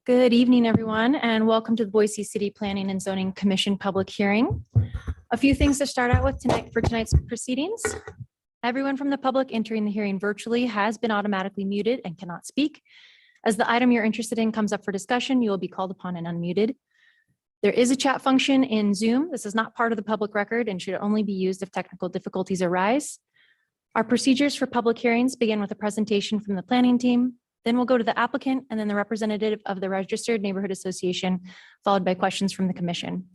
Good evening, everyone, and welcome to the Boise City Planning and Zoning Commission public hearing. A few things to start out with tonight for tonight's proceedings. Everyone from the public entering the hearing virtually has been automatically muted and cannot speak. As the item you're interested in comes up for discussion, you will be called upon and unmuted. There is a chat function in Zoom. This is not part of the public record and should only be used if technical difficulties arise. Our procedures for public hearings begin with a presentation from the planning team. Then we'll go to the applicant and then the representative of the Registered Neighborhood Association, followed by questions from the commission.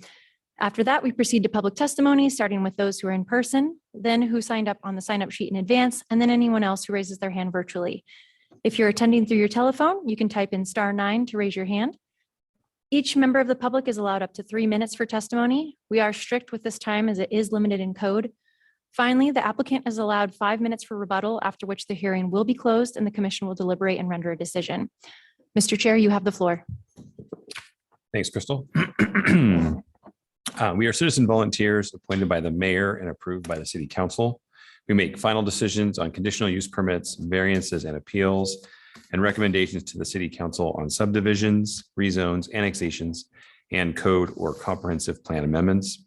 After that, we proceed to public testimony, starting with those who are in person, then who signed up on the sign-up sheet in advance, and then anyone else who raises their hand virtually. If you're attending through your telephone, you can type in *9 to raise your hand. Each member of the public is allowed up to 3 minutes for testimony. We are strict with this time as it is limited in code. Finally, the applicant is allowed 5 minutes for rebuttal, after which the hearing will be closed and the commission will deliberate and render a decision. Mr. Chair, you have the floor. Thanks, Crystal. We are citizen volunteers appointed by the mayor and approved by the city council. We make final decisions on conditional use permits, variances and appeals, and recommendations to the city council on subdivisions, rezones, annexations, and code or comprehensive plan amendments.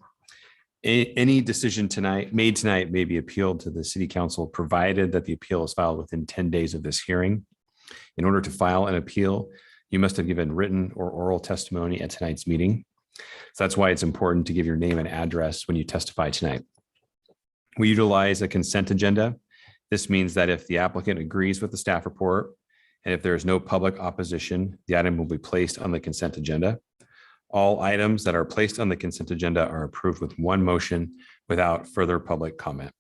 Any decision made tonight may be appealed to the city council, provided that the appeal is filed within 10 days of this hearing. In order to file an appeal, you must have given written or oral testimony at tonight's meeting. So that's why it's important to give your name and address when you testify tonight. We utilize a consent agenda. This means that if the applicant agrees with the staff report and if there is no public opposition, the item will be placed on the consent agenda. All items that are placed on the consent agenda are approved with one motion without further public comment.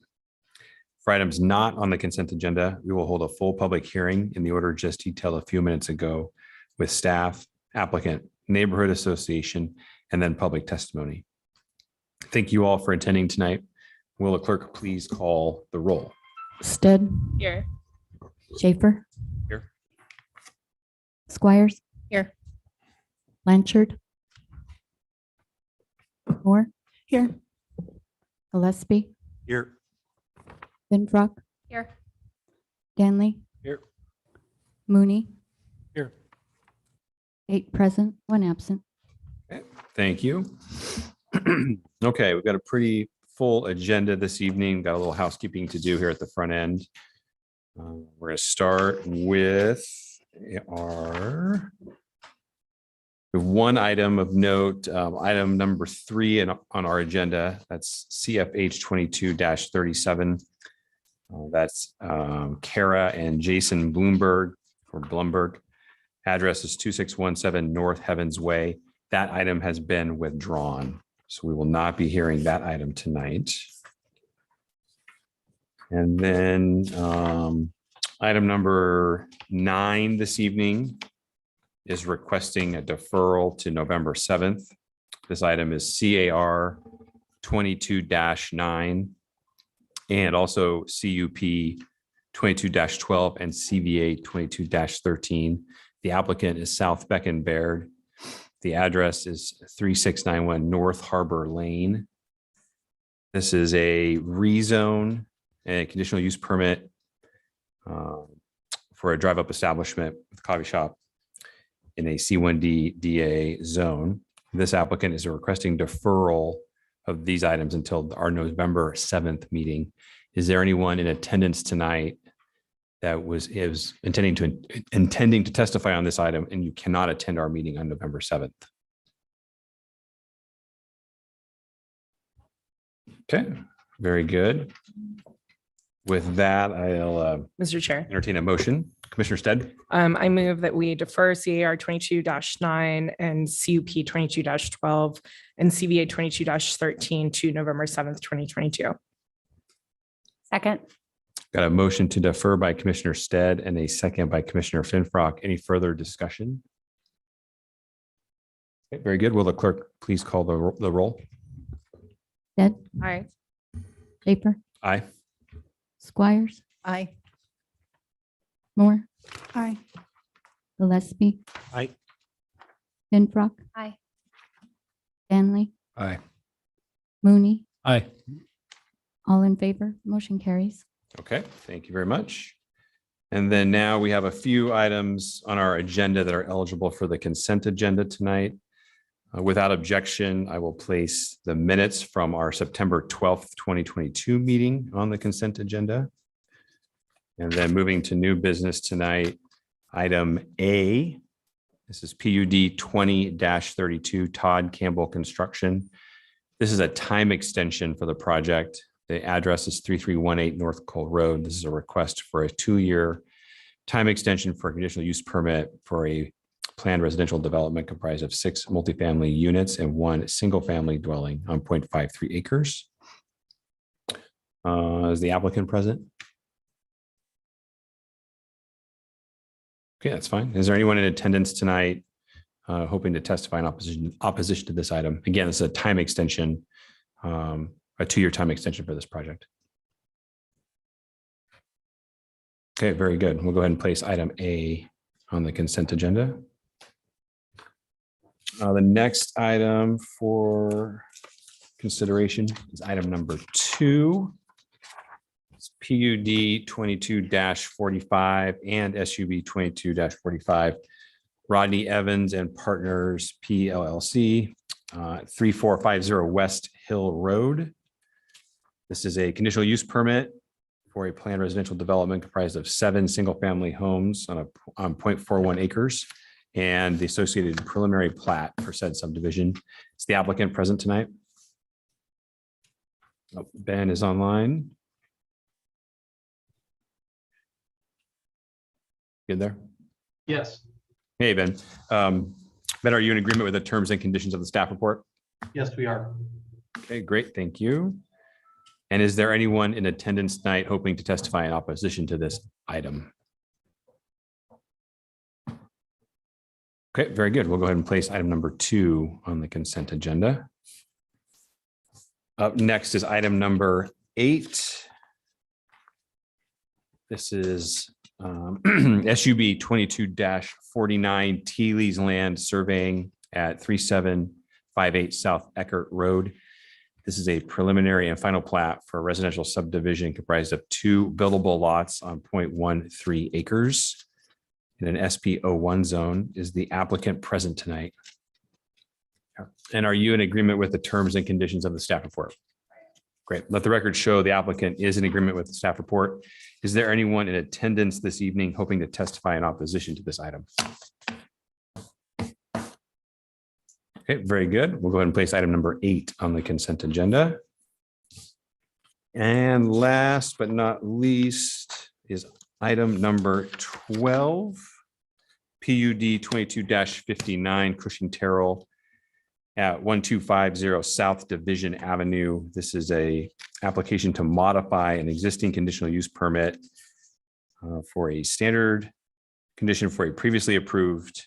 For items not on the consent agenda, we will hold a full public hearing in the order just detailed a few minutes ago with staff, applicant, neighborhood association, and then public testimony. Thank you all for attending tonight. Will the clerk please call the roll? Stead. Here. Schaefer. Here. Squires. Here. Blanchard. Moore. Here. Gillespie. Here. Finfrock. Here. Ganley. Here. Mooney. Here. 8 present, 1 absent. Okay, thank you. Okay, we've got a pretty full agenda this evening. Got a little housekeeping to do here at the front end. We're going to start with one item of note, item number 3 on our agenda. That's CFH 22-37. That's Kara and Jason Blumberg. Address is 2617 North Heavens Way. That item has been withdrawn, so we will not be hearing that item tonight. And then item number 9 this evening is requesting a deferral to November 7th. This item is CAR 22-9 and also CUP 22-12 and CVA 22-13. The applicant is South Beck and Baird. The address is 3691 North Harbor Lane. This is a rezone and a conditional use permit for a drive-up establishment with a coffee shop in a C1D DA zone. This applicant is requesting deferral of these items until our November 7th meeting. Is there anyone in attendance tonight that is intending to testify on this item and you cannot attend our meeting on November 7th? Okay, very good. With that, I'll Mr. Chair, entertain a motion. Commissioner Stead. I move that we defer CAR 22-9 and CUP 22-12 and CVA 22-13 to November 7th, 2022. Second. Got a motion to defer by Commissioner Stead and a second by Commissioner Finfrock. Any further discussion? Okay, very good. Will the clerk please call the roll? Stead. Aye. Schaefer. Aye. Squires. Aye. Moore. Aye. Gillespie. Aye. Finfrock. Aye. Ganley. Aye. Mooney. Aye. All in favor, motion carries. Okay, thank you very much. And then now we have a few items on our agenda that are eligible for the consent agenda tonight. Without objection, I will place the minutes from our September 12th, 2022 meeting on the consent agenda. And then moving to new business tonight, item A. This is PUD 20-32 Todd Campbell Construction. This is a time extension for the project. The address is 3318 North Cole Road. This is a request for a 2-year time extension for a conditional use permit for a planned residential development comprised of 6 multifamily units and 1 single-family dwelling on 0.53 acres. Is the applicant present? Okay, that's fine. Is there anyone in attendance tonight hoping to testify in opposition to this item? Again, this is a time extension, a 2-year time extension for this project. Okay, very good. We'll go ahead and place item A on the consent agenda. The next item for consideration is item number 2. It's PUD 22-45 and SUB 22-45. Rodney Evans and Partners PLLC, 3450 West Hill Road. This is a conditional use permit for a planned residential development comprised of 7 single-family homes on 0.41 acres and the associated preliminary plat for said subdivision. Is the applicant present tonight? Oh, Ben is online. Good there? Yes, Hey, Ben. Ben, are you in agreement with the terms and conditions of the staff report? yes, we are. Okay, great. Thank you. And is there anyone in attendance tonight hoping to testify in opposition to this item? Okay, very good. We'll go ahead and place item number 2 on the consent agenda. Up next is item number 8. This is SUB 22-49 Teely's Land Surveying at 3758 South Eckert Road. This is a preliminary and final plat for a residential subdivision comprised of 2 buildable lots on 0.13 acres in an SP01 zone. Is the applicant present tonight? And are you in agreement with the terms and conditions of the staff report? Great. Let the record show the applicant is in agreement with the staff report. Is there anyone in attendance this evening hoping to testify in opposition to this item? Okay, very good. We'll go ahead and place item number 8 on the consent agenda. And last but not least is item number 12, PUD 22-59 Cushing Terrell at 1250 South Division Avenue. This is a application to modify an existing conditional use permit for a standard condition for a previously approved.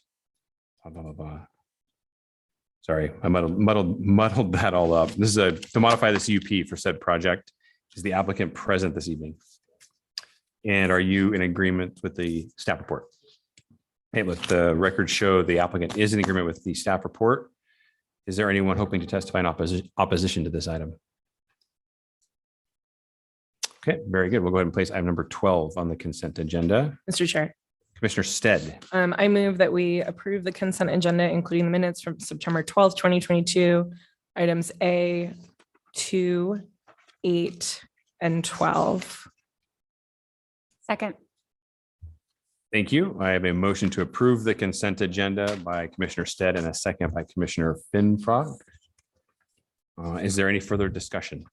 Sorry, I muddled that all up. This is to modify the CUP for said project. Is the applicant present this evening? And are you in agreement with the staff report? Hey, let the record show the applicant is in agreement with the staff report. Is there anyone hoping to testify in opposition to this item? Okay, very good. We'll go ahead and place item number 12 on the consent agenda. Mr. Chair, Commissioner Stead. I move that we approve the consent agenda, including the minutes from September 12th, 2022, items A, 2, 8, and 12. Second. Thank you. I have a motion to approve the consent agenda by Commissioner Stead and a second by Commissioner Finfrock. Is there any further discussion?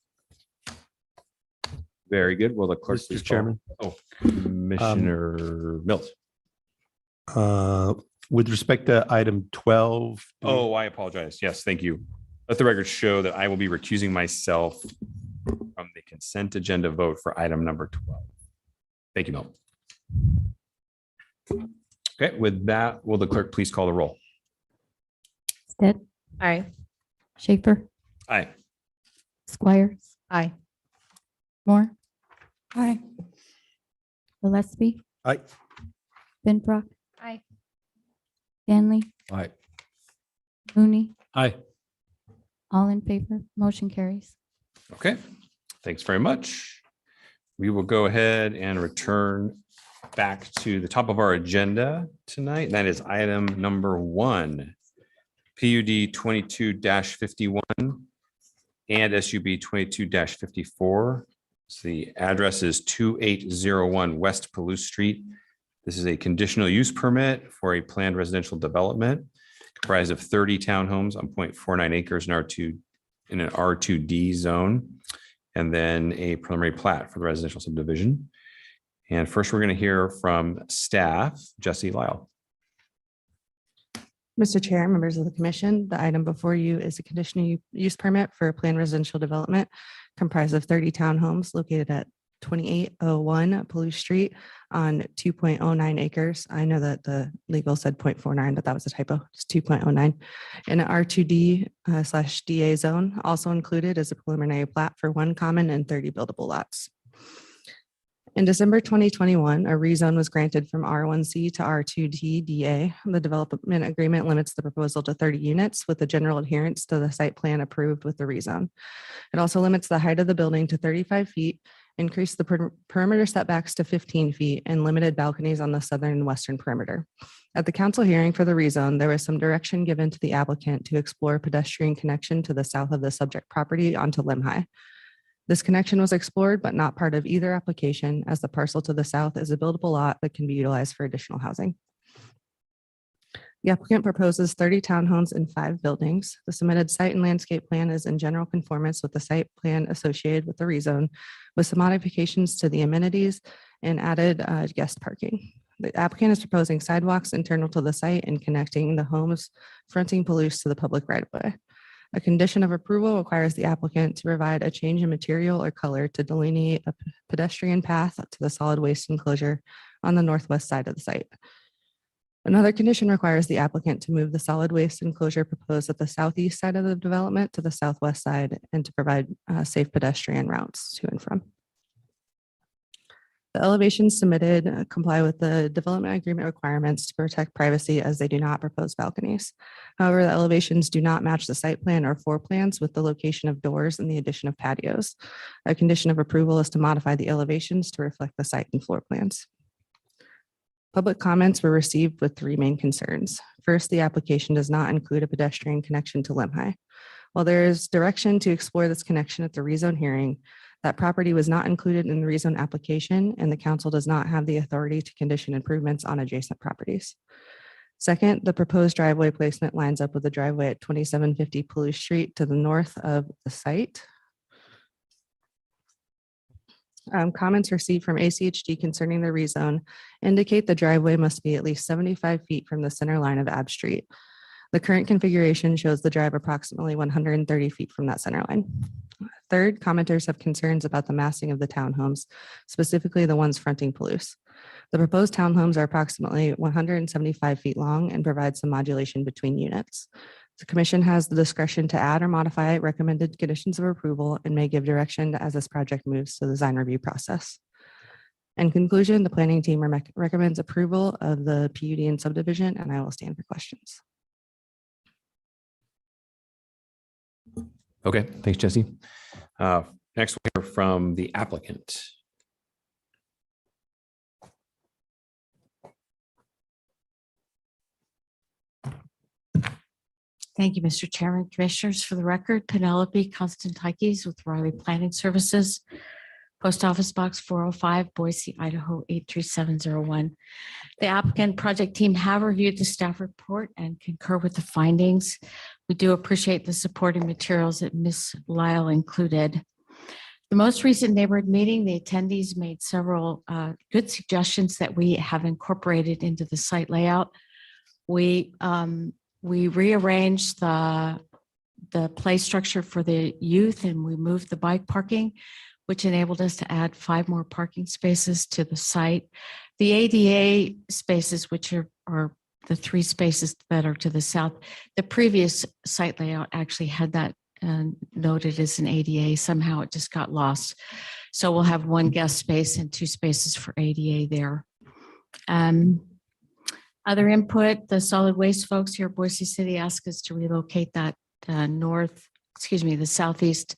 Very good. Will the clerk Mr. please call? Chairman. Oh, Commissioner Mills. With respect to item 12. Oh, I apologize. Yes, thank you. Let the record show that I will be recusing myself from the consent agenda vote for item number 12. Thank you, Milt. Okay, with that, will the clerk please call the roll? Stead, Aye. Schaefer, Aye. Squires, Aye. Moore. Aye. Gillespie, Aye. Finfrock, Aye. Stanley, Aye. Mooney, Aye. all in favor, motion carries. Okay, thanks very much. We will go ahead and return back to the top of our agenda tonight. And that is item number 1, PUD 22-51 and SUB 22-54. So the address is 2801 West Palouse Street. This is a conditional use permit for a planned residential development comprised of 30 townhomes on 0.49 acres in an R2D zone, and then a preliminary plat for the residential subdivision. And first, we're going to hear from staff, Jesse Lyle. Mr. Chair, members of the commission, the item before you is a conditional use permit for a planned residential development comprised of 30 townhomes located at 2801 Palouse Street on 2.09 acres. I know that the legal said 0.49, but that was a typo. It's 2.09 in an R2D/DA zone. Also included is a preliminary plat for 1 common and 30 buildable lots. In December 2021, a rezone was granted from R1C to R2D DA. The development agreement limits the proposal to 30 units with a general adherence to the site plan approved with the rezone. It also limits the height of the building to 35 feet, increased the perimeter setbacks to 15 feet, and limited balconies on the southern and western perimeter. At the council hearing for the rezone, there was some direction given to the applicant to explore pedestrian connection to the south of the subject property onto Limhi. This connection was explored, but not part of either application, as the parcel to the south is a buildable lot that can be utilized for additional housing. The applicant proposes 30 townhomes and 5 buildings. The submitted site and landscape plan is in general conformance with the site plan associated with the rezone, with some modifications to the amenities and added guest parking. The applicant is proposing sidewalks internal to the site and connecting the homes fronting Palouse to the public right-of-way. A condition of approval requires the applicant to provide a change in material or color to delineate a pedestrian path to the solid waste enclosure on the northwest side of the site. Another condition requires the applicant to move the solid waste enclosure proposed at the southeast side of the development to the southwest side and to provide safe pedestrian routes to and from. The elevations submitted comply with the development agreement requirements to protect privacy, as they do not propose balconies. However, the elevations do not match the site plan or floor plans with the location of doors and the addition of patios. A condition of approval is to modify the elevations to reflect the site and floor plans. Public comments were received with 3 main concerns. First, the application does not include a pedestrian connection to Limhi. While there is direction to explore this connection at the rezone hearing, that property was not included in the rezone application, and the council does not have the authority to condition improvements on adjacent properties. Second, the proposed driveway placement lines up with the driveway at 2750 Palouse Street to the north of the site. Comments received from ACHD concerning the rezone indicate the driveway must be at least 75 feet from the center line of Ab Street. The current configuration shows the drive approximately 130 feet from that center line. Third, commenters have concerns about the massing of the townhomes, specifically the ones fronting Palouse. The proposed townhomes are approximately 175 feet long and provide some modulation between units. The commission has the discretion to add or modify recommended conditions of approval and may give direction as this project moves to the design review process. In conclusion, the planning team recommends approval of the PUD and subdivision, and I will stand for questions. Okay, thanks, Jesse. Next, we hear from the applicant. Thank you, Mr. Chairman. Commissioners, for the record, Penelope Constantakis with Riley Planning Services, Post Office Box 405, Boise, Idaho 83701. The applicant project team have reviewed the staff report and concur with the findings. We do appreciate the supporting materials that Ms. Lyle included. The most recent neighborhood meeting, the attendees made several good suggestions that we have incorporated into the site layout. We rearranged the play structure for the youth, and we moved the bike parking, which enabled us to add 5 more parking spaces to the site. The ADA spaces, which are the 3 spaces that are to the south, the previous site layout actually had that noted as an ADA. Somehow it just got lost. So we'll have 1 guest space and 2 spaces for ADA there. Other input, the solid waste folks here at Boise City asked us to relocate that the southeast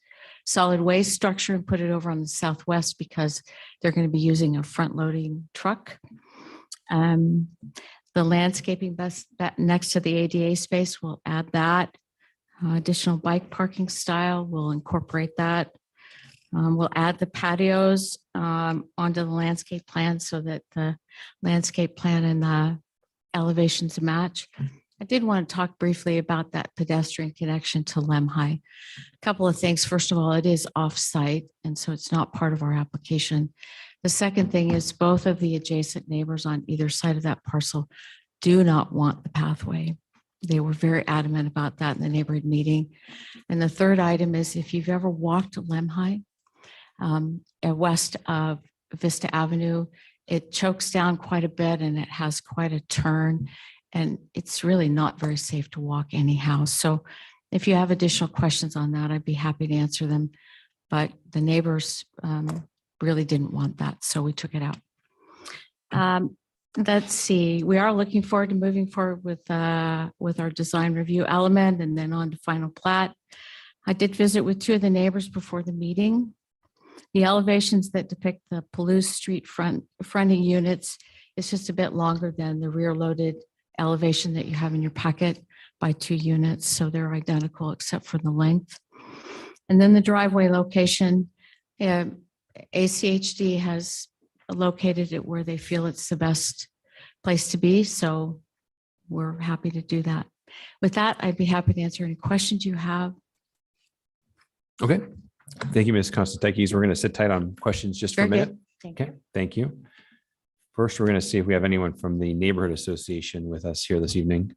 solid waste structure and put it over on the southwest because they're going to be using a front-loading truck. The landscaping next to the ADA space, we'll add that. Additional bike parking style, we'll incorporate that. We'll add the patios onto the landscape plan so that the landscape plan and the elevations match. I did want to talk briefly about that pedestrian connection to Lemhi. A couple of things. First of all, it is off-site, and so it's not part of our application. The second thing is both of the adjacent neighbors on either side of that parcel do not want the pathway. They were very adamant about that in the neighborhood meeting. And the third item is if you've ever walked Lemhi, west of Vista Avenue, it chokes down quite a bit and it has quite a turn. And it's really not very safe to walk anyhow. So if you have additional questions on that, I'd be happy to answer them. But the neighbors really didn't want that, so we took it out. Let's see, we are looking forward to moving forward with our design review element and then on to final plat. I did visit with two of the neighbors before the meeting. The elevations that depict the Palouse Street fronting units is just a bit longer than the rear loaded elevation that you have in your packet by 2 units. So they're identical except for the length. And then the driveway location, ACHD has located it where they feel it's the best place to be. So we're happy to do that. With that, I'd be happy to answer any questions you have. Okay. Thank you, Ms. Constantakis. We're going to sit tight on questions just for a Very minute. good. Thank you. Okay, thank you. First, we're going to see if we have anyone from the Neighborhood Association with us here this evening.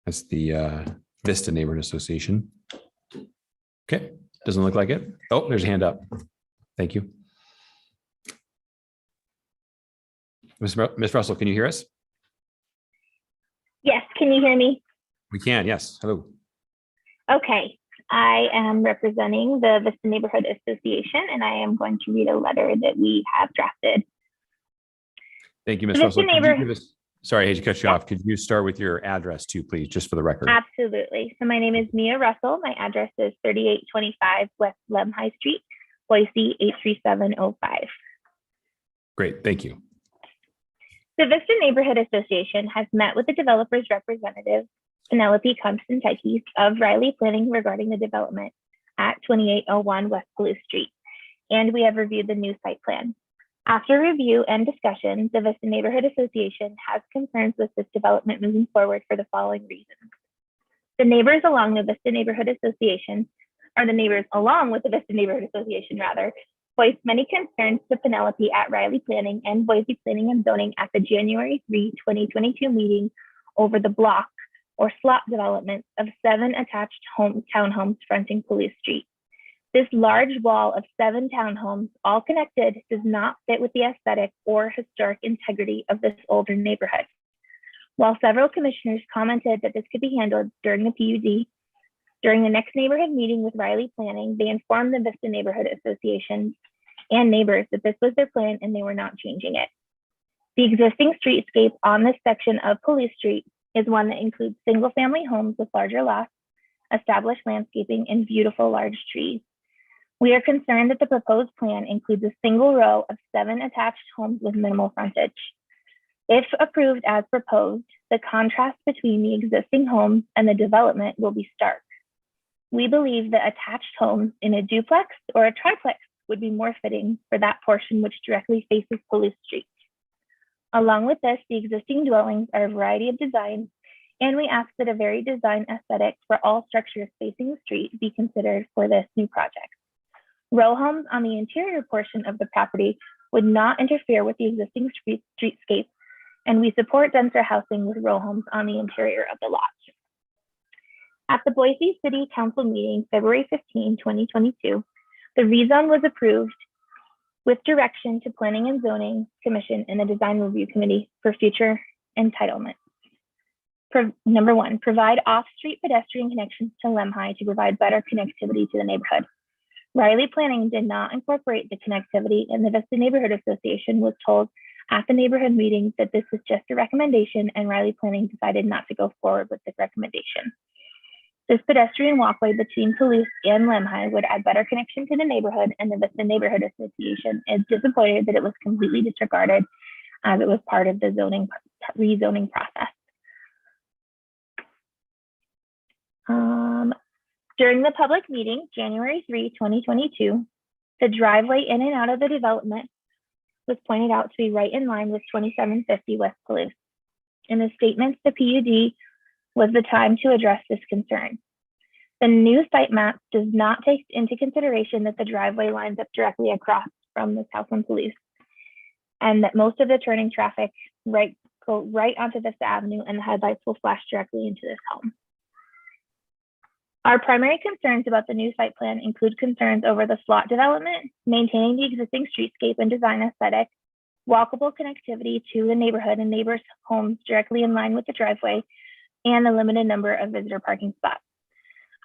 That's the Vista Neighborhood Association. Okay, doesn't look like it. Oh, there's a hand up. Thank you. Ms. Russell, can you hear us? Yes, can you hear me? We can, yes. Hello. Okay, I am representing the Vista Neighborhood Association, and I am going to read a letter that we have drafted. Thank you, Ms. Vista Russell. Could you Neighbor- give us- Sorry, I hate to cut you off. Could you start with your address too, please, just for the record? Absolutely. So my name is Mia Russell. My address is 3825 West Lemhi Street, Boise 83705. Great, thank you. The Vista Neighborhood Association has met with the developer's representative, Penelope Constantakis of Riley Planning regarding the development at 2801 West Palouse Street, and we have reviewed the new site plan. After review and discussion, the Vista Neighborhood Association has concerns with this development moving forward for the following reasons. The neighbors along the Vista Neighborhood Association, or the neighbors along with the Vista Neighborhood Association rather, voiced many concerns to Penelope at Riley Planning and Boise Planning and Zoning at the January 3, 2022 meeting over the block or slot development of 7 attached townhomes fronting Palouse Street. This large wall of 7 townhomes, all connected, does not fit with the aesthetic or historic integrity of this older neighborhood. While several commissioners commented that this could be handled during the PUD, during the next neighborhood meeting with Riley Planning, they informed the Vista Neighborhood Association and neighbors that this was their plan and they were not changing it. The existing streetscape on this section of Palouse Street is one that includes single-family homes with larger lots, established landscaping, and beautiful large trees. We are concerned that the proposed plan includes a single row of 7 attached homes with minimal frontage. If approved as proposed, the contrast between the existing homes and the development will be stark. We believe that attached homes in a duplex or a triplex would be more fitting for that portion which directly faces Palouse Street. Along with this, the existing dwellings are a variety of designs, and we ask that a varied design aesthetic for all structures facing the street be considered for this new project. Row homes on the interior portion of the property would not interfere with the existing streetscape, and we support denser housing with row homes on the interior of the lot. At the Boise City Council meeting, February 15, 2022, the rezone was approved with direction to Planning and Zoning Commission and the Design Review Committee for future entitlement. Number 1, provide off-street pedestrian connections to Lemhi to provide better connectivity to the neighborhood. Riley Planning did not incorporate the connectivity, and the Vista Neighborhood Association was told at the neighborhood meeting that this was just a recommendation, and Riley Planning decided not to go forward with the recommendation. This pedestrian walkway between Palouse and Lemhi would add better connection to the neighborhood, and the Vista Neighborhood Association is disappointed that it was completely disregarded as it was part of the rezoning process. During the public meeting, January 3, 2022, the driveway in and out of the development was pointed out to be right in line with 2750 West Palouse. In the statements, the PUD was the time to address this concern. The new site map does not take into consideration that the driveway lines up directly across from this house on Palouse, and that most of the turning traffic go right onto Vista Avenue, and the headlights will flash directly into this home. Our primary concerns about the new site plan include concerns over the slot development, maintaining the existing streetscape and design aesthetic, walkable connectivity to the neighborhood and neighbors' homes directly in line with the driveway, and the limited number of visitor parking spots.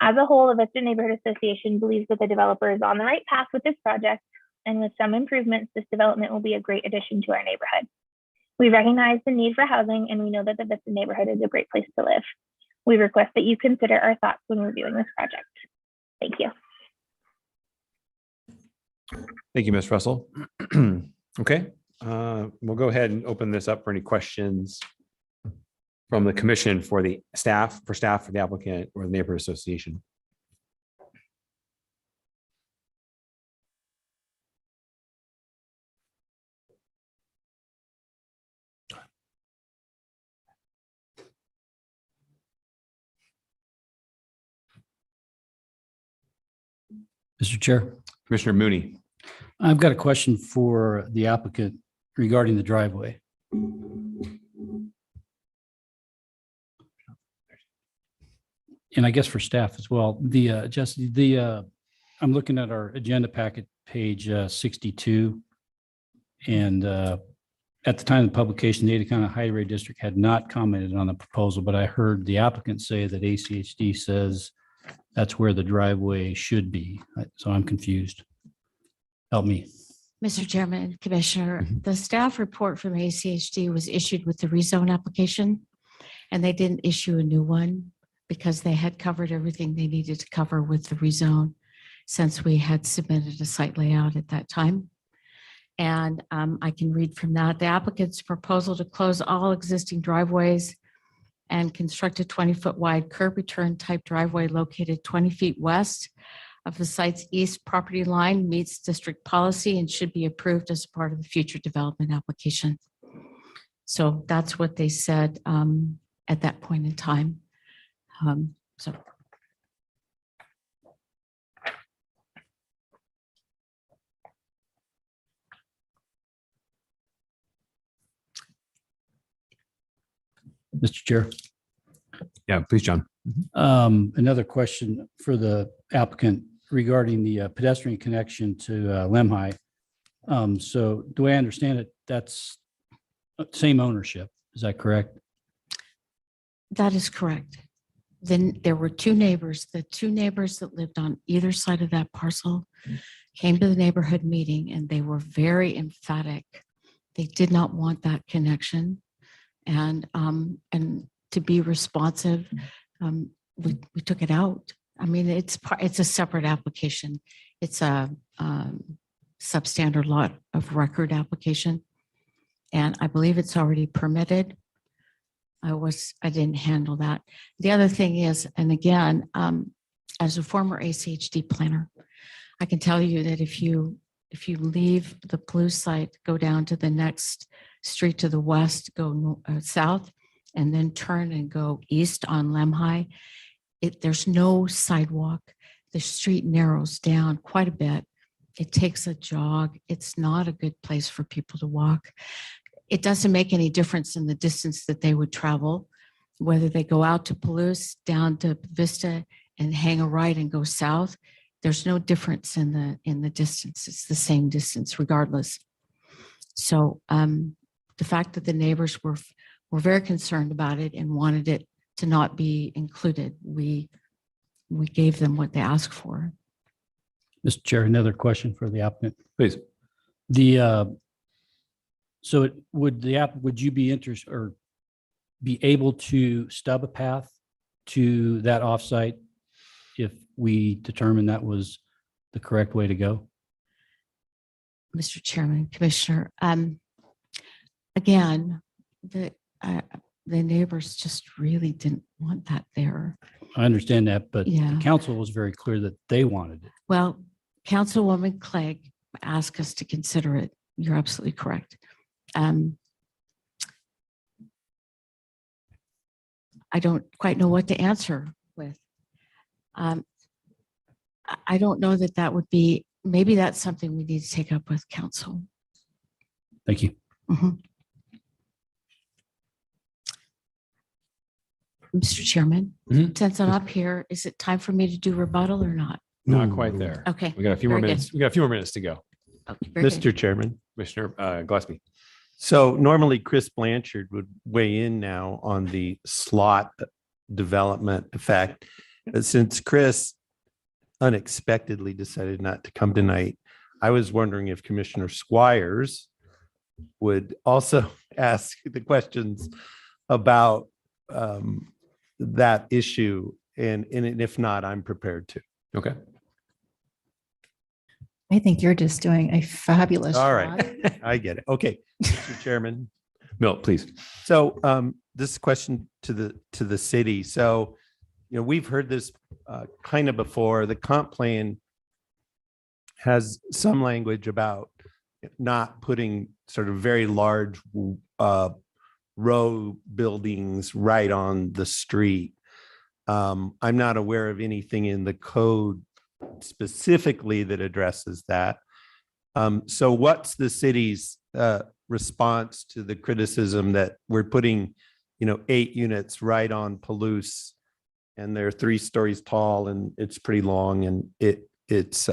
As a whole, the Vista Neighborhood Association believes that the developer is on the right path with this project, and with some improvements, this development will be a great addition to our neighborhood. We recognize the need for housing, and we know that the Vista neighborhood is a great place to live. We request that you consider our thoughts when reviewing this project. Thank you. Thank you, Ms. Russell. Okay, we'll go ahead and open this up for any questions from the commission for the staff, for the applicant, or the neighborhood association. Mr. Chair, Commissioner Mooney. I've got a question for the applicant regarding the driveway. And I guess for staff as well. I'm looking at our agenda packet, page 62. And at the time of the publication, the Ada County Highway District had not commented on the proposal, but I heard the applicant say that ACHD says that's where the driveway should be. So I'm confused. Help me. Mr. Chairman, Commissioner, the staff report from ACHD was issued with the rezone application, and they didn't issue a new one because they had covered everything they needed to cover with the rezone since we had submitted a site layout at that time. And I can read from that. The applicant's proposal to close all existing driveways and construct a 20-foot wide curb return type driveway located 20 feet west of the site's east property line meets district policy and should be approved as part of the future development application. So that's what they said at that point in time. So. Mr. Chair. Yeah, please, John. Another question for the applicant regarding the pedestrian connection to Lemhi. So do I understand it? That's same ownership. Is that correct? That is correct. Then there were two neighbors. The two neighbors that lived on either side of that parcel came to the neighborhood meeting, and they were very emphatic. They did not want that connection. And to be responsive, we took it out. I mean, it's a separate application. It's a substandard lot of record application, and I believe it's already permitted. I didn't handle that. The other thing is, and again, as a former ACHD planner, I can tell you that if you leave the Palouse site, go down to the next street to the west, go south, and then turn and go east on Lemhi, there's no sidewalk. The street narrows down quite a bit. It takes a jog. It's not a good place for people to walk. It doesn't make any difference in the distance that they would travel, whether they go out to Palouse, down to Vista, and hang a right and go south. There's no difference in the distance. It's the same distance regardless. So the fact that the neighbors were very concerned about it and wanted it to not be included, we gave them what they asked for. Mr. Chair, another question for the applicant. Please. Would you be interested or be able to stub a path to that offsite if we determined that was the correct way to go? Mr. Chairman, Commissioner, again, the neighbors just really didn't want that there. I understand that, but the Yeah. council was very clear that they wanted it. Well, Councilwoman Clegg asked us to consider it. You're absolutely correct. I don't quite know what to answer with. I don't know that that would be, maybe that's something we need to take up with council. Thank you. Mhm. Mr. Chairman, Mhm. since I'm up here, is it time for me to do rebuttal or not? Not quite there. Okay. We got a few more Very good. minutes. We got a few more minutes to go. Okay, very good. Mr. Chairman. Commissioner Gillespie. So normally Chris Blanchard would weigh in now on the slot development effect. But since Chris unexpectedly decided not to come tonight, I was wondering if Commissioner Squires would also ask the questions about that issue. And if not, I'm prepared to. Okay. I think you're just doing a fabulous All job. right. I get it. Okay, Mr. Chairman. Milt, please. So this question to the city. So, we've heard this kind of before. The comp plan has some language about not putting sort of very large row buildings right on the street. I'm not aware of anything in the code specifically that addresses that. So what's the city's response to the criticism that we're putting, 8 units right on Palouse, and they're 3 stories tall and it's pretty long, and it's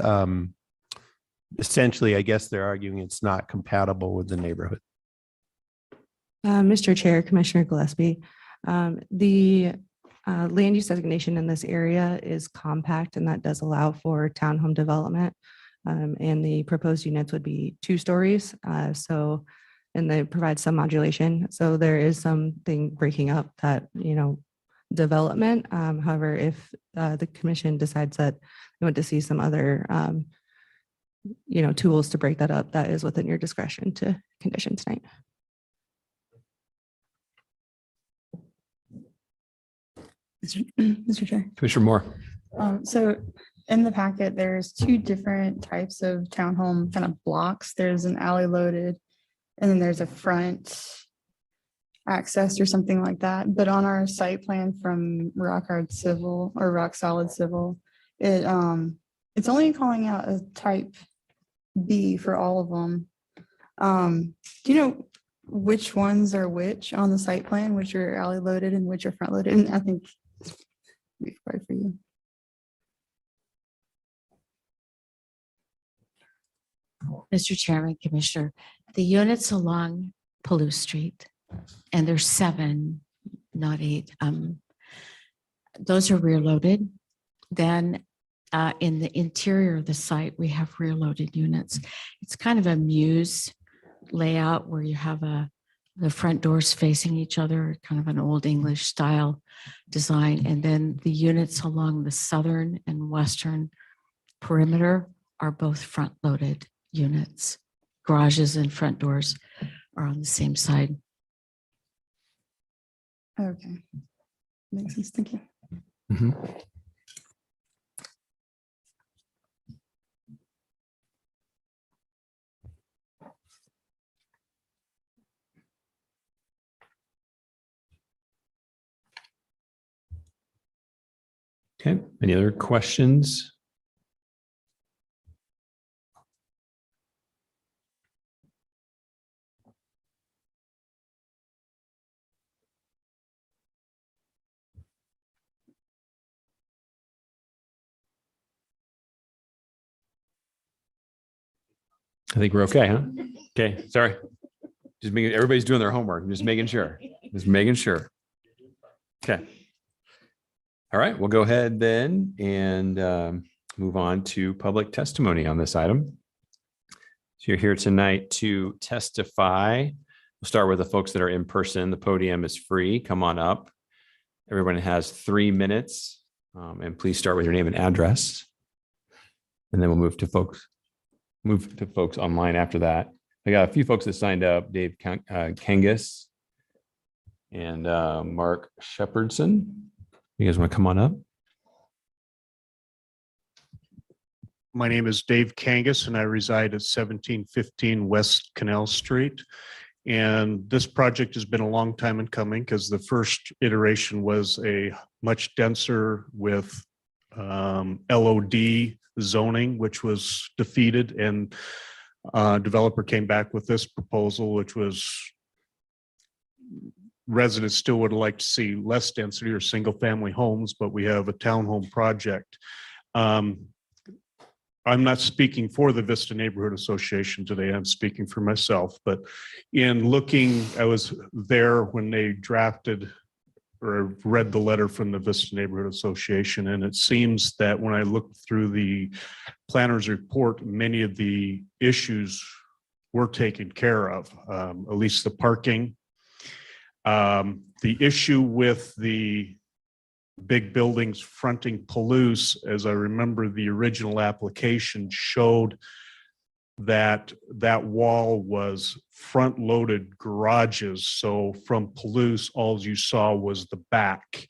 essentially, I guess they're arguing it's not compatible with the neighborhood. Mr. Chair, Commissioner Gillespie, the land use designation in this area is compact, and that does allow for townhome development. And the proposed units would be 2 stories. And they provide some modulation. So there is something breaking up that, development. However, if the commission decides that they want to see some other, tools to break that up, that is within your discretion to condition tonight. Mr. Chair. Commissioner Moore. So in the packet, there's 2 different types of townhome kind of blocks. There's an alley loaded, and then there's a front access or something like that. But on our site plan from Rock Hard Civil or Rock Solid Civil, it's only calling out a type B for all of them. Do you know which ones are which on the site plan, which are alley loaded and which are front loaded? And I think it'd be right for you. Mr. Chairman, Commissioner, the units along Palouse Street, and there's 7, not 8. Those are rear loaded. Then in the interior of the site, we have rear loaded units. It's kind of a muse layout where you have the front doors facing each other, kind of an old English style design. And then the units along the southern and western perimeter are both front loaded units. Garages and front doors are on the same side. Okay. Makes sense. Thank you. Mhm. Okay, any other questions? I think we're okay, huh? Okay, sorry. Just making, everybody's doing their homework. I'm just making sure. Just making sure. Okay. All right, we'll go ahead then and move on to public testimony on this item. So you're here tonight to testify. We'll start with the folks that are in person. The podium is free. Come on up. Everyone has 3 minutes And please start with your name and address. And then we'll move to folks online after that. I got a few folks that signed up, Dave Kangas and Mark Shepherdson. You guys want to come on up? My name is Dave Kangas and I reside at 1715 West Canal Street. And this project has been a long time in coming because the first iteration was a much denser with LOD zoning, which was defeated, and developer came back with this proposal, which was residents still would like to see less density or single family homes, but we have a townhome project. I'm not speaking for the Vista Neighborhood Association today. I'm speaking for myself, but in looking, I was there when they drafted or read the letter from the Vista Neighborhood Association. And it seems that when I looked through the planner's report, many of the issues were taken care of, at least the parking. The issue with the big buildings fronting Palouse, as I remember, the original application showed that that wall was front-loaded garages. So from Palouse, all you saw was the back,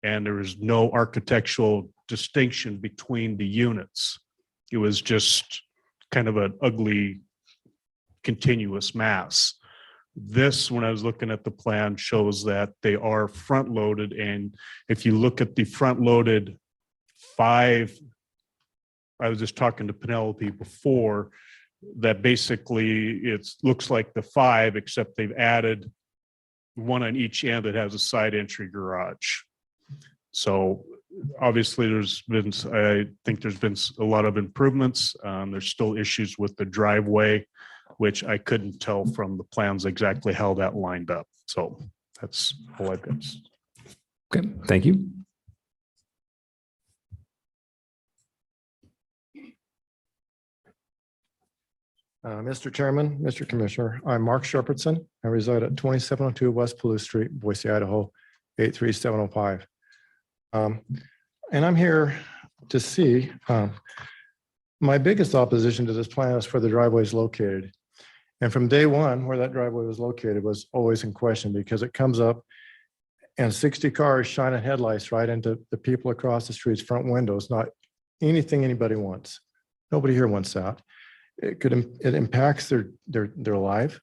and there was no architectural distinction between the units. It was just kind of an ugly, continuous mass. This, when I was looking at the plan, shows that they are front-loaded, and if you look at the front-loaded 5, I was just talking to Penelope before, that basically it looks like the 5, except they've added one on each end that has a side entry garage. So obviously I think there's been a lot of improvements. There's still issues with the driveway, which I couldn't tell from the plans exactly how that lined up. So that's all I've got. Okay, thank you. Mr. Chairman, Mr. Commissioner, I'm Mark Shepherdson. I reside at 2702 West Palouse Street, Boise, Idaho, 83705. And I'm here to see, my biggest opposition to this plan is where the driveway is located. And from day one, where that driveway was located was always in question because it comes up and 60 cars shining headlights right into the people across the street's front windows, not anything anybody wants. Nobody here wants that. It impacts their life.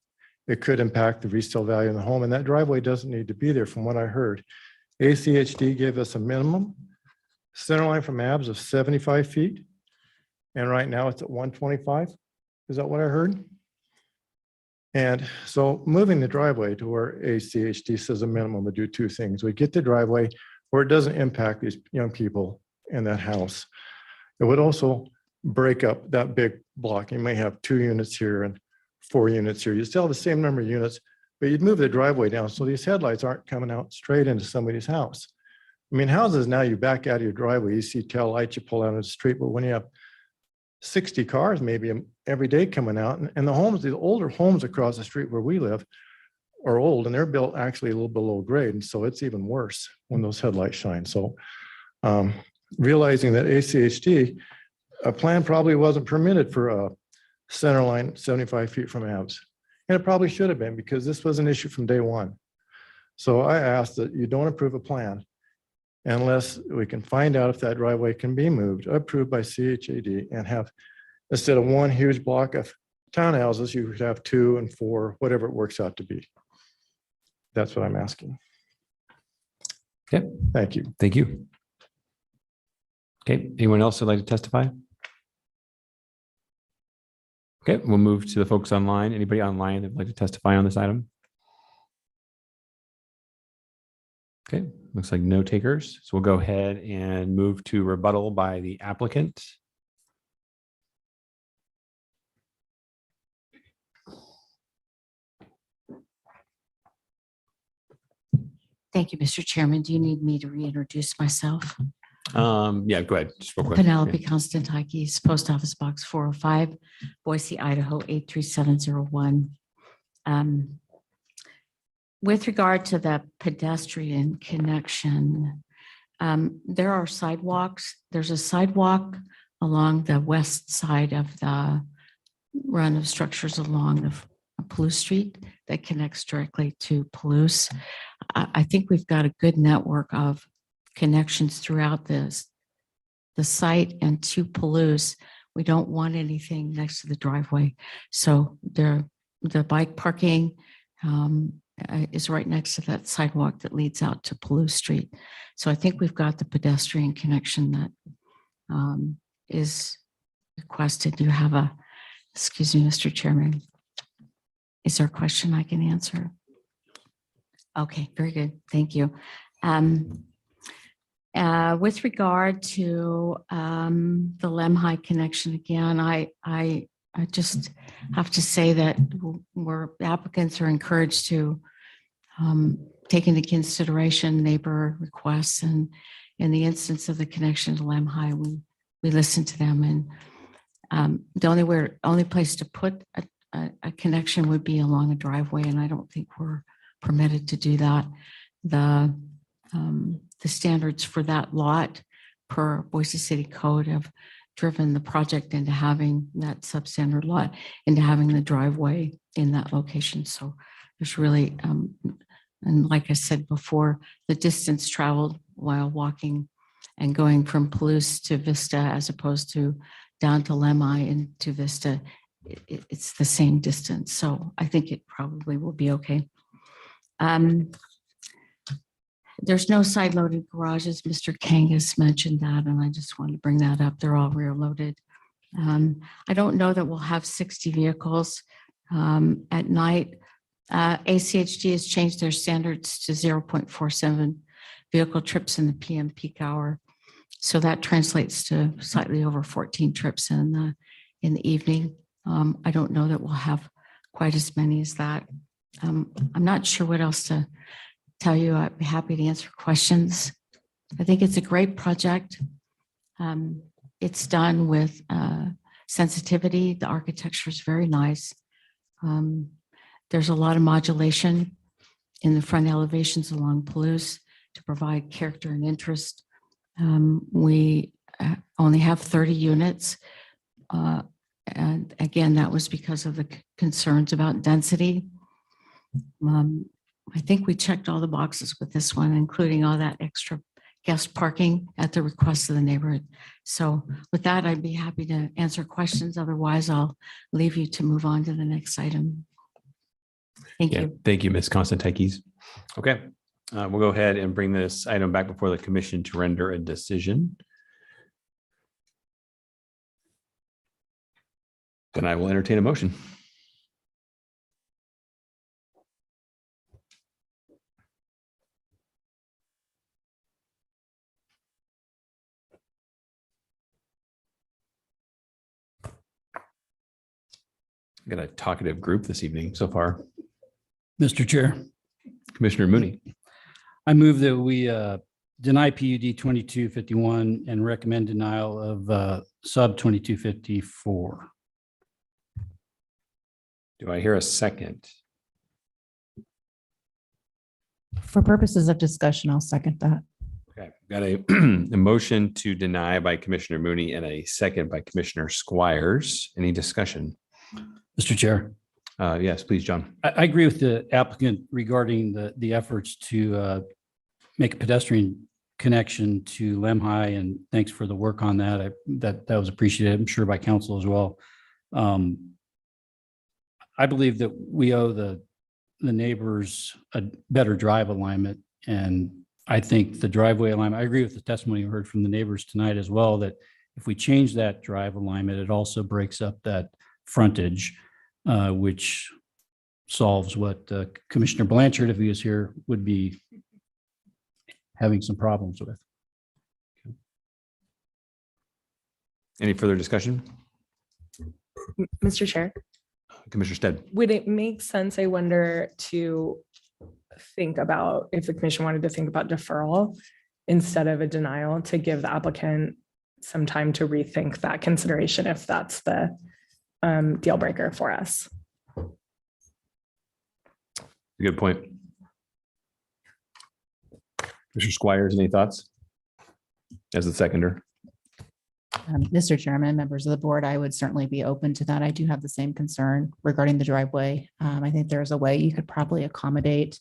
It could impact the resale value in the home, and that driveway doesn't need to be there from what I heard. ACHD gave us a minimum center line from ABS of 75 feet. And right now it's at 125. Is that what I heard? And so moving the driveway to where ACHD says a minimum would do 2 things. We get the driveway where it doesn't impact these young people in that house. It would also break up that big block. You may have 2 units here and 4 units here. You still have the same number of units, but you'd move the driveway down so these headlights aren't coming out straight into somebody's house. I mean, houses now, you back out of your driveway, you see tail lights, you pull out of the street, but when you have 60 cars maybe every day coming out, and the homes, the older homes across the street where we live are old, and they're built actually a little below grade, and so it's even worse when those headlights shine. So realizing that ACHD, a plan probably wasn't permitted for a center line 75 feet from ABS. And it probably should have been because this was an issue from day one. So I asked that you don't approve a plan unless we can find out if that driveway can be moved, approved by CHAD, and have, instead of 1 huge block of townhouses, you would have 2 and 4, whatever it works out to be. That's what I'm asking. Okay. Thank you. Thank you. Okay, anyone else would like to testify? Okay, we'll move to the folks online. Anybody online that would like to testify on this item? Okay, looks like no takers. So we'll go ahead and move to rebuttal by the applicant. Thank you, Mr. Chairman. Do you need me to reintroduce myself? Yeah, go ahead. Just real quick. Penelope Constantakis, Post Office Box 405, Boise, Idaho 83701. With regard to the pedestrian connection, There are sidewalks. There's a sidewalk along the west side of the run of structures along the Palouse Street that connects directly to Palouse. I think we've got a good network of connections throughout the site and to Palouse. We don't want anything next to the driveway. So the bike parking is right next to that sidewalk that leads out to Palouse Street. So I think we've got the pedestrian connection that is requested. You have a, excuse me, Mr. Chairman. Is there a question I can answer? Okay, very good. Thank you. With regard to the Lemhi connection, again, I just have to say that applicants are encouraged to take into consideration neighbor requests, and in the instance of the connection to Lemhi, we listen to them, and the only place to put a connection would be along a driveway, and I don't think we're permitted to do that. The standards for that lot per Boise City Code have driven the project into having that substandard lot, into having the driveway in that location. So there's really, and like I said before, the distance traveled while walking and going from Palouse to Vista as opposed to down to Lemhi and to Vista, it's the same distance. So I think it probably will be okay. There's no side loaded garages. Mr. Kangas mentioned that, and I just wanted to bring that up. They're all rear loaded. I don't know that we'll have 60 vehicles at night. ACHD has changed their standards to 0.47 vehicle trips in the PM peak hour. So that translates to slightly over 14 trips in the evening. I don't know that we'll have quite as many as that. I'm not sure what else to tell you. I'd be happy to answer questions. I think it's a great project. It's done with sensitivity. The architecture is very nice. There's a lot of modulation in the front elevations along Palouse to provide character and interest. We only have 30 units. And again, that was because of the concerns about density. I think we checked all the boxes with this one, including all that extra guest parking at the request of the neighborhood. So with that, I'd be happy to answer questions. Otherwise, I'll leave you to move on to the next item. Thank you. Thank you, Ms. Constantakis. Okay, we'll go ahead and bring this item back before the commission to render a decision. Then I will entertain a motion. Got a talkative group this evening so far. Mr. Chair, Commissioner Mooney. I move that we deny PUD 2251 and recommend denial of sub 2254. Do I hear a second? For purposes of discussion, I'll second that. Okay, got a motion to deny by Commissioner Mooney and a second by Commissioner Squires. Any discussion? Mr. Chair. Yes, please, John. I agree with the applicant regarding the efforts to make a pedestrian connection to Lemhi, and thanks for the work on that. That was appreciated, I'm sure, by council as well. I believe that we owe the neighbors a better drive alignment, and I think the driveway alignment, I agree with the testimony we heard from the neighbors tonight as well, that if we change that drive alignment, it also breaks up that frontage, which solves what Commissioner Blanchard, if he was here, would be having some problems with. Any further discussion? Mr. Chair, Commissioner Stead. would it make sense, I wonder, to think about, if the commission wanted to think about deferral instead of a denial, to give the applicant some time to rethink that consideration if that's the deal breaker for us? Good point. Mr. Squires, any thoughts? as the seconder. Mr. Chairman, members of the board, I would certainly be open to that. I do have the same concern regarding the driveway. I think there's a way you could probably accommodate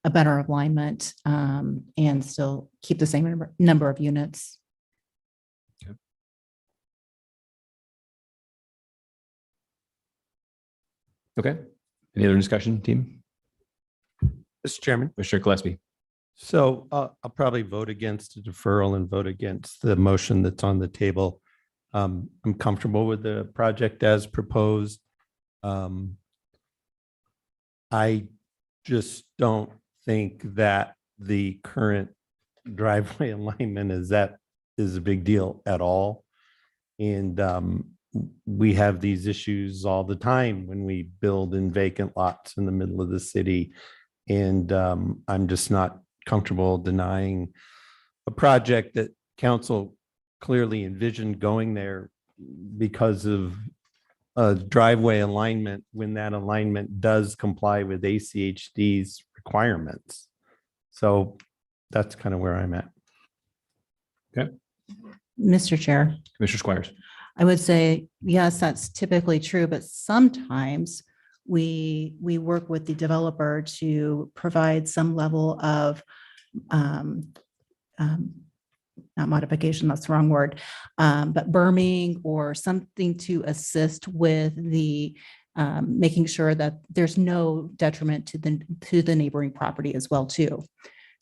a better alignment and still keep the same number of units. Okay. Any other discussion, team? Mr. Chairman. Commissioner Gillespie. So I'll probably vote against the deferral and vote against the motion that's on the table. I'm comfortable with the project as proposed. I just don't think that the current driveway alignment is a big deal at all. And we have these issues all the time when we build in vacant lots in the middle of the city. And I'm just not comfortable denying a project that council clearly envisioned going there because of a driveway alignment when that alignment does comply with ACHD's requirements. So that's kind of where I'm at. Okay. Mr. Chair, Commissioner Squires. I would say, yes, that's typically true, but sometimes we work with the developer to provide some level of not modification, that's the wrong word, but berming or something to assist with the making sure that there's no detriment to the neighboring property as well too.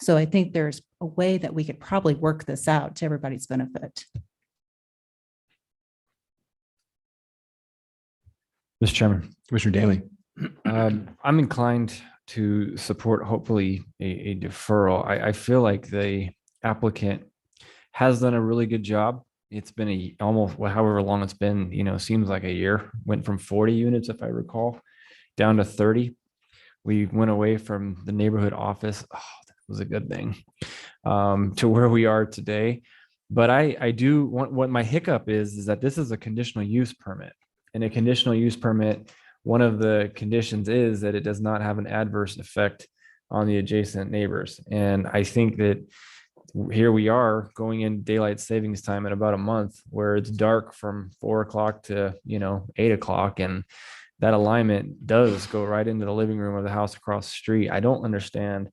So I think there's a way that we could probably work this out to everybody's benefit. Mr. Chairman, Commissioner Daly. I'm inclined to support hopefully a deferral. I feel like the applicant has done a really good job. It's been almost however long it's been, seems like a year. Went from 40 units, if I recall, down to 30. We went away from the neighborhood office. Oh, that was a good thing, to where we are today. But I do want, what my hiccup is that this is a conditional use permit. And a conditional use permit, one of the conditions is that it does not have an adverse effect on the adjacent neighbors. And I think that here we are going in daylight savings time in about a month where it's dark from 4 o'clock to 8 o'clock, and that alignment does go right into the living room of the house across the street. I don't understand.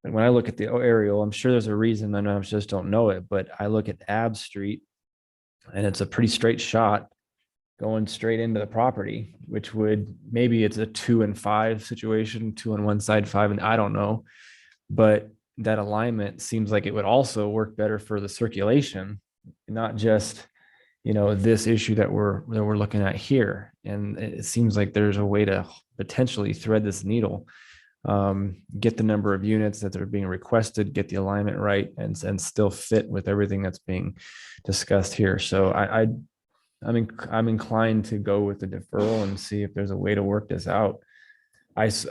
And when I look at the aerial, I'm sure there's a reason, I know I just don't know it, but I look at Ave Street and it's a pretty straight shot going straight into the property, which would, maybe it's a 2 and 5 situation, 2 on one side, 5, and I don't know, but that alignment seems like it would also work better for the circulation, not just, this issue that we're looking at here. And it seems like there's a way to potentially thread this needle, get the number of units that are being requested, get the alignment right, and still fit with everything that's being discussed here. So I'm inclined to go with the deferral and see if there's a way to work this out.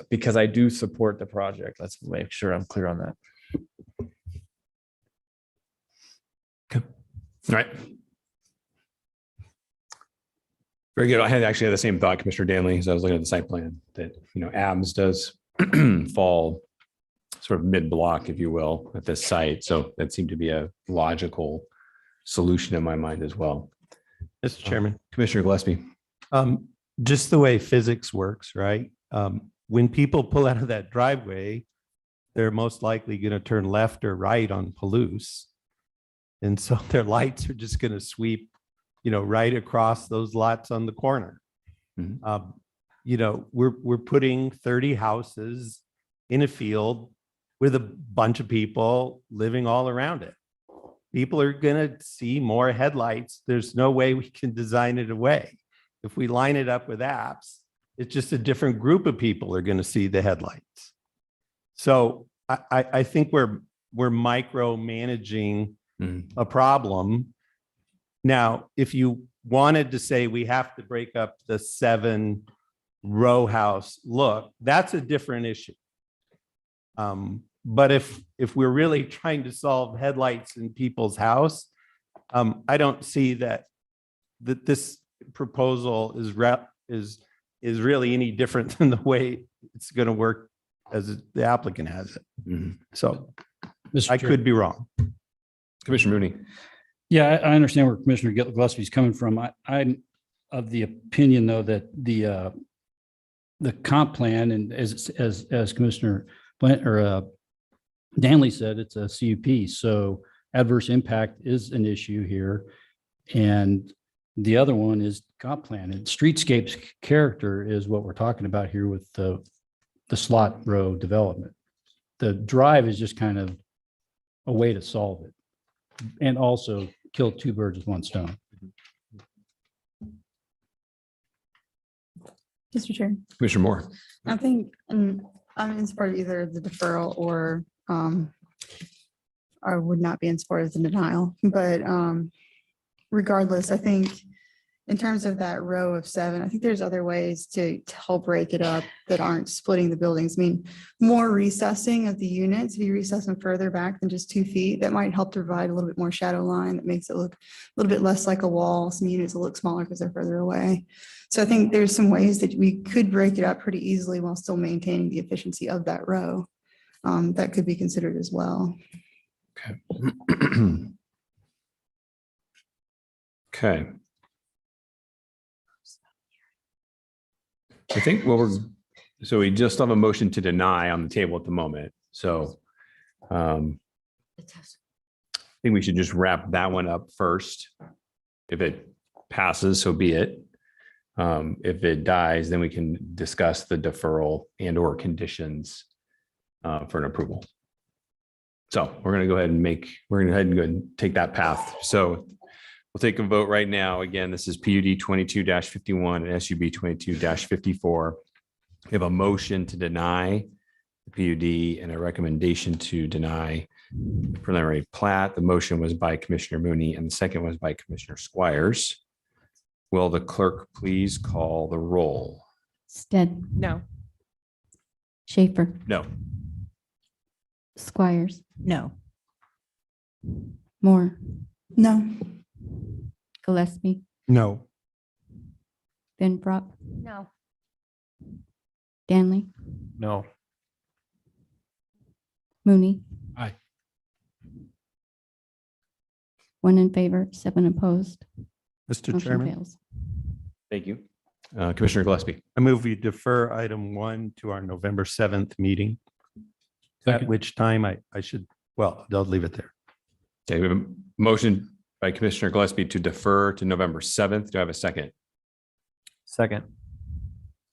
Because I do support the project. Let's make sure I'm clear on that. Okay. All right. Very good. I had actually had the same thought, Commissioner Danley, as I was looking at the site plan, that, ABS does fall sort of mid-block, if you will, at this site. So that seemed to be a logical solution in my mind as well. Mr. Chairman. Commissioner Gillespie. Just the way physics works, right? When people pull out of that driveway, they're most likely going to turn left or right on Palouse. And so their lights are just going to sweep, right across those lots on the corner. Mm-hmm. We're putting 30 houses in a field with a bunch of people living all around it. People are going to see more headlights. There's no way we can design it away. If we line it up with apps, it's just a different group of people are going to see the headlights. So I think we're micromanaging a problem. Now, if you wanted to say we have to break up the 7 row house look, that's a different issue. But if we're really trying to solve headlights in people's house, I don't see that this proposal is really any different than the way it's going to work as the applicant has it. Mm-hmm. So Mr. I Chair. could be wrong. Commissioner Mooney. Yeah, I understand where Commissioner Gillespie's coming from. I'm of the opinion, though, that the comp plan, and as Commissioner Danley said, it's a CUP, so adverse impact is an issue here. And the other one is comp plan, and streetscapes character is what we're talking about here with the slot row development. The drive is just kind of a way to solve it and also kill two birds with one stone. Mr. Chair, Commissioner Moore. I think I'm in support of either the deferral or I would not be in support of the denial, but regardless, I think in terms of that row of 7, I think there's other ways to help break it up that aren't splitting the buildings. I mean, more recessing of the units, if you recess them further back than just 2 feet, that might help to provide a little bit more shadow line that makes it look a little bit less like a wall. Some units will look smaller because they're further away. So I think there's some ways that we could break it up pretty easily while still maintaining the efficiency of that row. That could be considered as well. Okay. Okay. I think so we just have a motion to deny on the table at the moment. So I think we should just wrap that one up first. If it passes, so be it. If it dies, then we can discuss the deferral and or conditions for an approval. So we're going to go ahead and take that path. So we'll take a vote right now. Again, this is PUD 22-51 and SUB 22-54. We have a motion to deny the PUD and a recommendation to deny the preliminary plat. The motion was by Commissioner Mooney and the second was by Commissioner Squires. Will the clerk please call the roll? Stead, No. Schaefer, No. Squires, No. Moore, No. Gillespie, No. Benbrook, No. Danley, No. Mooney. Aye. 1 in favor, 7 opposed. Mr. Motion Chairman, fails. Thank you. Commissioner Gillespie. I move we defer item 1 to our November 7th meeting. At Second. which time I should, well, I'll leave it there. Okay, we have a motion by Commissioner Gillespie to defer to November 7th. Do I have a second? Second.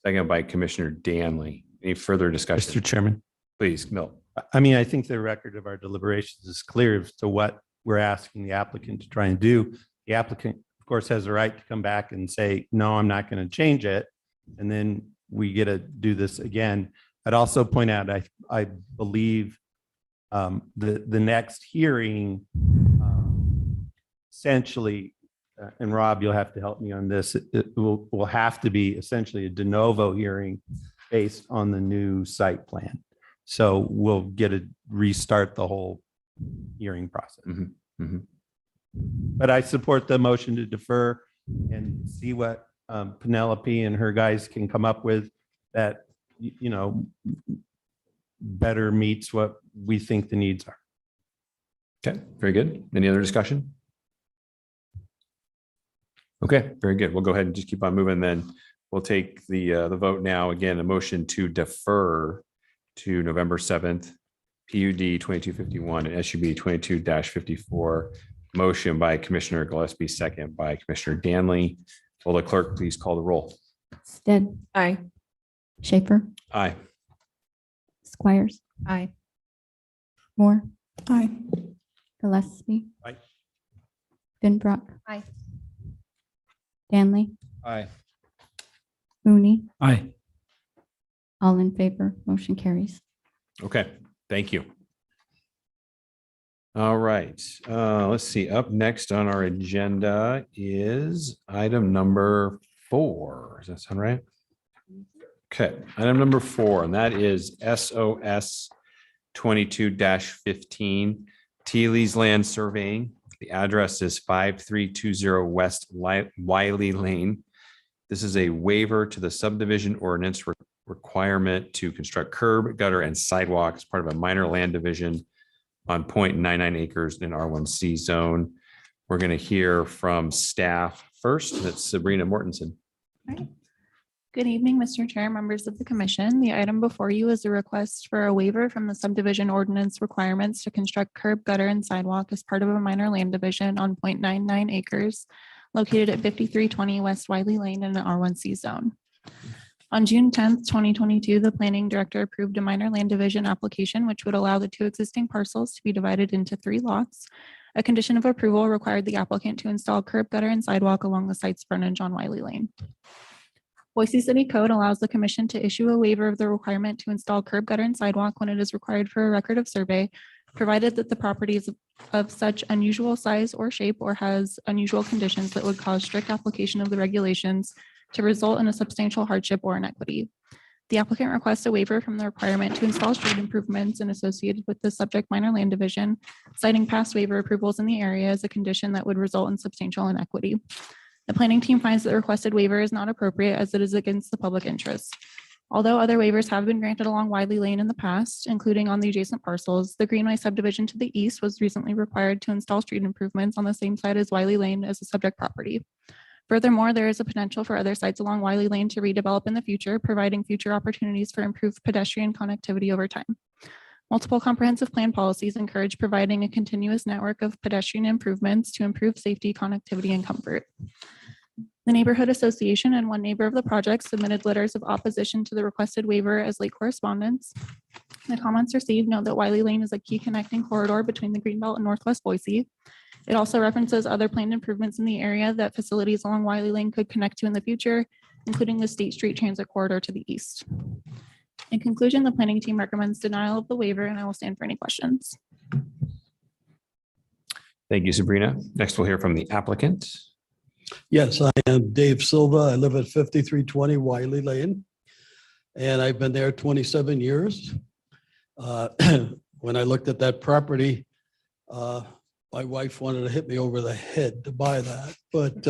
Second by Commissioner Danley. Any further discussion? Mr. Chairman, Please, Milt. I mean, I think the record of our deliberations is clear as to what we're asking the applicant to try and do. The applicant, of course, has a right to come back and say, no, I'm not going to change it. And then we get to do this again. I'd also point out, I believe the next hearing essentially, and Rob, you'll have to help me on this, it will have to be essentially a de novo hearing based on the new site plan. So we'll get to restart the whole hearing process. But I support the motion to defer and see what Penelope and her guys can come up with that, you know, better meets what we think the needs are. Okay, very good. Any other discussion? Okay, very good. We'll go ahead and just keep on moving then. We'll take the vote now. Again, a motion to defer to November 7th, PUD 2251 and SUB 22-54. Motion by Commissioner Gillespie, second by Commissioner Danley. Will the clerk please call the roll? Stead, Aye. Schaefer, Aye. Squires, Aye. Moore, Aye. Gillespie. Aye. Benbrook. Aye. Danley, Aye. Mooney, Aye. all in favor, motion carries. Okay, thank you. All right, let's see. Up next on our agenda is item number 4. Does that sound right? Okay, item number 4, and that is SOS 22-15, Teely's Land Surveying. The address is 5320 West Wiley Lane. This is a waiver to the subdivision ordinance requirement to construct curb, gutter, and sidewalk as part of a minor land division on 0.99 acres in R1C zone. We're going to hear from staff first. That's Sabrina Mortensen. Good evening, Mr. Chair, members of the commission. The item before you is a request for a waiver from the subdivision ordinance requirements to construct curb, gutter, and sidewalk as part of a minor land division on 0.99 acres located at 5320 West Wiley Lane in an R1C zone. On June 10th, 2022, the planning director approved a minor land division application, which would allow the two existing parcels to be divided into 3 lots. A condition of approval required the applicant to install curb, gutter, and sidewalk along the site's frontage on Wiley Lane. Boise City Code allows the commission to issue a waiver of the requirement to install curb, gutter, and sidewalk when it is required for a record of survey, provided that the property is of such unusual size or shape or has unusual conditions that would cause strict application of the regulations to result in a substantial hardship or inequity. The applicant requests a waiver from the requirement to install street improvements and associated with the subject minor land division, citing past waiver approvals in the area as a condition that would result in substantial inequity. The planning team finds that the requested waiver is not appropriate as it is against the public interest. Although other waivers have been granted along Wiley Lane in the past, including on the adjacent parcels, the Greenway subdivision to the east was recently required to install street improvements on the same side as Wiley Lane as a subject property. Furthermore, there is a potential for other sites along Wiley Lane to redevelop in the future, providing future opportunities for improved pedestrian connectivity over time. Multiple comprehensive plan policies encourage providing a continuous network of pedestrian improvements to improve safety, connectivity, and comfort. The neighborhood association and one neighbor of the project submitted letters of opposition to the requested waiver as late correspondence. The comments received note that Wiley Lane is a key connecting corridor between the Greenbelt and Northwest Boise. It also references other planned improvements in the area that facilities along Wiley Lane could connect to in the future, including the State Street Transit Corridor to the east. In conclusion, the planning team recommends denial of the waiver, and I will stand for any questions. Thank you, Sabrina. Next, we'll hear from the applicant. Yes, I am Dave Silva. I live at 5320 Wiley Lane, and I've been there 27 years. When I looked at that property, my wife wanted to hit me over the head to buy that, but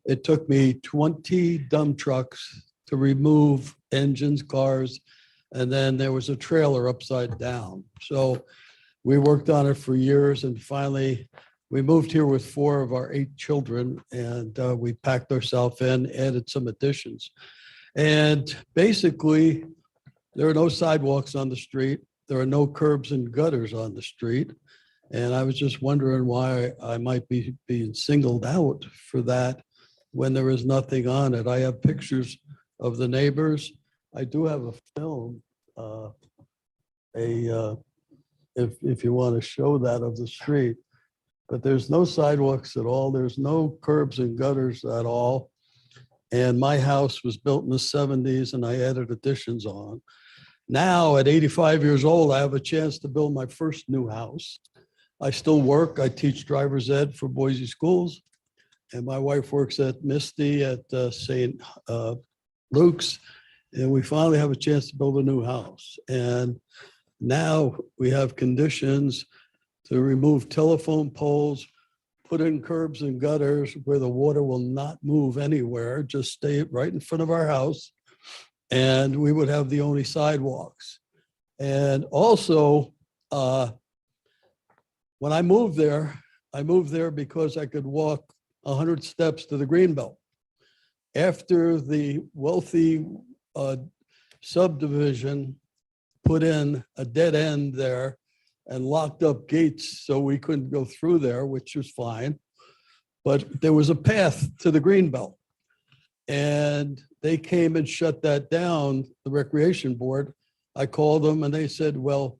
it took me 20 dump trucks to remove engines, cars, and then there was a trailer upside down. So we worked on it for years, and finally we moved here with 4 of our 8 children, and we packed ourselves in, added some additions. And basically, there are no sidewalks on the street. There are no curbs and gutters on the street. And I was just wondering why I might be being singled out for that when there is nothing on it. I have pictures of the neighbors. I do have a film, if you want to show that, of the street. But there's no sidewalks at all. There's no curbs and gutters at all. And my house was built in the 70s, and I added additions on. Now, at 85 years old, I have a chance to build my first new house. I still work. I teach driver's ed for Boise schools. And my wife works at Misty at St. Luke's. And we finally have a chance to build a new house. And now we have conditions to remove telephone poles, put in curbs and gutters where the water will not move anywhere, just stay right in front of our house. And we would have the only sidewalks. And also, when I moved there because I could walk 100 steps to the Greenbelt. After the wealthy subdivision put in a dead end there and locked up gates so we couldn't go through there, which was fine. But there was a path to the Greenbelt. And they came and shut that down, the Recreation Board. I called them and they said, well,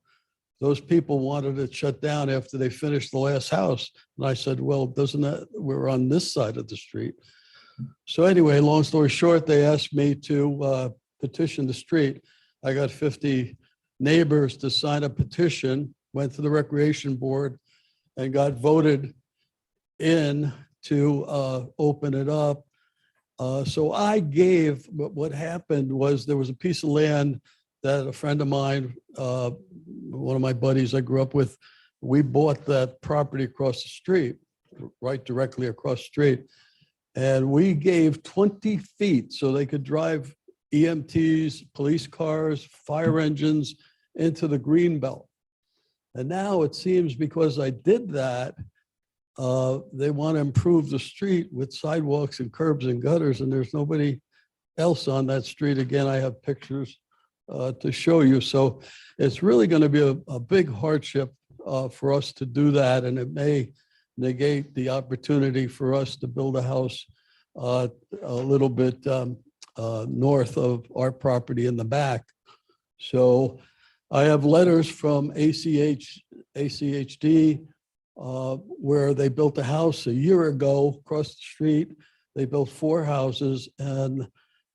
those people wanted it shut down after they finished the last house. And I said, well, doesn't that, we're on this side of the street. So anyway, long story short, they asked me to petition the street. I got 50 neighbors to sign a petition, went to the Recreation Board and got voted in to open it up. So I gave, what happened was there was a piece of land that a friend of mine, one of my buddies I grew up with, we bought that property across the street, right directly across the street. And we gave 20 feet so they could drive EMTs, police cars, fire engines into the Greenbelt. And now it seems because I did that, they want to improve the street with sidewalks and curbs and gutters, and there's nobody else on that street. Again, I have pictures to show you. So it's really going to be a big hardship for us to do that, and it may negate the opportunity for us to build a house a little bit north of our property in the back. So I have letters from ACHD where they built a house a year ago across the street. They built 4 houses, and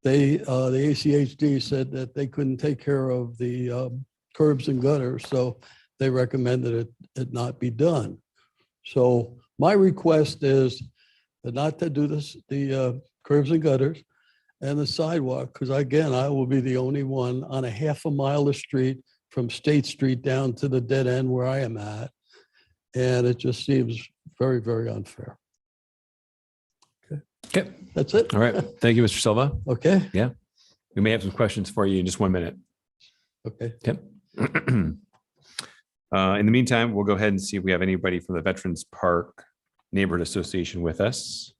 the ACHD said that they couldn't take care of the curbs and gutters, so they recommended it not be done. So my request is not to do this, the curbs and gutters and the sidewalk, because again, I will be the only one on a half a mile of street from State Street down to the dead end where I am at. And it just seems very, very unfair. Okay. That's it. All right. Thank you, Mr. Silva. Okay. Yeah. We may have some questions for you in just 1 minute. Okay. Okay. In the meantime, we'll go ahead and see if we have anybody from the Veterans Park Neighborhood Association with us.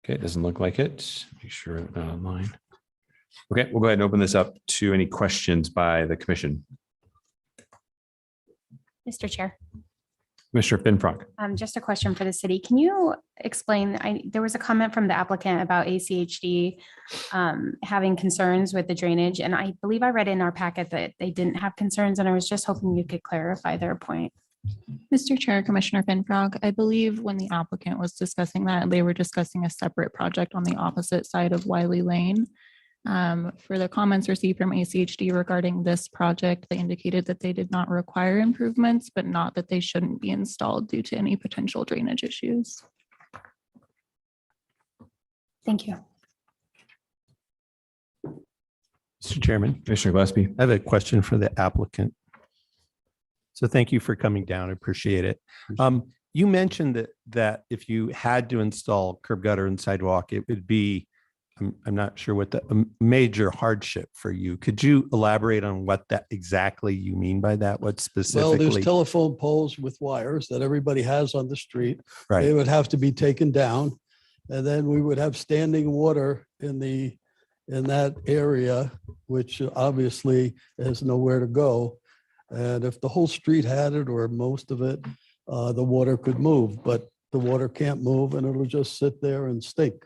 Okay, it doesn't look like it. Make sure it's not online. Okay, we'll go ahead and open this up to any questions by the commission. Mr. Chair. Commissioner Finfrock. Just a question for the city. Can you explain, there was a comment from the applicant about ACHD having concerns with the drainage, and I believe I read in our packet that they didn't have concerns, and I was just hoping you could clarify their point. Mr. Chair, Commissioner Finfrock, I believe when the applicant was discussing that, they were discussing a separate project on the opposite side of Wiley Lane. For the comments received from ACHD regarding this project, they indicated that they did not require improvements, but not that they shouldn't be installed due to any potential drainage issues. Thank you. Mr. Chairman. Commissioner Gillespie. I have a question for the applicant. So thank you for coming down. I appreciate it. You mentioned that if you had to install curb gutter and sidewalk, it would be, I'm not sure what the major hardship for you. Could you elaborate on what that exactly you mean by that? What specifically? Well, there's telephone poles with wires that everybody has on the street. Right. They would have to be taken down. And then we would have standing water in that area, which obviously has nowhere to go. And if the whole street had it or most of it, the water could move, but the water can't move and it'll just sit there and stink.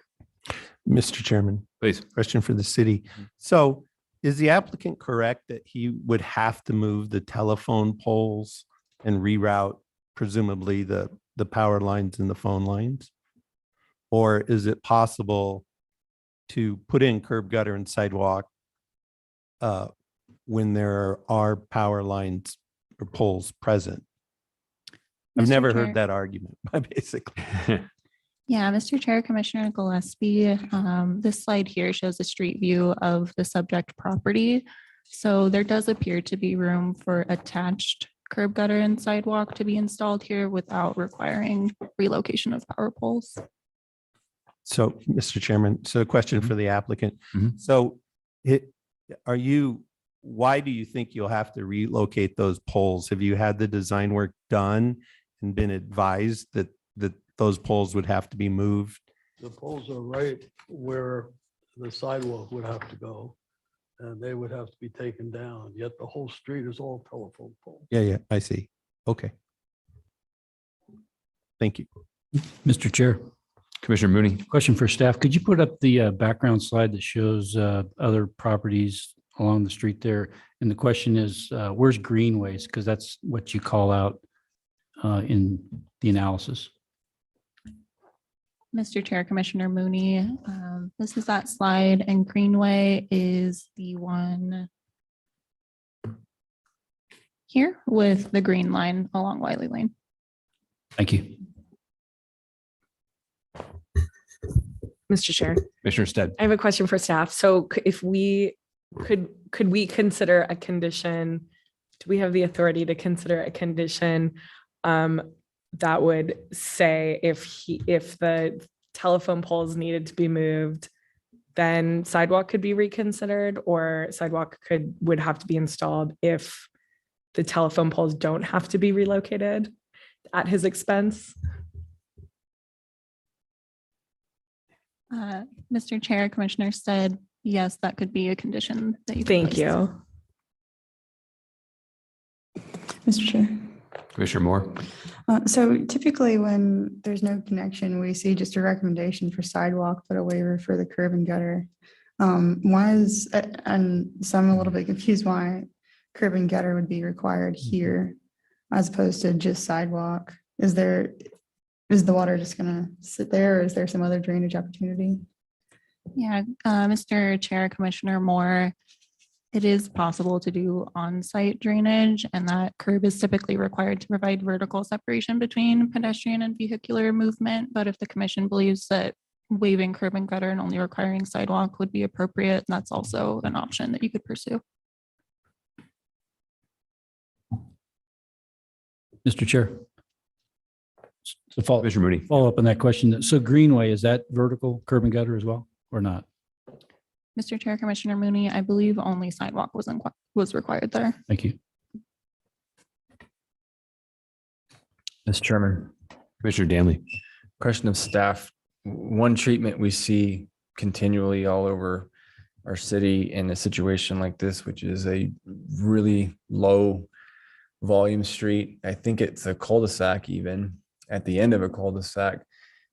Mr. Chairman, please. Question for the city. So is the applicant correct that he would have to move the telephone poles and reroute presumably the power lines and the phone lines? Or is it possible to put in curb gutter and sidewalk when there are power lines or poles present? I've Mr. never Chair. heard that argument, basically. Yeah, Mr. Chair, Commissioner Gillespie, this slide here shows a street view of the subject property. So there does appear to be room for attached curb gutter and sidewalk to be installed here without requiring relocation of power poles. So, Mr. Chairman, so a question for the applicant. So why do you think you'll have to relocate those poles? Have you had the design work done and been advised that those poles would have to be moved? The poles are right where the sidewalk would have to go, and they would have to be taken down, yet the whole street is all telephone poles. Yeah, I see. Okay. Thank you. Mr. Chair. Commissioner Mooney. Question for staff. Could you put up the background slide that shows other properties along the street there? And the question is, where's greenways? Because that's what you call out in the analysis. Mr. Chair, Commissioner Mooney, this is that slide, and Greenway is the one here with the green line along Wiley Lane. Thank you. Mr. Chair. Commissioner Stead. I have a question for staff. So if we could we consider a condition, do we have the authority to consider a condition that would say if the telephone poles needed to be moved, then sidewalk could be reconsidered, or sidewalk would have to be installed if the telephone poles don't have to be relocated at his expense. Mr. Chair, Commissioner said, yes, that could be a condition that you. Thank placed. you. Mr. Chair. Commissioner Moore. So typically when there's no connection, we see just a recommendation for sidewalk, but a waiver for the curb and gutter. Why is, and so I'm a little bit confused why curb and gutter would be required here as opposed to just sidewalk. Is the water just gonna sit there, or is there some other drainage opportunity? Yeah, Mr. Chair, Commissioner Moore, it is possible to do on-site drainage, and that curb is typically required to provide vertical separation between pedestrian and vehicular movement. But if the commission believes that waiving curb and gutter and only requiring sidewalk would be appropriate, that's also an option that you could pursue. Mr. Chair. So Mr. Mooney. follow up on that question. So Greenway, is that vertical curb and gutter as well, or not? Mr. Chair, Commissioner Mooney, I believe only sidewalk was required there. Thank you. Mr. Chairman. Commissioner Danley. Question of staff. One treatment we see continually all over our city in a situation like this, which is a really low volume street. I think it's a cul-de-sac even at the end of a cul-de-sac.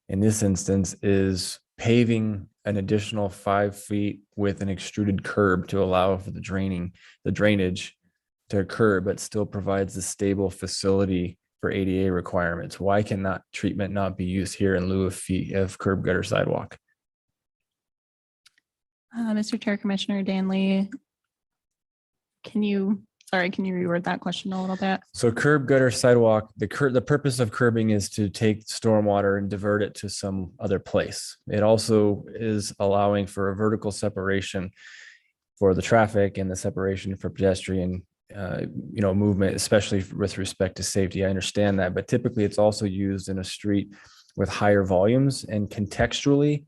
In this instance is paving an additional 5 feet with an extruded curb to allow for the drainage to occur, but still provides a stable facility for ADA requirements. Why can that treatment not be used here in lieu of curb, gutter, sidewalk? Mr. Chair, Commissioner Danley, can you reword that question a little bit? So curb, gutter, sidewalk, the purpose of curbing is to take stormwater and divert it to some other place. It also is allowing for a vertical separation for the traffic and the separation for pedestrian movement, especially with respect to safety. I understand that, but typically it's also used in a street with higher volumes, and contextually,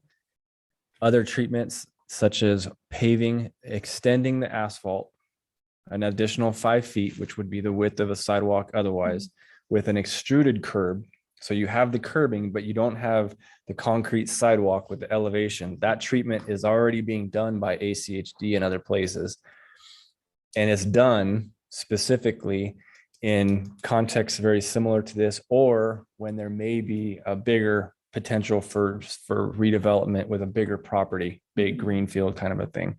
other treatments such as paving, extending the asphalt an additional 5 feet, which would be the width of a sidewalk otherwise, with an extruded curb. So you have the curbing, but you don't have the concrete sidewalk with the elevation. That treatment is already being done by ACHD and other places. And it's done specifically in contexts very similar to this, or when there may be a bigger potential for redevelopment with a bigger property, big greenfield kind of a thing.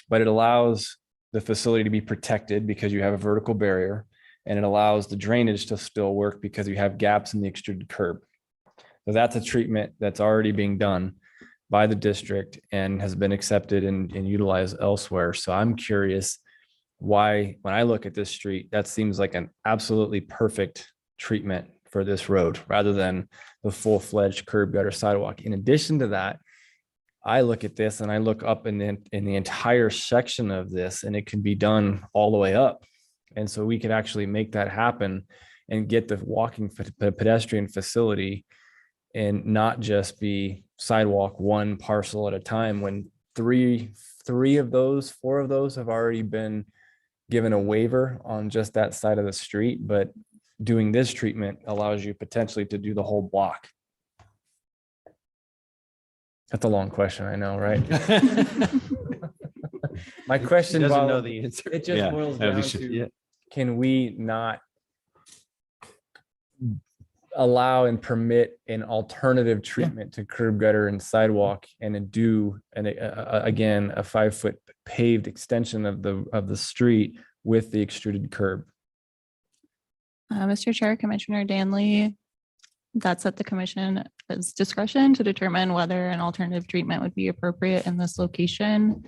But it allows the facility to be protected because you have a vertical barrier, and it allows the drainage to still work because you have gaps in the extruded curb. So that's a treatment that's already being done by the district and has been accepted and utilized elsewhere. So I'm curious why, when I look at this street, that seems like an absolutely perfect treatment for this road rather than the full-fledged curb, gutter, sidewalk. In addition to that, I look at this and I look up in the entire section of this, and it can be done all the way up. And so we could actually make that happen and get the walking pedestrian facility and not just be sidewalk one parcel at a time, when four of those have already been given a waiver on just that side of the street. But doing this treatment allows you potentially to do the whole block. That's a long question, I know, right? My question doesn't know the answer. It just boils down to, can we not allow and permit an alternative treatment to curb, gutter, and sidewalk, and do again a 5-foot paved extension of the street with the extruded curb? Mr. Chair, Commissioner Danley, that's at the commission's discretion to determine whether an alternative treatment would be appropriate in this location.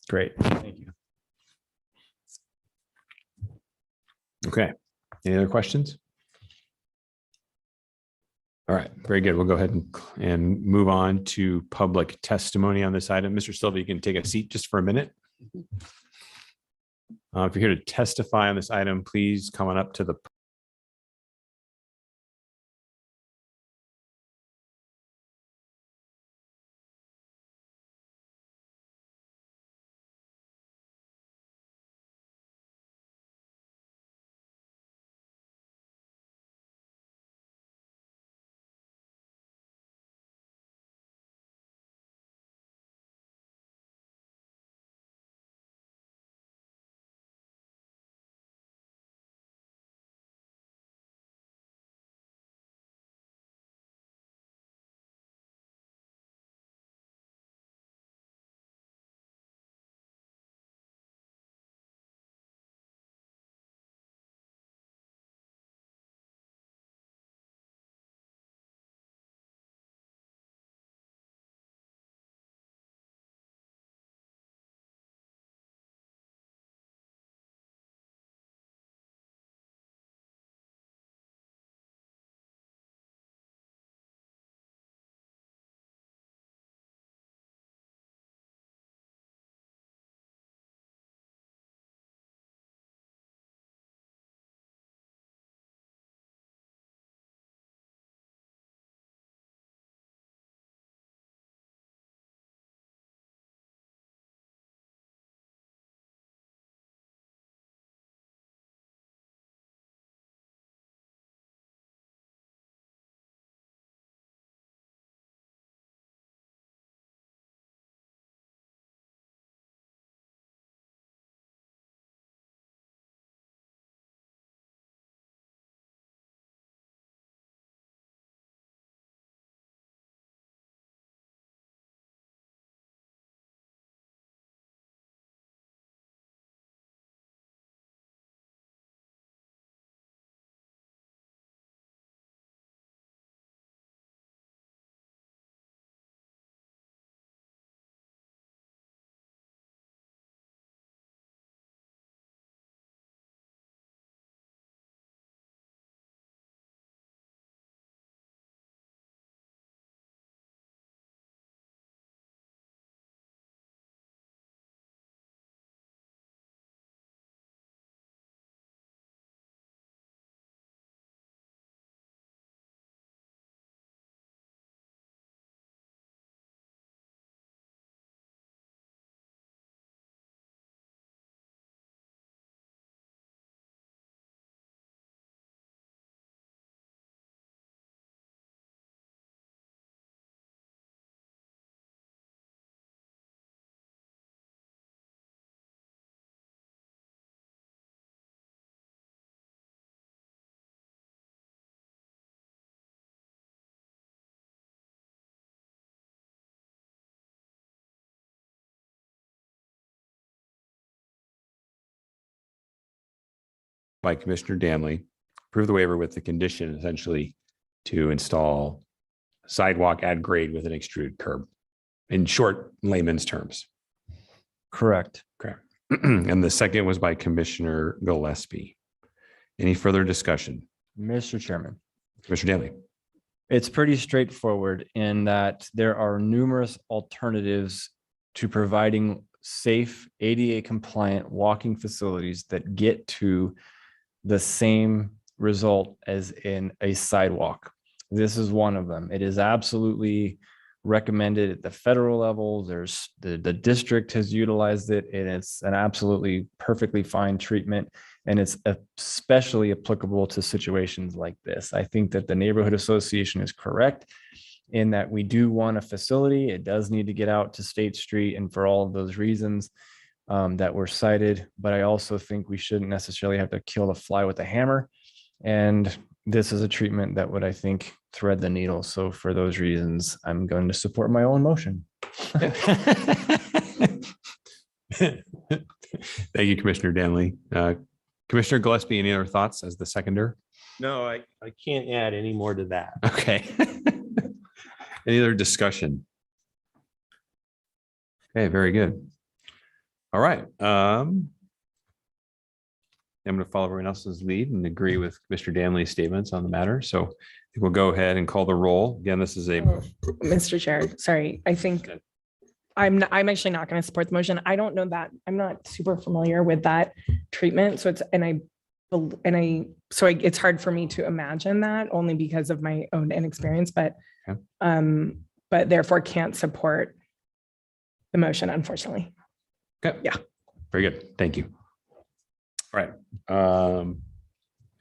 Great, thank you. Okay. Any other questions? All right, very good. We'll go ahead and move on to public testimony on this item. Mr. Silva, you can take a seat just for a minute. If you're here to testify on this item, please come on up to the by Commissioner Danley. Approve the waiver with the condition essentially to install sidewalk at grade with an extruded curb. In short layman's terms. Correct. Correct. And the second was by Commissioner Gillespie. Any further discussion? Mr. Chairman, Commissioner Danley. it's pretty straightforward in that there are numerous alternatives to providing safe ADA compliant walking facilities that get to the same result as in a sidewalk. This is one of them. It is absolutely recommended at the federal level. There's the district has utilized it, and it's an absolutely perfectly fine treatment. And it's especially applicable to situations like this. I think that the neighborhood association is correct in that we do want a facility. It does need to get out to State Street, and for all of those reasons that were cited. But I also think we shouldn't necessarily have to kill the fly with a hammer. And this is a treatment that would, I think, thread the needle. So for those reasons, I'm going to support my own motion. Thank you, Commissioner Danley. Commissioner Gillespie, any other thoughts as the seconder? No, I can't add any more to that. Okay. Any other discussion? Okay, very good. All right. I'm going to follow everyone else's lead and agree with Mr. Danley's statements on the matter. So I think we'll go ahead and call the roll. Again, this is a Mr. Chair, sorry, I think I'm actually not going to support the motion. I don't know that, I'm not super familiar with that treatment. So it's hard for me to imagine that only because of my own inexperience, but therefore can't support the motion, unfortunately. Okay. Yeah. Very good. Thank you. All right.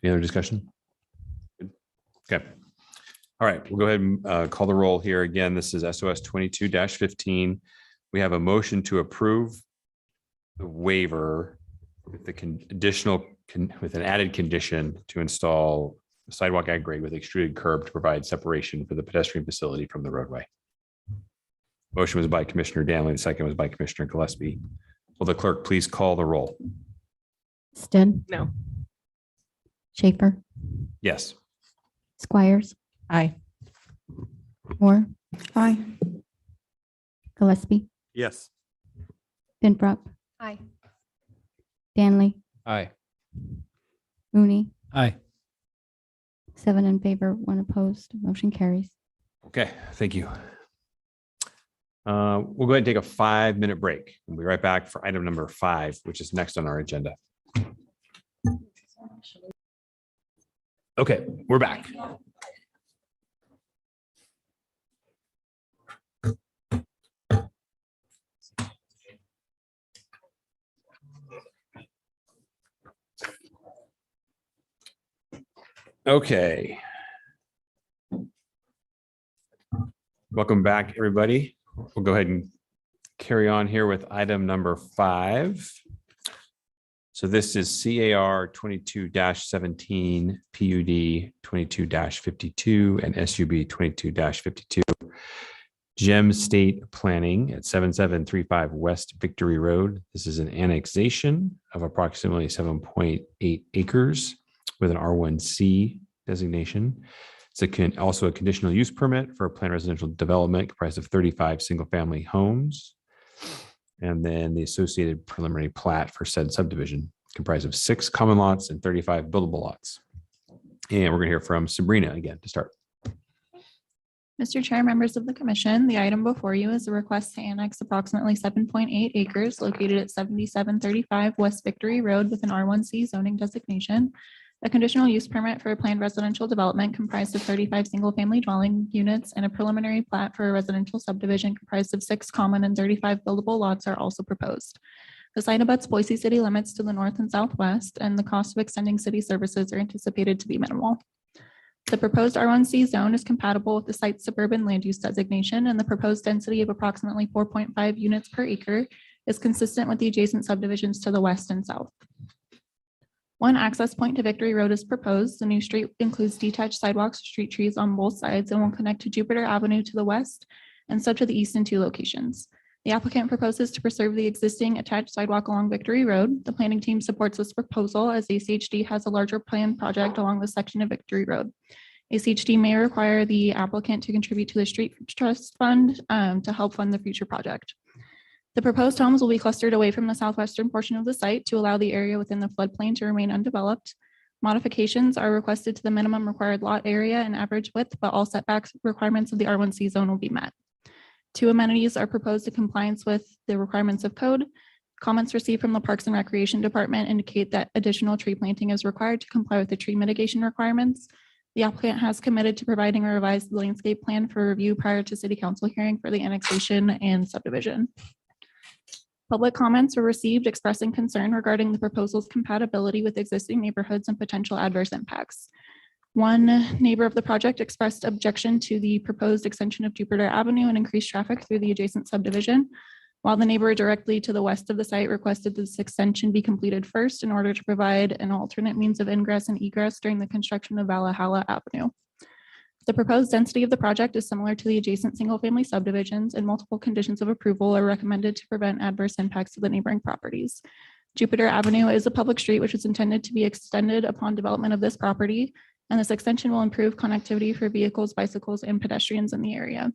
Any other discussion? Good. Okay. All right. We'll go ahead and call the roll here. Again, this is SOS 22-15. We have a motion to approve the waiver with the with an added condition to install a sidewalk at grade with extruded curb to provide separation for the pedestrian facility from the roadway. Motion was by Commissioner Danley. The second was by Commissioner Gillespie. Will the clerk please call the roll? Stin, No. Schaefer, Yes. Squires, Aye. Moore, Aye. Gillespie, Yes. Finbrook, Aye. Danley, Aye. Mooney, Aye. 7 in favor, 1 opposed. Motion carries. Okay, thank you. We'll go ahead and take a 5-minute break. We'll be right back for item number 5, which is next on our agenda. Okay, we're back. Okay. Welcome back, everybody. We'll go ahead and carry on here with item number 5. So this is CAR 22-17, PUD 22-52, and SUB 22-52. Gem State Planning at 7735 West Victory Road. This is an annexation of approximately 7.8 acres with an R1C designation. It's also a conditional use permit for a planned residential development comprised of 35 single-family homes. And then the associated preliminary plat for said subdivision comprised of 6 common lots and 35 buildable lots. And we're going to hear from Sabrina again to start. Mr. Chair, members of the commission, the item before you is a request to annex approximately 7.8 acres located at 7735 West Victory Road with an R1C zoning designation. A conditional use permit for a planned residential development comprised of 35 single-family dwelling units and a preliminary plat for a residential subdivision comprised of 6 common and 35 buildable lots are also proposed. The site abuts Boise city limits to the north and southwest, and the cost of extending city services are anticipated to be minimal. The proposed R1C zone is compatible with the site's suburban land use designation, and the proposed density of approximately 4.5 units per acre is consistent with the adjacent subdivisions to the west and south. One access point to Victory Road is proposed. The new street includes detached sidewalks, street trees on both sides, and will connect to Jupiter Avenue to the west and so to the east in 2 locations. The applicant proposes to preserve the existing attached sidewalk along Victory Road. The planning team supports this proposal as ACHD has a larger planned project along the section of Victory Road. ACHD may require the applicant to contribute to the street trust fund to help fund the future project. The proposed homes will be clustered away from the southwestern portion of the site to allow the area within the floodplain to remain undeveloped. Modifications are requested to the minimum required lot area and average width, but all setbacks requirements of the R1C zone will be met. 2 amenities are proposed in compliance with the requirements of code. Comments received from the Parks and Recreation Department indicate that additional tree planting is required to comply with the tree mitigation requirements. The applicant has committed to providing a revised landscape plan for review prior to city council hearing for the annexation and subdivision. Public comments were received expressing concern regarding the proposal's compatibility with existing neighborhoods and potential adverse impacts. One neighbor of the project expressed objection to the proposed extension of Jupiter Avenue and increased traffic through the adjacent subdivision, while the neighbor directly to the west of the site requested this extension be completed first in order to provide an alternate means of ingress and egress during the construction of Valhalla Avenue. The proposed density of the project is similar to the adjacent single-family subdivisions, and multiple conditions of approval are recommended to prevent adverse impacts to the neighboring properties. Jupiter Avenue is a public street which is intended to be extended upon development of this property, and this extension will improve connectivity for vehicles, bicycles, and pedestrians in the area.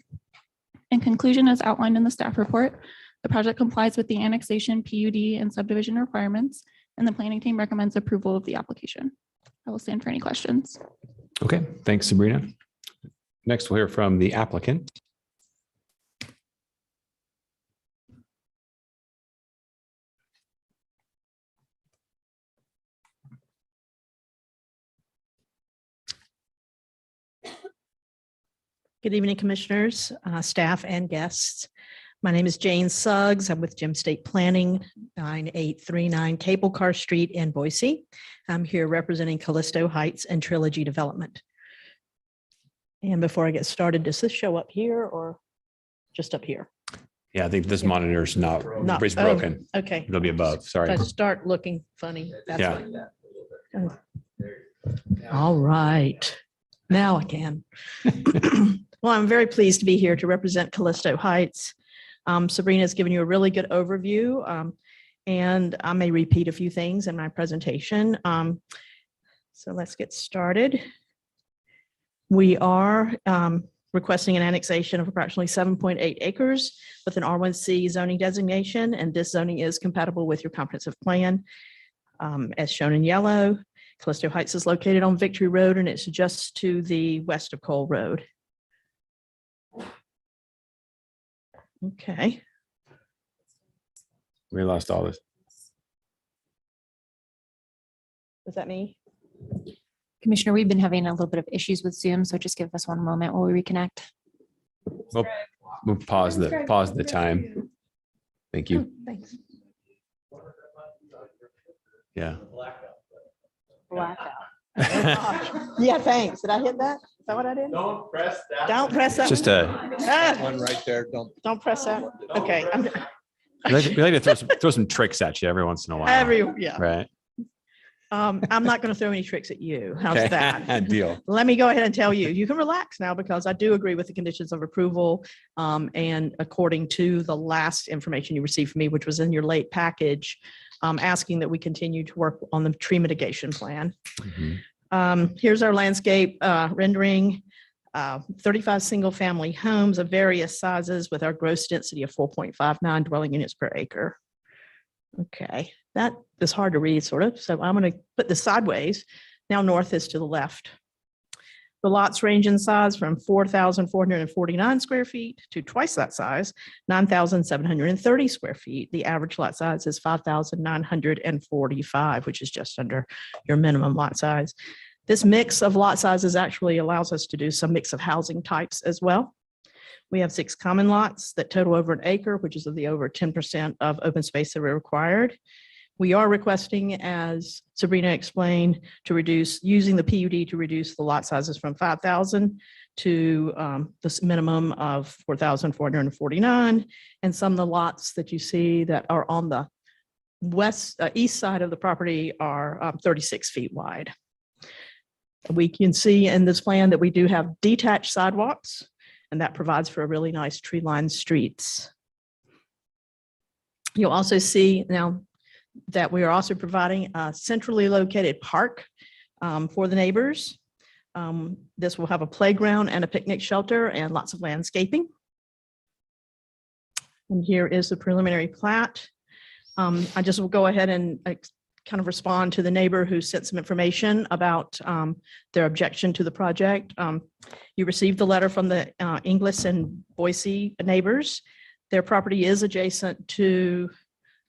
In conclusion, as outlined in the staff report, the project complies with the annexation, PUD, and subdivision requirements, and the planning team recommends approval of the application. I will stand for any questions. Okay, thanks, Sabrina. Next, we'll hear from the applicant. Good evening, commissioners, staff, and guests. My name is Jane Suggs. I'm with Gem State Planning, 9839 Cable Car Street in Boise. I'm here representing Callisto Heights and Trilogy Development. And before I get started, does this show up here or just up here? Yeah, I think this monitor is not, it's oh, broken. okay. It'll be above, sorry. If I start looking funny. That's Yeah. why. All right, now I can. Well, I'm very pleased to be here to represent Callisto Heights. Sabrina has given you a really good overview, and I may repeat a few things in my presentation. So let's get started. We are requesting an annexation of approximately 7.8 acres with an R1C zoning designation, and this zoning is compatible with your comprehensive plan. As shown in yellow, Callisto Heights is located on Victory Road, and it's just to the west of Cole Road. Okay. We lost all this. Was that me? Commissioner, we've been having a little bit of issues with Zoom, so just give us one moment while we reconnect. We'll pause the time. Thank you. Thanks. Yeah. Blackout. Yeah, thanks. Did I hit that? Is that what I did? Don't press that. Don't press that. Just One right there. Don't press that. Okay. we like to throw some tricks at you every once in a while. Yeah. Right. I'm not going to throw any tricks at you. How's Okay. that? Deal. Let me go ahead and tell you, you can relax now because I do agree with the conditions of approval. And according to the last information you received from me, which was in your late package, asking that we continue to work on the tree mitigation plan. Here's our landscape rendering. 35 single family homes of various sizes with our gross density of 4.59 dwelling units per acre. Okay, that is hard to read sort of. So I'm going to put this sideways. Now north is to the left. The lots range in size from 4,449 square feet to twice that size, 9,730 square feet. The average lot size is 5,945, which is just under your minimum lot size. This mix of lot sizes actually allows us to do some mix of housing types as well. We have 6 common lots that total over an acre, which is of the over 10% of open space that are required. We are requesting, as Sabrina explained, to reduce, using the PUD to reduce the lot sizes from 5,000 to this minimum of 4,449. And some of the lots that you see that are on the east side of the property are 36 feet wide. We can see in this plan that we do have detached sidewalks, and that provides for a really nice tree-lined streets. You'll also see now that we are also providing a centrally located park for the neighbors. This will have a playground and a picnic shelter and lots of landscaping. And here is the preliminary plat. I just will go ahead and kind of respond to the neighbor who sent some information about their objection to the project. You received the letter from the Inglis and Boise neighbors. Their property is adjacent to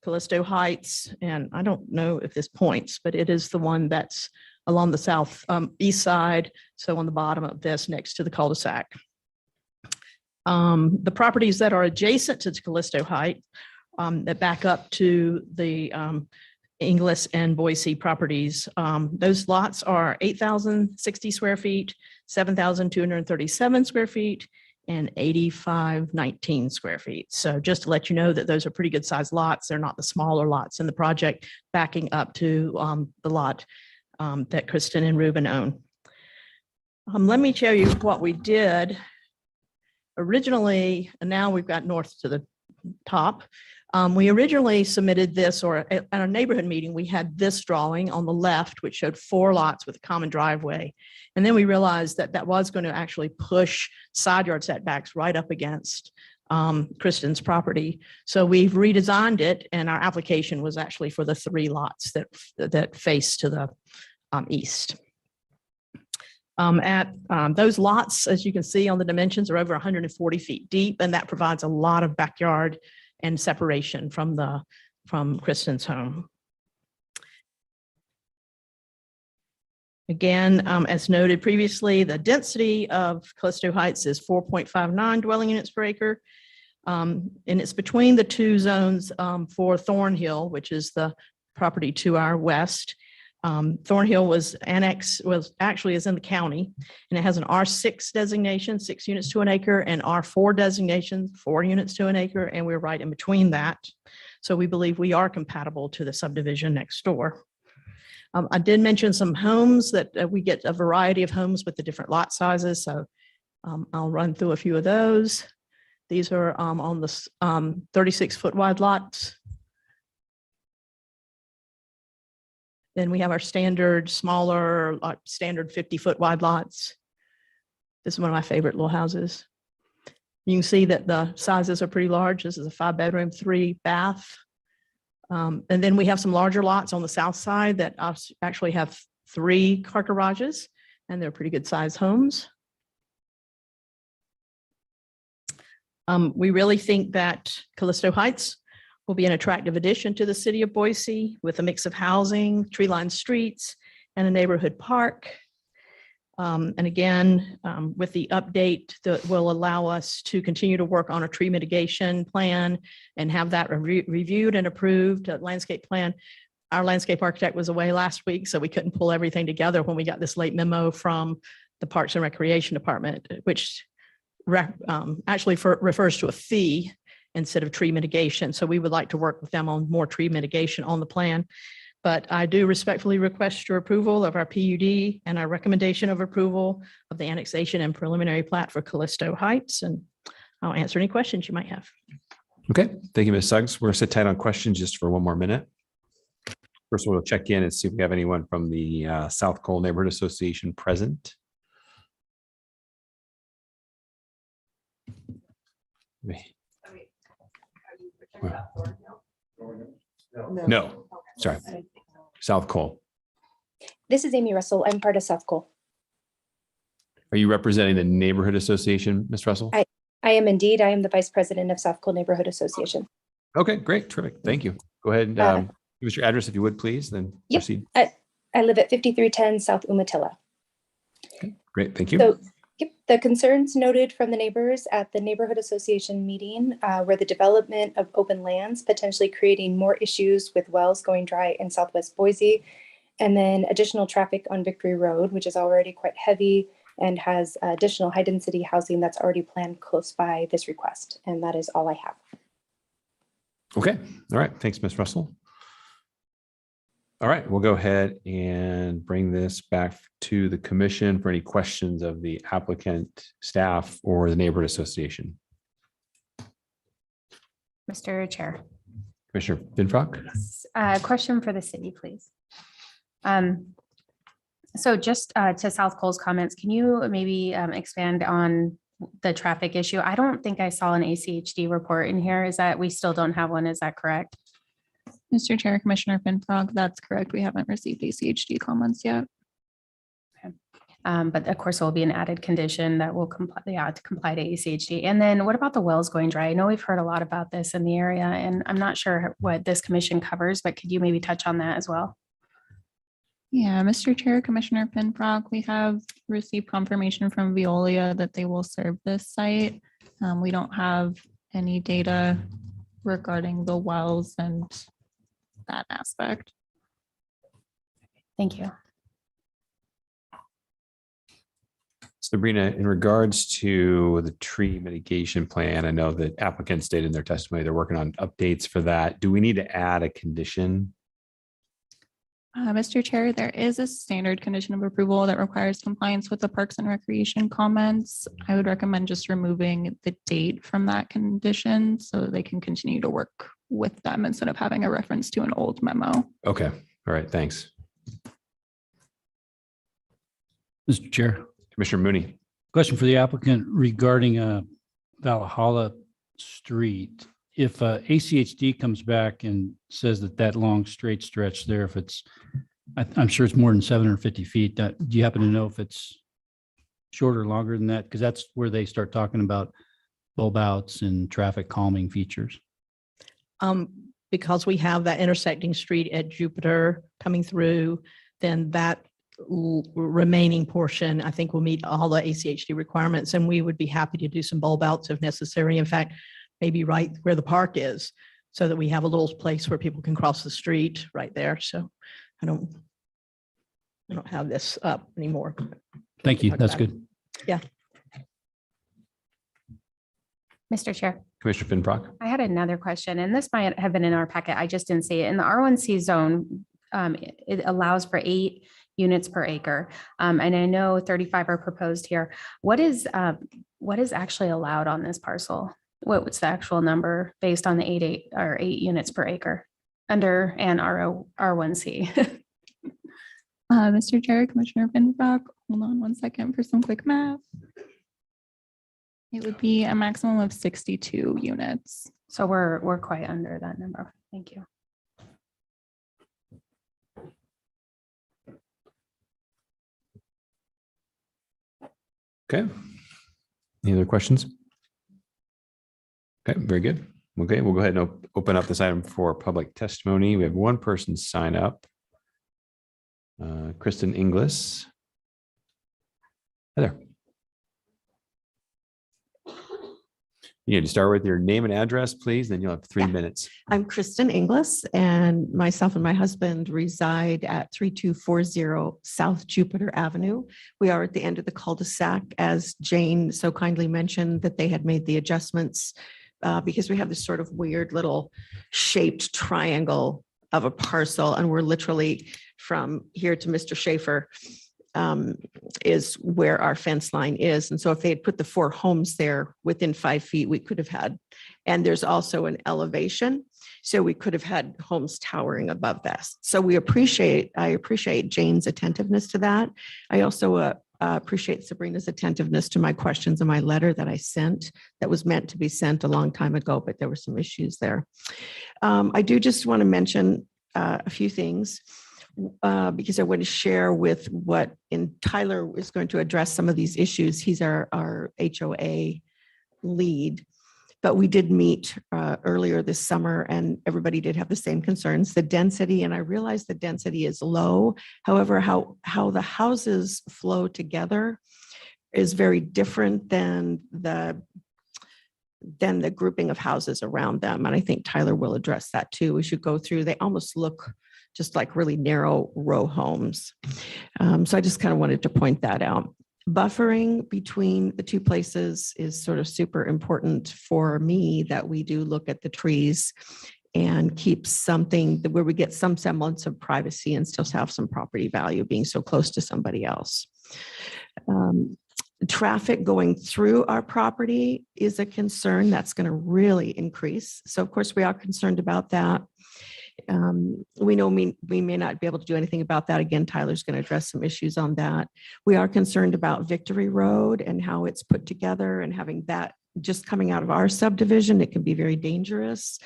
Callisto Heights, and I don't know if this points, but it is the one that's along the south east side, so on the bottom of this next to the cul-de-sac. The properties that are adjacent to Callisto Heights that back up to the Inglis and Boise properties, those lots are 8,060 square feet, 7,237 square feet, and 8,519 square feet. So just to let you know that those are pretty good sized lots. They're not the smaller lots in the project backing up to the lot that Kristen and Ruben own. Let me tell you what we did originally, and now we've got north to the top. We originally submitted this, or at our neighborhood meeting, we had this drawing on the left, which showed 4 lots with a common driveway. And then we realized that that was going to actually push side yard setbacks right up against Kristen's property. So we've redesigned it, and our application was actually for the 3 lots that face to the east. Those lots, as you can see on the dimensions, are over 140 feet deep, and that provides a lot of backyard and separation from Kristen's home. Again, as noted previously, the density of Callisto Heights is 4.59 dwelling units per acre. And it's between the 2 zones for Thornhill, which is the property to our west. Thornhill was actually is in the county, and it has an R6 designation, 6 units to an acre, and R4 designation, 4 units to an acre, and we're right in between that. So we believe we are compatible to the subdivision next door. I did mention some homes that we get a variety of homes with the different lot sizes, so I'll run through a few of those. These are on the 36-foot wide lots. Then we have our standard smaller, standard 50-foot wide lots. This is one of my favorite little houses. You can see that the sizes are pretty large. This is a 5-bedroom, 3-bath. And then we have some larger lots on the south side that actually have 3 car garages, and they're pretty good sized homes. We really think that Callisto Heights will be an attractive addition to the city of Boise with a mix of housing, tree-lined streets, and a neighborhood park. And again, with the update that will allow us to continue to work on a tree mitigation plan and have that reviewed and approved, a landscape plan. Our landscape architect was away last week, so we couldn't pull everything together when we got this late memo from the Parks and Recreation Department, which actually refers to a fee instead of tree mitigation. So we would like to work with them on more tree mitigation on the plan. But I do respectfully request your approval of our PUD and our recommendation of approval of the annexation and preliminary plat for Callisto Heights. And I'll answer any questions you might have. Okay, thank you, Ms. Suggs. We're going to sit tight on questions just for 1 more minute. First, we'll check in and see if we have anyone from the South Cole Neighborhood Association present. No, sorry. South Cole. This is Amy Russell. I'm part of South Cole. Are you representing the neighborhood association, Ms. Russell? I am indeed. I am the vice president of South Cole Neighborhood Association. Okay, great. Terrific. Thank you. Go ahead and give us your address if you would, please, then proceed. I live at 5310 South Umatilla. Okay, great. Thank you. So the concerns noted from the neighbors at the neighborhood association meeting were the development of open lands, potentially creating more issues with wells going dry in Southwest Boise, and then additional traffic on Victory Road, which is already quite heavy and has additional high density housing that's already planned close by this request. And that is all I have. Okay. All right. Thanks, Ms. Russell. All right, we'll go ahead and bring this back to the commission for any questions of the applicant, staff, or the neighborhood association. Mr. Chair. Commissioner Finfrock? Question for the city, please. So just to South Cole's comments, can you maybe expand on the traffic issue? I don't think I saw an ACHD report in here. Is that we still don't have one? Is that correct? Mr. Chair, Commissioner Finfrock, that's correct. We haven't received ACHD comments yet. But of course, it will be an added condition that will comply, to comply to ACHD. And then what about the wells going dry? I know we've heard a lot about this in the area, and I'm not sure what this commission covers, but could you maybe touch on that as well? Yeah, Mr. Chair, Commissioner Finfrock, we have received confirmation from Veolia that they will serve this site. We don't have any data regarding the wells and that aspect. Thank you. Sabrina, in regards to the tree mitigation plan, I know that applicants stated in their testimony they're working on updates for that. Do we need to add a condition? Mr. Chair, there is a standard condition of approval that requires compliance with the Parks and Recreation comments. I would recommend just removing the date from that condition so that they can continue to work with them instead of having a reference to an old memo. Okay. All right. Thanks. Mr. Chair. Commissioner Mooney. Question for the applicant regarding Valhalla Street. If ACHD comes back and says that that long straight stretch there, if it's, I'm sure it's more than 750 feet, do you happen to know if it's shorter or longer than that? Because that's where they start talking about bulb outs and traffic calming features. Because we have that intersecting street at Jupiter coming through, then that remaining portion, I think, will meet all the ACHD requirements, and we would be happy to do some bulb outs if necessary. In fact, maybe right where the park is, so that we have a little place where people can cross the street right there. So I don't have this up anymore. Thank you. That's good. Yeah. Mr. Chair. Commissioner Finfrock. I had another question, and this might have been in our packet. I just didn't see it. In the R1C zone, it allows for 8 units per acre. And I know 35 are proposed here. What is actually allowed on this parcel? What's the actual number based on the 8 units per acre under an R1C? Mr. Chair, Commissioner Finfrock, hold on one second for some quick math. It would be a maximum of 62 units. So we're quite under that number. Thank you. Okay. Any other questions? Okay, very good. Okay, we'll go ahead and open up this item for public testimony. We have one person sign up. Kristen Inglis. Hi there. You need to start with your name and address, please, then you'll have 3 minutes. I'm Kristen Inglis, and myself and my husband reside at 3240 South Jupiter Avenue. We are at the end of the cul-de-sac, as Jane so kindly mentioned that they had made the adjustments because we have this sort of weird little shaped triangle of a parcel, and we're literally from here to Mr. Schaefer is where our fence line is. And so if they had put the 4 homes there within 5 feet, we could have had, and there's also an elevation. So we could have had homes towering above that. So I appreciate Jane's attentiveness to that. I also appreciate Sabrina's attentiveness to my questions in my letter that I sent that was meant to be sent a long time ago, but there were some issues there. I do just want to mention a few things. Because I want to share with Tyler is going to address some of these issues. He's our HOA lead, but we did meet earlier this summer and everybody did have the same concerns. The density, and I realize the density is low. However, how the houses flow together is very different than the grouping of houses around them. And I think Tyler will address that too. We should go through, they almost look just like really narrow row homes. So I just kind of wanted to point that out. Buffering between the 2 places is sort of super important for me, that we do look at the trees and keep something where we get some semblance of privacy and still have some property value being so close to somebody else. Traffic going through our property is a concern that's going to really increase. So of course, we are concerned about that. We know we may not be able to do anything about that. Again, Tyler's going to address some issues on that. We are concerned about Victory Road and how it's put together, and having that just coming out of our subdivision. It can be very dangerous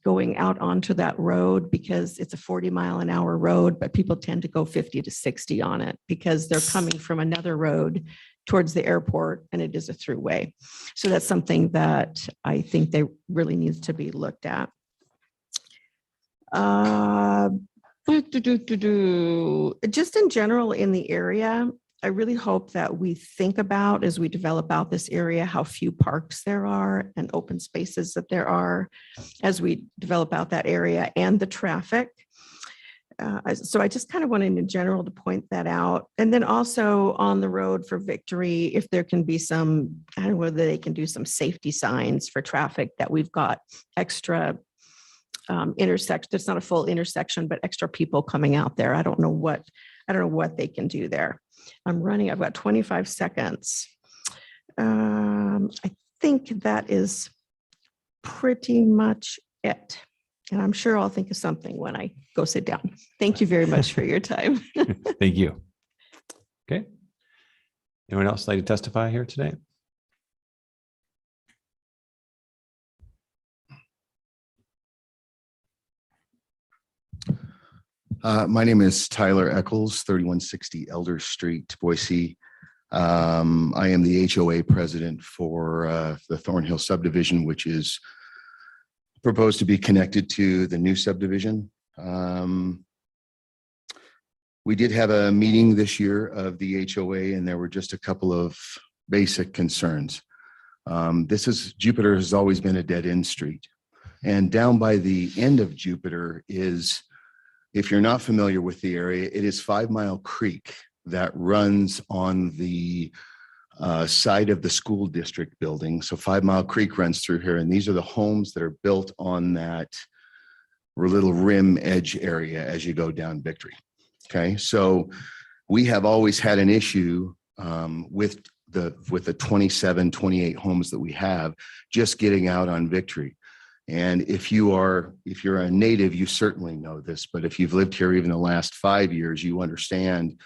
going out onto that road because it's a 40-mile-an-hour road, but people tend to go 50 to 60 on it because they're coming from another road towards the airport, and it is a throughway. So that's something that I think they really needs to be looked at. Just in general in the area, I really hope that we think about, as we develop out this area, how few parks there are and open spaces that there are as we develop out that area, and the traffic. So I just kind of wanted in general to point that out. And then also on the road for Victory, if there can be some, I don't know whether they can do some safety signs for traffic, that we've got extra intersection. It's not a full intersection, but extra people coming out there. I don't know what they can do there. I've got 25 seconds. I think that is pretty much it. And I'm sure I'll think of something when I go sit down. Thank you very much for your time. Thank you. Okay. Anyone else like to testify here today? My name is Tyler Eccles, 3160 Elder Street, Boise. I am the HOA president for the Thornhill subdivision, which is proposed to be connected to the new subdivision. We did have a meeting this year of the HOA, and there were just a couple of basic concerns. Jupiter has always been a dead-end street. And down by the end of Jupiter is, if you're not familiar with the area, it is 5 Mile Creek that runs on the side of the school district building. So 5 Mile Creek runs through here, and these are the homes that are built on that little rim edge area as you go down Victory. Okay, so we have always had an issue with the 27, 28 homes that we have just getting out on Victory. And if you're a native, you certainly know this, but if you've lived here even the last 5 years, you understand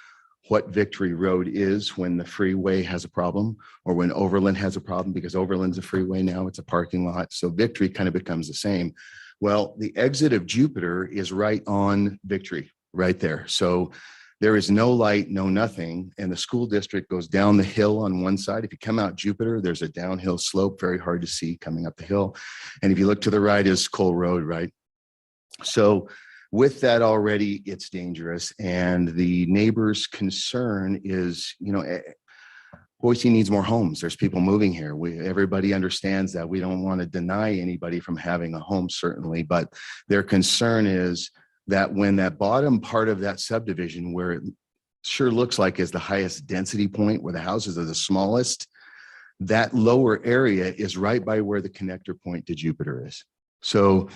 what Victory Road is when the freeway has a problem, or when Overland has a problem, because Overland's a freeway now, it's a parking lot. So Victory kind of becomes the same. Well, the exit of Jupiter is right on Victory, right there. So there is no light, no nothing. And the school district goes down the hill on one side. If you come out Jupiter, there's a downhill slope, very hard to see coming up the hill. And if you look to the right is Cole Road, right? So with that already, it's dangerous. And the neighbor's concern is, Boise needs more homes. There's people moving here. Everybody understands that. We don't want to deny anybody from having a home, certainly, but their concern is that when that bottom part of that subdivision, where it sure looks like is the highest density point, where the houses are the smallest, that lower area is right by where the connector point to Jupiter is. So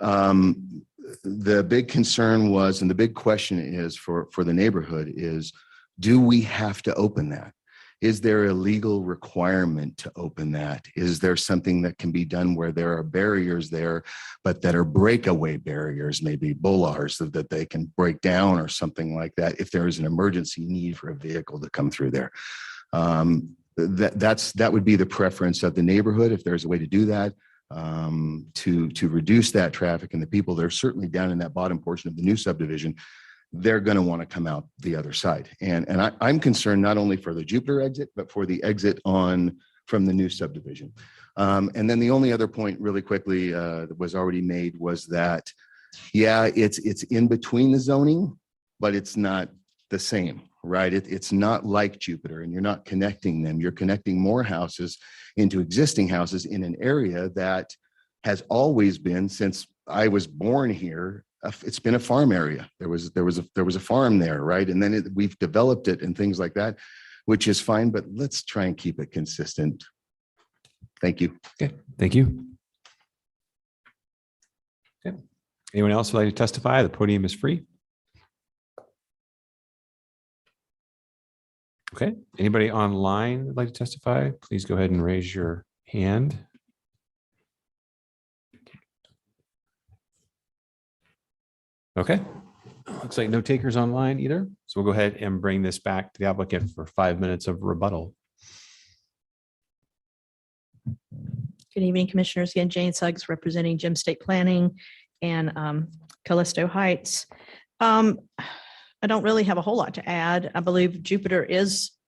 the big concern was, and the big question is for the neighborhood is, do we have to open that? Is there a legal requirement to open that? Is there something that can be done where there are barriers there, but that are breakaway barriers, maybe bollards that they can break down or something like that if there is an emergency need for a vehicle to come through there? That would be the preference of the neighborhood, if there's a way to do that, to reduce that traffic. And the people that are certainly down in that bottom portion of the new subdivision, they're going to want to come out the other side. And I'm concerned not only for the Jupiter exit, but for the exit from the new subdivision. And then the only other point really quickly that was already made was that, yeah, it's in between the zoning, but it's not the same, right? It's not like Jupiter, and you're not connecting them. You're connecting more houses into existing houses in an area that has always been, since I was born here, it's been a farm area. There was a farm there, right? And then we've developed it and things like that, which is fine, but let's try and keep it consistent. Thank you. Okay, thank you. Okay. Anyone else would like to testify? The podium is free. Okay, anybody online that'd like to testify, please go ahead and raise your hand. Okay, looks like no takers online either. So we'll go ahead and bring this back to the applicant for 5 minutes of rebuttal. Good evening, Commissioners. Again, Jane Suggs representing Gem State Planning and Callisto Heights. I don't really have a whole lot to add. I believe Jupiter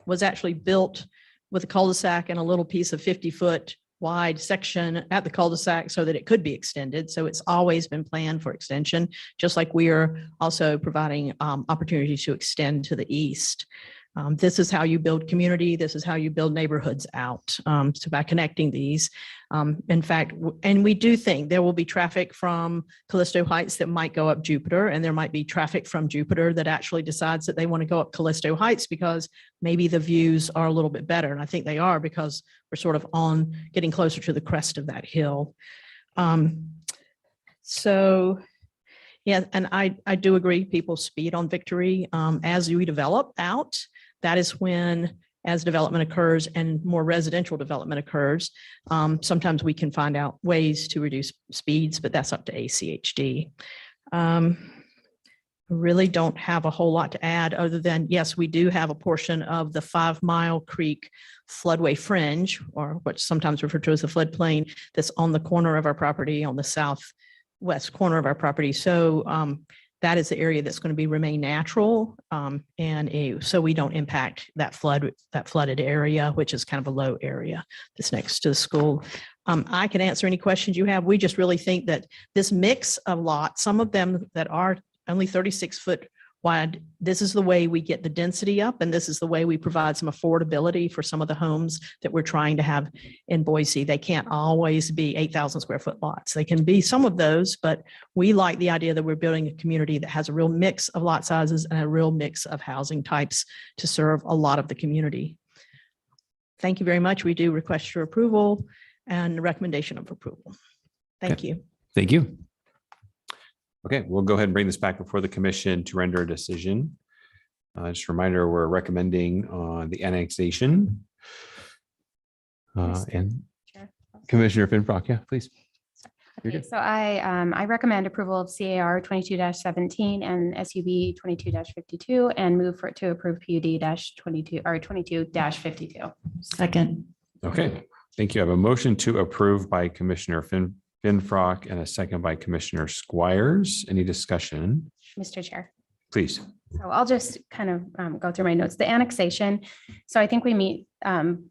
was actually built with a cul-de-sac and a little piece of 50-foot wide section at the cul-de-sac so that it could be extended. So it's always been planned for extension, just like we are also providing opportunities to extend to the east. This is how you build community. This is how you build neighborhoods out. So by connecting these, in fact, and we do think there will be traffic from Callisto Heights that might go up Jupiter, and there might be traffic from Jupiter that actually decides that they want to go up Callisto Heights because maybe the views are a little bit better. And I think they are because we're sort of getting closer to the crest of that hill. So yeah, and I do agree people speed on Victory as we develop out. That is when, as development occurs and more residential development occurs, sometimes we can find out ways to reduce speeds, but that's up to ACHD. I really don't have a whole lot to add other than, yes, we do have a portion of the 5 Mile Creek floodway fringe, or what's sometimes referred to as the floodplain, that's on the corner of our property, on the southwest corner of our property. So that is the area that's going to remain natural, so we don't impact that flooded area, which is kind of a low area that's next to the school. I can answer any questions you have. We just really think that this mix of lots, some of them that are only 36 foot wide, this is the way we get the density up, and this is the way we provide some affordability for some of the homes that we're trying to have in Boise. They can't always be 8,000 square foot lots. They can be some of those, but we like the idea that we're building a community that has a real mix of lot sizes and a real mix of housing types to serve a lot of the community. Thank you very much. We do request your approval and recommendation of approval. Thank you. Thank you. Okay, we'll go ahead and bring this back before the commission to render a decision. Just a reminder, we're recommending on the annexation. And Commissioner Finfrock, yeah, please. Okay, so I recommend approval of CAR 22-17 and SUB 22-52 and move for it to approve PUD 22 or 22-52. Second. Okay, thank you. I have a motion to approve by Commissioner Finfrock and a second by Commissioner Squires. Any discussion? Mr. Chair. Please. So I'll just kind of go through my notes. The annexation. So I think we meet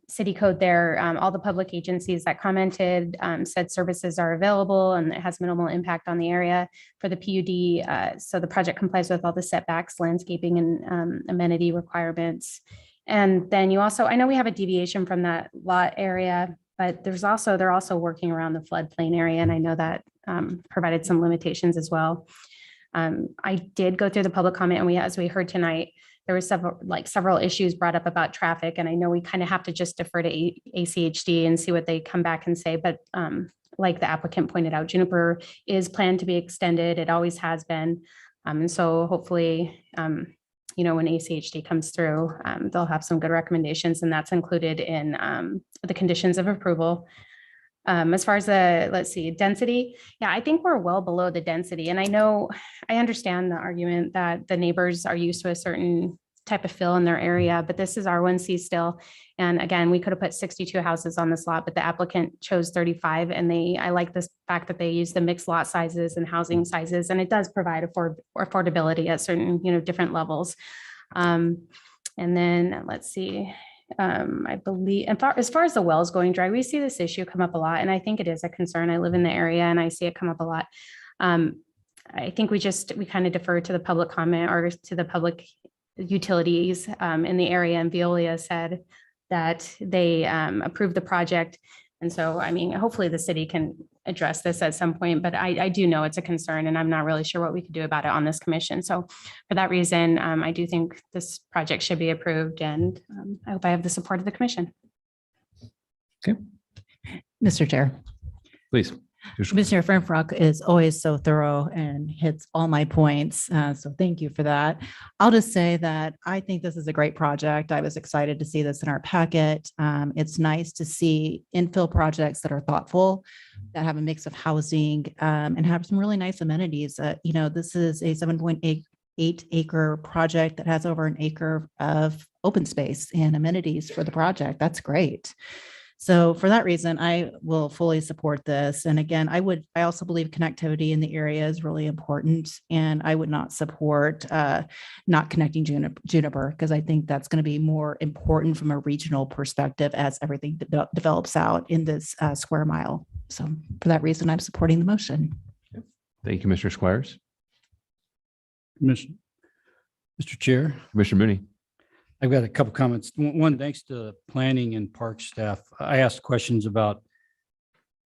city code there. All the public agencies that commented said services are available and it has minimal impact on the area for the PUD. So the project complies with all the setbacks, landscaping and amenity requirements. And then you also, I know we have a deviation from that lot area, but they're also working around the floodplain area. And I know that provided some limitations as well. I did go through the public comment and as we heard tonight, there was several issues brought up about traffic. And I know we kind of have to just defer to ACHD and see what they come back and say. But like the applicant pointed out, Juniper is planned to be extended. It always has been. And so hopefully, when ACHD comes through, they'll have some good recommendations, and that's included in the conditions of approval. As far as density, yeah, I think we're well below the density. And I understand the argument that the neighbors are used to a certain type of fill in their area, but this is R1C still. And again, we could have put 62 houses on this lot, but the applicant chose 35. And I like this fact that they use the mixed lot sizes and housing sizes, and it does provide affordability at certain, different levels. And then let's see. I believe as far as the wells going dry, we see this issue come up a lot, and I think it is a concern. I live in the area and I see it come up a lot. I think we kind of defer to the public comment or to the public utilities in the area, and Veolia said that they approved the project. And so, hopefully the city can address this at some point, but I do know it's a concern, and I'm not really sure what we could do about it on this commission. So for that reason, I do think this project should be approved, and I hope I have the support of the commission. Okay. Mr. Chair. Please. Commissioner Frenfrock is always so thorough and hits all my points. So thank you for that. I'll just say that I think this is a great project. I was excited to see this in our packet. It's nice to see infill projects that are thoughtful, that have a mix of housing and have some really nice amenities. This is a 7.8 acre project that has over an acre of open space and amenities for the project. That's great. So for that reason, I will fully support this. And again, I also believe connectivity in the area is really important. And I would not support not connecting Juniper, because I think that's going to be more important from a regional perspective as everything develops out in this square mile. So for that reason, I'm supporting the motion. Thank you, Commissioner Squires. Mr. Chair, Commissioner Mooney. I've got a couple comments. One, thanks to planning and park staff. I asked questions about,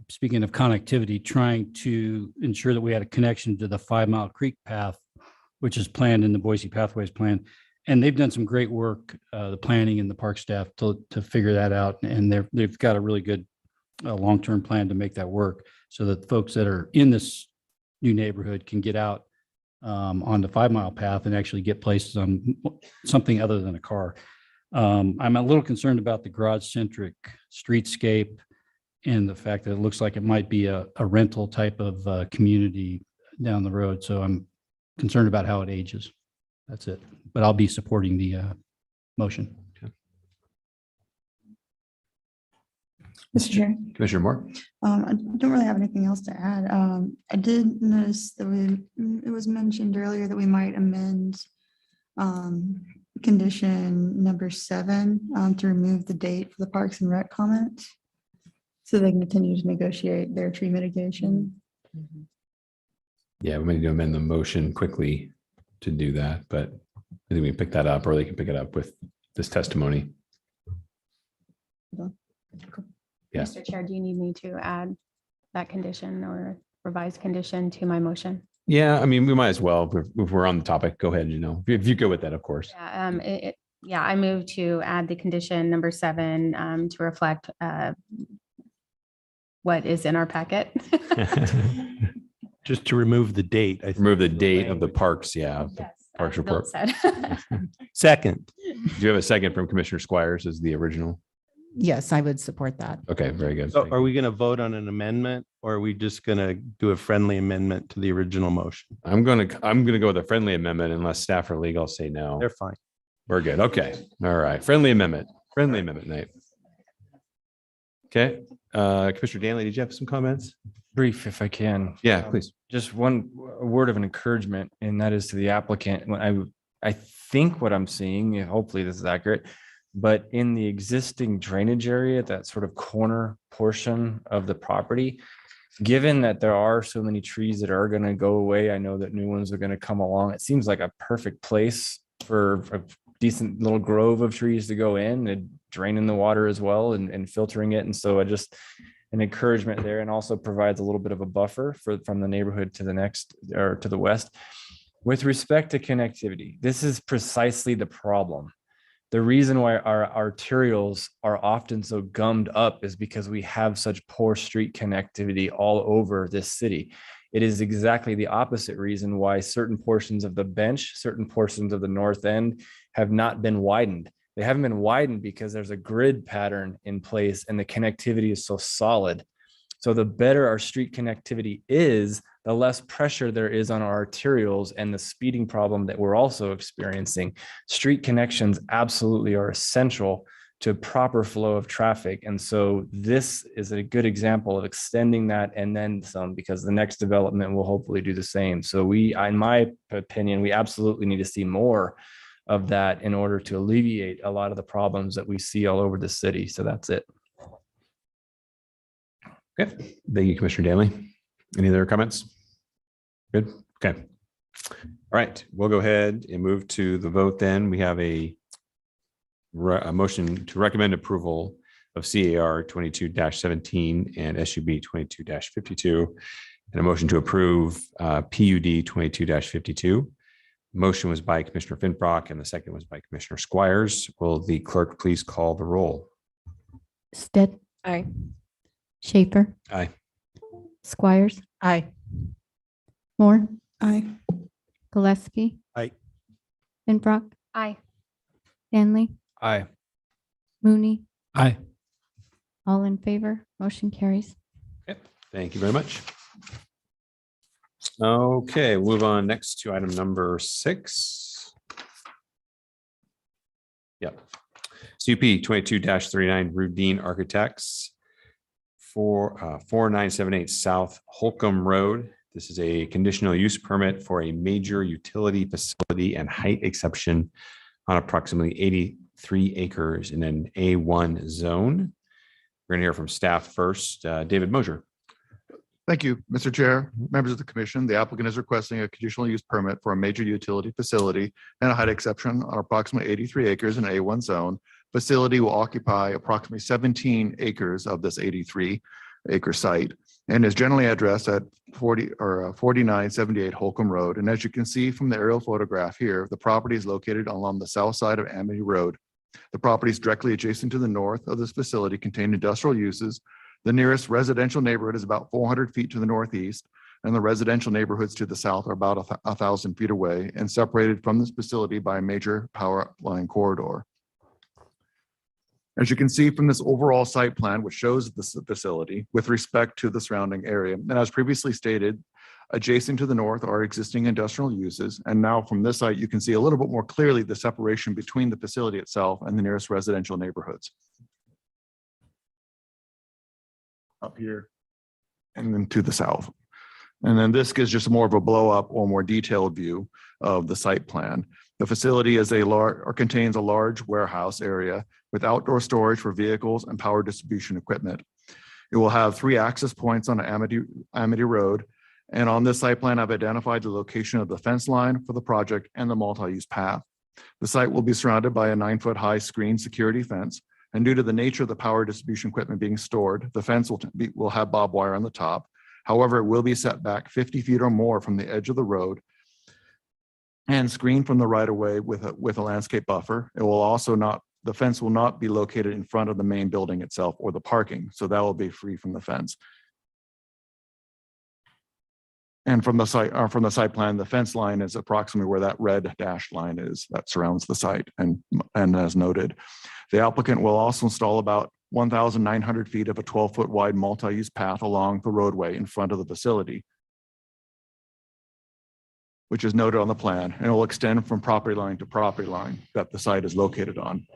speaking of connectivity, trying to ensure that we had a connection to the 5 Mile Creek path, which is planned in the Boise Pathways Plan. And they've done some great work, the planning and the park staff to figure that out. And they've got a really good long-term plan to make that work so that folks that are in this new neighborhood can get out on the 5 Mile path and actually get places on something other than a car. I'm a little concerned about the garage-centric streetscape and the fact that it looks like it might be a rental type of community down the road. So I'm concerned about how it ages. That's it. But I'll be supporting the motion. Mr. Chair. Commissioner Moore. I don't really have anything else to add. I did notice that it was mentioned earlier that we might amend condition number 7 to remove the date for the Parks and Rec comment, so they can continue to negotiate their tree mitigation. Yeah, we may need to amend the motion quickly to do that, but I think we can pick that up, or they can pick it up with this testimony. Yeah. Mr. Chair, do you need me to add that condition or revised condition to my motion? Yeah, I mean, we might as well, if we're on the topic, go ahead, if you go with that, of course. Yeah, I move to add the condition number 7 to reflect what is in our packet. Just to remove the date. Remove the date of the parks, yeah. Parks report. Second. Do you have a second from Commissioner Squires as the original? Yes, I would support that. Okay, very good. So are we going to vote on an amendment, or are we just going to do a friendly amendment to the original motion? I'm gonna go with a friendly amendment unless staff or legal say no. They're fine. We're good. Okay. All right. Friendly amendment night. Okay. Commissioner Danley, did you have some comments? Brief, if I can. Yeah, please. Just one word of an encouragement, and that is to the applicant. When I think what I'm seeing, hopefully this is accurate, but in the existing drainage area, that sort of corner portion of the property, given that there are so many trees that are going to go away, I know that new ones are going to come along. It seems like a perfect place for a decent little grove of trees to go in and drain in the water as well and filtering it. And so an encouragement there, and also provides a little bit of a buffer from the neighborhood to the next or to the west. With respect to connectivity, this is precisely the problem. The reason why our arterials are often so gummed up is because we have such poor street connectivity all over this city. It is exactly the opposite reason why certain portions of the bench, certain portions of the north end have not been widened. They haven't been widened because there's a grid pattern in place and the connectivity is so solid. So the better our street connectivity is, the less pressure there is on our arterials and the speeding problem that we're also experiencing. Street connections absolutely are essential to proper flow of traffic. And so this is a good example of extending that and then some, because the next development will hopefully do the same. So in my opinion, we absolutely need to see more of that in order to alleviate a lot of the problems that we see all over the city. So that's it. Okay. Thank you, Commissioner Danley. Any other comments? Good. Okay. All right. We'll go ahead and move to the vote then. We have a motion to recommend approval of CAR 22-17 and SUB 22-52, and a motion to approve PUD 22-52. Motion was by Commissioner Finbrock and the second was by Commissioner Squires. Will the clerk please call the roll? Stitt. Aye. Schaefer. Aye. Squires, Aye. Moore, Aye. Gillespie. Aye. Finbrock, Aye. Stanley, Aye. Mooney, Aye. all in favor, motion carries. Okay, thank you very much. Okay, we'll move on next to item number 6. Yep. CUP 22-39 Rudine Architects for 4978 South Holcomb Road. This is a conditional use permit for a major utility facility and height exception on approximately 83 acres in an A1 zone. We're going to hear from staff first. David Mosier. Thank you, Mr. Chair, members of the commission. The applicant is requesting a conditional use permit for a major utility facility and a height exception on approximately 83 acres in A1 zone. Facility will occupy approximately 17 acres of this 83 acre site and is generally addressed at 4978 Holcomb Road. And as you can see from the aerial photograph here, the property is located along the south side of Amity Road. The property is directly adjacent to the north of this facility, contain industrial uses. The nearest residential neighborhood is about 400 feet to the northeast, and the residential neighborhoods to the south are about 1,000 feet away and separated from this facility by a major power line corridor. As you can see from this overall site plan, which shows this facility with respect to the surrounding area, and as previously stated, adjacent to the north are existing industrial uses. And now from this site, you can see a little bit more clearly the separation between the facility itself and the nearest residential neighborhoods. Up here and then to the south. And then this gives just more of a blow up or more detailed view of the site plan. The facility is contains a large warehouse area with outdoor storage for vehicles and power distribution equipment. It will have 3 access points on Amity Road. And on this site plan, I've identified the location of the fence line for the project and the multi-use path. The site will be surrounded by a 9-foot high screen security fence. And due to the nature of the power distribution equipment being stored, the fence will have barbed wire on the top. However, it will be set back 50 feet or more from the edge of the road and screened from the right of way with a landscape buffer. It will also the fence will not be located in front of the main building itself or the parking. So that will be free from the fence. And from the site plan, the fence line is approximately where that red dashed line is that surrounds the site. And as noted, the applicant will also install about 1,900 feet of a 12-foot wide multi-use path along the roadway in front of the facility, which is noted on the plan, and it will extend from property line to property line that the site is located on.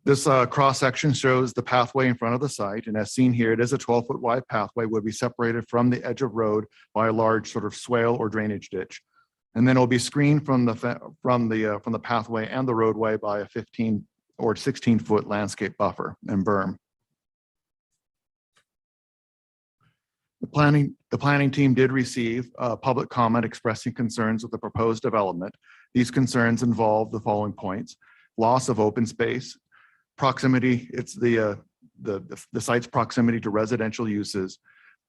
This cross section shows the pathway in front of the site, and as seen here, it is a 12-foot wide pathway would be separated from the edge of road by a large sort of swale or drainage ditch, and then it will be screened from the pathway and the roadway by a 15 or 16-foot landscape buffer and berm. The planning team did receive public comment expressing concerns with the proposed development. These concerns involve the following points: loss of open space, proximity, it's the site's proximity to residential uses,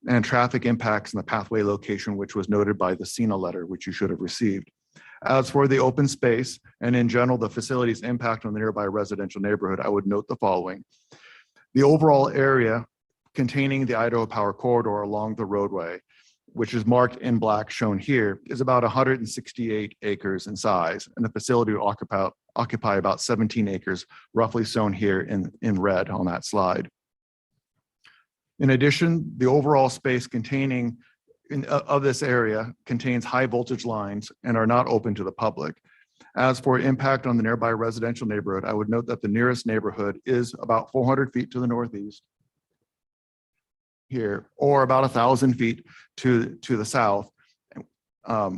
and traffic impacts in the pathway location, which was noted by the SENA letter, which you should have received. As for the open space and in general, the facility's impact on the nearby residential neighborhood, I would note the following. The overall area containing the Idaho Power Corridor along the roadway, which is marked in black shown here, is about 168 acres in size, and the facility will occupy about 17 acres, roughly shown here in red on that slide. In addition, the overall space containing of this area contains high voltage lines and are not open to the public. As for impact on the nearby residential neighborhood, I would note that the nearest neighborhood is about 400 feet to the northeast here, or about 1,000 feet to the south,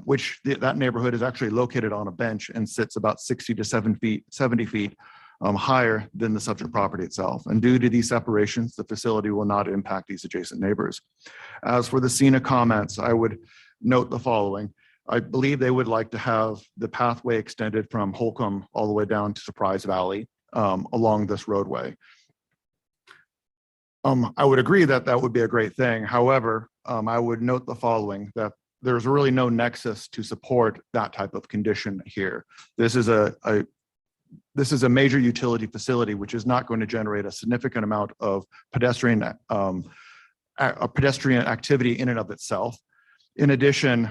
which that neighborhood is actually located on a bench and sits about 60 to 70 feet higher than the subject property itself. And due to these separations, the facility will not impact these adjacent neighbors. As for the SENA comments, I would note the following. I believe they would like to have the pathway extended from Holcomb all the way down to Surprise Valley along this roadway. I would agree that that would be a great thing. However, I would note the following, that there's really no nexus to support that type of condition here. This is a major utility facility, which is not going to generate a significant amount of pedestrian a pedestrian activity in and of itself. In addition,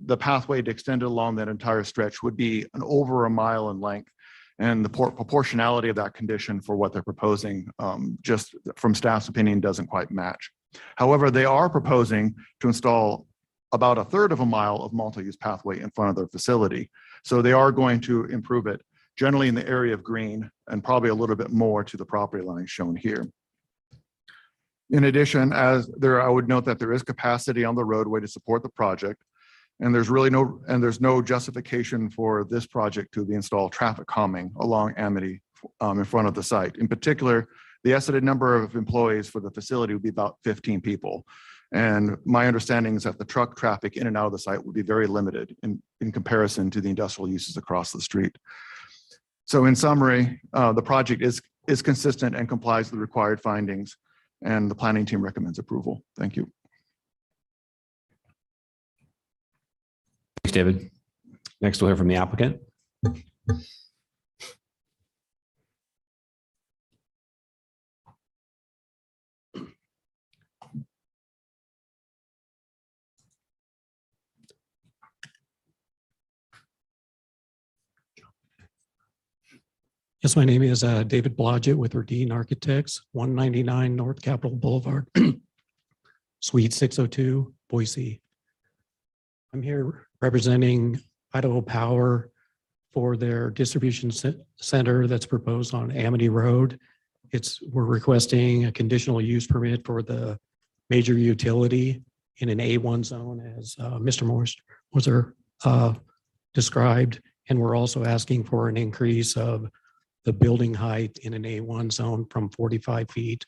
the pathway to extend it along that entire stretch would be an over a mile in length. And the proportionality of that condition for what they're proposing, just from staff's opinion, doesn't quite match. However, they are proposing to install about a third of a mile of multi-use pathway in front of their facility. So they are going to improve it generally in the area of green and probably a little bit more to the property line shown here. In addition, I would note that there is capacity on the roadway to support the project. And there's no justification for this project to be installed traffic calming along Amity in front of the site. In particular, the estimated number of employees for the facility would be about 15 people. And my understanding is that the truck traffic in and out of the site would be very limited in comparison to the industrial uses across the street. So in summary, the project is consistent and complies with the required findings, and the planning team recommends approval. Thank you. Thanks, David. Next, we'll hear from the applicant. Yes, my name is David Blodgett with Erdene Architects, 199 North Capitol Boulevard, Suite 602, Boise. I'm here representing Idaho Power for their distribution center that's proposed on Amity Road. We're requesting a conditional use permit for the major utility in an A1 zone, as Mr. Moser described. And we're also asking for an increase of the building height in an A1 zone from 45 feet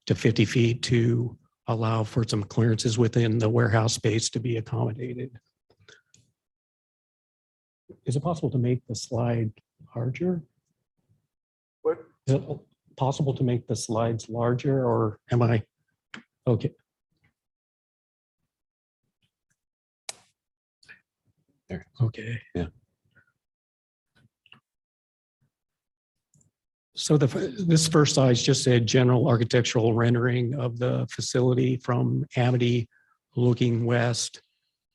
to 50 feet to allow for some clearances within the warehouse space to be accommodated. Is it possible to make the slide larger? What? Is it possible to make the slides larger, or am I? Okay. There. Okay. Yeah. So this first slide just a general architectural rendering of the facility from Amity looking west.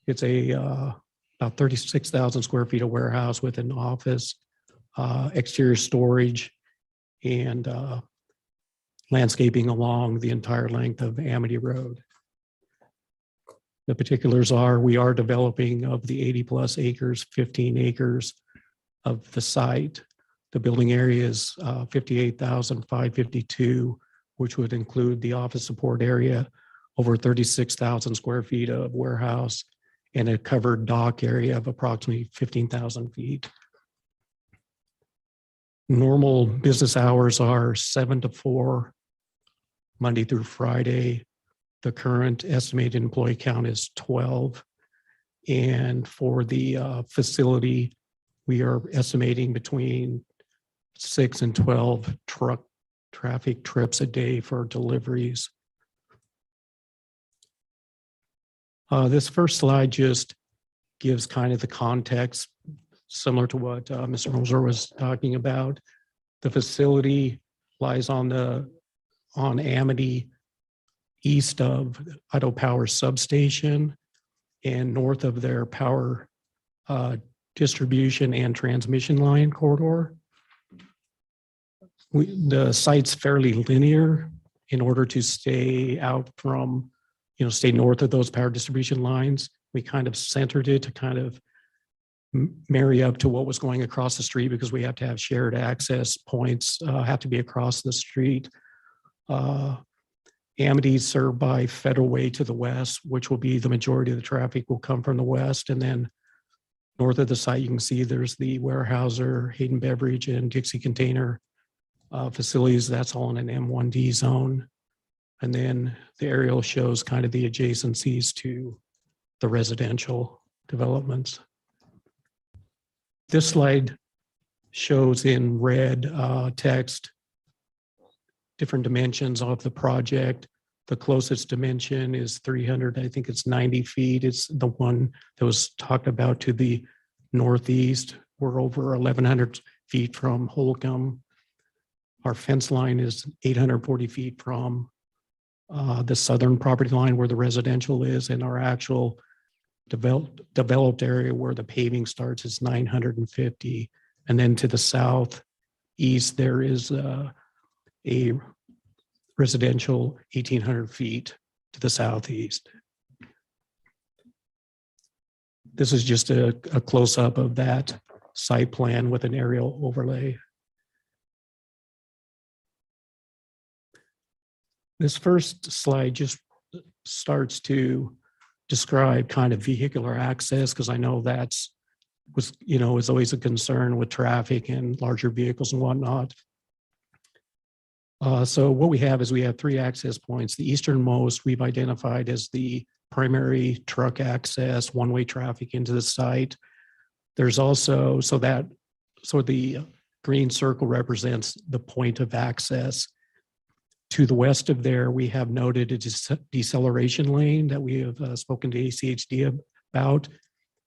It's about 36,000 square feet of warehouse with an office, exterior storage, and landscaping along the entire length of Amity Road. The particulars are we are developing of the 80 plus acres, 15 acres of the site. The building area is 58,552, which would include the office support area, over 36,000 square feet of warehouse, and a covered dock area of approximately 15,000 feet. Normal business hours are 7 to 4, Monday through Friday. The current estimated employee count is 12. And for the facility, we are estimating between 6 and 12 truck traffic trips a day for deliveries. This first slide just gives kind of the context, similar to what Mr. Moser was talking about. The facility lies on Amity, east of Idaho Power substation and north of their power distribution and transmission line corridor. The site's fairly linear in order to stay out from, stay north of those power distribution lines. We kind of centered it to kind of marry up to what was going across the street, because we have to have shared access points, have to be across the street. Amity is served by Federal Way to the west, which will be the majority of the traffic will come from the west. And then north of the site, you can see there's the Weyerhaeuser, Hayden Beverage, and Dixie Container facilities. That's all in an M1D zone. And then the aerial shows kind of the adjacencies to the residential developments. This slide shows in red text different dimensions of the project. The closest dimension is 300, I think it's 90 feet. It's the one that was talked about to the northeast. We're over 1,100 feet from Holcomb. Our fence line is 840 feet from the southern property line where the residential is, and our actual developed area where the paving starts is 950. And then to the southeast, there is a residential 1,800 feet to the southeast. This is just a close-up of that site plan with an aerial overlay. This first slide just starts to describe kind of vehicular access, because I know that's is always a concern with traffic and larger vehicles and whatnot. So what we have is we have 3 access points. The easternmost we've identified as the primary truck access, one-way traffic into the site. There's also, so the green circle represents the point of access. To the west of there, we have noted a deceleration lane that we have spoken to ACHD about,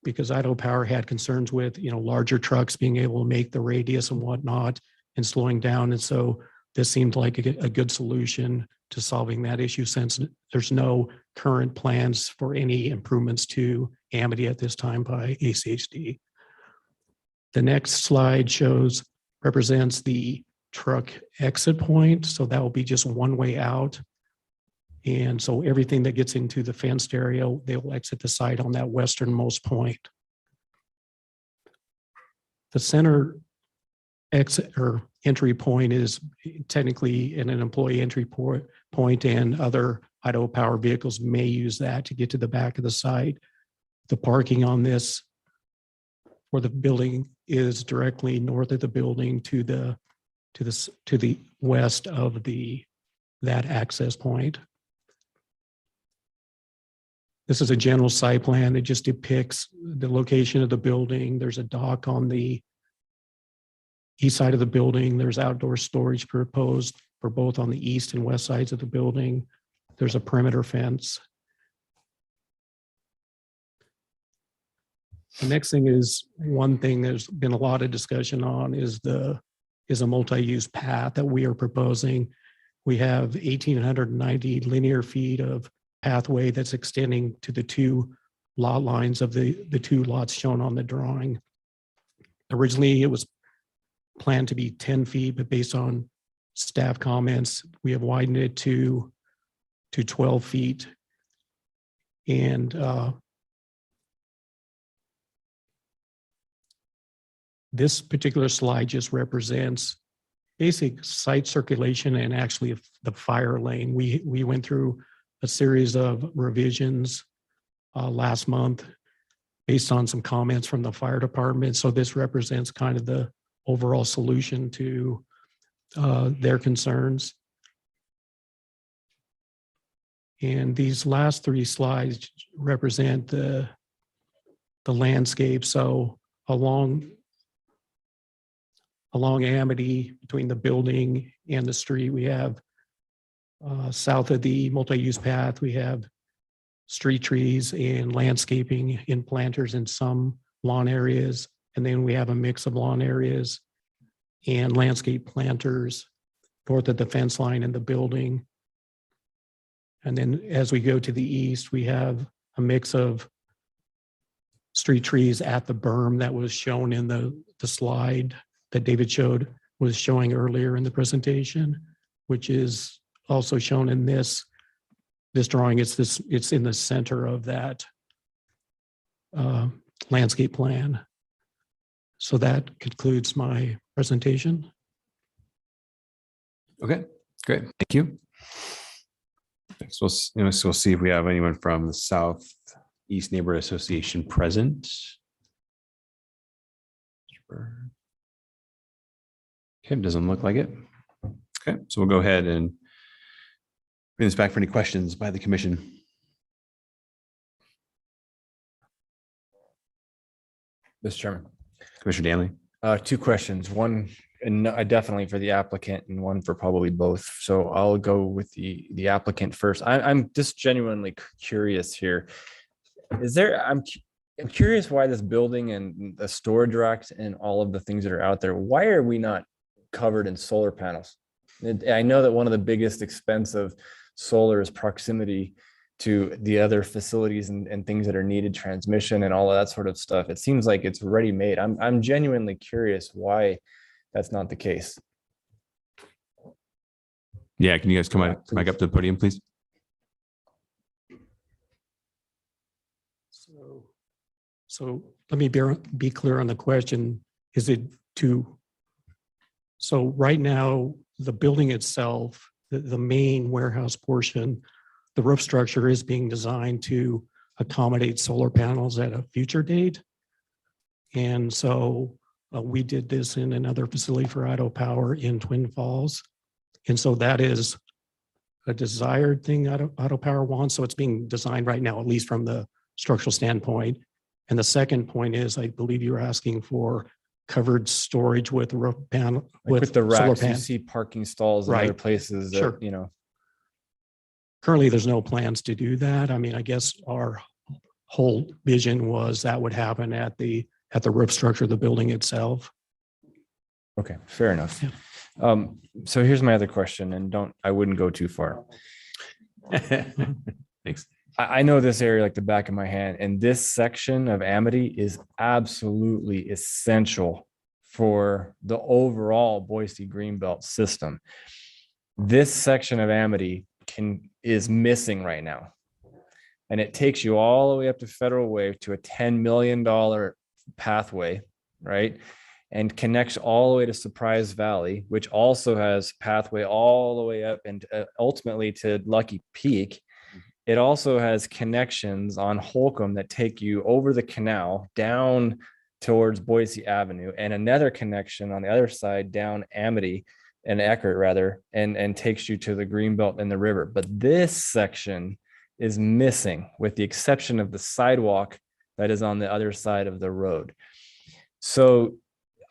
because Idaho Power had concerns with, larger trucks being able to make the radius and whatnot and slowing down. And so this seemed like a good solution to solving that issue, since there's no current plans for any improvements to Amity at this time by ACHD. The next slide represents the truck exit point. So that will be just one way out. And so everything that gets into the fenced area, they will exit the site on that westernmost point. The center exit or entry point is technically in an employee entry point, and other Idaho Power vehicles may use that to get to the back of the site. The parking on this for the building is directly north of the building to the west of that access point. This is a general site plan that just depicts the location of the building. There's a dock on the east side of the building. There's outdoor storage proposed for both on the east and west sides of the building. There's a perimeter fence. The next thing is, one thing there's been a lot of discussion on is a multi-use path that we are proposing. We have 1,890 linear feet of pathway that's extending to the 2 lot lines of the 2 lots shown on the drawing. Originally, it was planned to be 10 feet, but based on staff comments, we have widened it to 12 feet. And this particular slide just represents basic site circulation and actually the fire lane. We went through a series of revisions last month based on some comments from the fire department. So this represents kind of the overall solution to their concerns. And these last 3 slides represent the landscape. So along Amity, between the building and the street, we have south of the multi-use path, we have street trees and landscaping in planters in some lawn areas. And then we have a mix of lawn areas and landscape planters north of the fence line in the building. And then as we go to the east, we have a mix of street trees at the berm that was shown in the slide that David was showing earlier in the presentation, which is also shown in this drawing. It's in the center of that landscape plan. So that concludes my presentation. Okay, great. Thank you. Next, we'll see if we have anyone from the Southeast Neighborhood Association present. Okay, doesn't look like it. Okay, so we'll go ahead and bring this back for any questions by the commission. Mr. Chairman. Commissioner Danley. 2 questions. One, and definitely for the applicant, and one for probably both. So I'll go with the applicant first. I'm just genuinely curious here. I'm curious why this building and the storage racks and all of the things that are out there, why are we not covered in solar panels? I know that one of the biggest expense of solar's proximity to the other facilities and things that are needed, transmission and all of that sort of stuff. It seems like it's ready made. I'm genuinely curious why that's not the case. Yeah, can you guys come back up to the podium, please? So let me be clear on the question. Is it so right now, the building itself, the main warehouse portion, the roof structure is being designed to accommodate solar panels at a future date. And so we did this in another facility for Idaho Power in Twin Falls. And so that is a desired thing Idaho Power wants. So it's being designed right now, at least from the structural standpoint. And the second point is, I believe you were asking for covered storage with roof panel. With the solar racks, you pan- see parking stalls in Right. other places that, Sure. you know. Currently, there's no plans to do that. I mean, I guess our whole vision was that would happen at the roof structure of the building itself. Okay, fair enough. So here's my other question, and I wouldn't go too far. Thanks. I know this area like the back of my hand, and this section of Amity is absolutely essential for the overall Boise Greenbelt system. This section of Amity is missing right now. And it takes you all the way up to Federal Way to a $10 million pathway, right? And connects all the way to Surprise Valley, which also has pathway all the way up and ultimately to Lucky Peak. It also has connections on Holcomb that take you over the canal down towards Boise Avenue, and another connection on the other side down Amity and Eckert rather, and takes you to the Greenbelt and the river. But this section is missing, with the exception of the sidewalk that is on the other side of the road. So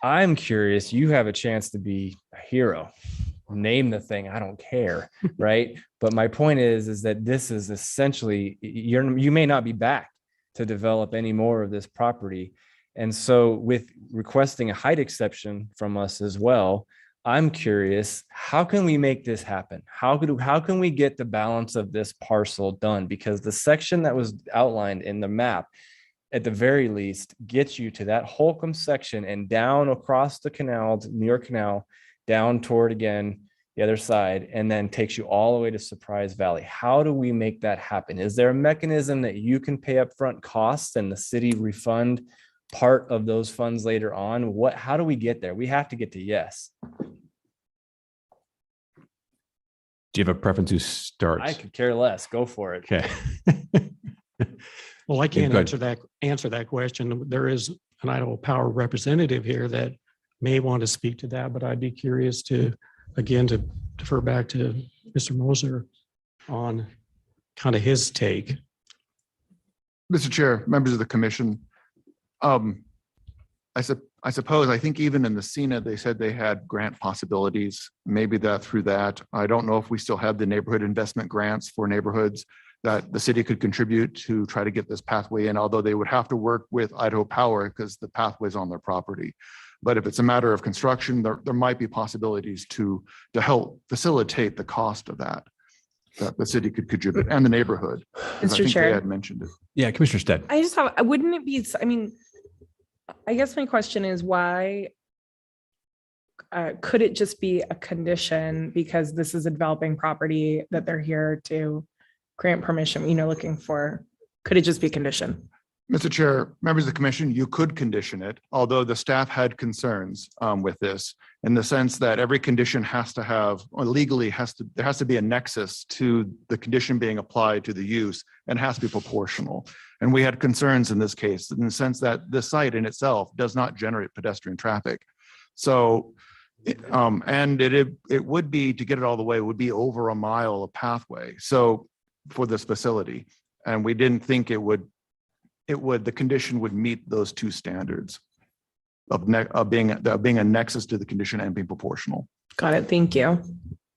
I'm curious, you have a chance to be a hero. Name the thing, I don't care, right? But my point is that this is essentially, you may not be back to develop any more of this property. And so with requesting a height exception from us as well, I'm curious, how can we make this happen? How can we get the balance of this parcel done? Because the section that was outlined in the map, at the very least, gets you to that Holcomb section and down across the canal, to New York Canal, down toward, again, the other side, and then takes you all the way to Surprise Valley. How do we make that happen? Is there a mechanism that you can pay upfront costs and the city refund part of those funds later on? How do we get there? We have to get to yes. Do you have a preference who starts? I could care less. Go for it. Okay. Well, I can't Go ahead. answer that question. There is an Idaho Power representative here that may want to speak to that, but I'd be curious to defer back to Mr. Moser on kind of his take. Mr. Chair, members of the commission, I suppose, I think even in the SENA, they said they had grant possibilities, maybe through that. I don't know if we still have the neighborhood investment grants for neighborhoods that the city could contribute to try to get this pathway in, although they would have to work with Idaho Power because the pathway's on their property. But if it's a matter of construction, there might be possibilities to help facilitate the cost of that the city could contribute, and the neighborhood. I Mr. think Chair. they had mentioned it. Yeah, Commissioner Stead. I just have, wouldn't it be, I mean, I guess my question is why could it just be a condition, because this is a developing property that they're here to grant permission, looking for, could it just be a condition? Mr. Chair, members of the commission, you could condition it, although the staff had concerns with this, in the sense that every condition has to have, or legally there has to be a nexus to the condition being applied to the use, and has to be proportional. And we had concerns in this case, in the sense that the site in itself does not generate pedestrian traffic. So, and it would be, to get it all the way, would be over a mile of pathway. So for this facility, and we didn't think the condition would meet those two standards of being a nexus to the condition and being proportional. Got it. Thank you.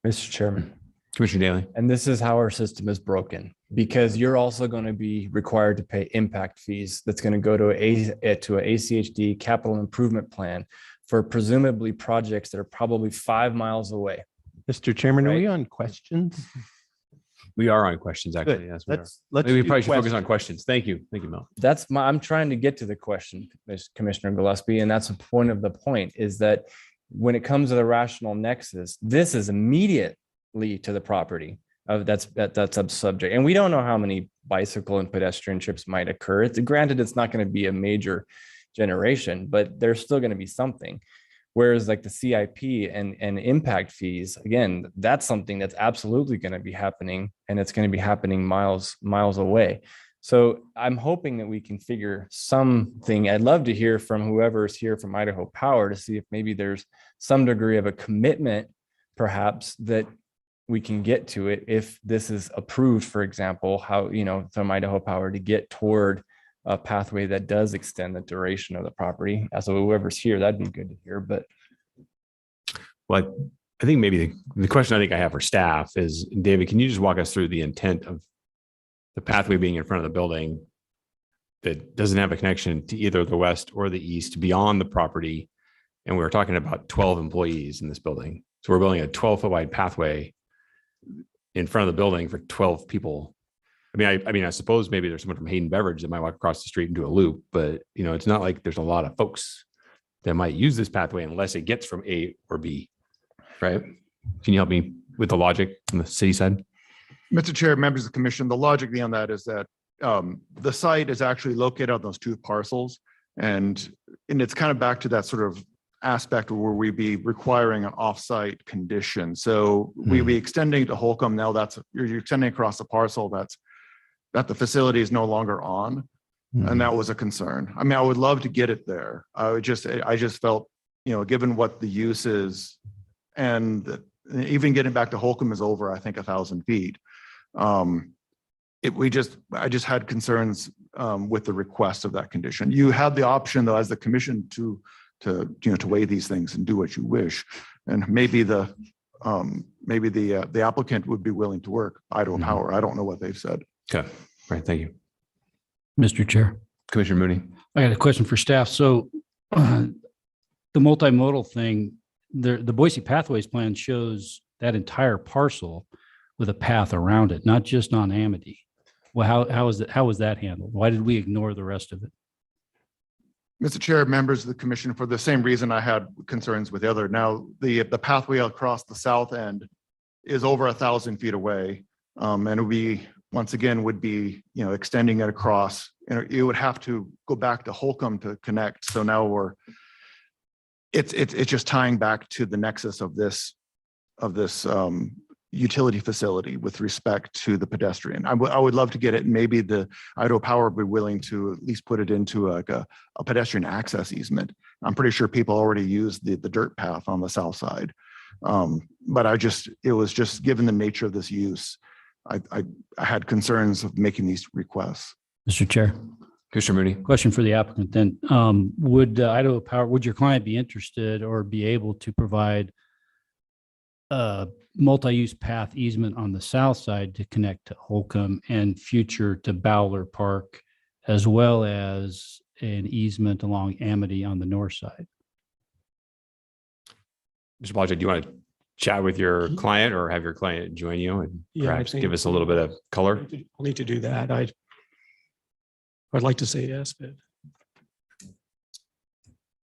Mr. Chairman. Commissioner Daly. And this is how our system is broken, because you're also going to be required to pay impact fees. That's going to go to a ACHD capital improvement plan for presumably projects that are probably 5 miles away. Mr. Chairman, are Right. we on questions? We are on questions, actually. Good. Yes, we are. Let's Maybe we do probably should focus on questions. questions. Thank you. Thank you, Mel. I'm trying to get to the question, Commissioner Gillespie, and that's the point of the point is that when it comes to the rational nexus, this is immediately to the property of that's a subject. And we don't know how many bicycle and pedestrian trips might occur. Granted, it's not going to be a major generation, but there's still going to be something. Whereas like the CIP and impact fees, again, that's something that's absolutely going to be happening, and it's going to be happening miles away. So I'm hoping that we can figure something. I'd love to hear from whoever's here from Idaho Power to see if maybe there's some degree of a commitment, perhaps, that we can get to it if this is approved, for example, how, from Idaho Power to get toward a pathway that does extend the duration of the property. So whoever's here, that'd be good to hear. But well, I think maybe the question I think I have for staff is, David, can you just walk us through the intent of the pathway being in front of the building that doesn't have a connection to either the west or the east beyond the property? And we were talking about 12 employees in this building. So we're building a 12-foot wide pathway in front of the building for 12 people. I mean, I suppose maybe there's someone from Hayden Beverage that might walk across the street and do a loop, but it's not like there's a lot of folks that might use this pathway unless it gets from A or B, right? Can you help me with the logic on the city side? Mr. Chair, members of the commission, the logic beyond that is that the site is actually located on those two parcels. And it's kind of back to that sort of aspect where we'd be requiring an offsite condition. So we'd be extending to Holcomb. Now you're extending across the parcel that the facility is no longer on. And that was a concern. I mean, I would love to get it there. I just felt, given what the use is, and even getting back to Holcomb is over, I think, 1,000 feet. I just had concerns with the request of that condition. You have the option, though, as the commission to weigh these things and do what you wish. And maybe the applicant would be willing to work. Idaho Power. I don't know what they've said. Okay. All right. Thank you. Mr. Chair. Commissioner Mooney. I got a question for staff. So the multimodal thing, the Boise Pathways Plan shows that entire parcel with a path around it, not just on Amity. Well, how was that handled? Why did we ignore the rest of it? Mr. Chair, members of the commission, for the same reason I had concerns with the other. Now, the pathway across the south end is over 1,000 feet away. And we, once again, would be, extending it across. You would have to go back to Holcomb to connect. So now it's just tying back to the nexus of this utility facility with respect to the pedestrian. I would love to get it. And maybe the Idaho Power would be willing to at least put it into a pedestrian access easement. I'm pretty sure people already use the dirt path on the south side. But it was just given the nature of this use, I had concerns of making these requests. Mr. Chair. Commissioner Mooney. Question for the applicant then. Would Idaho Power, would your client be interested or be able to provide a multi-use path easement on the south side to connect to Holcomb and future to Bowler Park, as well as an easement along Amity on the north side? Mr. Blodgett, do you want to chat with your client or have your client join you and perhaps give us a little bit of color? I'll need to do that. I'd like to say yes, but.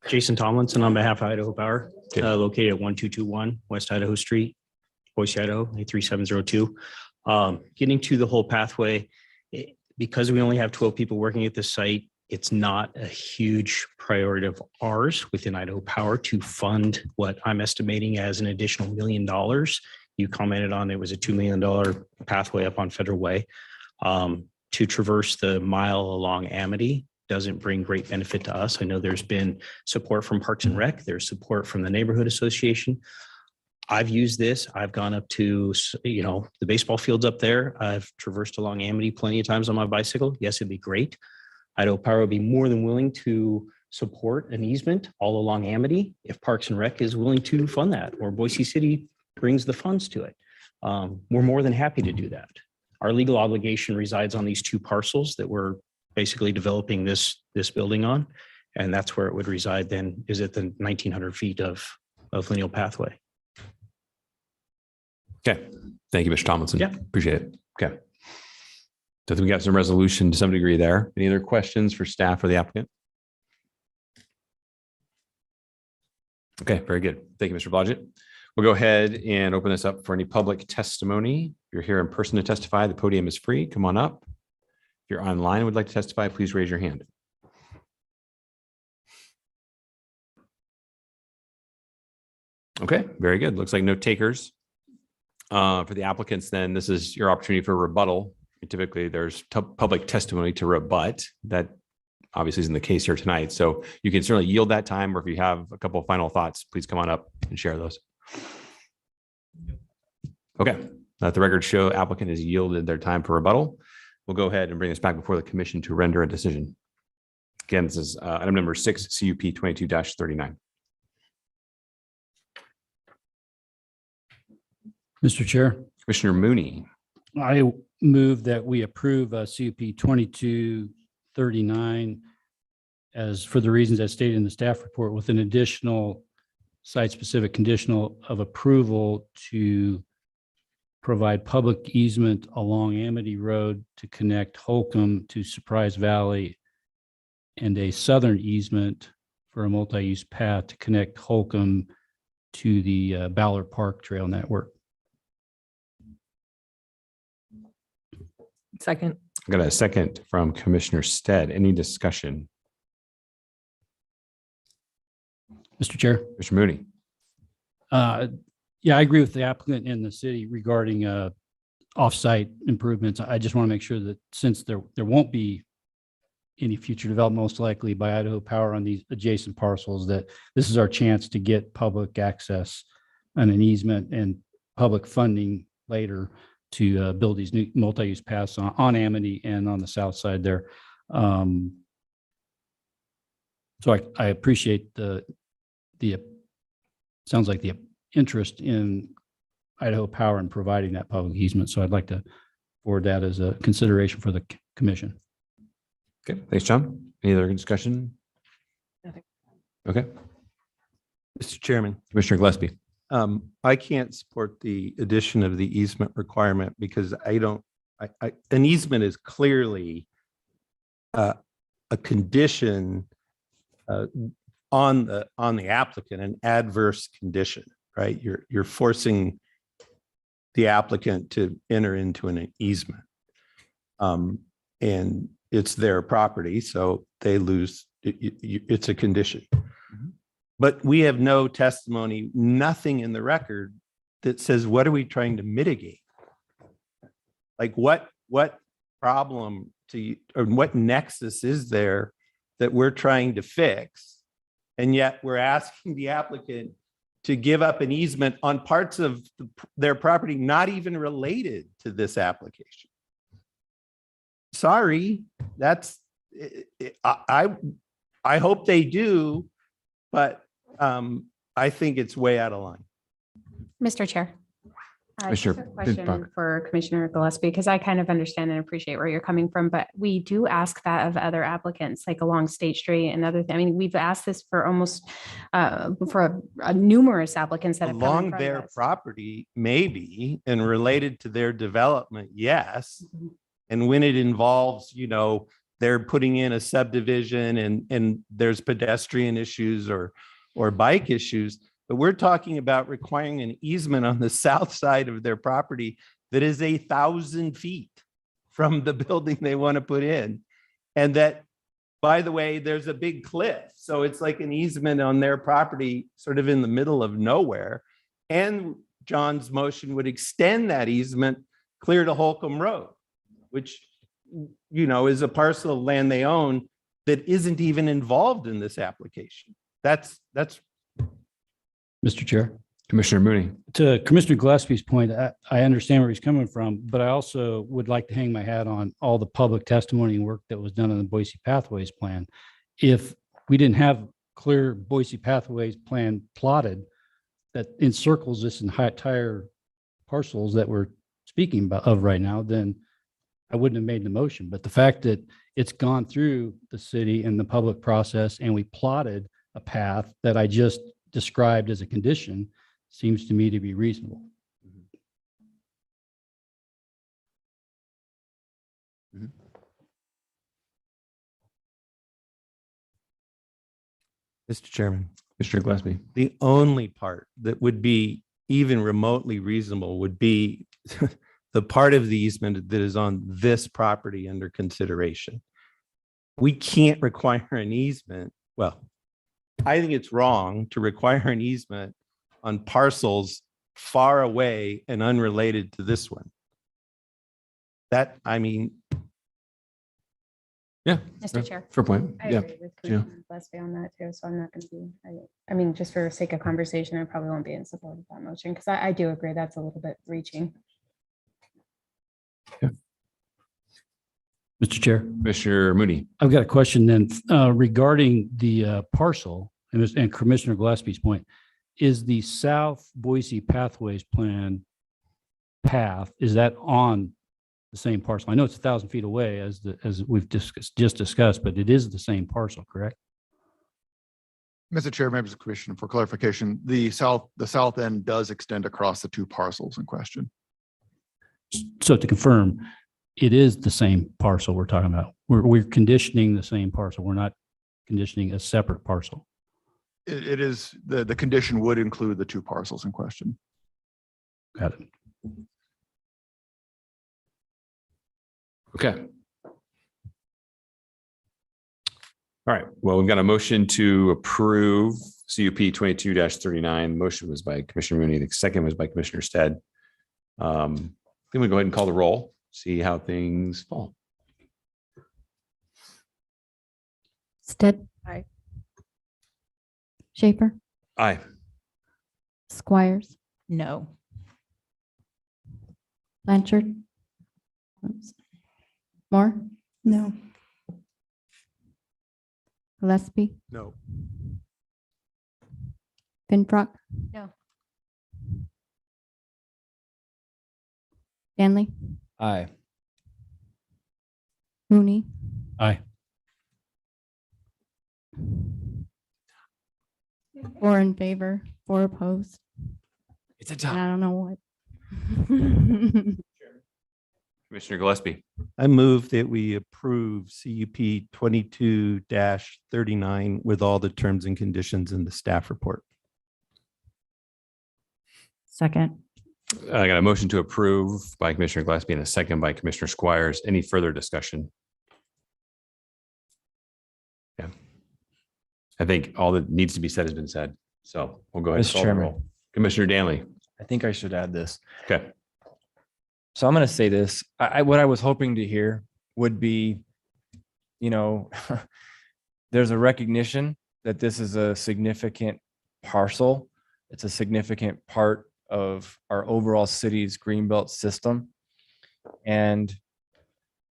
Jason Tomlinson on behalf of Idaho Power, located at 1221 West Idaho Street, Boise, Idaho, 83702. Getting to the whole pathway, because we only have 12 people working at the site, it's not a huge priority of ours within Idaho Power to fund what I'm estimating as an additional $1 million. You commented on it was a $2 million pathway up on Federal Way. To traverse the mile along Amity doesn't bring great benefit to us. I know there's been support from Parks and Rec. There's support from the neighborhood association. I've used this. I've gone up to, the baseball fields up there. I've traversed along Amity plenty of times on my bicycle. Yes, it'd be great. Idaho Power would be more than willing to support an easement all along Amity if Parks and Rec is willing to fund that, or Boise City brings the funds to it. We're more than happy to do that. Our legal obligation resides on these two parcels that we're basically developing this building on. And that's where it would reside then, is at the 1,900 feet of lineal pathway. Okay. Thank you, Mr. Tomlinson. Yeah. Appreciate it. Okay. So I think we got some resolution to some degree there. Any other questions for staff or the applicant? Okay, very good. Thank you, Mr. Blodgett. We'll go ahead and open this up for any public testimony. If you're here in person to testify, the podium is free. Come on up. If you're online and would like to testify, please raise your hand. Okay, very good. Looks like no takers. For the applicants, then this is your opportunity for rebuttal. Typically, there's public testimony to rebut. That obviously isn't the case here tonight. So you can certainly yield that time, or if you have a couple of final thoughts, please come on up and share those. Okay, let the record show applicant has yielded their time for rebuttal. We'll go ahead and bring this back before the commission to render a decision. Again, this is item number 6, CUP 22-39. Mr. Chair, Commissioner Mooney. I move that we approve CUP 2239 as for the reasons as stated in the staff report, with an additional site-specific conditional of approval to provide public easement along Amity Road to connect Holcomb to Surprise Valley, and a southern easement for a multi-use path to connect Holcomb to the Ballard Park Trail Network. Second. I got a second from Commissioner Stead. Any discussion? Mr. Chair. Mr. Mooney. Yeah, I agree with the applicant in the city regarding off-site improvements. I just want to make sure that since there won't be any future development, most likely by Idaho Power on these adjacent parcels, that this is our chance to get public access and an easement and public funding later to build these new multi-use paths on Amity and on the south side there. So I appreciate the sounds like the interest in Idaho Power in providing that public easement. So I'd like to forward that as a consideration for the commission. Okay, thanks, John. Any other discussion? Nothing. Okay. Mr. Chairman. Commissioner Gillespie. I can't support the addition of the easement requirement because an easement is clearly a condition on the applicant, an adverse condition, right? You're forcing the applicant to enter into an easement. And it's their property, so they lose, it's a condition. But we have no testimony, nothing in the record that says, what are we trying to mitigate? Like what problem or what nexus is there that we're trying to fix? And yet we're asking the applicant to give up an easement on parts of their property not even related to this application. Sorry, I hope they do, but I think it's way out of line. Mr. Chair. Just a Mr. question for Commissioner Gillespie, because I kind of understand and appreciate where you're coming from, but we do ask that of other applicants, like along State Street and other things. I mean, we've asked this for almost for numerous applicants that have come in Along front of their us. property, maybe, and related to their development, yes. And when it involves, they're putting in a subdivision and there's pedestrian issues or bike issues, but we're talking about requiring an easement on the south side of their property that is 1,000 feet from the building they want to put in. And that, by the way, there's a big cliff. So it's like an easement on their property, sort of in the middle of nowhere. And John's motion would extend that easement clear to Holcomb Road, which, is a parcel of land they own that isn't even involved in this application. That's Mr. Chair. Commissioner Mooney. To Commissioner Gillespie's point, I understand where he's coming from, but I also would like to hang my hat on all the public testimony and work that was done on the Boise Pathways Plan. If we didn't have clear Boise Pathways Plan plotted that encircles this entire parcels that we're speaking of right now, then I wouldn't have made the motion. But the fact that it's gone through the city and the public process and we plotted a path that I just described as a condition seems to me to be reasonable. Mr. Chairman, Mr. Gillespie. the only part that would be even remotely reasonable would be the part of the easement that is on this property under consideration. We can't require an easement. Well, I think it's wrong to require an easement on parcels far away and unrelated to this one. That, I mean, Yeah. Mr. Chair. Fair point. I Yeah. agree with Yeah. Commissioner Gillespie on that too, so I'm not going to be, I mean, just for sake of conversation, I probably won't be in support of that motion because I do agree that's a little bit reaching. Mr. Chair, Mr. Mooney. I've got a question then regarding the parcel and Commissioner Gillespie's point. Is the South Boise Pathways Plan path, is that on the same parcel? I know it's 1,000 feet away as we've just discussed, but it is the same parcel, correct? Mr. Chair, members of the commission, for clarification, the south end does extend across the two parcels in question. So to confirm, it is the same parcel we're talking about. We're conditioning the same parcel. We're not conditioning a separate parcel. It is, the condition would include the two parcels in question. Got it. Okay. All right. Well, we've got a motion to approve CUP 22-39. Motion was by Commissioner Mooney. The second was by Commissioner Stead. Then we go ahead and call the roll, see how things fall. Stead. Aye. Schaefer, Aye. Squires, No. Blanchard. Oops. Moore, No. Gillespie, no. Finfrock, No. Stanley, Aye. Mooney, Aye. 4 in favor, 4 opposed. It's a And tie. I don't know what. Commissioner Gillespie. I move that we approve CUP 22-39 with all the terms and conditions in the staff report. Second. I got a motion to approve by Commissioner Gillespie and a second by Commissioner Squires. Any further discussion? Yeah. I think all that needs to be said has been said. So we'll go ahead and Mr. call the Chairman. roll. Commissioner Danley. I think I should add this. Okay. So I'm going to say this. What I was hoping to hear would be, there's a recognition that this is a significant parcel. It's a significant part of our overall city's greenbelt system. And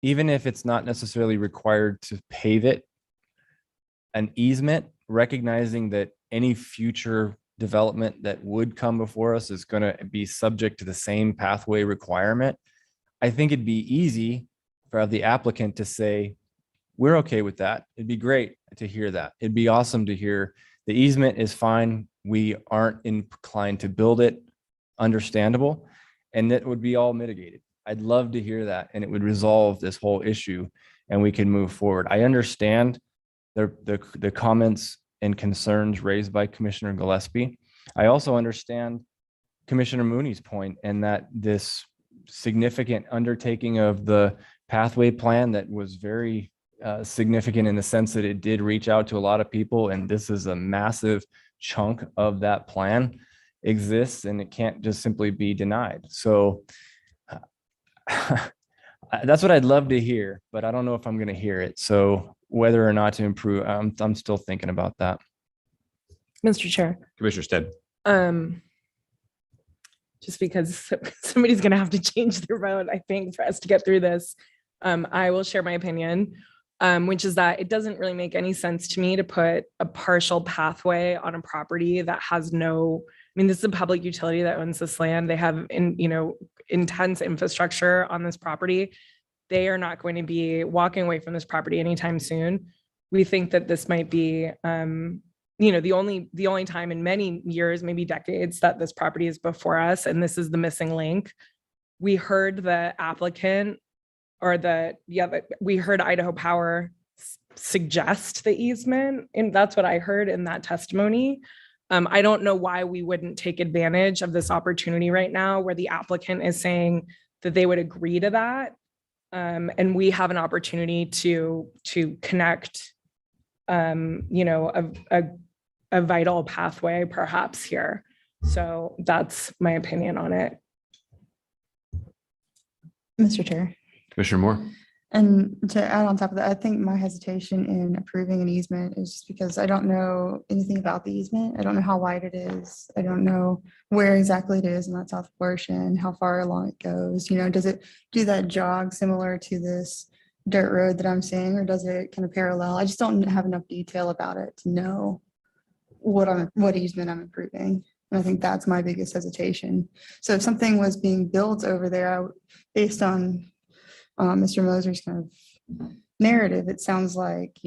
even if it's not necessarily required to pave it, an easement, recognizing that any future development that would come before us is going to be subject to the same pathway requirement. I think it'd be easy for the applicant to say, we're okay with that. It'd be great to hear that. It'd be awesome to hear the easement is fine. We aren't inclined to build it. Understandable. And that would be all mitigated. I'd love to hear that. And it would resolve this whole issue and we can move forward. I understand the comments and concerns raised by Commissioner Gillespie. I also understand Commissioner Mooney's point and that this significant undertaking of the pathway plan that was very significant in the sense that it did reach out to a lot of people. And this is a massive chunk of that plan exists and it can't just simply be denied. So that's what I'd love to hear, but I don't know if I'm going to hear it. So whether or not to improve, I'm still thinking about that. Mr. Chair. Commissioner Stead. Just because somebody's going to have to change their vote, I think, for us to get through this, I will share my opinion, which is that it doesn't really make any sense to me to put a partial pathway on a property that has no, I mean, this is a public utility that owns this land. They have, intense infrastructure on this property. They are not going to be walking away from this property anytime soon. We think that this might be, the only time in many years, maybe decades, that this property is before us, and this is the missing link. We heard the applicant we heard Idaho Power suggest the easement, and that's what I heard in that testimony. I don't know why we wouldn't take advantage of this opportunity right now where the applicant is saying that they would agree to that. And we have an opportunity to connect, a vital pathway perhaps here. So that's my opinion on it. Mr. Chair. Commissioner Moore. And to add on top of that, I think my hesitation in approving an easement is just because I don't know anything about the easement. I don't know how wide it is. I don't know where exactly it is in that south portion, how far along it goes. Does it do that jog similar to this dirt road that I'm seeing, or does it kind of parallel? I just don't have enough detail about it to know what easement I'm approving. And I think that's my biggest hesitation. So if something was being built over there, based on Mr. Moser's kind of narrative, it sounds like,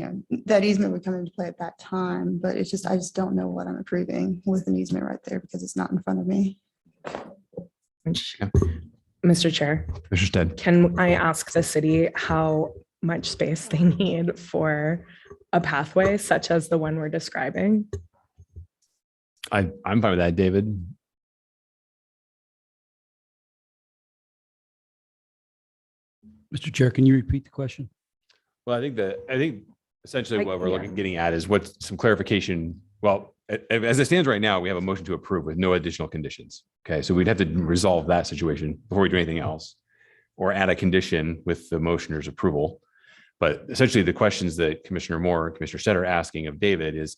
that easement would come into play at that time, but I just don't know what I'm approving with an easement right there because it's not in front of me. Mr. Chair, Mr. Stead. Can I ask the city how much space they need for a pathway such as the one we're describing? I'm fine with that, David. Mr. Chair, can you repeat the question? Well, I think essentially what we're getting at is what's some clarification. Well, as it stands right now, we have a motion to approve with no additional conditions. Okay, so we'd have to resolve that situation before we do anything else, or add a condition with the motioner's approval. But essentially, the questions that Commissioner Moore and Commissioner Stead are asking of David is,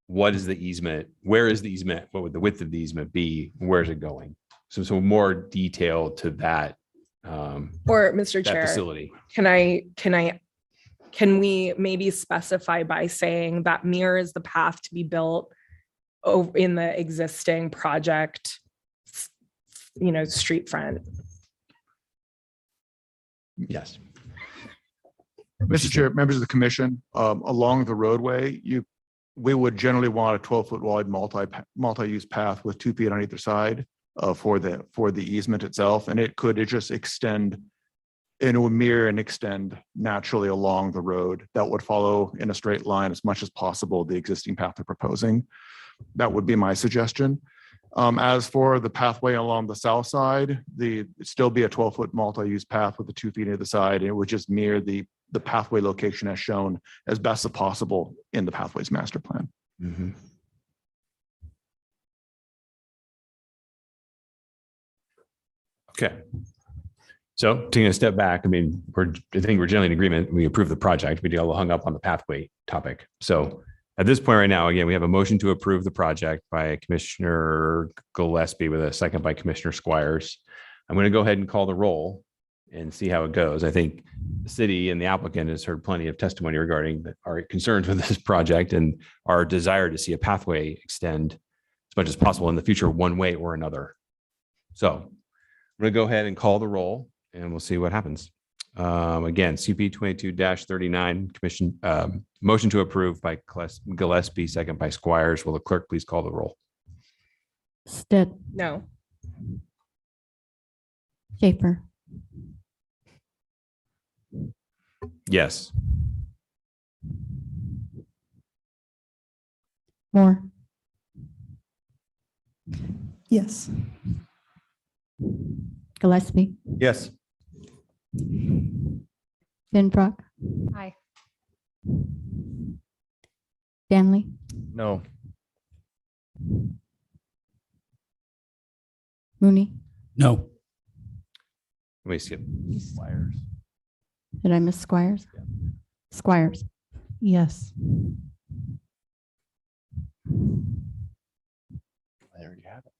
what is the easement? Where is the easement? What would the width of the easement be? Where is it going? So more detail to that. Or Mr. Chair, facility. Can we maybe specify by saying that mirrors the path to be built in the existing project, street front? Yes. Mr. Chair, members of the commission, along the roadway, we would generally want a 12-foot wide multi-use path with 2 feet on either side for the easement itself, and it just extend, and it would mirror and extend naturally along the road. That would follow in a straight line as much as possible the existing path they're proposing. That would be my suggestion. As for the pathway along the south side, it'd still be a 12-foot multi-use path with the 2 feet either side, and it would just mirror the pathway location as shown as best as possible in the pathways master plan. Mm-hmm. Okay. So taking a step back, I think we're generally in agreement. We approve the project. We get all hung up on the pathway topic. So at this point right now, again, we have a motion to approve the project by Commissioner Gillespie with a second by Commissioner Squires. I'm going to go ahead and call the roll and see how it goes. I think the city and the applicant has heard plenty of testimony regarding our concerns with this project and our desire to see a pathway extend as much as possible in the future, one way or another. So I'm going to go ahead and call the roll and we'll see what happens. Again, CP 22-39 commission motion to approve by Gillespie, second by Squires. Will the clerk please call the roll? Stead. No. Schaefer. Yes. Moore. Yes. Gillespie. Yes. Finbrook. Aye. Stanley. No. Mooney. No. Let me skip. Squires. Did I miss Squires? Yeah. Squires. Yes. There you have it.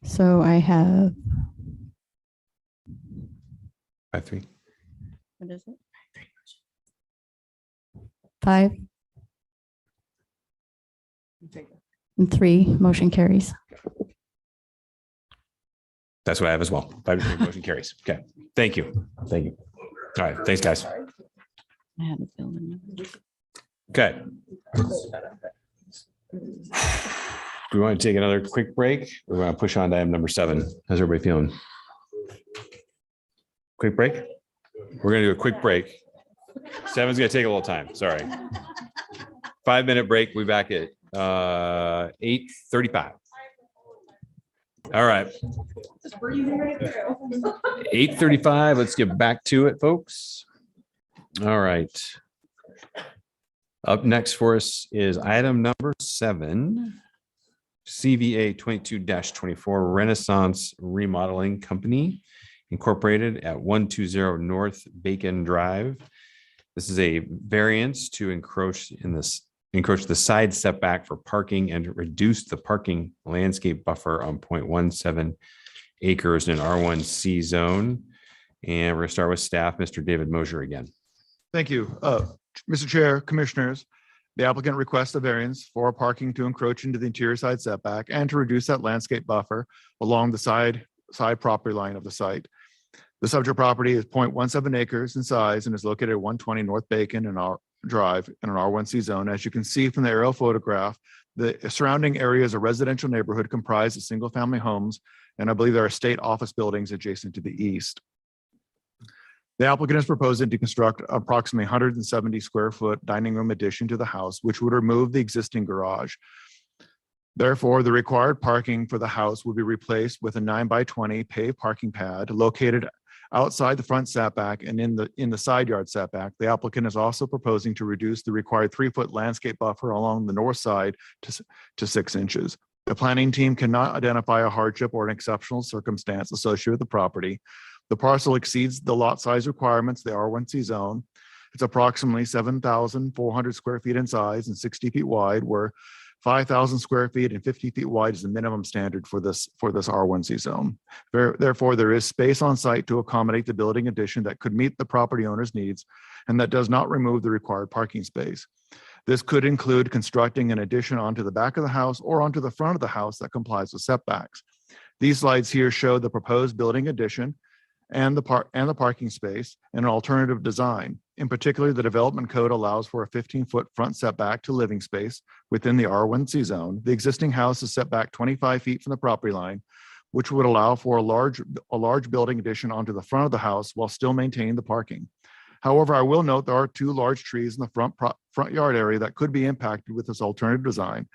So I have 5-3. What is it? 5 and 3. Motion carries. That's what I have as well. 5-3 motion carries. Okay. Thank you. Thank you. All right. Thanks, guys. I had a building. Okay. Do we want to take another quick break? Or we want to push on to item number 7? How's everybody feeling? Quick break? We're going to do a quick break. 7's going to take a little time. Sorry. 5-minute break. We'll be back at 8:35. All right. 8:35. Let's get back to it, folks. All right. Up next for us is item number 7, CVA 22-24 Renaissance Remodeling Company Incorporated at 120 North Bacon Drive. This is a variance to encroach the side setback for parking and reduce the parking landscape buffer on 0.17 acres in R1C zone. And we're going to start with staff, Mr. David Mosier again. Thank you. Mr. Chair, Commissioners, the applicant requests a variance for parking to encroach into the interior side setback and to reduce that landscape buffer along the side property line of the site. The subject property is 0.17 acres in size and is located at 120 North Bacon in our Drive in an R1C zone. As you can see from the aerial photograph, the surrounding area is a residential neighborhood comprised of single-family homes, and I believe there are state office buildings adjacent to the east. The applicant is proposing to construct approximately 170 square foot dining room addition to the house, which would remove the existing garage. Therefore, the required parking for the house will be replaced with a 9x20 paved parking pad located outside the front setback and in the side yard setback. The applicant is also proposing to reduce the required 3-foot landscape buffer along the north side to 6 inches. The planning team cannot identify a hardship or an exceptional circumstance associated with the property. The parcel exceeds the lot size requirements, the R1C zone. It's approximately 7,400 square feet in size and 60 feet wide, where 5,000 square feet and 50 feet wide is the minimum standard for this R1C zone. Therefore, there is space on site to accommodate the building addition that could meet the property owner's needs and that does not remove the required parking space. This could include constructing an addition onto the back of the house or onto the front of the house that complies with setbacks. These slides here show the proposed building addition and the parking space and an alternative design. In particular, the development code allows for a 15-foot front setback to living space within the R1C zone. The existing house is set back 25 feet from the property line, which would allow for a large building addition onto the front of the house while still maintaining the parking. However, I will note there are 2 large trees in the front yard area that could be impacted with this alternative design.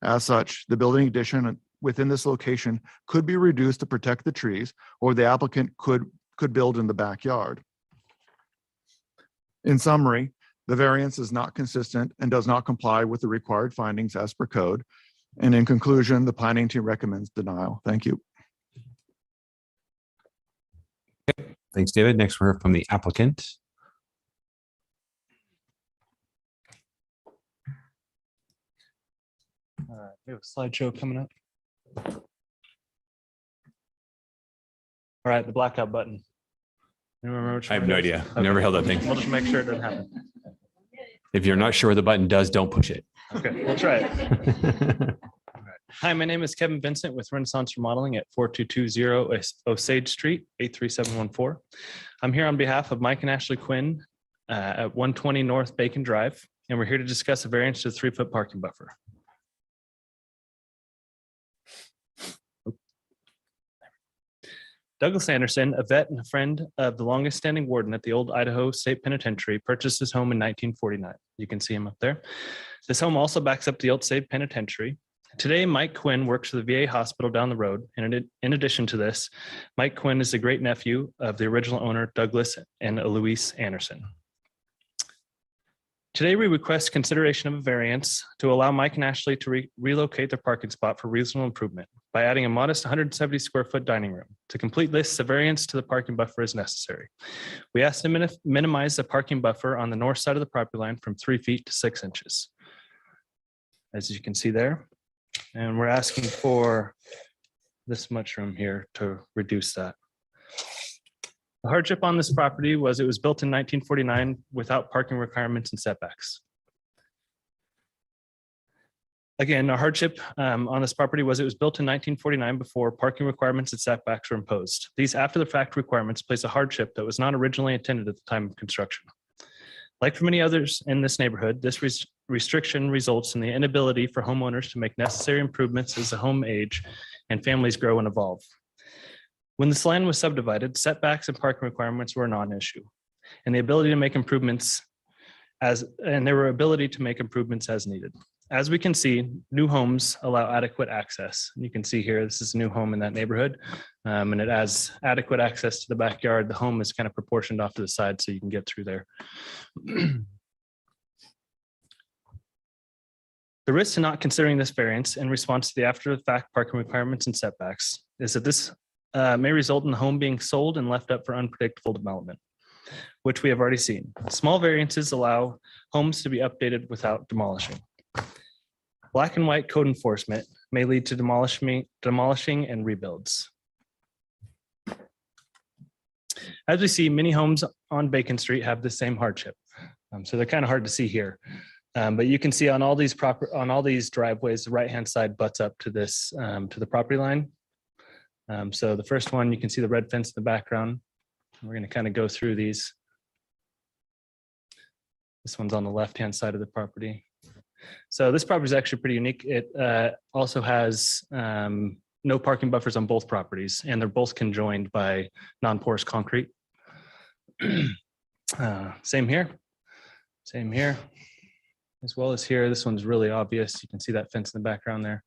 As such, the building addition within this location could be reduced to protect the trees, or the applicant could build in the backyard. In summary, the variance is not consistent and does not comply with the required findings as per code. And in conclusion, the planning team recommends denial. Thank you. Thanks, David. Next, we'll hear from the applicant. All right, we have a slideshow coming up. All right, the blackout button. You remember which I have one no it is? idea. I've never held that thing. We'll just make sure it doesn't happen. If you're not sure what the button does, don't push it. Okay, we'll try it. All right. Hi, my name is Kevin Vincent with Renaissance Remodeling at 4220 Osage Street, 83714. I'm here on behalf of Mike and Ashley Quinn at 120 North Bacon Drive, and we're here to discuss a variance to the 3-foot parking buffer. Douglas Anderson, a vet and a friend of the longest standing warden at the old Idaho State Penitentiary, purchased his home in 1949. You can see him up there. This home also backs up the old State Penitentiary. Today, Mike Quinn works for the VA hospital down the road. And in addition to this, Mike Quinn is the great nephew of the original owner, Douglas and Louise Anderson. Today, we request consideration of a variance to allow Mike and Ashley to relocate their parking spot for reasonable improvement by adding a modest 170 square foot dining room. To complete this, a variance to the parking buffer is necessary. We asked to minimize the parking buffer on the north side of the property line from 3 feet to 6 inches. As you can see there, and we're asking for this much room here to reduce that. The hardship on this property was it was built in 1949 without parking requirements and setbacks. Again, a hardship on this property was it was built in 1949 before parking requirements and setbacks were imposed. These after the fact requirements place a hardship that was not originally intended at the time of construction. Like for many others in this neighborhood, this restriction results in the inability for homeowners to make necessary improvements as the home age and families grow and evolve. When this land was subdivided, setbacks and parking requirements were a non-issue, and the ability to make improvements as needed. As we can see, new homes allow adequate access. You can see here, this is a new home in that neighborhood, and it has adequate access to the backyard. The home is kind of proportioned off to the side so you can get through there. The risk to not considering this variance in response to the after-the-fact parking requirements and setbacks is that this may result in the home being sold and left up for unpredictable development, which we have already seen. Small variances allow homes to be updated without demolishing. Black and white code enforcement may lead to demolishing and rebuilds. As we see, many homes on Bacon Street have the same hardship. So they're kind of hard to see here. But you can see on all these driveways, the right-hand side butts up to this, to the property line. So the first one, you can see the red fence in the background. We're going to kind of go through these. This one's on the left-hand side of the property. So this property is actually pretty unique. It also has no parking buffers on both properties, and they're both conjoined by non-porous concrete. Same here, as well as here. This one's really obvious. You can see that fence in the background there.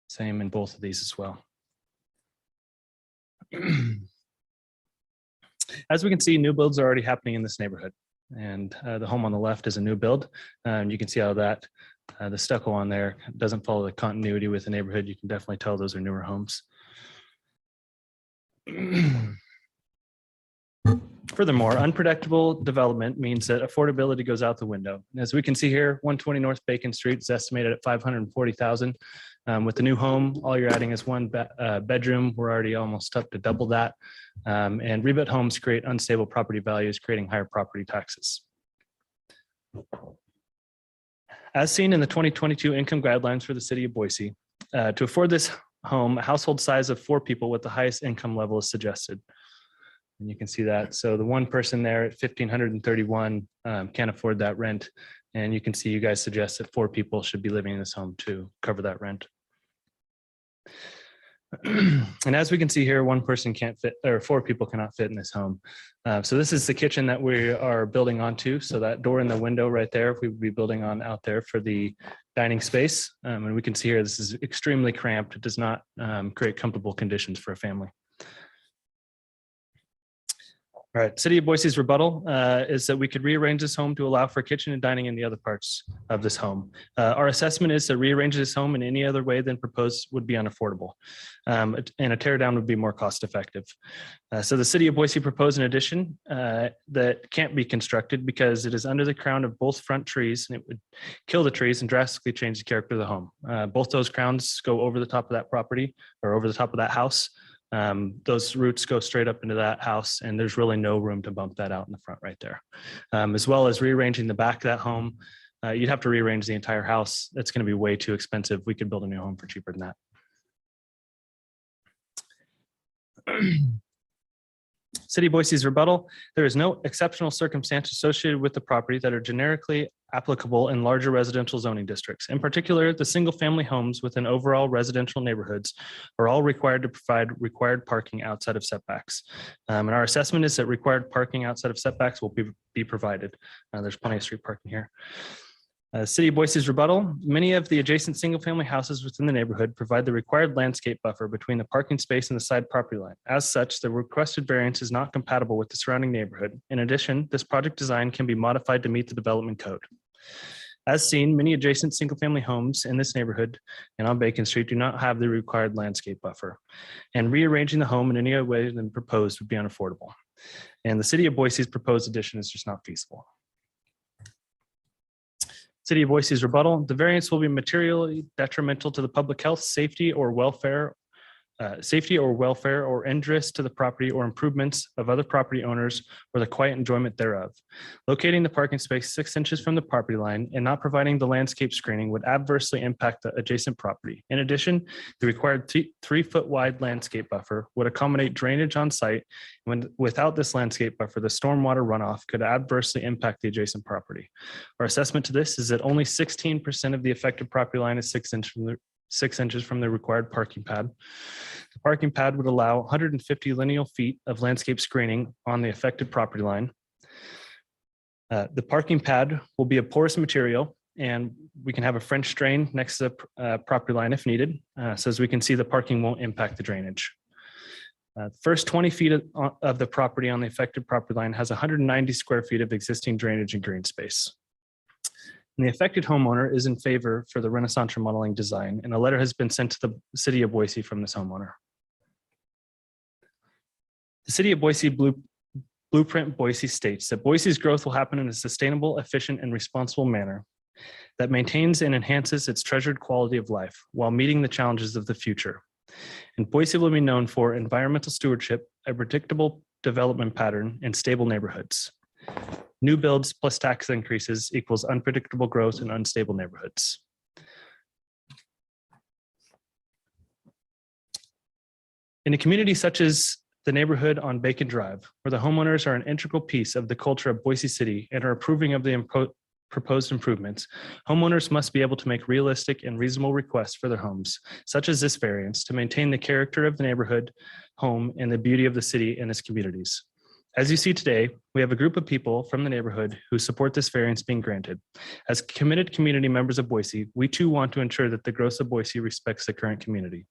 Same in both of these as well. As we can see, new builds are already happening in this neighborhood, and the home on the left is a new build. You can see how that the stucco on there doesn't follow the continuity with the neighborhood. You can definitely tell those are newer homes. Furthermore, unpredictable development means that affordability goes out the window. And as we can see here, 120 North Bacon Street is estimated at $540,000. With the new home, all you're adding is one bedroom. We're already almost up to double that. And rebuilt homes create unstable property values, creating higher property taxes. As seen in the 2022 income guidelines for the city of Boise, to afford this home, a household size of 4 people with the highest income level is suggested. And you can see that. So the one person there at $1,531 can't afford that rent. And you can see you guys suggest that 4 people should be living in this home to cover that rent. And as we can see here, 1 person can't fit, or 4 people cannot fit in this home. So this is the kitchen that we are building onto. So that door in the window right there, we would be building on out there for the dining space. And we can see here, this is extremely cramped. It does not create comfortable conditions for a family. All right, City of Boise's rebuttal is that we could rearrange this home to allow for kitchen and dining in the other parts of this home. Our assessment is that rearrange this home in any other way than proposed would be unaffordable, and a tear down would be more cost effective. So the City of Boise proposed an addition that can't be constructed because it is under the crown of both front trees, and it would kill the trees and drastically change the character of the home. Both those crowns go over the top of that property, or over the top of that house. Those roots go straight up into that house, and there's really no room to bump that out in the front right there. As well as rearranging the back of that home, you'd have to rearrange the entire house. That's going to be way too expensive. We could build a new home for cheaper than that. City of Boise's rebuttal: there is no exceptional circumstance associated with the property that are generically applicable in larger residential zoning districts. In particular, the single-family homes within overall residential neighborhoods are all required to provide required parking outside of setbacks. And our assessment is that required parking outside of setbacks will be provided. There's plenty of street parking here. City of Boise's rebuttal: many of the adjacent single-family houses within the neighborhood provide the required landscape buffer between the parking space and the side property line. As such, the requested variance is not compatible with the surrounding neighborhood. In addition, this project design can be modified to meet the development code. As seen, many adjacent single-family homes in this neighborhood and on Bacon Street do not have the required landscape buffer, and rearranging the home in any other way than proposed would be unaffordable. And the City of Boise's proposed addition is just not feasible. City of Boise's rebuttal: the variance will be materially detrimental to the public health, safety, or welfare safety or welfare or interest to the property or improvements of other property owners or the quiet enjoyment thereof. Locating the parking space 6 inches from the property line and not providing the landscape screening would adversely impact the adjacent property. In addition, the required 3-foot wide landscape buffer would accommodate drainage on site. When without this landscape buffer, the stormwater runoff could adversely impact the adjacent property. Our assessment to this is that only 16% of the affected property line is 6 inches from the required parking pad. The parking pad would allow 150 lineal feet of landscape screening on the affected property line. The parking pad will be a porous material, and we can have a French drain next to the property line if needed. So as we can see, the parking won't impact the drainage. The first 20 feet of the property on the affected property line has 190 square feet of existing drainage and green space. And the affected homeowner is in favor for the Renaissance remodeling design, and a letter has been sent to the city of Boise from this homeowner. The city of Boise Blueprint Boise states that Boise's growth will happen in a sustainable, efficient, and responsible manner that maintains and enhances its treasured quality of life while meeting the challenges of the future. And Boise will be known for environmental stewardship, a predictable development pattern, and stable neighborhoods. New builds plus tax increases equals unpredictable growth in unstable neighborhoods. In a community such as the neighborhood on Bacon Drive, where the homeowners are an integral piece of the culture of Boise City and are approving of the proposed improvements, homeowners must be able to make realistic and reasonable requests for their homes, such as this variance, to maintain the character of the neighborhood, home, and the beauty of the city and its communities. As you see today, we have a group of people from the neighborhood who support this variance being granted. As committed community members of Boise, we too want to ensure that the growth of Boise respects the current community.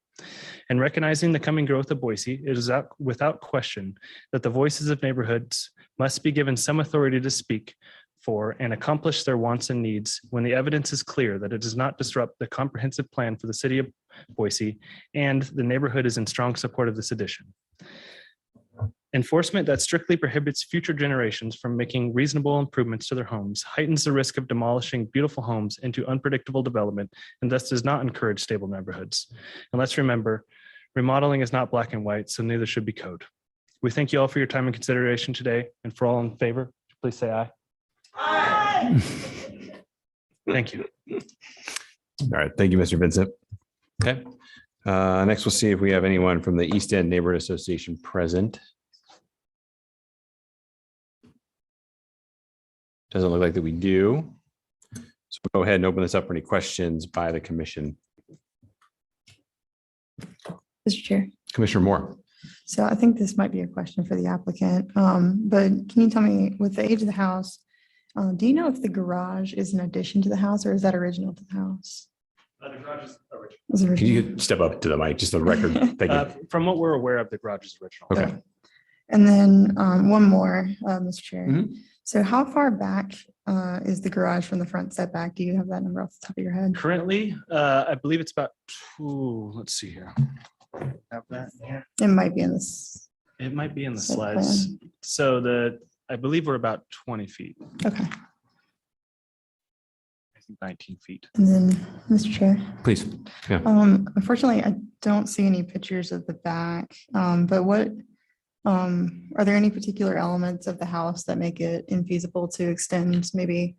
And recognizing the coming growth of Boise, it is without question that the voices of neighborhoods must be given some authority to speak for and accomplish their wants and needs when the evidence is clear that it does not disrupt the comprehensive plan for the city of Boise, and the neighborhood is in strong support of this addition. Enforcement that strictly prohibits future generations from making reasonable improvements to their homes heightens the risk of demolishing beautiful homes into unpredictable development and thus does not encourage stable neighborhoods. And let's remember, remodeling is not black and white, so neither should be code. We thank you all for your time and consideration today, and for all in favor, please say aye. Aye. Thank you. All right, thank you, Mr. Vincent. Okay, next we'll see if we have anyone from the East End Neighborhood Association present. Doesn't look like that we do. So we'll go ahead and open this up for any questions by the commission. Mr. Chair. Commissioner Moore. So I think this might be a question for the applicant, but can you tell me, with the age of the house, do you know if the garage is an addition to the house or is that original to the house? The garage is original. Is it Can original? you step up to the mic, just a record? Thank you. From what we're aware of, the garage is original. Okay. And then one more, Mr. Chair. Mhm. So how far back is the garage from the front setback? Do you have that number off the top of your head? Currently, I believe it's about let's see here. Have that here. It might be in this. It might be in the Site slides. plan. So I believe we're about 20 feet. Okay. I think 19 feet. And then, Mr. Chair. Please. Yeah. Unfortunately, I don't see any pictures of the back, but what, are there any particular elements of the house that make it infeasible to extend, maybe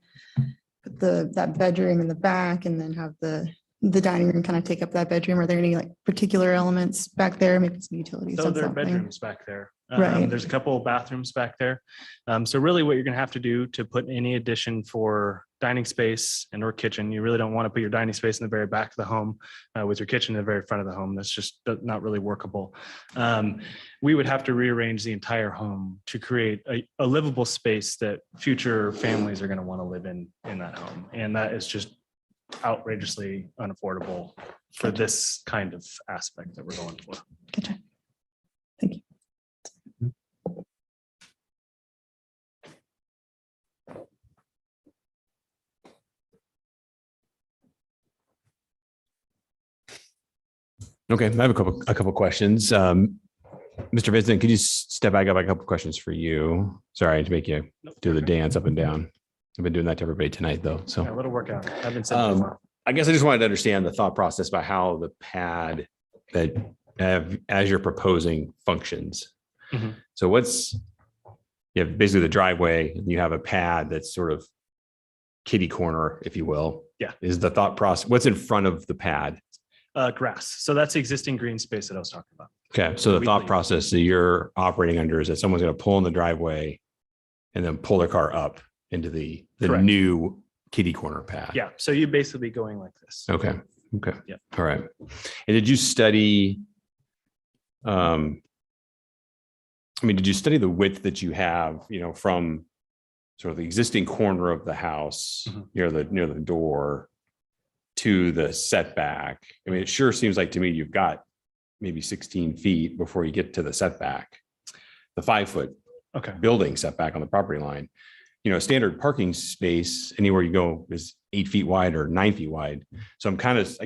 put that bedroom in the back and then have the dining room kind of take up that bedroom? Are there any like particular elements back there, maybe some utilities? So or there are something? bedrooms back there. Right. There's a couple of bathrooms back there. So really what you're gonna have to do to put any addition for dining space and or kitchen, you really don't want to put your dining space in the very back of the home with your kitchen in the very front of the home. That's just not really workable. We would have to rearrange the entire home to create a livable space that future families are gonna want to live in that home. And that is just outrageously unaffordable for this kind of aspect that we're going for. Gotcha. Thank you. Okay, I have a couple questions. Mr. Vincent, could you step back up? A couple questions for you. Sorry to make you do the dance up and down. I've been doing that to everybody tonight, though. So Yeah, a little workout. I've been saying I guess I just wanted to understand the thought process about how the pad that as you're proposing functions. Mhm. So you have basically the driveway, and you have a pad that's sort of kitty corner, if you will. Yeah. Is the thought process, what's in front of the pad? Grass. So that's the existing green space that I was talking about. Okay, so the We thought leave. process that you're operating under is that someone's going to pull in the driveway and then pull their car up into the Correct. new kitty corner pad. Yeah. So you'd basically be going like this. Okay. Okay. Yeah. All right. And did you study, did you study the width that you have, from sort of the existing corner of the house Mhm. near the door to the setback? I mean, it sure seems like to me you've got maybe 16 feet before you get to the setback, the 5-foot Okay. building setback on the property line. Standard parking space anywhere you go is 8 feet wide or 9 feet wide. So I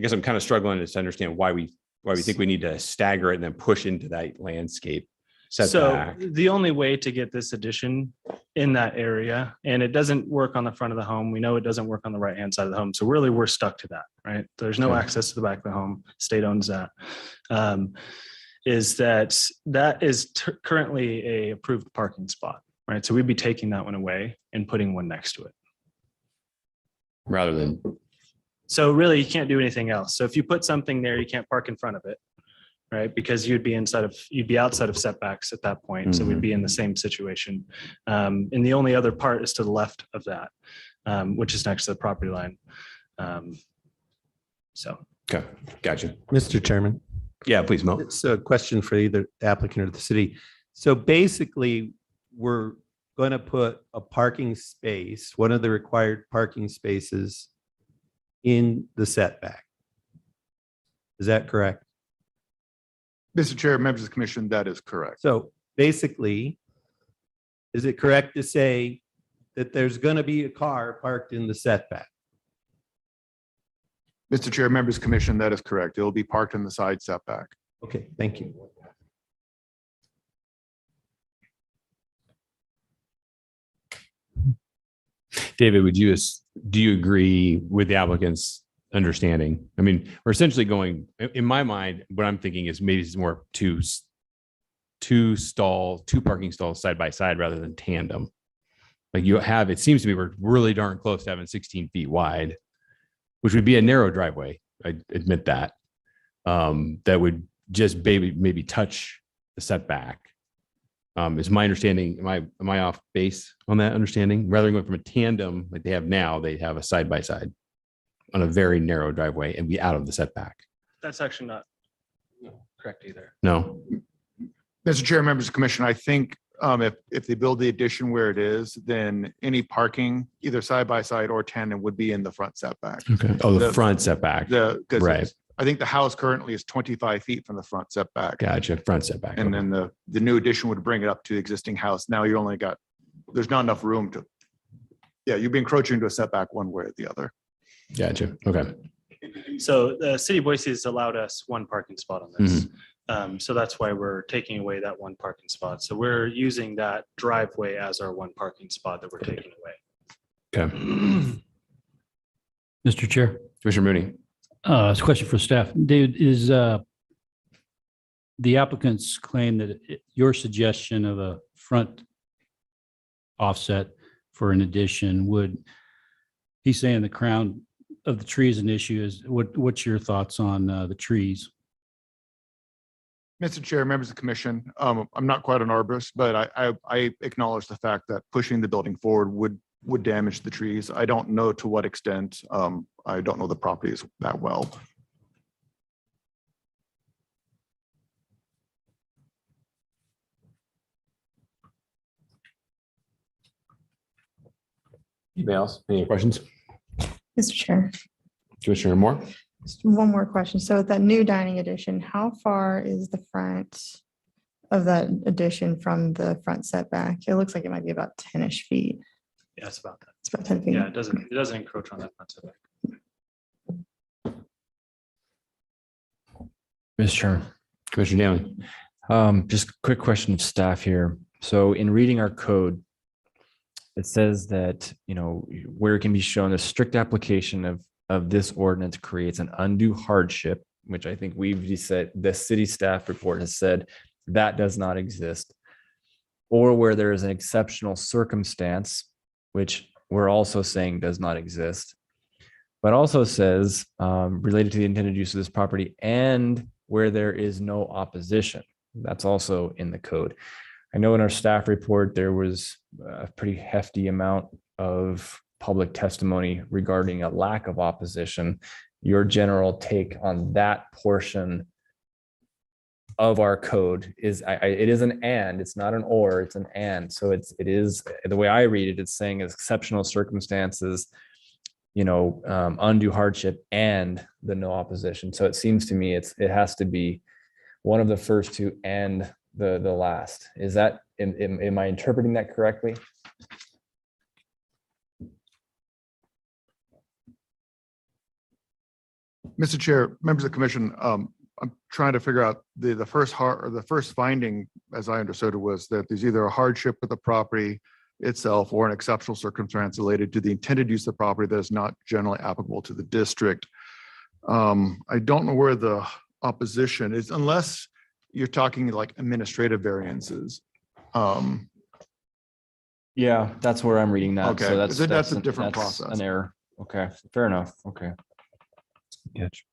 guess I'm kind of struggling to understand why we think we need to stagger it and then push into that landscape setback. So the only way to get this addition in that area, and it doesn't work on the front of the home. We know it doesn't work on the right-hand side of the home. So really we're stuck to that, right? There's no Okay. access to the back of the home. State owns that. Is that is currently a approved parking spot, right? So we'd be taking that one away and putting one next to it. Rather than, So really you can't do anything else. So if you put something there, you can't park in front of it, right? Because you'd be outside of setbacks at that point. So we'd be in the same situation. And the only other part is to the left of that, which is next to the property line. So. okay, gotcha. Mr. Chairman. Yeah, please, Mo. It's a question for either applicant or the city. So basically, we're going to put a parking space, one of the required parking spaces in the setback. Is that correct? Mr. Chair, members of the commission, that is correct. So basically, is it correct to say that there's going to be a car parked in the setback? Mr. Chair, members of the commission, that is correct. It will be parked in the side setback. Okay, thank you. David, do you agree with the applicant's understanding? I mean, we're essentially going, in my mind, what I'm thinking is maybe it's more two parking stalls side by side rather than tandem. Like it seems to me we're really darn close to having 16 feet wide, which would be a narrow driveway. I admit that. That would just maybe touch the setback. Is my understanding, am I off base on that understanding? Rather than going from a tandem like they have now, they have a side by side on a very narrow driveway and be out of the setback. That's actually not correct either. No. Mr. Chair, members of the commission, I think if they build the addition where it is, then any parking, either side by side or tandem, would be in the front setback. Okay. Oh, the front setback. Right. I think the house currently is 25 feet from the front setback. Gotcha. Front setback. And then the new addition would bring it up to the existing house. Now there's not enough room you'd be encroaching into a setback one way or the other. Gotcha. Okay. So the city of Boise has allowed us one parking spot on this. So that's why we're taking away that one parking spot. So we're using that driveway as our one parking spot that we're taking away. Okay. Mr. Chair, Commissioner Mooney. It's a question for staff. David, is the applicant's claim that your suggestion of a front offset for an addition he's saying the crown of the tree is an issue. What's your thoughts on the trees? Mr. Chair, members of the commission, I'm not quite an arborist, but I acknowledge the fact that pushing the building forward would damage the trees. I don't know to what extent. I don't know the properties that well. Anybody else? Any questions? Mr. Chair, Commissioner Moore? just one more question. So with that new dining addition, how far is the front of that addition from the front setback? It looks like it might be about 10-ish feet. Yeah, it's about that. It's about 10 feet. Yeah, it doesn't encroach on that front setback. Mr. Chairman. Commissioner Daly. Just a quick question of staff here. So in reading our code, it says that, where it can be shown a strict application of this ordinance creates an undue hardship which I think we've said, the city staff report has said that does not exist. Or where there is an exceptional circumstance, which we're also saying does not exist, but also says related to the intended use of this property and where there is no opposition. That's also in the code. I know in our staff report, there was a pretty hefty amount of public testimony regarding a lack of opposition. Your general take on that portion of our code is it is an and, it's not an or, it's an and. So it is the way I read it, it's saying exceptional circumstances, undue hardship and the no opposition. So it seems to me it has to be one of the first two and the last. Is that, am I interpreting that correctly? Mr. Chair, members of the commission, I'm trying to figure out the first finding, as I understood it, was that there's either a hardship with the property itself or an exceptional circumstance related to the intended use of the property that is not generally applicable to the district. I don't know where the opposition is, unless you're talking like administrative variances. Yeah, that's where I'm reading that. Okay, So that's a different process. An error. Okay, fair enough. Okay. Good catch.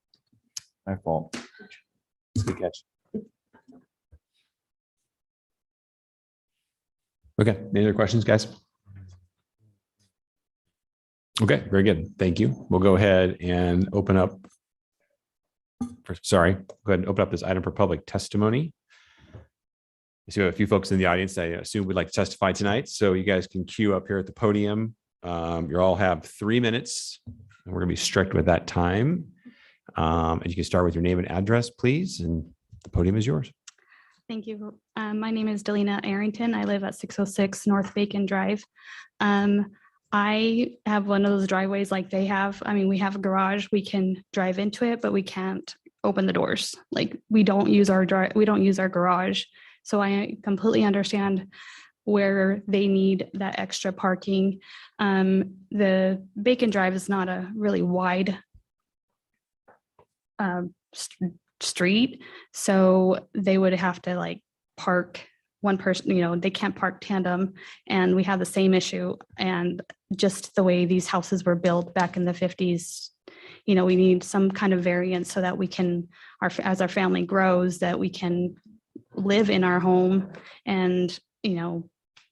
My fault. Good catch. Okay, any other questions, guys? Okay, very good. Thank you. We'll go ahead and open up. Go ahead and open up this item for public testimony. So we have a few folks in the audience I assume would like to testify tonight. So you guys can queue up here at the podium. You all have 3 minutes. And we're gonna be strict with that time. And you can start with your name and address, please. And the podium is yours. Thank you. My name is Delina Arrington. I live at 606 North Bacon Drive. I have one of those driveways like they have. I mean, we have a garage, we can drive into it, but we can't open the doors. Like we don't use our garage. So I completely understand where they need that extra parking. The Bacon Drive is not a really wide street, so they would have to like park one person, they can't park tandem, and we have the same issue. And just the way these houses were built back in the 50s, we need some kind of variance so that we can, as our family grows, that we can live in our home and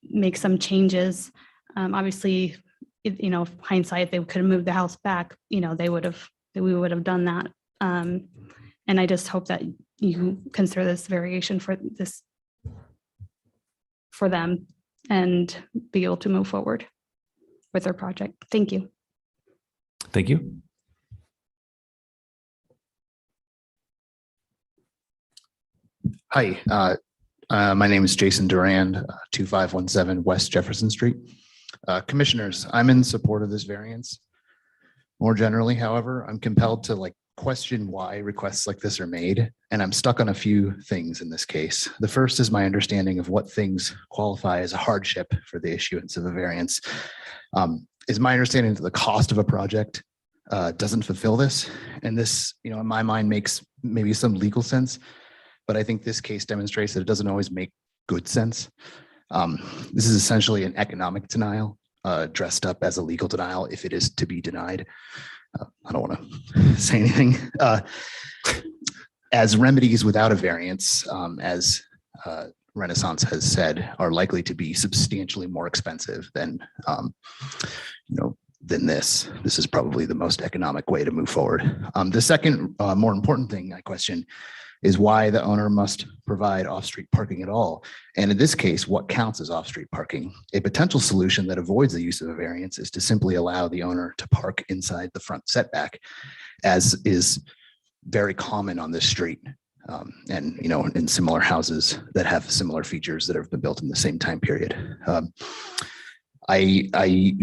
make some changes. Obviously, hindsight, they could have moved the house back, we would have done that. And I just hope that you consider this variation for them and be able to move forward with their project. Thank you. Thank you. Hi, my name is Jason Durand, 2517 West Jefferson Street. Commissioners, I'm in support of this variance. More generally, however, I'm compelled to question why requests like this are made, and I'm stuck on a few things in this case. The first is my understanding of what things qualify as a hardship for the issuance of a variance. Is my understanding that the cost of a project doesn't fulfill this, and this, in my mind, makes maybe some legal sense, but I think this case demonstrates that it doesn't always make good sense. This is essentially an economic denial dressed up as a legal denial if it is to be denied. I don't want to say anything. As remedies without a variance, as Renaissance has said, are likely to be substantially more expensive than, than this. This is probably the most economic way to move forward. The second, more important thing I question is why the owner must provide off-street parking at all. And in this case, what counts as off-street parking? A potential solution that avoids the use of a variance is to simply allow the owner to park inside the front setback, as is very common on this street. And, in similar houses that have similar features that have been built in the same time period. I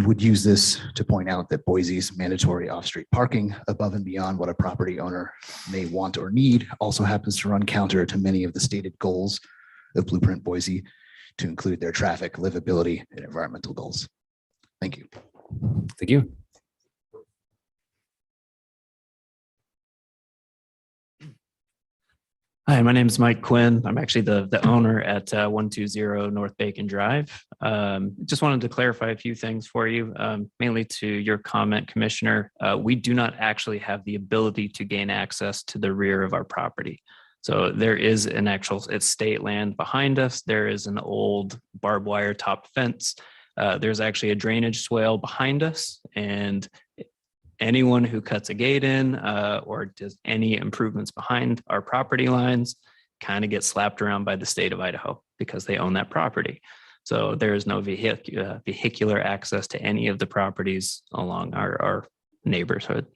would use this to point out that Boise's mandatory off-street parking above and beyond what a property owner may want or need also happens to run counter to many of the stated goals of Blueprint Boise, to include their traffic, livability, and environmental goals. Thank you. Thank you. Hi, my name is Mike Quinn. I'm actually the owner at 120 North Bacon Drive. Just wanted to clarify a few things for you, mainly to your comment, Commissioner. We do not actually have the ability to gain access to the rear of our property. So there is an actual, it's state land behind us. There is an old barbed wire top fence. There's actually a drainage swale behind us, and anyone who cuts a gate in or does any improvements behind our property lines kind of gets slapped around by the state of Idaho because they own that property. So there is no vehicular access to any of the properties along our neighborhood.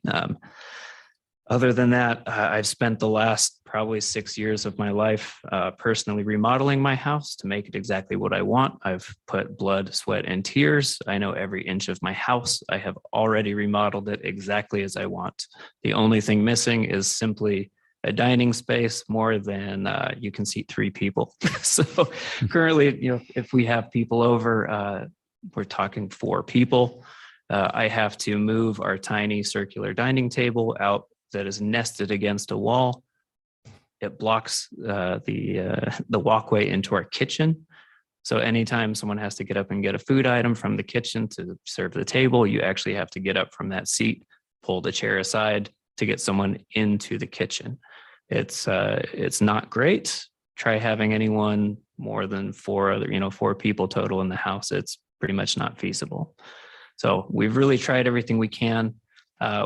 Other than that, I've spent the last probably 6 years of my life personally remodeling my house to make it exactly what I want. I've put blood, sweat, and tears. I know every inch of my house. I have already remodeled it exactly as I want. The only thing missing is simply a dining space more than you can seat 3 people. So currently, if we have people over, we're talking 4 people. I have to move our tiny circular dining table out that is nested against a wall. It blocks the walkway into our kitchen. So anytime someone has to get up and get a food item from the kitchen to serve the table, you actually have to get up from that seat, pull the chair aside to get someone into the kitchen. It's not great. Try having anyone more than 4 people total in the house. It's pretty much not feasible. So we've really tried everything we can.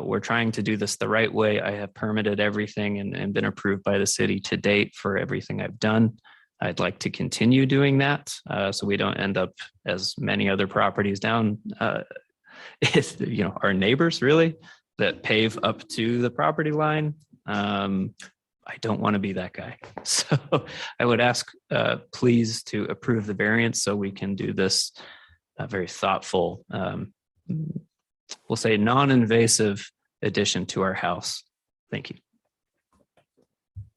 We're trying to do this the right way. I have permitted everything and been approved by the city to date for everything I've done. I'd like to continue doing that so we don't end up as many other properties down, our neighbors really that pave up to the property line. I don't want to be that guy. So I would ask please to approve the variance so we can do this very thoughtful, we'll say non-invasive addition to our house. Thank you.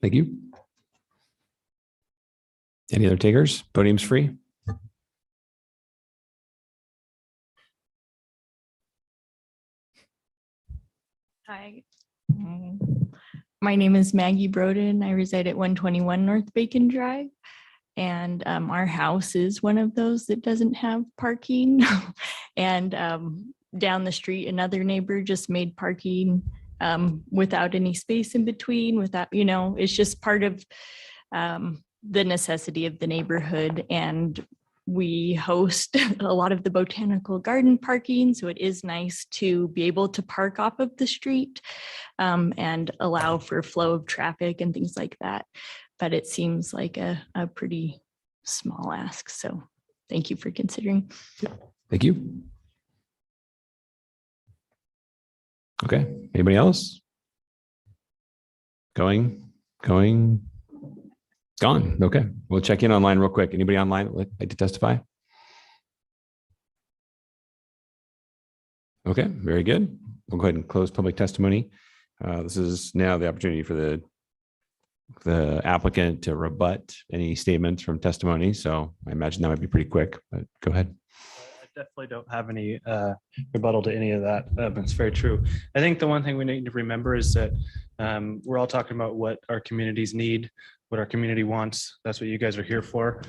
Thank you. Any other takers? Podium's free. Hi. My name is Maggie Broden. I reside at 121 North Bacon Drive. And our house is one of those that doesn't have parking. And down the street, another neighbor just made parking without any space in between, without, it's just part of the necessity of the neighborhood. And we host a lot of the botanical garden parking. So it is nice to be able to park off of the street and allow for flow of traffic and things like that. But it seems like a pretty small ask. So thank you for considering. Thank you. Okay, anybody else? Gone. Okay, we'll check in online real quick. Anybody online that would like to testify? Okay, very good. We'll go ahead and close public testimony. This is now the opportunity for the applicant to rebut any statements from testimony. So I imagine that might be pretty quick, but go ahead. I definitely don't have any rebuttal to any of that. It's very true. I think the one thing we need to remember is that we're all talking about what our communities need, what our community wants. That's what you guys are here for.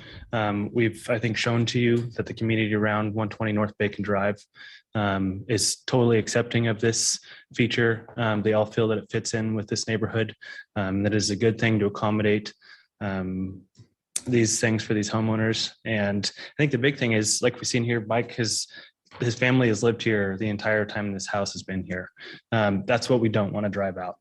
We've, I think, shown to you that the community around 120 North Bacon Drive is totally accepting of this feature. They all feel that it fits in with this neighborhood. That is a good thing to accommodate these things for these homeowners. And I think the big thing is, like we've seen here, Mike his family has lived here the entire time this house has been here. That's what we don't want to drive out.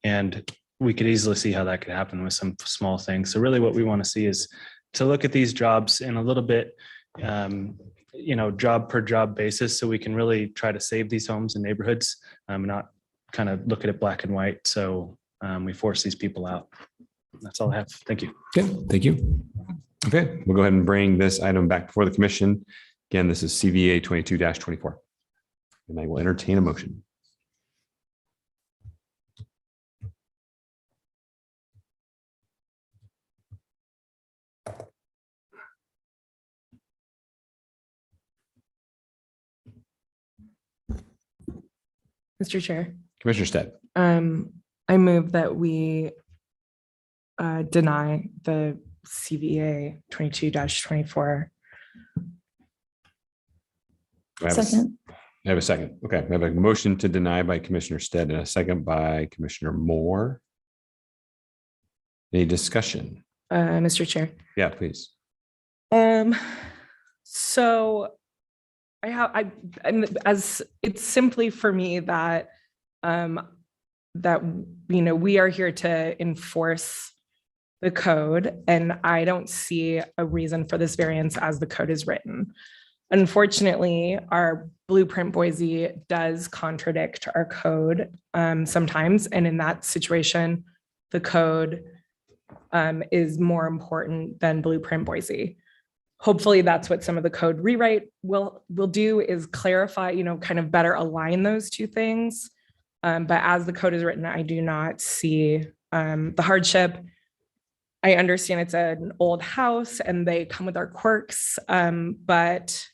And we could easily see how that could happen with some small things. So really what we want to see is to look at these jobs in a little bit, job per job basis, so we can really try to save these homes and neighborhoods, not kind of look at it black and white. So we force these people out. That's all I have. Thank you. Okay, thank you. Okay, we'll go ahead and bring this item back before the commission. Again, this is CVA 22-24. And I will entertain a motion. Mr. Chair. Commissioner Stead. I move that we deny the CVA 22-24. Second. I have a second. Okay, I have a motion to deny by Commissioner Stead and a second by Commissioner Moore. Any discussion? Mr. Chair. Yeah, please. So as it's simply for me that we are here to enforce the code, and I don't see a reason for this variance as the code is written. Unfortunately, our blueprint Boise does contradict our code sometimes, and in that situation, the code is more important than blueprint Boise. Hopefully that's what some of the code rewrite will do, is clarify, kind of better align those two things. But as the code is written, I do not see the hardship. I understand it's an old house and they come with our quirks, but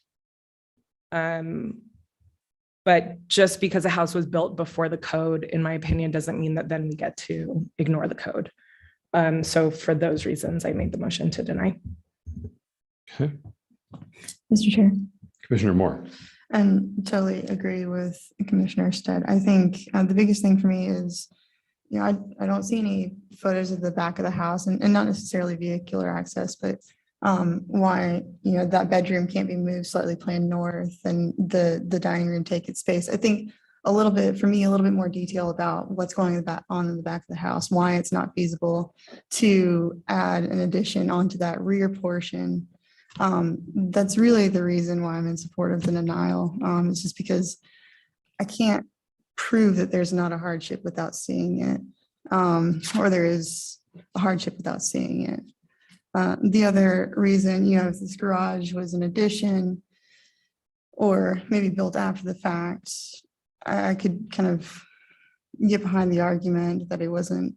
just because a house was built before the code, in my opinion, doesn't mean that then we get to ignore the code. So for those reasons, I made the motion to deny. Okay. Mr. Chair. Commissioner Moore. And totally agree with Commissioner Stead. I think the biggest thing for me is, I don't see any photos of the back of the house, and not necessarily vehicular access, but why, that bedroom can't be moved slightly planned north and the dining room take its space. I think a little bit more detail about what's going on in the back of the house, why it's not feasible to add an addition onto that rear portion. That's really the reason why I'm in support of the denial. It's just because I can't prove that there's not a hardship without seeing it, or there is a hardship without seeing it. The other reason, if this garage was an addition or maybe built after the fact, I could kind of get behind the argument that it wasn't,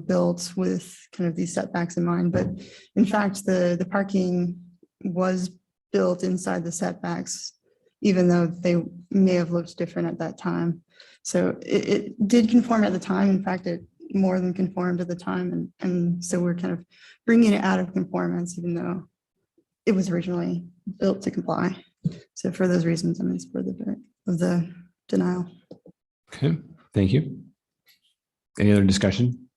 built with kind of these setbacks in mind. But in fact, the parking was built inside the setbacks, even though they may have looked different at that time. So it did conform at the time. In fact, it more than conformed at the time. And so we're kind of bringing it out of conformance, even though it was originally built to comply. So for those reasons, I'm in support of the denial. Okay, thank you. Any other discussion?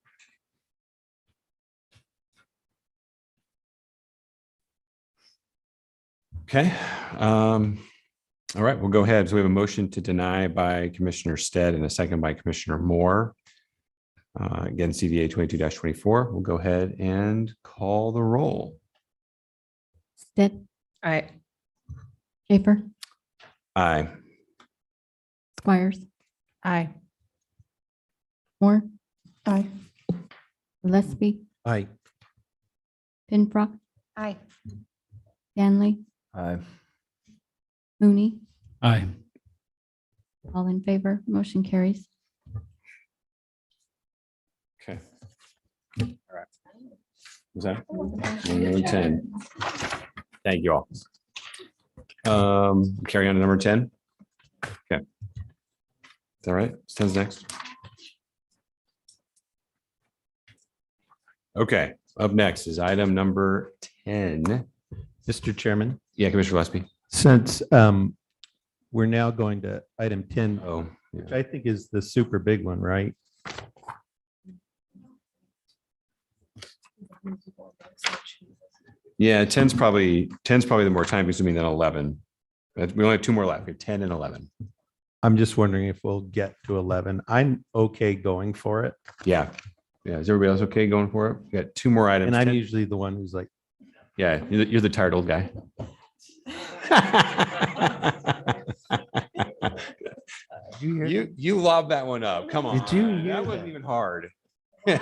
Okay. All right, we'll go ahead. So we have a motion to deny by Commissioner Stead and a second by Commissioner Moore. Again, CVA 22-24. We'll go ahead and call the roll. Stead. Aye. Schaefer. Aye. Squires. Aye. Moore. Aye. Gillespie. Aye. Pinfrock. Aye. Stanley. Aye. Mooney. Aye. All in favor, motion carries. Okay. All right. Was that 10? Thank you all. Carry on to number 10. Okay. Is that right? 10's next. Okay. Up next is item number 10. Mr. Chairman. Yeah, Commissioner Gillespie. Since we're now going to item 10, which I think is the super big one, right? Yeah, 10's probably the more time consuming than 11. We only have two more left. We have 10 and 11. I'm just wondering if we'll get to 11. I'm okay going for it. Yeah. Yeah. Is everybody else okay going for it? We got two more items. And I'm 10. usually the one who's like, yeah, you're the tired old guy. You lobbed that one up. Come on. Did you? That wasn't even hard. I'm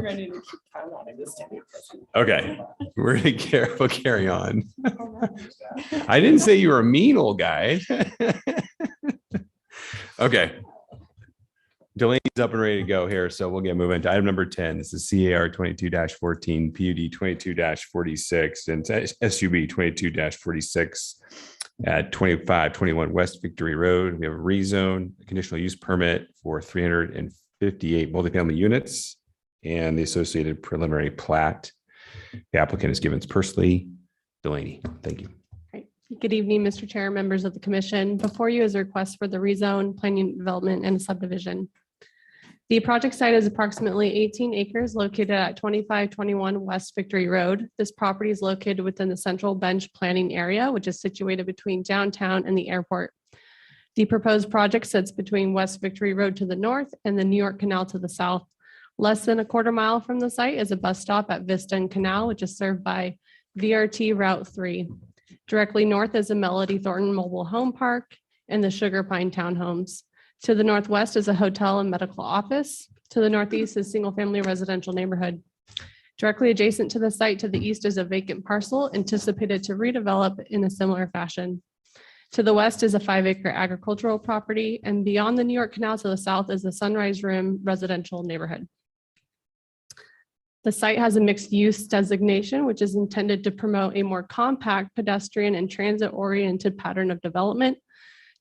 ready to keep wanting this to be. Okay, we're gonna carry on. I didn't say you were a mean old guy. Okay. Delaney's up and ready to go here, so we'll get moving to item number 10. This is CAR 22-14, PUD 22-46, and SUB 22-46 at 2521 West Victory Road. We have a rezone, a conditional use permit for 350 58 multifamily units and the associated preliminary plat. The applicant is Gibbons Pursley Delaney. Thank you. Good evening, Mr. Chair, members of the commission. Before you is a request for the rezone, planning development, and subdivision. The project site is approximately 18 acres located at 2521 West Victory Road. This property is located within the Central Bench planning area, which is situated between downtown and the airport. The proposed project sits between West Victory Road to the north and the New York Canal to the south. Less than a quarter mile from the site is a bus stop at Vista and Canal, which is served by VRT Route 3. Directly north is a Melody Thornton Mobile Home Park and the Sugar Pine Townhomes. To the northwest is a hotel and medical office. To the northeast is single-family residential neighborhood. Directly adjacent to the site to the east is a vacant parcel anticipated to redevelop in a similar fashion. To the west is a 5-acre agricultural property, and beyond the New York Canal to the south is the Sunrise Rim residential neighborhood. The site has a mixed-use designation, which is intended to promote a more compact pedestrian and transit-oriented pattern of development.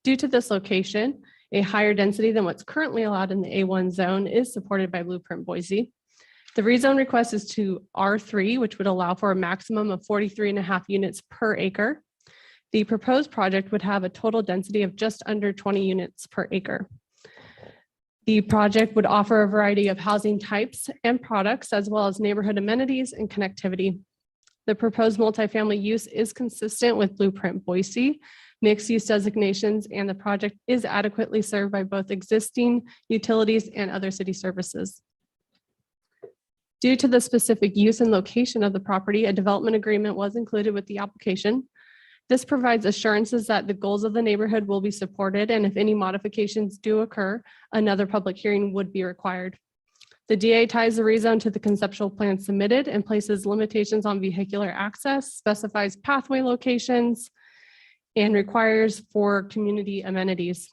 Due to this location, a higher density than what's currently allowed in the A1 zone is supported by Blueprint Boise. The rezone request is to R3, which would allow for a maximum of 43.5 units per acre. The proposed project would have a total density of just under 20 units per acre. The project would offer a variety of housing types and products, as well as neighborhood amenities and connectivity. The proposed multifamily use is consistent with Blueprint Boise mixed use designations, and the project is adequately served by both existing utilities and other city services. Due to the specific use and location of the property, a development agreement was included with the application. This provides assurances that the goals of the neighborhood will be supported, and if any modifications do occur, another public hearing would be required. The DA ties the rezone to the conceptual plan submitted and places limitations on vehicular access, specifies pathway locations, and requires for community amenities.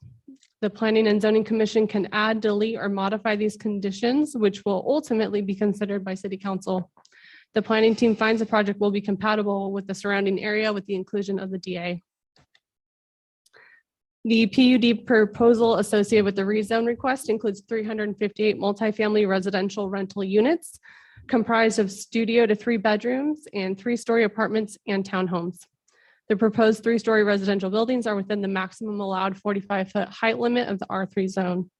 The Planning and Zoning Commission can add, delete, or modify these conditions, which will ultimately be considered by City Council. The planning team finds the project will be compatible with the surrounding area with the inclusion of the DA. The PUD proposal associated with the rezone request includes 358 multifamily residential rental units comprised of studio to 3 bedrooms and 3-story apartments and townhomes. The proposed 3-story residential buildings are within the maximum allowed 45-foot height limit of the R3 zone.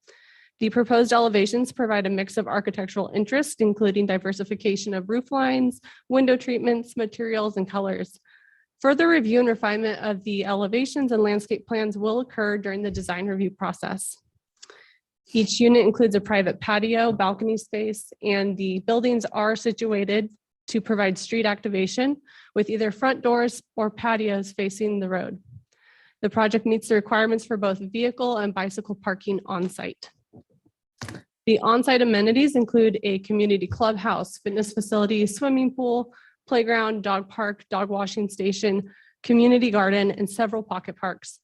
The proposed elevations provide a mix of architectural interest, including diversification of roof lines, window treatments, materials, and colors. Further review and refinement of the elevations and landscape plans will occur during the design review process. Each unit includes a private patio, balcony space, and the buildings are situated to provide street activation with either front doors or patios facing the road. The project meets the requirements for both vehicle and bicycle parking on site. The on-site amenities include a community clubhouse, fitness facility, swimming pool, playground, dog park, dog washing station, community garden, and several pocket parks.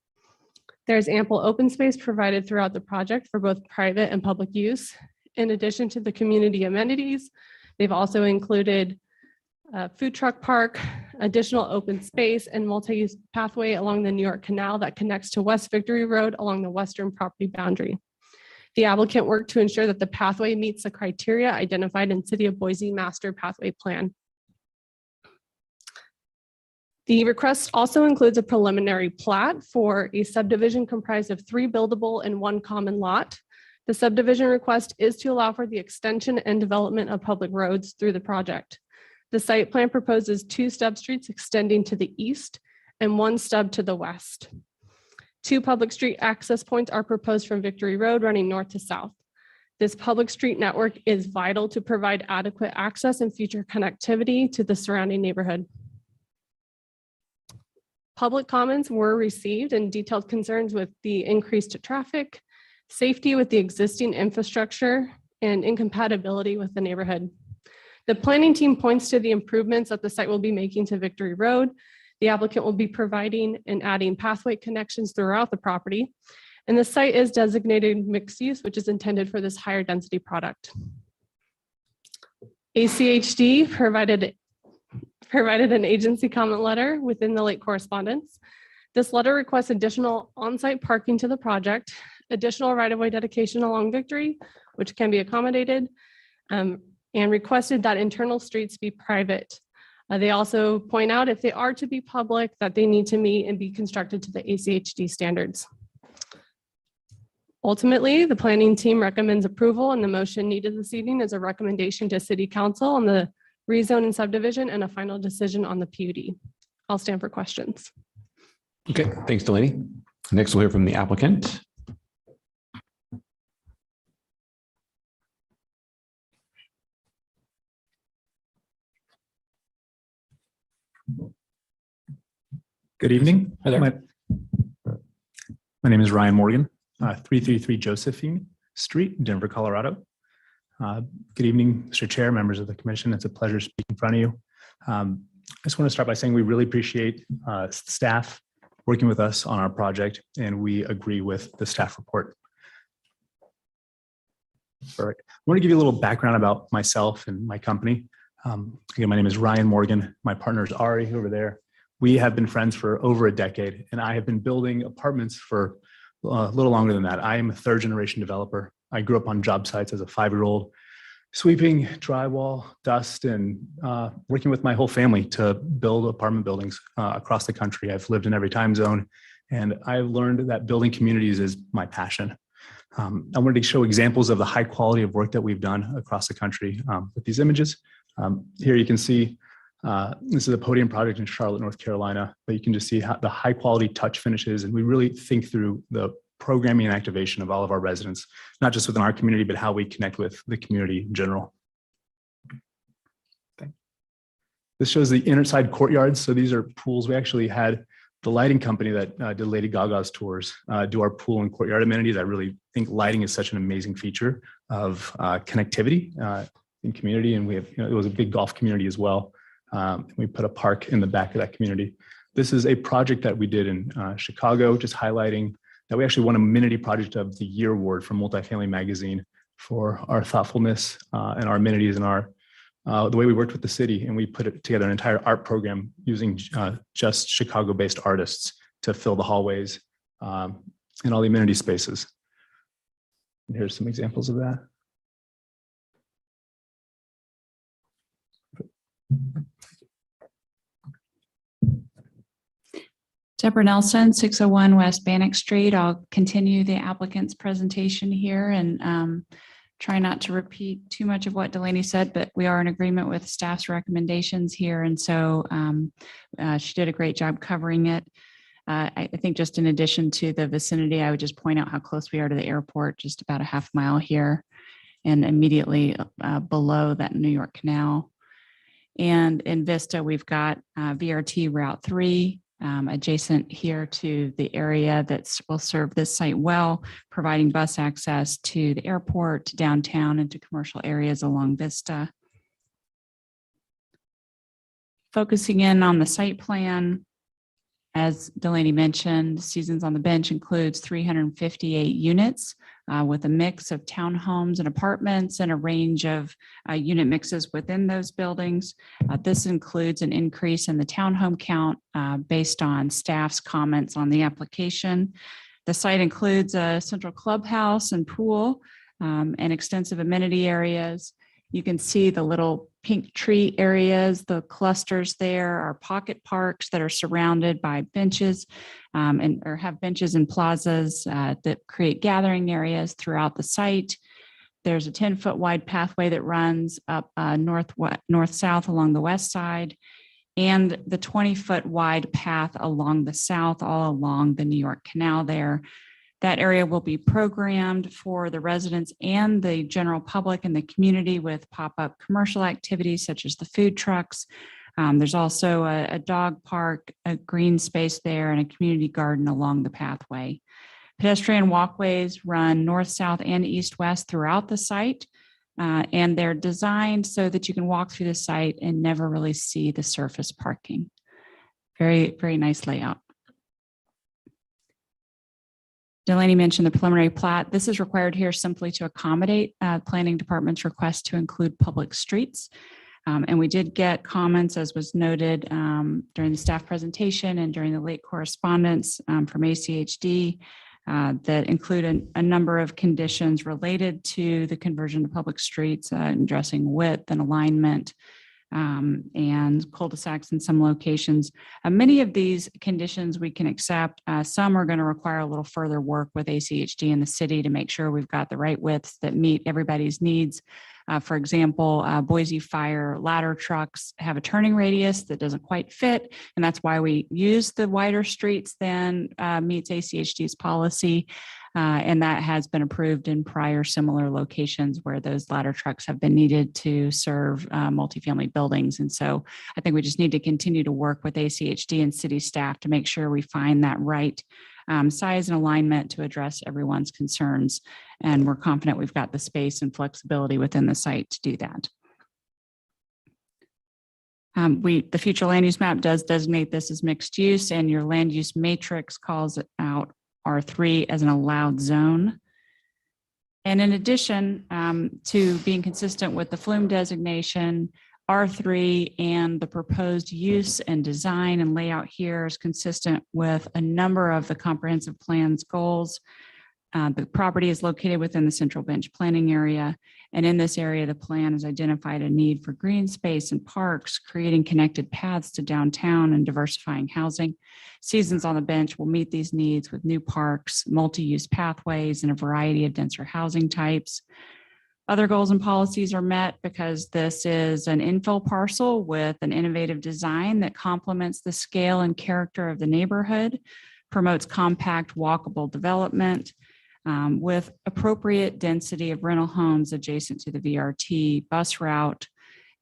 There's ample open space provided throughout the project for both private and public use. In addition to the community amenities, they've also included a food truck park, additional open space, and multi-use pathway along the New York Canal that connects to West Victory Road along the western property boundary. The applicant worked to ensure that the pathway meets the criteria identified in City of Boise Master Pathway Plan. The request also includes a preliminary plat for a subdivision comprised of 3 buildable and 1 common lot. The subdivision request is to allow for the extension and development of public roads through the project. The site plan proposes 2 stub streets extending to the east and 1 stub to the west. 2 public street access points are proposed from Victory Road running north to south. This public street network is vital to provide adequate access and future connectivity to the surrounding neighborhood. Public comments were received and detailed concerns with the increased traffic, safety with the existing infrastructure, and incompatibility with the neighborhood. The planning team points to the improvements that the site will be making to Victory Road. The applicant will be providing and adding pathway connections throughout the property. And the site is designated mixed use, which is intended for this higher density product. ACHD provided an agency comment letter within the late correspondence. This letter requests additional on-site parking to the project. additional right-of-way dedication along Victory, which can be accommodated, and requested that internal streets be private. They also point out if they are to be public, that they need to meet and be constructed to the ACHD standards. Ultimately, the planning team recommends approval, and the motion needed this evening is a recommendation to City Council on the rezone and subdivision and a final decision on the PUD. I'll stand for questions. Okay, thanks, Delaney. Next, we'll hear from the applicant. Good evening. Hi there. My name is Ryan Morgan, 333 Josephine Street, Denver, Colorado. Good evening, Mr. Chair, members of the commission. It's a pleasure to speak in front of you. I just want to start by saying we really appreciate staff working with us on our project, and we agree with the staff report. Perfect. I want to give you a little background about myself and my company. Again, my name is Ryan Morgan. My partner is Ari over there. We have been friends for over a decade, and I have been building apartments for a little longer than that. I am a third generation developer. I grew up on job sites as a 5-year-old, sweeping drywall, dust, and working with my whole family to build apartment buildings across the country. I've lived in every time zone, and I've learned that building communities is my passion. I wanted to show examples of the high quality of work that we've done across the country with these images. Here you can see this is a podium project in Charlotte, North Carolina, but you can just see how the high quality touch finishes. And we really think through the programming and activation of all of our residents, not just within our community, but how we connect with the community in general. Okay. This shows the inside courtyards. So these are pools. We actually had the lighting company that did Lady Gaga's tours do our pool and courtyard amenities. I really think lighting is such an amazing feature of connectivity in community. And we have, it was a big golf community as well. We put a park in the back of that community. This is a project that we did in Chicago, just highlighting that we actually won a Amenity Project of the Year award from Multifamily Magazine for our thoughtfulness and our amenities and our the way we worked with the city. And we put together an entire art program using just Chicago-based artists to fill the hallways and all the amenity spaces. And here's some examples of that. Deborah Nelson, 601 West Bannock Street. I'll continue the applicant's presentation here and try not to repeat too much of what Delaney said, but we are in agreement with staff's recommendations here. And so she did a great job covering it. I think just in addition to the vicinity, I would just point out how close we are to the airport, just about a half mile here and immediately below that New York Canal. And in Vista, we've got VRT Route 3 adjacent here to the area that will serve this site well, providing bus access to the airport, to downtown, and to commercial areas along Vista. Focusing in on the site plan, as Delaney mentioned, Seasons on the Bench includes 358 units with a mix of townhomes and apartments and a range of unit mixes within those buildings. This includes an increase in the townhome count based on staff's comments on the application. The site includes a central clubhouse and pool and extensive amenity areas. You can see the little pink tree areas, the clusters there are pocket parks that are surrounded by benches or have benches and plazas that create gathering areas throughout the site. There's a 10-foot wide pathway that runs up north-south along the west side, and the 20-foot wide path along the south, all along the New York Canal there. That area will be programmed for the residents and the general public and the community with pop-up commercial activities such as the food trucks. There's also a dog park, a green space there, and a community garden along the pathway. Pedestrian walkways run north, south, and east-west throughout the site, and they're designed so that you can walk through the site and never really see the surface parking. Very, very nice layout. Delaney mentioned the preliminary plat. This is required here simply to accommodate planning department's request to include public streets. And we did get comments, as was noted during the staff presentation and during the late correspondence from ACHD, that include a number of conditions related to the conversion to public streets, addressing width and alignment, and cul-de-sacs in some locations. Many of these conditions we can accept. Some are going to require a little further work with ACHD in the city to make sure we've got the right widths that meet everybody's needs. For example, Boise Fire ladder trucks have a turning radius that doesn't quite fit, and that's why we use the wider streets than meets ACHD's policy. And that has been approved in prior similar locations where those ladder trucks have been needed to serve multifamily buildings. And so I think we just need to continue to work with ACHD and city staff to make sure we find that right size and alignment to address everyone's concerns. And we're confident we've got the space and flexibility within the site to do that. The future land use map does designate this as mixed use, and your land use matrix calls it out R3 as an allowed zone. And in addition to being consistent with the flume designation, R3 and the proposed use and design and layout here is consistent with a number of the comprehensive plan's goals. The property is located within the Central Bench planning area. And in this area, the plan has identified a need for green space and parks, creating connected paths to downtown and diversifying housing. Seasons on the Bench will meet these needs with new parks, multi-use pathways, and a variety of denser housing types. Other goals and policies are met because this is an infill parcel with an innovative design that complements the scale and character of the neighborhood, promotes compact, walkable development, with appropriate density of rental homes adjacent to the VRT bus route,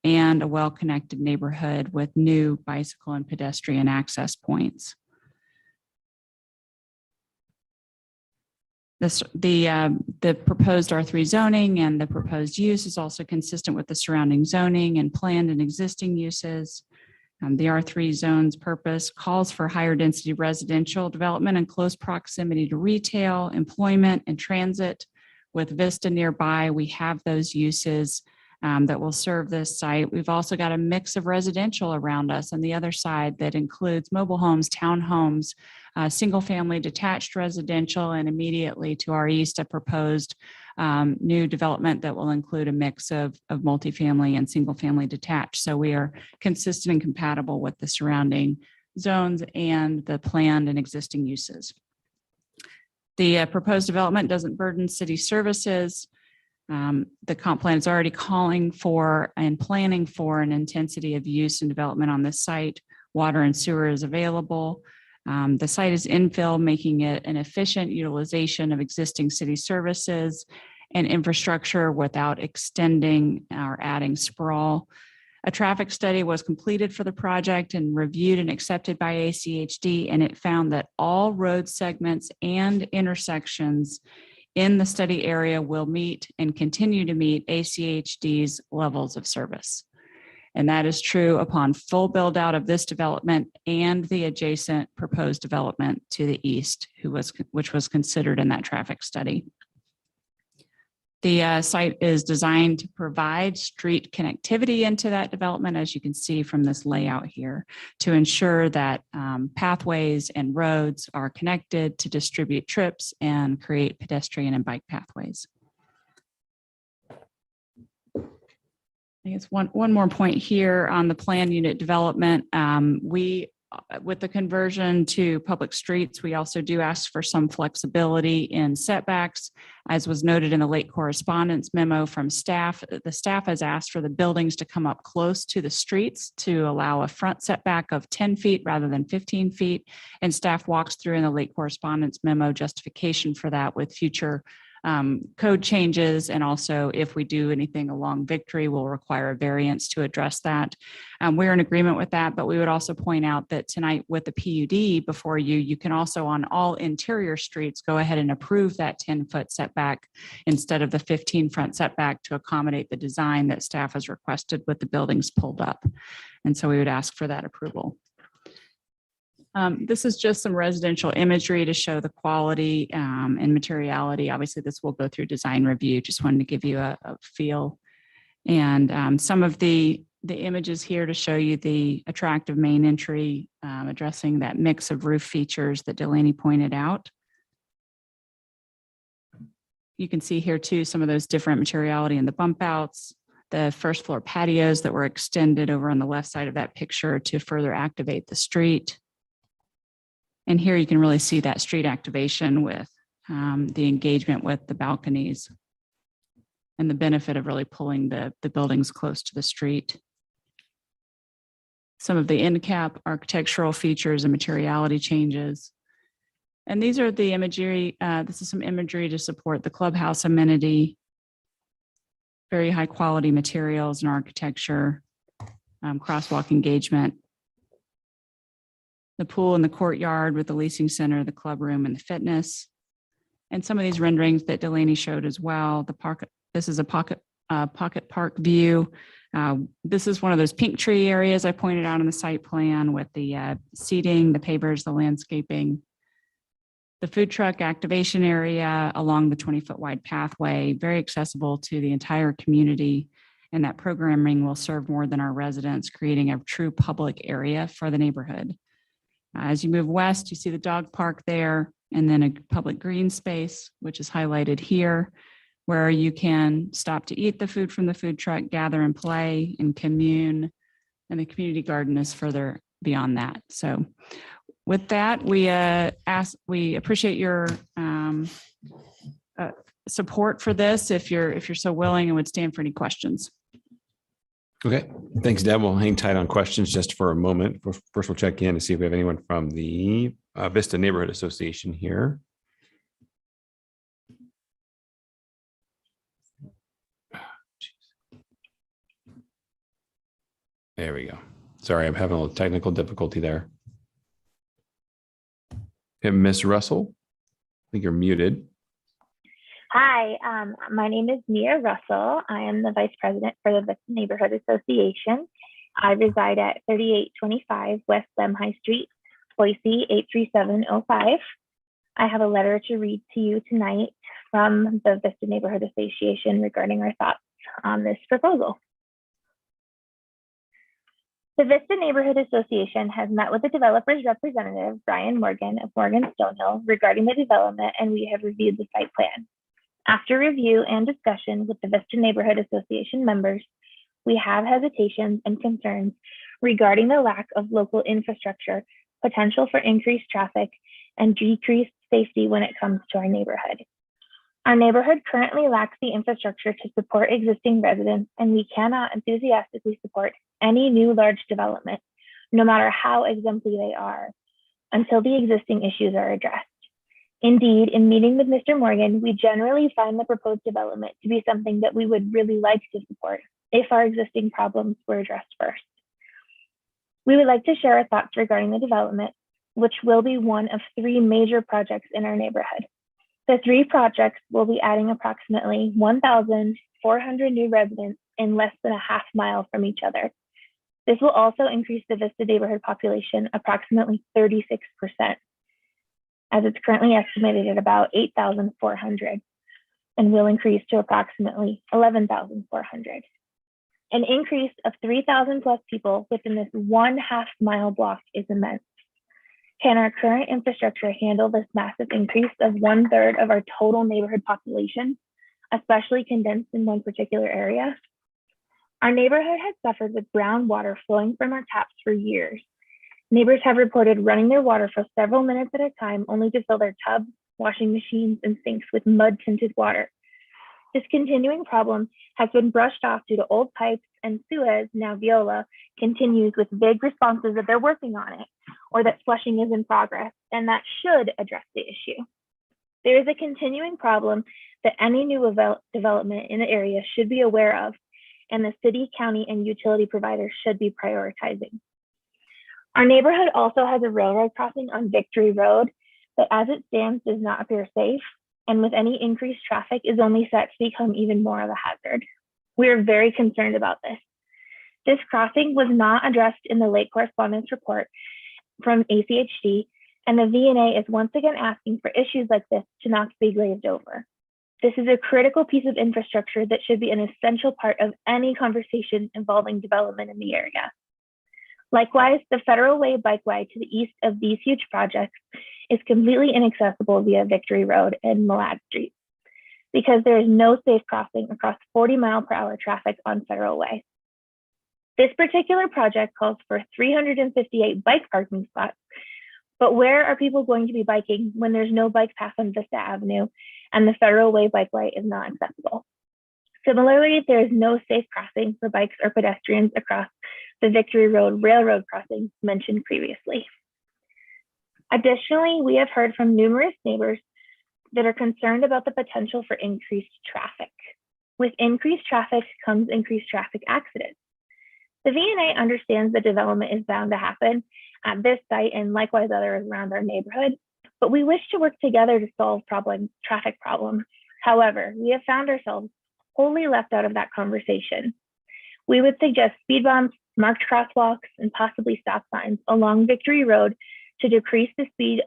and a well-connected neighborhood with new bicycle and pedestrian access points. The proposed R3 zoning and the proposed use is also consistent with the surrounding zoning and planned and existing uses. The R3 zone's purpose calls for higher density residential development in close proximity to retail, employment, and transit. With Vista nearby, we have those uses that will serve this site. We've also got a mix of residential around us on the other side that includes mobile homes, townhomes, single-family detached residential, and immediately to our east, a proposed new development that will include a mix of multifamily and single-family detached. So we are consistent and compatible with the surrounding zones and the planned and existing uses. The proposed development doesn't burden city services. The comp plan is already calling for and planning for an intensity of use and development on this site. Water and sewer is available. The site is infill, making it an efficient utilization of existing city services and infrastructure without extending or adding sprawl. A traffic study was completed for the project and reviewed and accepted by ACHD, and it found that all road segments and intersections in the study area will meet and continue to meet ACHD's levels of service. And that is true upon full build out of this development and the adjacent proposed development to the east, which was considered in that traffic study. The site is designed to provide street connectivity into that development, as you can see from this layout here, to ensure that pathways and roads are connected to distribute trips and create pedestrian and bike pathways. I guess one more point here on the plan unit development. With the conversion to public streets, we also do ask for some flexibility in setbacks. As was noted in the late correspondence memo from staff, the staff has asked for the buildings to come up close to the streets to allow a front setback of 10 feet rather than 15 feet. And staff walks through in the late correspondence memo justification for that with future code changes, and also if we do anything along Victory, we'll require a variance to address that. We're in agreement with that, but we would also point out that tonight with the PUD before you, you can also on all interior streets go ahead and approve that 10-foot setback instead of the 15 front setback to accommodate the design that staff has requested with the buildings pulled up. And so we would ask for that approval. This is just some residential imagery to show the quality and materiality. Obviously, this will go through design review. Just wanted to give you a feel. And some of the images here to show you the attractive main entry, addressing that mix of roof features that Delaney pointed out. You can see here too, some of those different materiality in the bump outs, the first floor patios that were extended over on the left side of that picture to further activate the street. And here you can really see that street activation with the engagement with the balconies and the benefit of really pulling the buildings close to the street. Some of the end cap architectural features and materiality changes. And these are the imagery. This is some imagery to support the clubhouse amenity. Very high quality materials and architecture, crosswalk engagement. The pool and the courtyard with the leasing center, the club room, and the fitness. And some of these renderings that Delaney showed as well. The park. This is a pocket park view. This is one of those pink tree areas I pointed out on the site plan with the seating, the pavers, the landscaping. The food truck activation area along the 20-foot wide pathway, very accessible to the entire community. And that programming will serve more than our residents, creating a true public area for the neighborhood. As you move west, you see the dog park there, and then a public green space, which is highlighted here, where you can stop to eat the food from the food truck, gather and play and commune. And the community garden is further beyond that. So with that, we appreciate your support for this if you're so willing, and would stand for any questions. Okay, thanks, Deb. We'll hang tight on questions just for a moment. First, we'll check in to see if we have anyone from the Vista Neighborhood Association here. There we go. Sorry, I'm having a little technical difficulty there. Okay, Miss Russell, I think you're muted. Hi, my name is Mia Russell. I am the Vice President for the Vista Neighborhood Association. I reside at 3825 West Lem High Street, Boise 83705. I have a letter to read to you tonight from the Vista Neighborhood Association regarding our thoughts on this proposal. The Vista Neighborhood Association has met with the developer's representative, Brian Morgan of Morgan Stonehill, regarding the development, and we have reviewed the site plan. After review and discussion with the Vista Neighborhood Association members, we have hesitations and concerns regarding the lack of local infrastructure, potential for increased traffic, and decreased safety when it comes to our neighborhood. Our neighborhood currently lacks the infrastructure to support existing residents, and we cannot enthusiastically support any new large development, no matter how exemplary they are, until the existing issues are addressed. Indeed, in meeting with Mr. Morgan, we generally find the proposed development to be something that we would really like to support if our existing problems were addressed first. We would like to share our thoughts regarding the development, which will be one of 3 major projects in our neighborhood. The 3 projects will be adding approximately 1,400 new residents in less than a half mile from each other. This will also increase the Vista neighborhood population approximately 36%, as it's currently estimated at about 8,400, and will increase to approximately 11,400. An increase of 3,000 plus people within this 1/2 mile block is immense. Can our current infrastructure handle this massive increase of 1/3 of our total neighborhood population, especially condensed in one particular area? Our neighborhood has suffered with brown water flowing from our taps for years. Neighbors have reported running their water for several minutes at a time, only to fill their tubs, washing machines, and sinks with mud-tinted water. This continuing problem has been brushed off due to old pipes, and Suez, now Viola, continues with vague responses that they're working on it, or that flushing is in progress, and that should address the issue. There is a continuing problem that any new development in the area should be aware of, and the city, county, and utility providers should be prioritizing. Our neighborhood also has a railroad crossing on Victory Road that, as it stands, does not appear safe, and with any increased traffic is only set to become even more of a hazard. We are very concerned about this. This crossing was not addressed in the late correspondence report from ACHD, and the VNA is once again asking for issues like this to not be glazed over. This is a critical piece of infrastructure that should be an essential part of any conversation involving development in the area. Likewise, the Federal Way Bikeway to the east of these huge projects is completely inaccessible via Victory Road and Malad Street. because there is no safe crossing across 40-mile-per-hour traffic on Federal Way. This particular project calls for 358 bike parking spots, but where are people going to be biking when there's no bike path on Vista Avenue and the Federal Way bike light is not accessible? Similarly, there is no safe crossing for bikes or pedestrians across the Victory Road Railroad crossing mentioned previously. Additionally, we have heard from numerous neighbors that are concerned about the potential for increased traffic. With increased traffic comes increased traffic accidents. The VNA understands the development is bound to happen at this site and likewise others around our neighborhood, but we wish to work together to solve traffic problems. However, we have found ourselves wholly left out of that conversation. We would suggest speed bumps, marked crosswalks, and possibly stop signs along Victory Road to decrease the speed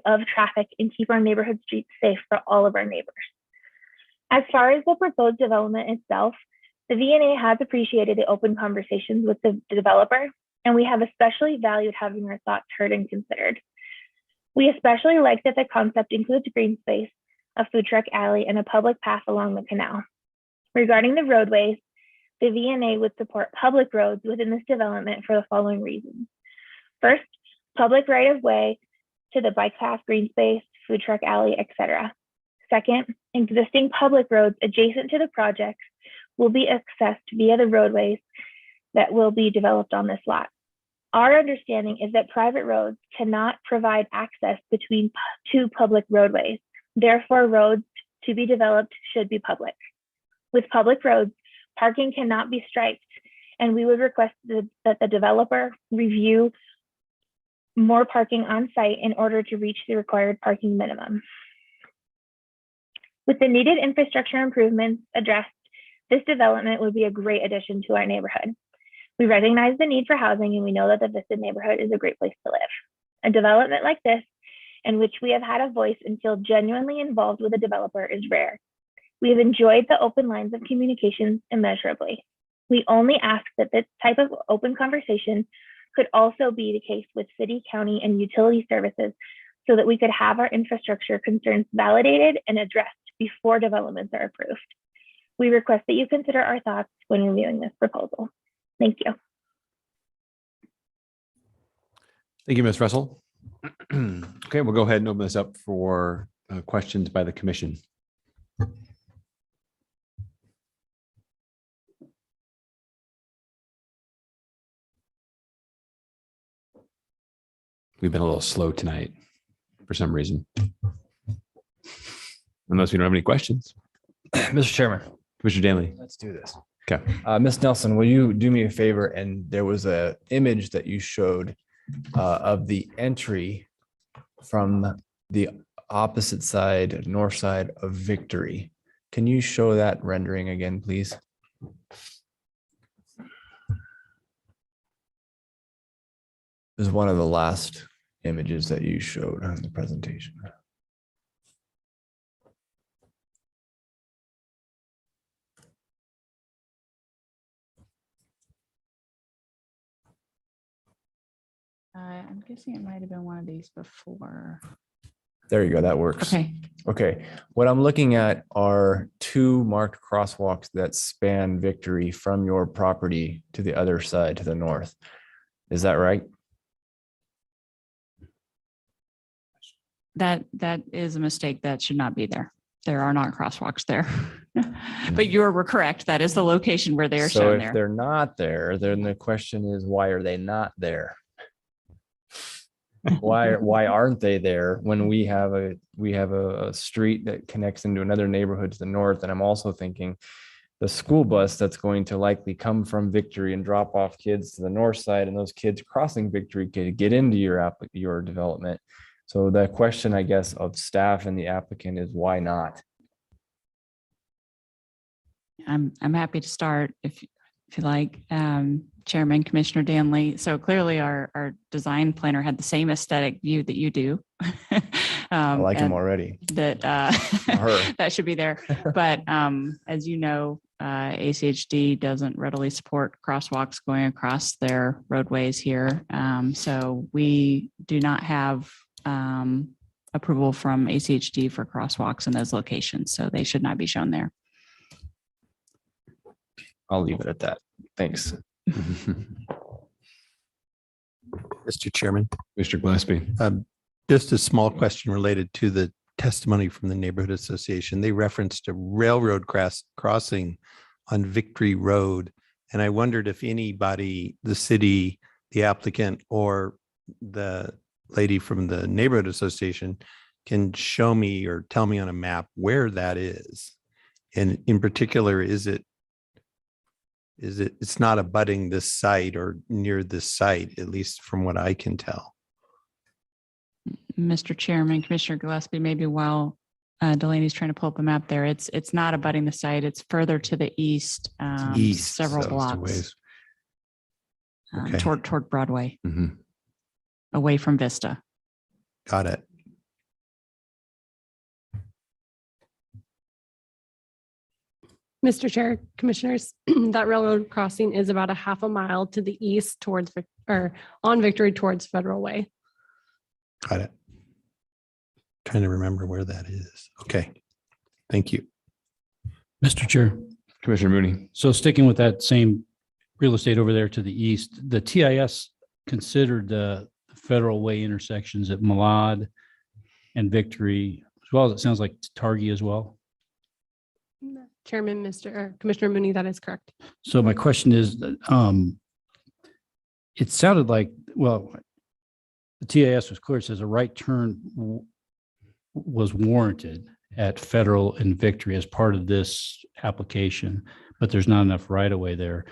of traffic and keep our neighborhood streets safe for all of our neighbors. As far as the proposed development itself, the VNA has appreciated the open conversations with the developer, and we have especially valued having our thoughts heard and considered. We especially like that the concept includes green space, a food truck alley, and a public path along the canal. Regarding the roadways, the VNA would support public roads within this development for the following reasons. First, public right-of-way to the bike path, green space, food truck alley, etc. Second, existing public roads adjacent to the projects will be accessed via the roadways that will be developed on this lot. Our understanding is that private roads cannot provide access between two public roadways. Therefore, roads to be developed should be public. With public roads, parking cannot be striped, and we would request that the developer review more parking on site in order to reach the required parking minimum. With the needed infrastructure improvements addressed, this development would be a great addition to our neighborhood. We recognize the need for housing, and we know that the Vista neighborhood is a great place to live. A development like this, in which we have had a voice and feel genuinely involved with a developer, is rare. We have enjoyed the open lines of communication immeasurably. We only ask that this type of open conversation could also be the case with city, county, and utility services so that we could have our infrastructure concerns validated and addressed before developments are approved. We request that you consider our thoughts when reviewing this proposal. Thank you. Thank you, Ms. Russell. Okay, we'll go ahead and open this up for questions by the commission. We've been a little slow tonight for some reason. Unless we don't have any questions. Mr. Chairman. Commissioner Danley. Let's do this. Okay. Ms. Nelson, will you do me a favor? And there was a image that you showed of the entry from the opposite side, north side of Victory. Can you show that rendering again, please? This is one of the last images that you showed on the presentation. I'm guessing it might have been one of these before. There you go. That works. Okay. Okay. What I'm looking at are two marked crosswalks that span Victory from your property to the other side, to the north. Is that right? That is a mistake. That should not be there. There are not crosswalks there. But you were correct. That is the location where they're So shown if there. they're not there, then the question is, why are they not there? Why aren't they there when we have a street that connects into another neighborhood to the north? And I'm also thinking the school bus that's going to likely come from Victory and drop off kids to the north side, and those kids crossing Victory could get into your development. So the question, I guess, of staff and the applicant is, why not? I'm happy to start if you like, Chairman, Commissioner Danley. So clearly our design planner had the same aesthetic view that you do. I like him already. That that should be there. But as you know, ACHD doesn't readily support crosswalks going across their roadways here. So we do not have approval from ACHD for crosswalks in those locations, so they should not be shown there. I'll leave it at that. Thanks. Mr. Chairman. Mr. Gillespie. Just a small question related to the testimony from the neighborhood association. They referenced a railroad crossing on Victory Road. And I wondered if anybody, the city, the applicant, or the lady from the neighborhood association can show me or tell me on a map where that is. And in particular, it's not abutting this site or near this site, at least from what I can tell. Mr. Chairman, Commissioner Gillespie, maybe while Delaney's trying to pull up a map there, it's not abutting the site. It's further to the east, several blocks Okay. toward Broadway, away from Vista. Got it. Mr. Chair, Commissioners, that railroad crossing is about a half a mile to the east towards, or on Victory towards Federal Way. Got it. Trying to remember where that is. Okay. Thank you. Mr. Chair. Commissioner Mooney. So sticking with that same real estate over there to the east, the TIS considered the Federal Way intersections at Malad and Victory, as well as it sounds like Targhee as well. Chairman, Commissioner Mooney, that is correct. So my question is, it sounded like, well, the TIS was clear. It says a right turn was warranted at Federal and Victory as part of this application, but there's not enough right of way there.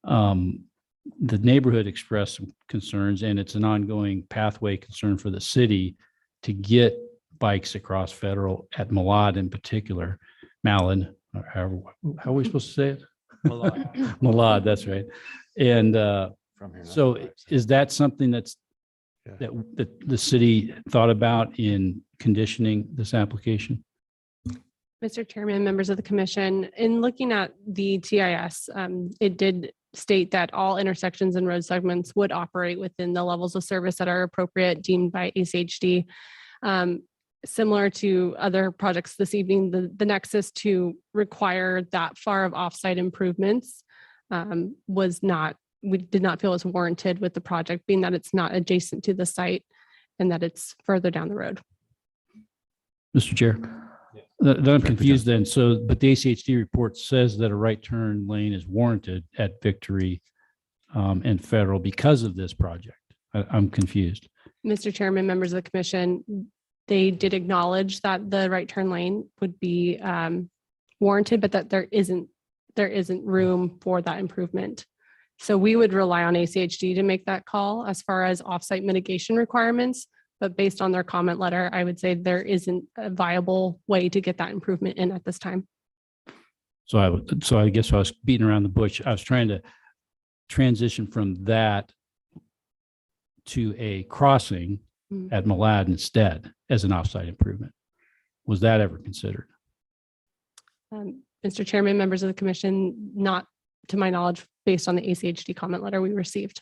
The neighborhood expressed some concerns, and it's an ongoing pathway concern for the city to get bikes across Federal at Malad in particular, Malad, or how are we supposed to say it? Malad, that's right. And so is that something that the city thought about in conditioning this application? Mr. Chairman, members of the commission, in looking at the TIS, it did state that all intersections and road segments would operate within the levels of service that are appropriate deemed by ACHD. Similar to other projects this evening, the nexus to require that far of offsite improvements we did not feel was warranted with the project, being that it's not adjacent to the site and that it's further down the road. Mr. Chair, that I'm confused then. So, but the ACHD report says that a right turn lane is warranted at Victory and Federal because of this project. I'm confused. Mr. Chairman, members of the commission, they did acknowledge that the right turn lane would be warranted, but that there isn't room for that improvement. So we would rely on ACHD to make that call as far as offsite mitigation requirements. But based on their comment letter, I would say there isn't a viable way to get that improvement in at this time. So I guess I was beating around the bush. I was trying to transition from that to a crossing at Malad instead as an offsite improvement. Was that ever considered? Mr. Chairman, members of the commission, not to my knowledge, based on the ACHD comment letter we received.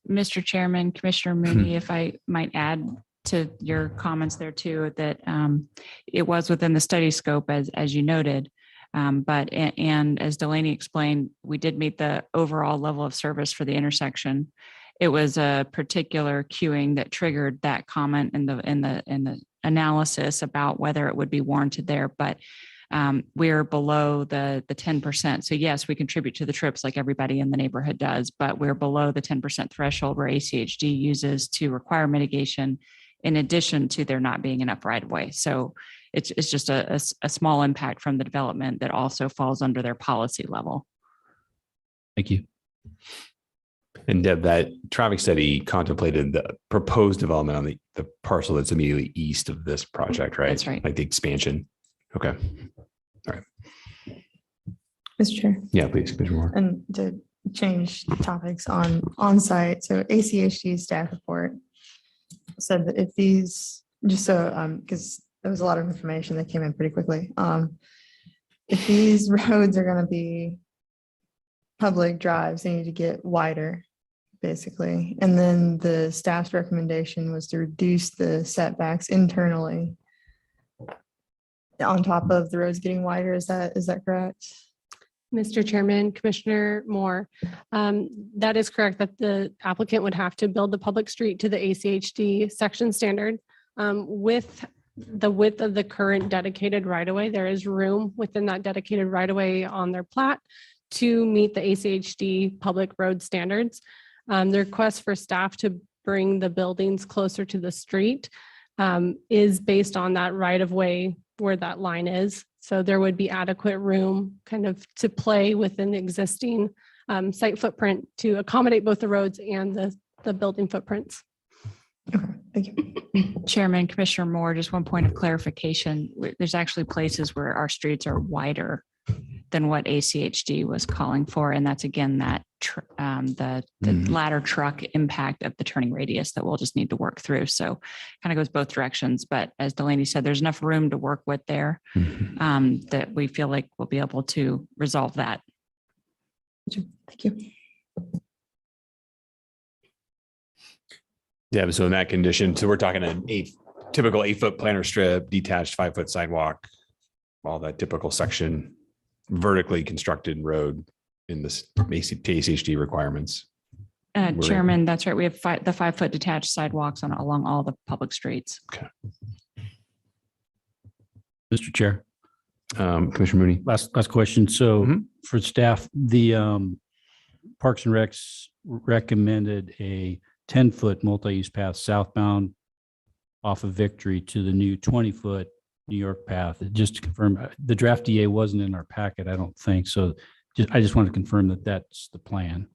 Mr. Chairman, Commissioner Mooney, if I might add to your comments there too, that it was within the study scope as you noted, and as Delaney explained, we did meet the overall level of service for the intersection. It was a particular queuing that triggered that comment in the analysis about whether it would be warranted there, but we're below the 10%. So yes, we contribute to the trips like everybody in the neighborhood does, but we're below the 10% threshold where ACHD uses to require mitigation in addition to there not being enough right of way. So it's just a small impact from the development that also falls under their policy level. Thank you. And Deb, that traffic study contemplated the proposed development on the parcel that's immediately east of this project, right? That's right. Like the expansion. Okay. All right. Mr. Chair. Yeah, please. Commissioner Moore. And to change topics on site, so ACHD staff report said that if these, just so because there was a lot of information that came in pretty quickly, if these roads are going to be public drives, they need to get wider basically. And then the staff's recommendation was to reduce the setbacks internally on top of the roads getting wider. Is that correct? Mr. Chairman, Commissioner Moore, that is correct that the applicant would have to build the public street to the ACHD section standard. With the width of the current dedicated right-of-way, there is room within that dedicated right-of-way on their plat to meet the ACHD public road standards. The request for staff to bring the buildings closer to the street is based on that right-of-way where that line is. So there would be adequate room kind of to play within the existing site footprint to accommodate both the roads and the building footprints. Thank you. Chairman, Commissioner Moore, just one point of clarification. There's actually places where our streets are wider than what ACHD was calling for. And that's again, that the ladder truck impact of the turning radius that we'll just need to work through. So kind of goes both directions. But as Delaney said, there's enough room to work with there that we feel like we'll be able to resolve that. Thank you. Yeah, so in that condition, so we're talking typical 8-foot planter strip, detached 5-foot sidewalk, all that typical section, vertically constructed road in this ACHD requirements. Chairman, that's right. We have the 5-foot detached sidewalks along all the public streets. Okay. Mr. Chair. Commissioner Mooney. Last question. So for staff, the Parks and Recs recommended a 10-foot multi-use path southbound off of Victory to the new 20-foot New York path. Just to confirm, the draft DA wasn't in our packet, I don't think. So I just want to confirm that that's the plan.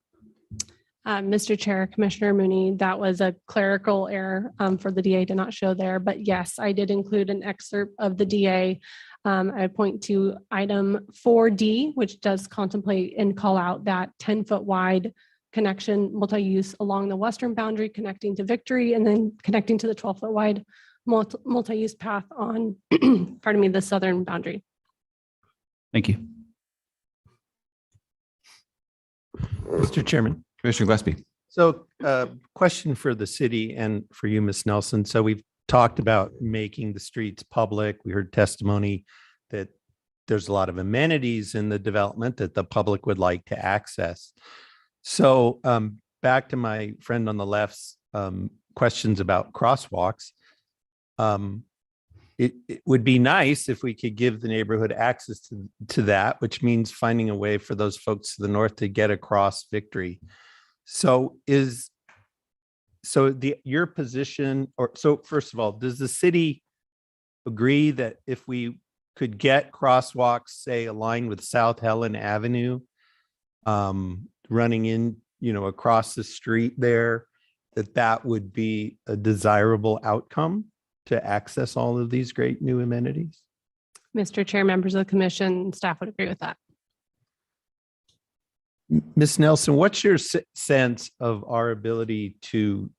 Mr. Chair, Commissioner Mooney, that was a clerical error for the DA to not show there. But yes, I did include an excerpt of the DA. I point to item 4D, which does contemplate and call out that 10-foot wide connection multi-use along the western boundary connecting to Victory and then connecting to the 12-foot wide multi-use path on, pardon me, the southern boundary. Thank you. Mr. Chairman. Commissioner Gillespie. So question for the city and for you, Ms. Nelson. So we've talked about making the streets public. We heard testimony that there's a lot of amenities in the development that the public would like to access. So back to my friend on the left's questions about crosswalks. It would be nice if we could give the neighborhood access to that, which means finding a way for those folks to the north to get across Victory. So your position, first of all, does the city agree that if we could get crosswalks, say, aligned with South Helen Avenue, running in, across the street there, that would be a desirable outcome to access all of these great new amenities? Mr. Chair, members of the commission, staff would agree with that. Ms. Nelson, what's your sense of our ability to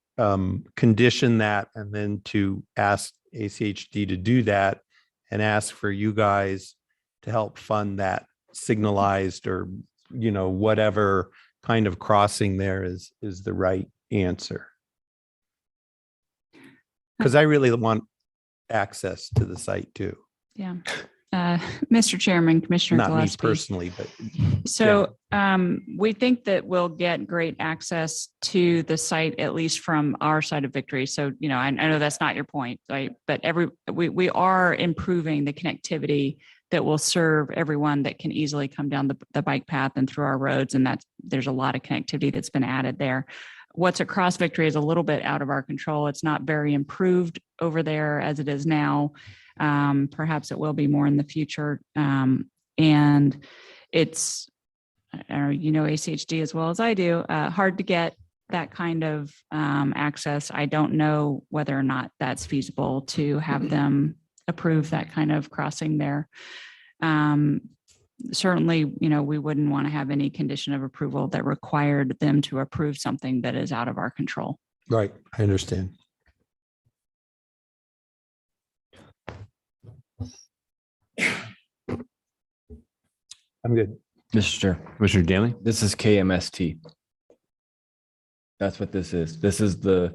condition that and then to ask ACHD to do that and ask for you guys to help fund that signalized or, whatever kind of crossing there is the right answer? Because I really want access to the site too. Yeah. Mr. Chairman, Commissioner Not me Gillespie. personally, but. So we think that we'll get great access to the site, at least from our side of Victory. So, I know that's not your point, right? But we are improving the connectivity that will serve everyone that can easily come down the bike path and through our roads. And there's a lot of connectivity that's been added there. What's across Victory is a little bit out of our control. It's not very improved over there as it is now. Perhaps it will be more in the future. And it's, ACHD as well as I do, hard to get that kind of access. I don't know whether or not that's feasible to have them approve that kind of crossing there. Certainly, we wouldn't want to have any condition of approval that required them to approve something that is out of our control. Right. I understand. I'm good. Mr. Chair. Commissioner Daly. This is KMST. That's what this is. This is the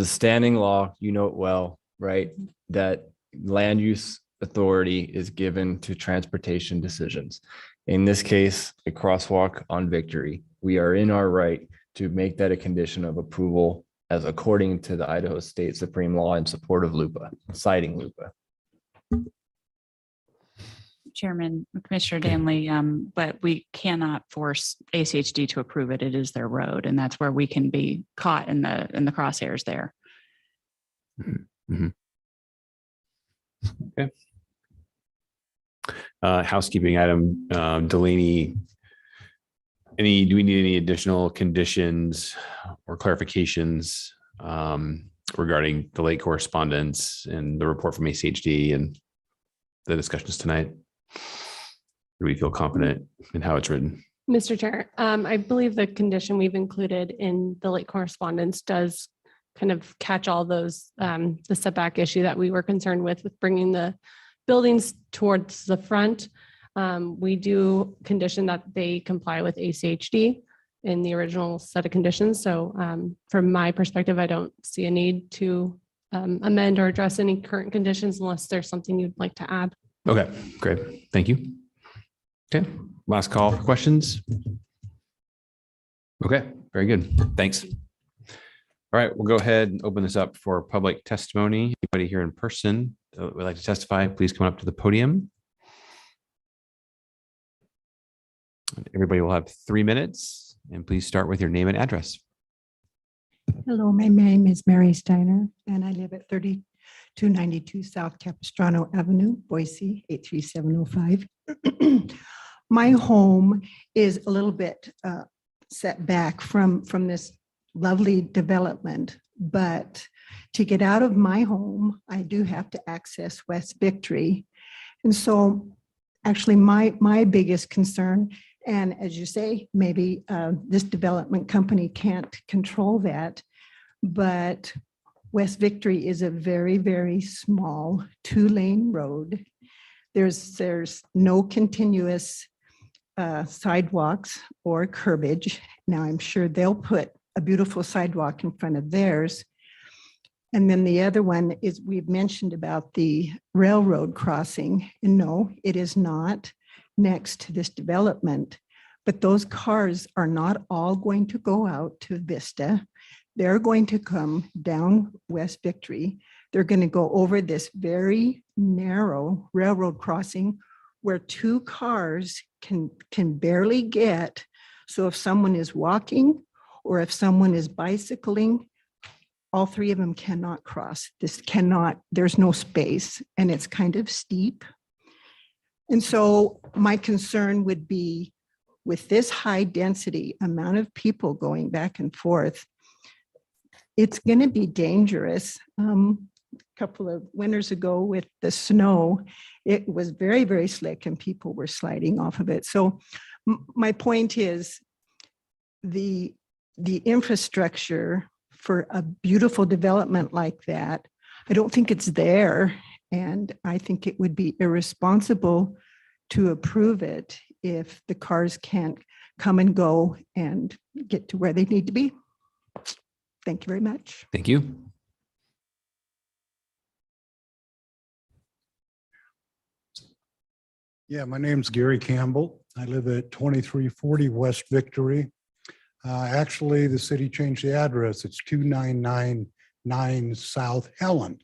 standing law, you know it well, right? That land use authority is given to transportation decisions. In this case, a crosswalk on Victory. We are in our right to make that a condition of approval as according to the Idaho State Supreme Law in support of LUPA, citing LUPA. Chairman, Commissioner Danley, but we cannot force ACHD to approve it. It is their road, and that's where we can be caught in the crosshairs there. Mhm. Okay. Housekeeping item, Delaney. Do we need any additional conditions or clarifications regarding the late correspondence and the report from ACHD and the discussions tonight? Do we feel confident in how it's written? Mr. Chair, I believe the condition we've included in the late correspondence does kind of catch all those, the setback issue that we were concerned with bringing the buildings towards the front. We do condition that they comply with ACHD in the original set of conditions. So from my perspective, I don't see a need to amend or address any current conditions unless there's something you'd like to add. Okay, great. Thank you. Okay, last call for questions. Okay, very good. Thanks. All right, we'll go ahead and open this up for public testimony. Anybody here in person that would like to testify, please come up to the podium. Everybody will have 3 minutes, and please start with your name and address. Hello, my name is Mary Steiner, and I live at 3292 South Capistrano Avenue, Boise, 83705. My home is a little bit set back from this lovely development, but to get out of my home, I do have to access West Victory. And so actually my biggest concern, and as you say, maybe this development company can't control that, but West Victory is a very, very small 2-lane road. There's no continuous sidewalks or curbage. Now I'm sure they'll put a beautiful sidewalk in front of theirs. And then the other one is we've mentioned about the railroad crossing. And no, it is not next to this development, but those cars are not all going to go out to Vista. They're going to come down West Victory. They're going to go over this very narrow railroad crossing where 2 cars can barely get. So if someone is walking or if someone is bicycling, all 3 of them cannot cross. There's no space, and it's kind of steep. And so my concern would be with this high density amount of people going back and forth, it's going to be dangerous. A couple of winters ago with the snow, it was very, very slick and people were sliding off of it. So my point is the infrastructure for a beautiful development like that, I don't think it's there. And I think it would be irresponsible to approve it if the cars can't come and go and get to where they need to be. Thank you very much. Thank you. Yeah, my name's Gary Campbell. I live at 2340 West Victory. Actually, the city changed the address. It's 2999 South Helen.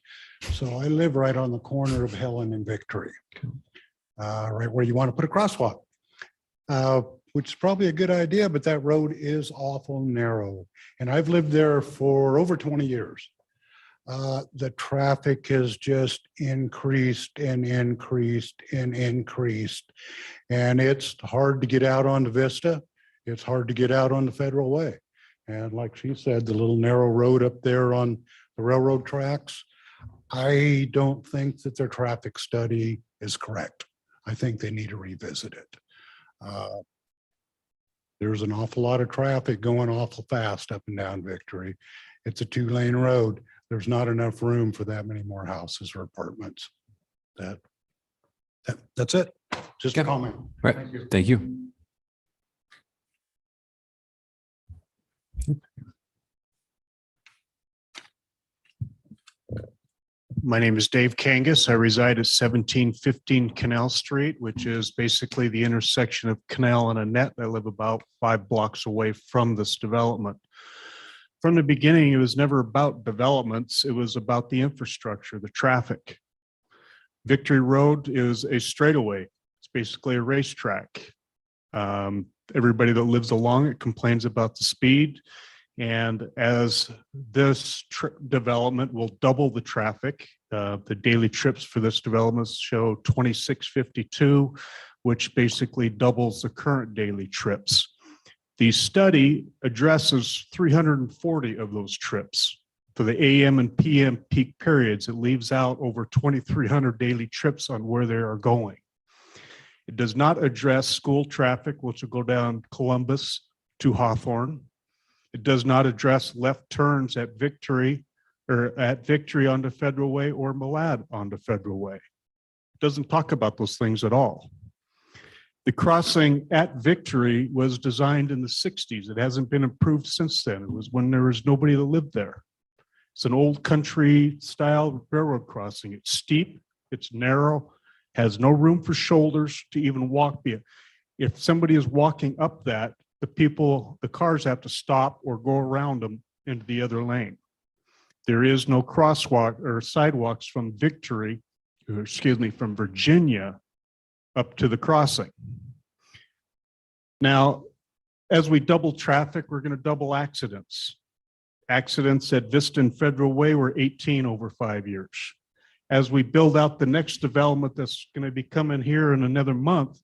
So I live right on the corner of Helen and Victory, right where you want to put a crosswalk, which is probably a good idea, but that road is awful narrow. And I've lived there for over 20 years. The traffic has just increased and increased and increased. And it's hard to get out onto Vista. It's hard to get out on the Federal Way. And like she said, the little narrow road up there on the railroad tracks, I don't think that their traffic study is correct. I think they need to revisit it. There's an awful lot of traffic going awful fast up and down Victory. It's a 2-lane road. There's not enough room for that many more houses or apartments. That's it. Just a comment. Right. Thank you. Thank you. My name is Dave Kangas. I reside at 1715 Canal Street, which is basically the intersection of Canal and Annette. I live about 5 blocks away from this development. From the beginning, it was never about developments. It was about the infrastructure, the traffic. Victory Road is a straightaway. It's basically a racetrack. Everybody that lives along it complains about the speed. And as this development will double the traffic, the daily trips for this development show 2652, which basically doubles the current daily trips. The study addresses 340 of those trips. For the AM and PM peak periods, it leaves out over 2,300 daily trips on where they are going. It does not address school traffic, which will go down Columbus to Hawthorne. It does not address left turns at Victory onto Federal Way or Malad onto Federal Way. It doesn't talk about those things at all. The crossing at Victory was designed in the 60s. It hasn't been improved since then. It was when there was nobody that lived there. It's an old country style railroad crossing. It's steep, it's narrow, has no room for shoulders to even walk. If somebody is walking up that, the cars have to stop or go around them into the other lane. There is no crosswalk or sidewalks from from Virginia up to the crossing. Now, as we double traffic, we're going to double accidents. Accidents at Vista and Federal Way were 18 over 5 years. As we build out the next development that's going to be coming here in another month,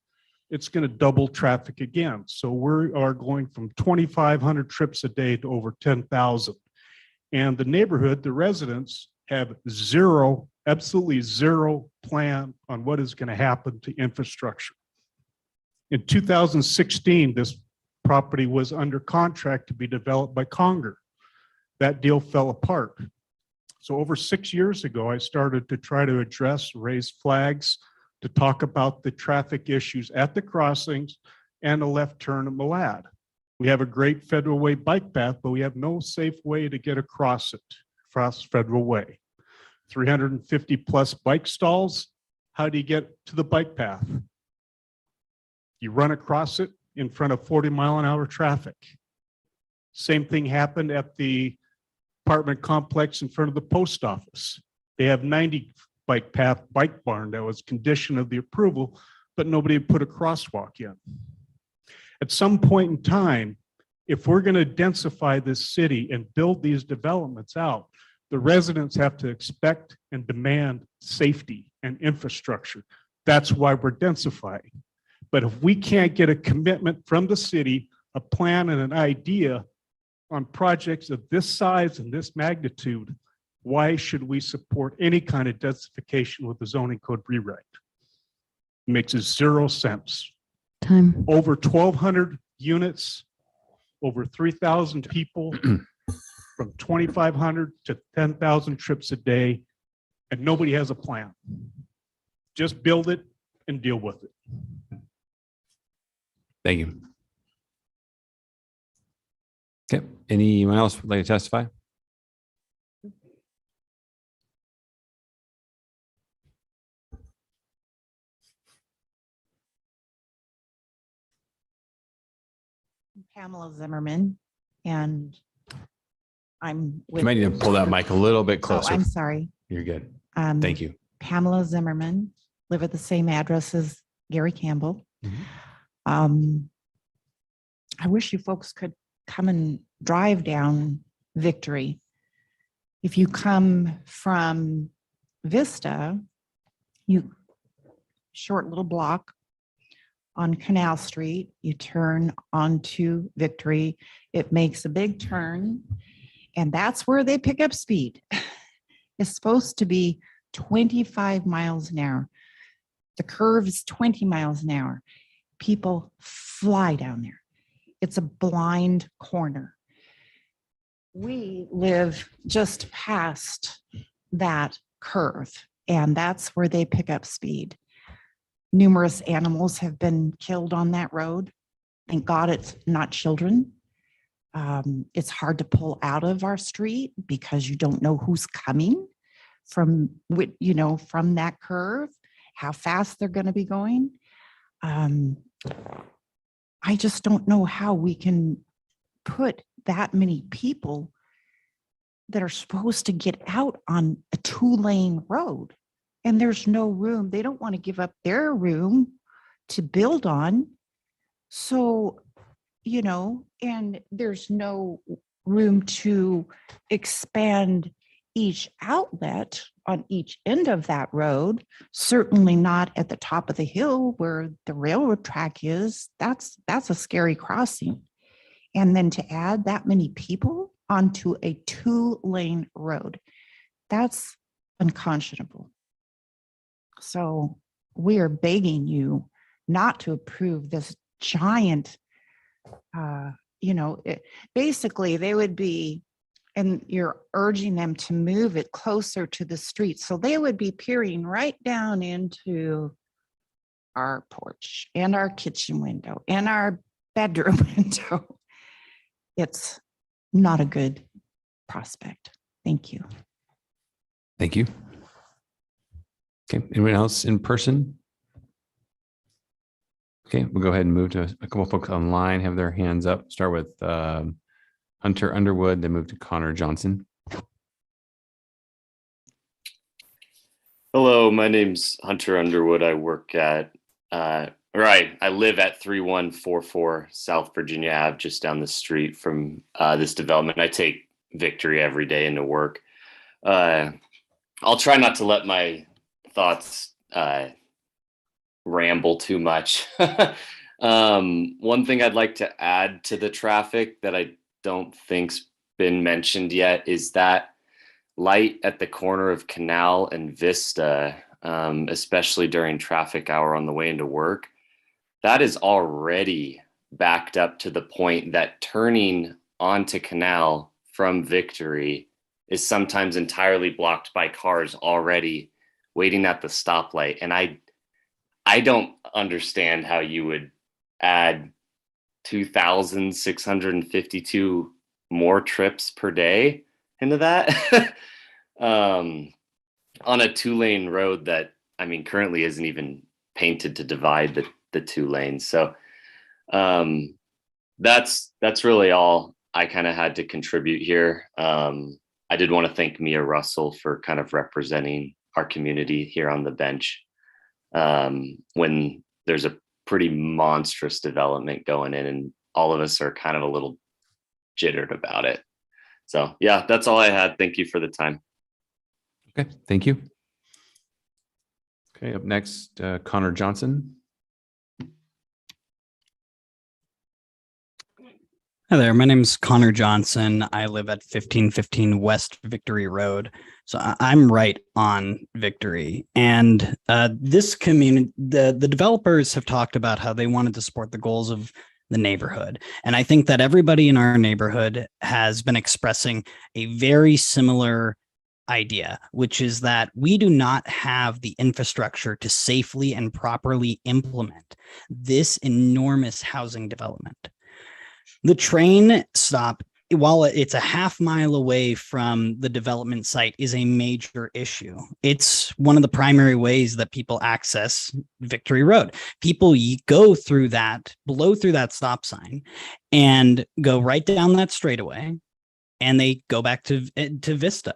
it's going to double traffic again. So we are going from 2,500 trips a day to over 10,000. And the neighborhood, the residents have absolutely zero plan on what is going to happen to infrastructure. In 2016, this property was under contract to be developed by Conger. That deal fell apart. So over 6 years ago, I started to try to raise flags, to talk about the traffic issues at the crossings and a left turn at Malad. We have a great Federal Way bike path, but we have no safe way to get across Federal Way. 350 plus bike stalls. How do you get to the bike path? You run across it in front of 40-mile-an-hour traffic. Same thing happened at the apartment complex in front of the post office. They have 90 bike path, bike barn that was condition of the approval, but nobody had put a crosswalk in. At some point in time, if we're going to densify this city and build these developments out, the residents have to expect and demand safety and infrastructure. That's why we're densifying. But if we can't get a commitment from the city, a plan and an idea on projects of this size and this magnitude, why should we support any kind of densification with the zoning code rewrite? It makes zero sense. Time. Over 1,200 units, over 3,000 people, from 2,500 to 10,000 trips a day, and nobody has a plan. Just build it and deal with it. Thank you. Okay, anyone else would like to testify? Pamela Zimmerman, and I'm with. You might need to pull that mic a little bit Oh, closer. I'm sorry. You're good. Thank you. Pamela Zimmerman, live at the same address as Gary Campbell. I wish you folks could come and drive down Victory. If you come from Vista, you short little block on Canal Street, you turn onto Victory. It makes a big turn, and that's where they pick up speed. It's supposed to be 25 miles an hour. The curve is 20 miles an hour. People fly down there. It's a blind corner. We live just past that curve, and that's where they pick up speed. Numerous animals have been killed on that road. Thank God it's not children. It's hard to pull out of our street because you don't know who's coming. from that curve, how fast they're going to be going. I just don't know how we can put that many people that are supposed to get out on a 2-lane road, and there's no room. They don't want to give up their room to build on. So, and there's no room to expand each outlet on each end of that road, certainly not at the top of the hill where the railroad track is. That's a scary crossing. And then to add that many people onto a 2-lane road, that's unconscionable. So we are begging you not to approve this giant, basically they would be, and you're urging them to move it closer to the street. So they would be peering right down into our porch and our kitchen window and our bedroom window. It's not a good prospect. Thank you. Thank you. Okay, anyone else in person? Okay, we'll go ahead and move to a couple folks online have their hands up. Start with Hunter Underwood, then move to Connor Johnson. Hello, my name's Hunter Underwood. I work at, I live at 3144 South Virginia Ave, just down the street from this development. I take Victory every day into work. I'll try not to let my thoughts ramble too much. One thing I'd like to add to the traffic that I don't think's been mentioned yet is that light at the corner of Canal and Vista, especially during traffic hour on the way into work, that is already backed up to the point that turning onto Canal from Victory is sometimes entirely blocked by cars already waiting at the stoplight. And I don't understand how you would add 2,652 more trips per day into that on a 2-lane road that, I mean, currently isn't even painted to divide the 2 lanes. So that's really all I kind of had to contribute here. I did want to thank Mia Russell for kind of representing our community here on the bench when there's a pretty monstrous development going in and all of us are kind of a little jittered about it. So yeah, that's all I had. Thank you for the time. Okay, thank you. Okay, up next, Connor Johnson. Hi there, my name is Connor Johnson. I live at 1515 West Victory Road. So I'm right on Victory. And this community, the developers have talked about how they wanted to support the goals of the neighborhood. And I think that everybody in our neighborhood has been expressing a very similar idea, which is that we do not have the infrastructure to safely and properly implement this enormous housing development. The train stop, while it's a half-mile away from the development site, is a major issue. It's one of the primary ways that people access Victory Road. People go through that, blow through that stop sign and go right down that straightaway, and they go back to Vista.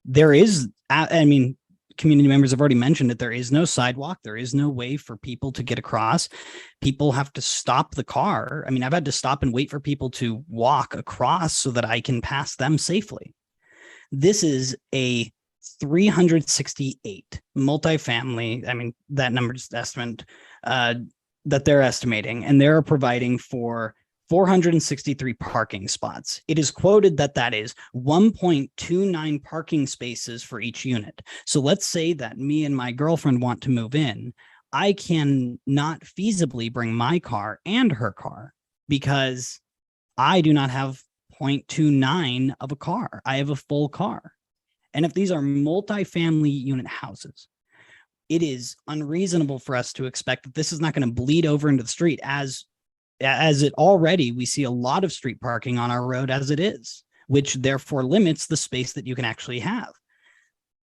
There is, I mean, community members have already mentioned it. There is no sidewalk. There is no way for people to get across. People have to stop the car. I mean, I've had to stop and wait for people to walk across so that I can pass them safely. This is a 368 multifamily. I mean, that number's estimate that they're estimating, and they're providing for 463 parking spots. It is quoted that that is 1.29 parking spaces for each unit. So let's say that me and my girlfriend want to move in. I can not feasibly bring my car and her car because I do not have 0.29 of a car. I have a full car. And if these are multifamily unit houses, it is unreasonable for us to expect that this is not going to bleed over into the street as it already, we see a lot of street parking on our road as it is, which therefore limits the space that you can actually have.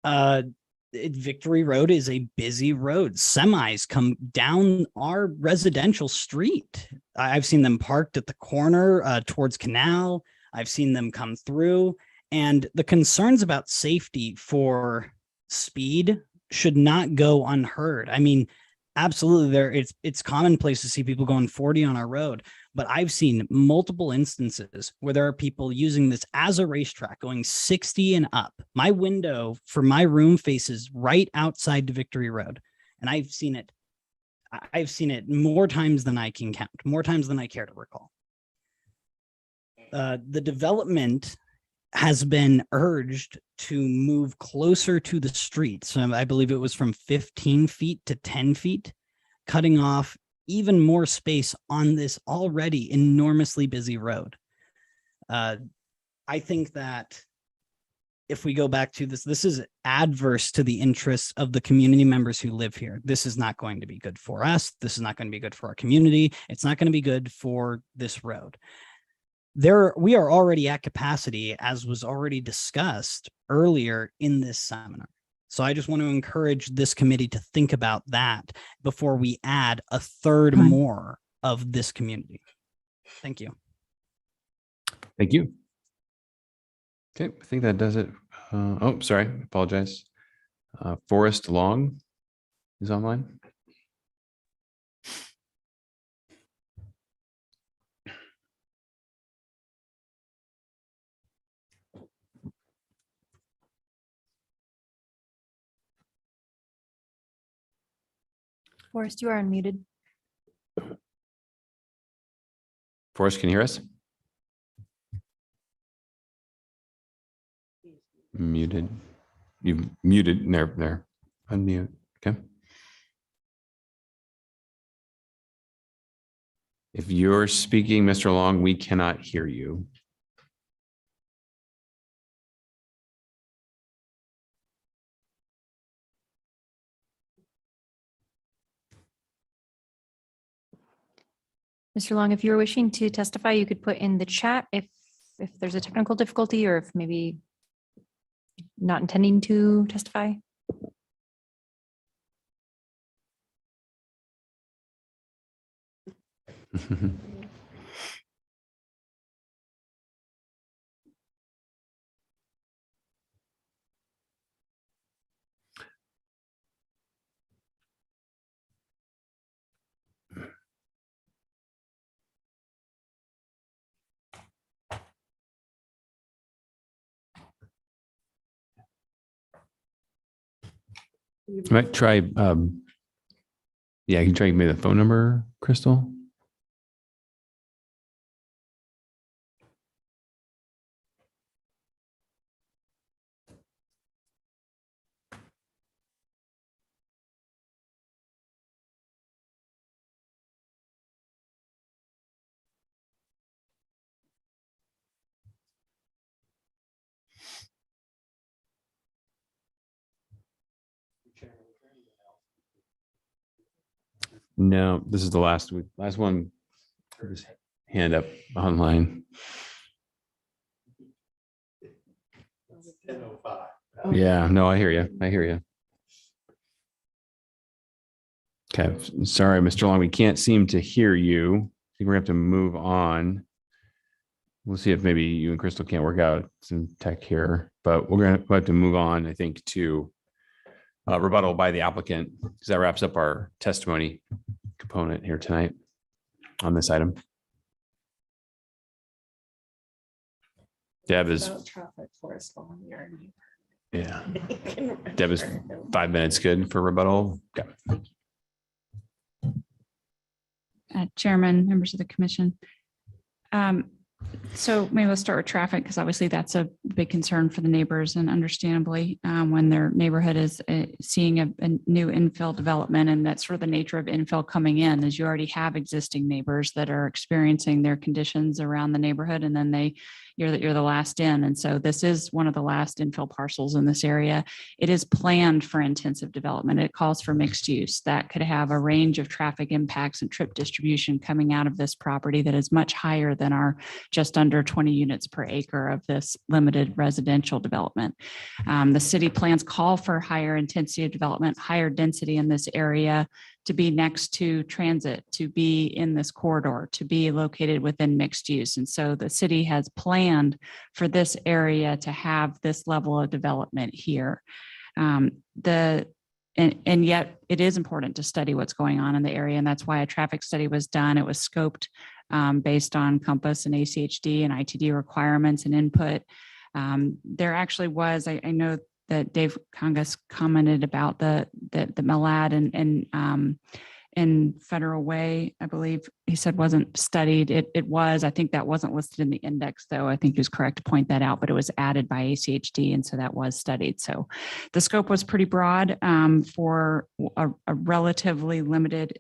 Victory Road is a busy road. Semis come down our residential street. I've seen them parked at the corner towards Canal. I've seen them come through, and the concerns about safety for speed should not go unheard. I mean, absolutely, it's commonplace to see people going 40 on our road, but I've seen multiple instances where there are people using this as a racetrack going 60 and up. My window for my room faces right outside to Victory Road, and I've seen it more times than I can count, more times than I care to recall. The development has been urged to move closer to the street. So I believe it was from 15 feet to 10 feet, cutting off even more space on this already enormously busy road. I think that if we go back to this is adverse to the interests of the community members who live here. This is not going to be good for us. This is not going to be good for our community. It's not going to be good for this road. We are already at capacity, as was already discussed earlier in this seminar. So I just want to encourage this committee to think about that before we add a third more of this community. Thank you. Thank you. Okay, I think that does it. Oh, sorry, apologize. Forrest Long is online. Forrest, you are unmuted. Forrest, can you hear us? Muted. You've muted there. Unmute. Okay. If you're speaking, Mr. Long, we cannot hear you. Mr. Long, if you were wishing to testify, you could put in the chat if there's a technical difficulty or if maybe not intending to testify. You might try, yeah, you can try maybe the phone number, Crystal. No, this is the last one. His hand up online. Yeah, no, I hear you. I hear you. Okay, sorry, Mr. Long, we can't seem to hear you. I think we're gonna have to move on. We'll see if maybe you and Crystal can't work out some tech here, but we'll have to move on, I think, to rebuttal by the applicant, because that wraps up our testimony component here tonight on this item. Deb is, yeah. Deb is 5 minutes good for rebuttal. Okay. Chairman, members of the commission. So maybe let's start with traffic, because obviously that's a big concern for the neighbors, and understandably, when their neighborhood is seeing a new infill development, and that's sort of the nature of infill coming in, is you already have existing neighbors that are experiencing their conditions around the neighborhood, and then you're the last in. And so this is one of the last infill parcels in this area. It is planned for intensive development. It calls for mixed use that could have a range of traffic impacts and trip distribution coming out of this property that is much higher than our just under 20 units per acre of this limited residential development. The city plans call for higher intensity of development, higher density in this area, to be next to transit, to be in this corridor, to be located within mixed use. And so the city has planned for this area to have this level of development here. And yet it is important to study what's going on in the area. And that's why a traffic study was done. It was scoped based on Compass and ACHD and ITD requirements and input. There actually was, I know that Dave Congas commented about the Malad and Federal Way, I believe he said wasn't studied. It was, I think that wasn't listed in the index though. I think he was correct to point that out, but it was added by ACHD. And so that was studied. So the scope was pretty broad for a relatively limited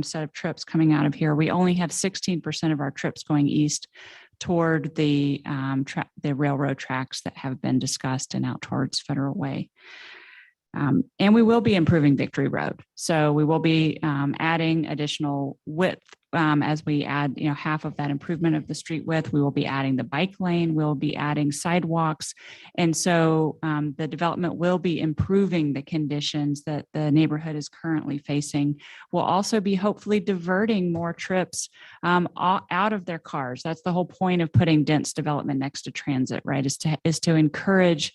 set of trips coming out of here. We only have 16% of our trips going east toward the railroad tracks that have been discussed and out towards Federal Way. And we will be improving Victory Road. So we will be adding additional width as we add, half of that improvement of the street width. We will be adding the bike lane. We'll be adding sidewalks. And so the development will be improving the conditions that the neighborhood is currently facing. We'll also be hopefully diverting more trips out of their cars. That's the whole point of putting dense development next to transit, right? Is to encourage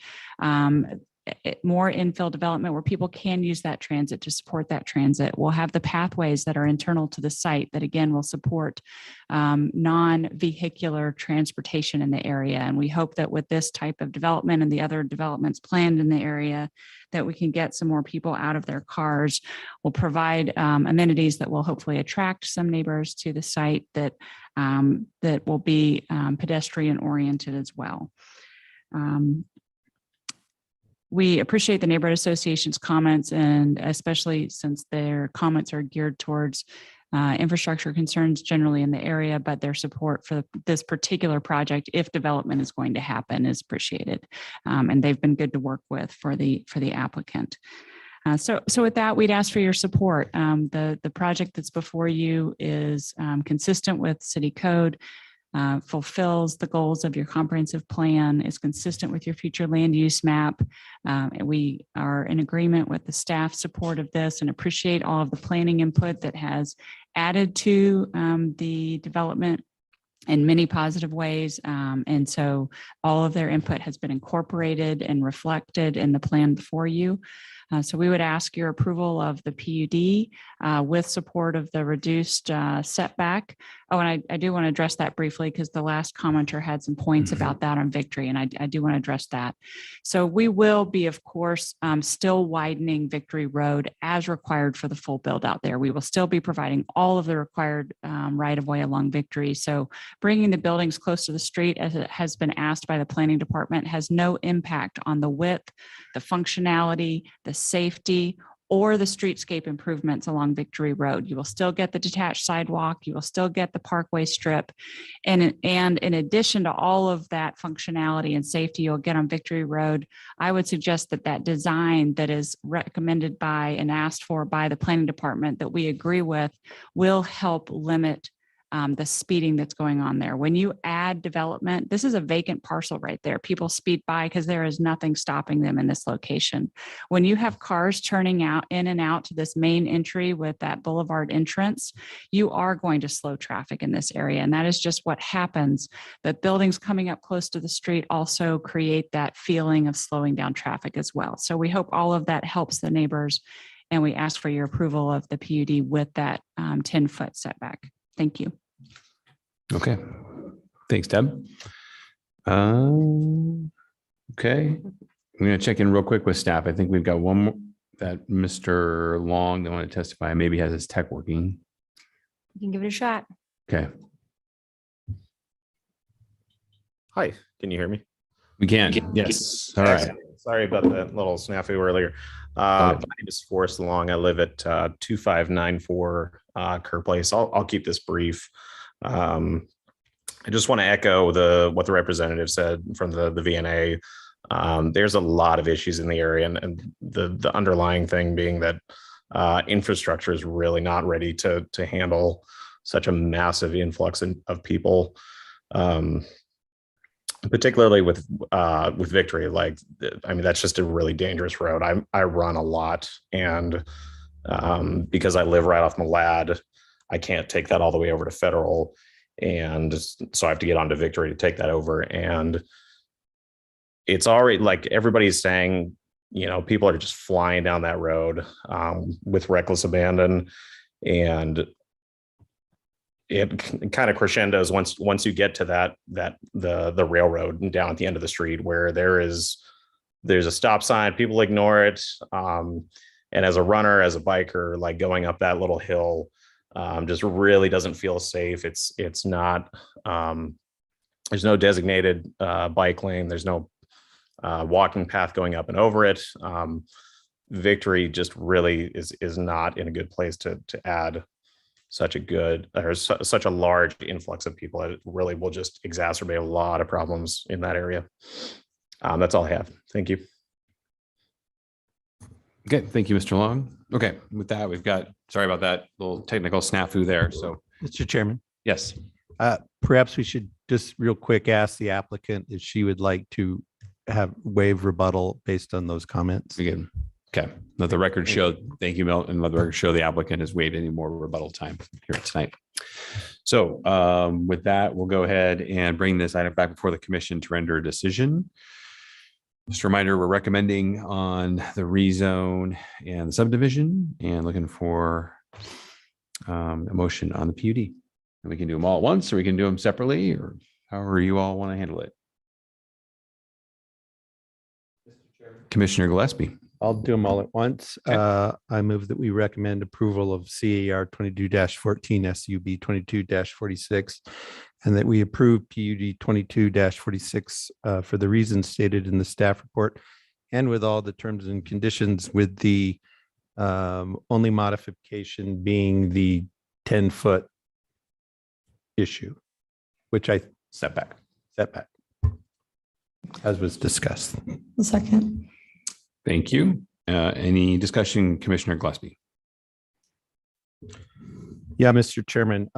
more infill development where people can use that transit to support that transit. We'll have the pathways that are internal to the site that again will support non-vehicular transportation in the area. And we hope that with this type of development and the other developments planned in the area, that we can get some more people out of their cars. We'll provide amenities that will hopefully attract some neighbors to the site that will be pedestrian oriented as well. We appreciate the neighborhood association's comments, and especially since their comments are geared towards infrastructure concerns generally in the area, but their support for this particular project, if development is going to happen, is appreciated. And they've been good to work with for the applicant. So with that, we'd ask for your support. The project that's before you is consistent with city code, fulfills the goals of your comprehensive plan, is consistent with your future land use map. And we are in agreement with the staff support of this and appreciate all of the planning input that has added to the development in many positive ways. And so all of their input has been incorporated and reflected in the plan before you. So we would ask your approval of the PUD with support of the reduced setback. Oh, and I do want to address that briefly because the last commenter had some points about that on Victory, and I do want to address that. So we will be, of course, still widening Victory Road as required for the full build out there. We will still be providing all of the required right of way along Victory. So bringing the buildings close to the street, as it has been asked by the planning department, has no impact on the width, the functionality, the safety, or the streetscape improvements along Victory Road. You will still get the detached sidewalk. You will still get the parkway strip. And in addition to all of that functionality and safety you'll get on Victory Road, I would suggest that design that is recommended by and asked for by the planning department that we agree with will help limit the speeding that's going on there. When you add development, this is a vacant parcel right there. People speed by because there is nothing stopping them in this location. When you have cars turning out in and out to this main entry with that boulevard entrance, you are going to slow traffic in this area. And that is just what happens. But buildings coming up close to the street also create that feeling of slowing down traffic as well. So we hope all of that helps the neighbors. And we ask for your approval of the PUD with that 10-foot setback. Thank you. Okay. Thanks, Deb. Okay. I'm going to check in real quick with staff. I think we've got one more that Mr. Long that want to testify. Maybe has his tech working. You can give it a shot. Okay. Hi, can you hear me? We can. Yes. All right. Sorry about that little snafu earlier. My name is Forrest Long. I live at 2594 Kerr Place. I'll keep this brief. I just want to echo what the representative said from the VNA. There's a lot of issues in the area, and the underlying thing being that infrastructure is really not ready to handle such a massive influx of people. particularly with Victory. Like, I mean, that's just a really dangerous road. I run a lot, and because I live right off Malad, I can't take that all the way over to Federal, and so I have to get onto Victory to take that over. And it's already, like everybody's saying, you know, people are just flying down that road with reckless abandon, and it kind of crescendos once you get to the railroad and down at the end of the street where there's a stop sign. People ignore it, and as a runner, as a biker, like going up that little hill just really doesn't feel safe. It's not, there's no designated bike lane. There's no walking path going up and over it. Victory just really is not in a good place to add such a large influx of people. It really will just exacerbate a lot of problems in that area. That's all I have. Thank you. Okay, thank you, Mr. Long. Okay, with that, we've got, sorry about that little technical snafu there. So, Mr. Chairman. Yes. Perhaps we should just real quick ask the applicant if she would like to waive rebuttal based on those comments. Again. Okay, let the record show, thank you, Milton, and let the record show the applicant has waived any more rebuttal time here tonight. So with that, we'll go ahead and bring this item back before the commission to render a decision. Just a reminder, we're recommending on the rezone and the subdivision and looking for a motion on the PUD. And we can do them all at once, or we can do them separately, or however you all want to handle it. Commissioner Gillespie. I'll do them all at once. Okay. I move that we recommend approval of CAR 22-14 SUB 22-46, and that we approve PUD 22-46 for the reasons stated in the staff report and with all the terms and conditions, with the only modification being the 10-foot issue, which I setback, as was discussed. A second. Thank you. Any discussion, Commissioner Gillespie? Yeah, Mr. Chairman.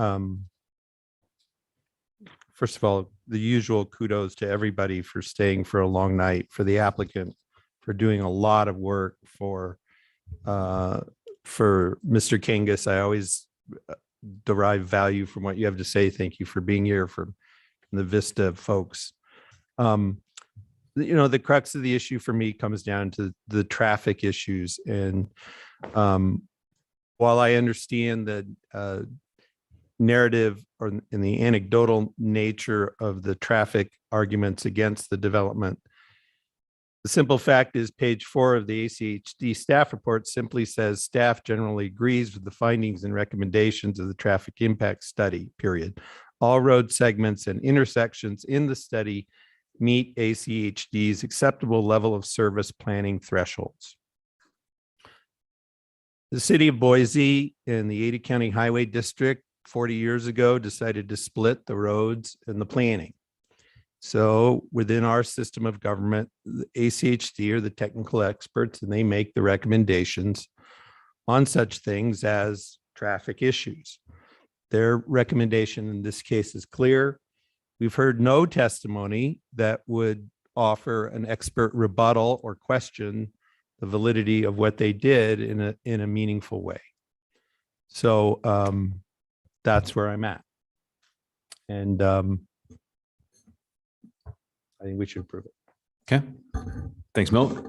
First of all, the usual kudos to everybody for staying for a long night, for the applicant for doing a lot of work, for Mr. Kangas. I always derive value from what you have to say. Thank you for being here, for the Vista folks. You know, the crux of the issue for me comes down to the traffic issues. And while I understand the narrative or in the anecdotal nature of the traffic arguments against the development, the simple fact is page 4 of the ACHD staff report simply says staff generally agrees with the findings and recommendations of the traffic impact study, period. All road segments and intersections in the study meet ACHD's acceptable level of service planning thresholds. The city of Boise and the Ada County Highway District 40 years ago decided to split the roads and the planning. So within our system of government, the ACHD are the technical experts, and they make the recommendations on such things as traffic issues. Their recommendation in this case is clear. We've heard no testimony that would offer an expert rebuttal or question the validity of what they did in a meaningful way. So that's where I'm at. And I think we should approve it. Okay. Thanks, Milt.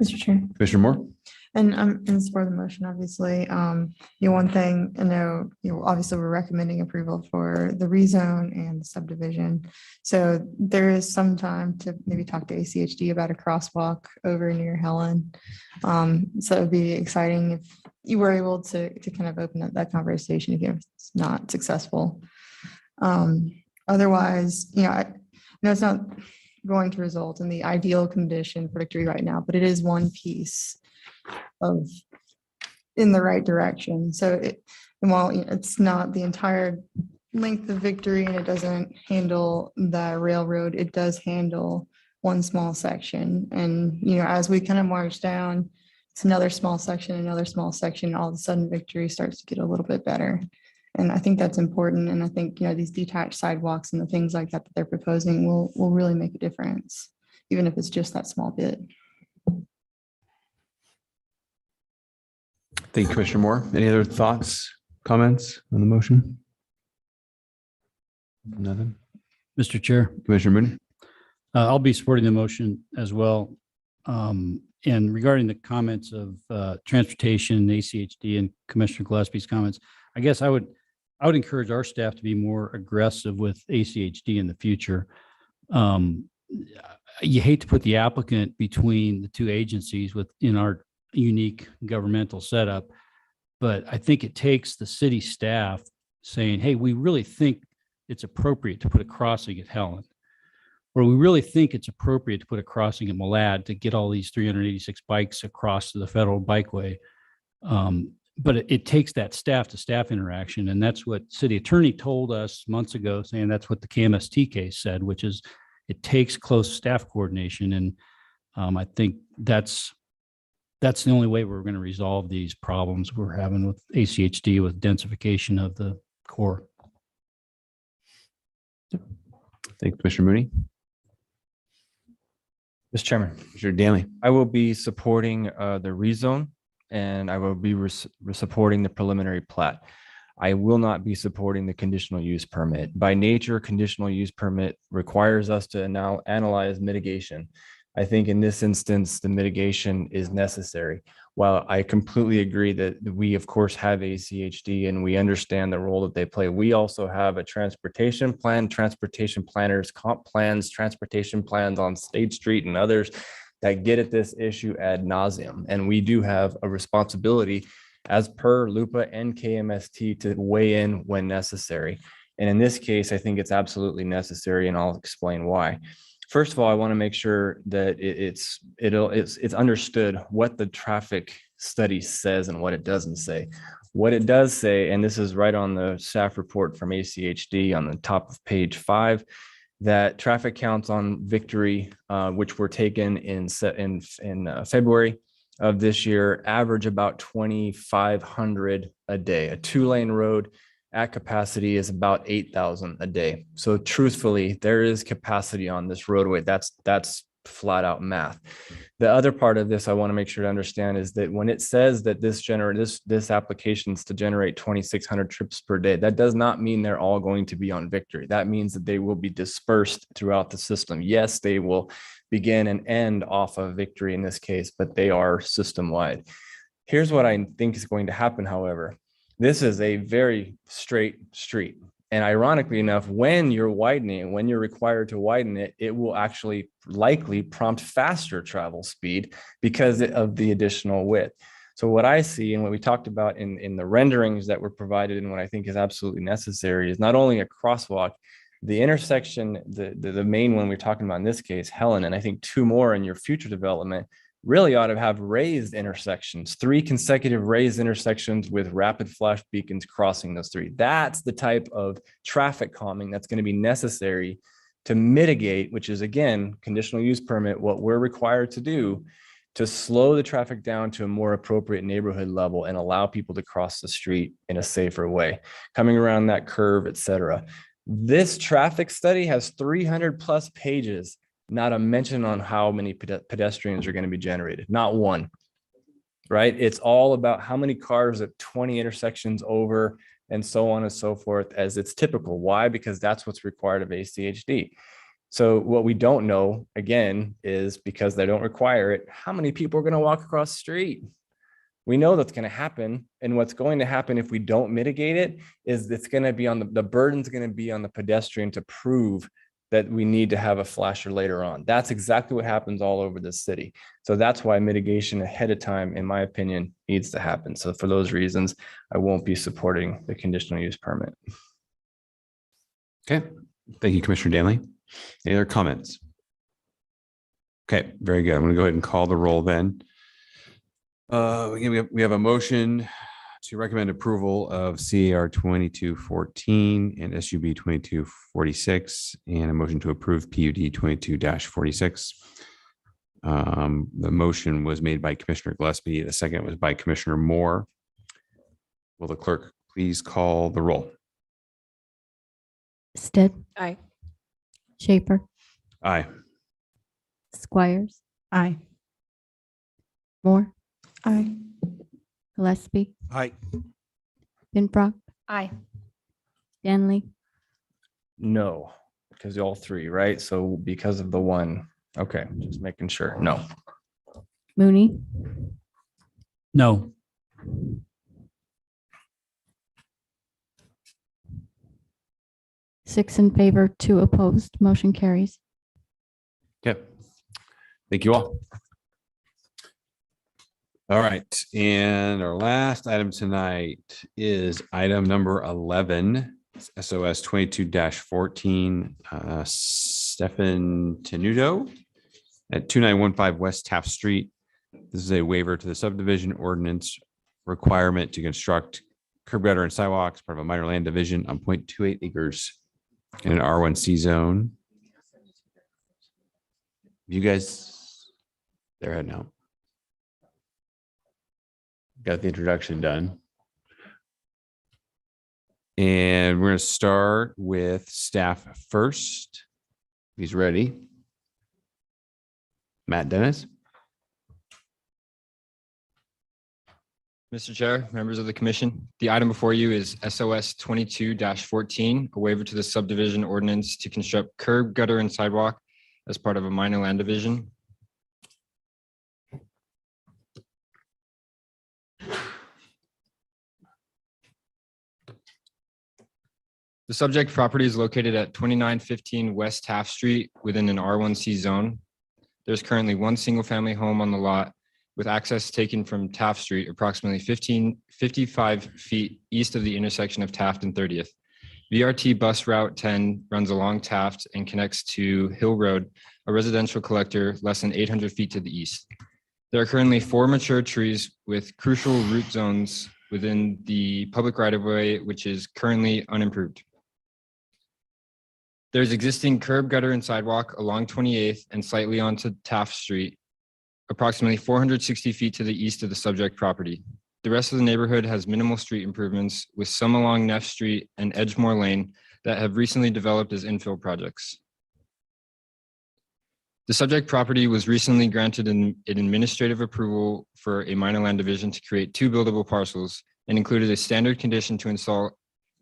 Mr. Chair. Commissioner Moore. And I'm in support of the motion, obviously. One thing, I know, obviously we're recommending approval for the rezone and the subdivision. So there is some time to maybe talk to ACHD about a crosswalk over near Helen. So it'd be exciting if you were able to kind of open up that conversation if it's not successful. Otherwise, I know it's not going to result in the ideal condition for Victory right now, but it is one piece of in the right direction. So while it's not the entire length of Victory and it doesn't handle the railroad, it does handle one small section. And as we kind of march down, it's another small section, all of a sudden Victory starts to get a little bit better. And I think that's important. And I think, these detached sidewalks and the things like that they're proposing will really make a difference, even if it's just that small bit. Thank you, Commissioner Moore. Any other thoughts, comments on the motion? Nothing. Mr. Chair, Commissioner Mooney. I'll be supporting the motion as well. And regarding the comments of transportation, ACHD, and Commissioner Gillespie's comments, I guess I would encourage our staff to be more aggressive with ACHD in the future. You hate to put the applicant between the two agencies within our unique governmental setup, but I think it takes the city staff saying, hey, we really think it's appropriate to put a crossing at Helen, or we really think it's appropriate to put a crossing at Malad to get all these 386 bikes across to the federal bikeway. But it takes that staff to staff interaction. And that's what city attorney told us months ago, saying that's what the KMST case said, which is it takes close staff coordination. And I think that's the only way we're going to resolve these problems we're having with ACHD with densification of the core. Thank you, Commissioner Mooney. Mr. Chairman, Commissioner Danley. I will be supporting the rezone, and I will be supporting the preliminary plat. I will not be supporting the conditional use permit. By nature, conditional use permit requires us to now analyze mitigation. I think in this instance, the mitigation is necessary. While I completely agree that we, of course, have ACHD and we understand the role that they play, we also have a transportation plan, transportation planners, comp plans, transportation plans on State Street and others that get at this issue ad nauseum. And we do have a responsibility as per LUPA and KMST to weigh in when necessary. And in this case, I think it's absolutely necessary, and I'll explain why. First of all, I want to make sure that it's understood what the traffic study says and what it doesn't say. What it does say, and this is right on the staff report from ACHD on the top of page 5, that traffic counts on Victory, which were taken in February of this year, average about 2,500 a day. A 2-lane road at capacity is about 8,000 a day. So truthfully, there is capacity on this roadway. That's flat out math. The other part of this I want to make sure to understand is that when it says that this application is to generate 2,600 trips per day, that does not mean they're all going to be on Victory. That means that they will be dispersed throughout the system. Yes, they will begin and end off of Victory in this case, but they are system-wide. Here's what I think is going to happen, however. This is a very straight street. And ironically enough, when you're widening, when you're required to widen it, it will actually likely prompt faster travel speed because of the additional width. So what I see and what we talked about in the renderings that were provided and what I think is absolutely necessary is not only a crosswalk, the intersection, the main one we're talking about in this case, Helen, and I think 2 more in your future development, really ought to have raised intersections, 3 consecutive raised intersections with rapid flash beacons crossing those 3. That's the type of traffic calming that's going to be necessary to mitigate, which is again, conditional use permit, what we're required to do to slow the traffic down to a more appropriate neighborhood level and allow people to cross the street in a safer way, coming around that curve, et cetera. This traffic study has 300+ pages. Not a mention on how many pedestrians are going to be generated. Not one, right? It's all about how many cars at 20 intersections over and so on and so forth, as it's typical. Why? Because that's what's required of ACHD. So what we don't know, again, is because they don't require it, how many people are going to walk across the street? We know that's going to happen. And what's going to happen if we don't mitigate it is it's going to be on the burden's going to be on the pedestrian to prove that we need to have a flasher later on. That's exactly what happens all over the city. So that's why mitigation ahead of time, in my opinion, needs to happen. So for those reasons, I won't be supporting the conditional use permit. Okay. Thank you, Commissioner Danley. Any other comments? Okay, very good. I'm going to go ahead and call the roll then. We have a motion to recommend approval of CAR 2214 and SUB 2246 and a motion to approve PUD 22-46. The motion was made by Commissioner Gillespie. The second was by Commissioner Moore. Will the clerk please call the roll. Stead, Aye. Schaefer, Aye. Squires, Aye. Moore, Aye. Gillespie, Aye. Pinbrook, Aye. Stanley, No, because all three, right? So because of the one, okay, just making sure. No. Mooney, No. six in favor, two opposed, motion carries. Okay. Thank you all. All right. And our last item tonight is item number 11, SOS 22-14, Stefan Tenuto at 2915 West Taft Street. This is a waiver to the subdivision ordinance requirement to construct curb gutter and sidewalks, part of a minor land division on 0.28 acres in an R1C zone. You guys, they're heading out. Got the introduction done. And we're going to start with staff first. He's ready. Matt Dennis. Mr. Chair, members of the commission, the item before you is SOS 22-14, a waiver to the subdivision ordinance to construct curb, gutter, and sidewalk as part of a minor land division. The subject property is located at 2915 West Taft Street within an R1C zone. There's currently one single-family home on the lot with access taken from Taft Street, approximately 55 feet east of the intersection of Taft and 30th. VRT bus route 10 runs along Taft and connects to Hill Road, a residential collector less than 800 feet to the east. There are currently 4 mature trees with crucial root zones within the public right-of-way, which is currently unimproved. There's existing curb, gutter, and sidewalk along 28th and slightly onto Taft Street, approximately 460 feet to the east of the subject property. The rest of the neighborhood has minimal street improvements, with some along Neff Street and Edgemore Lane that have recently developed as infill projects. The subject property was recently granted an administrative approval for a minor land division to create 2 buildable parcels and included a standard condition to install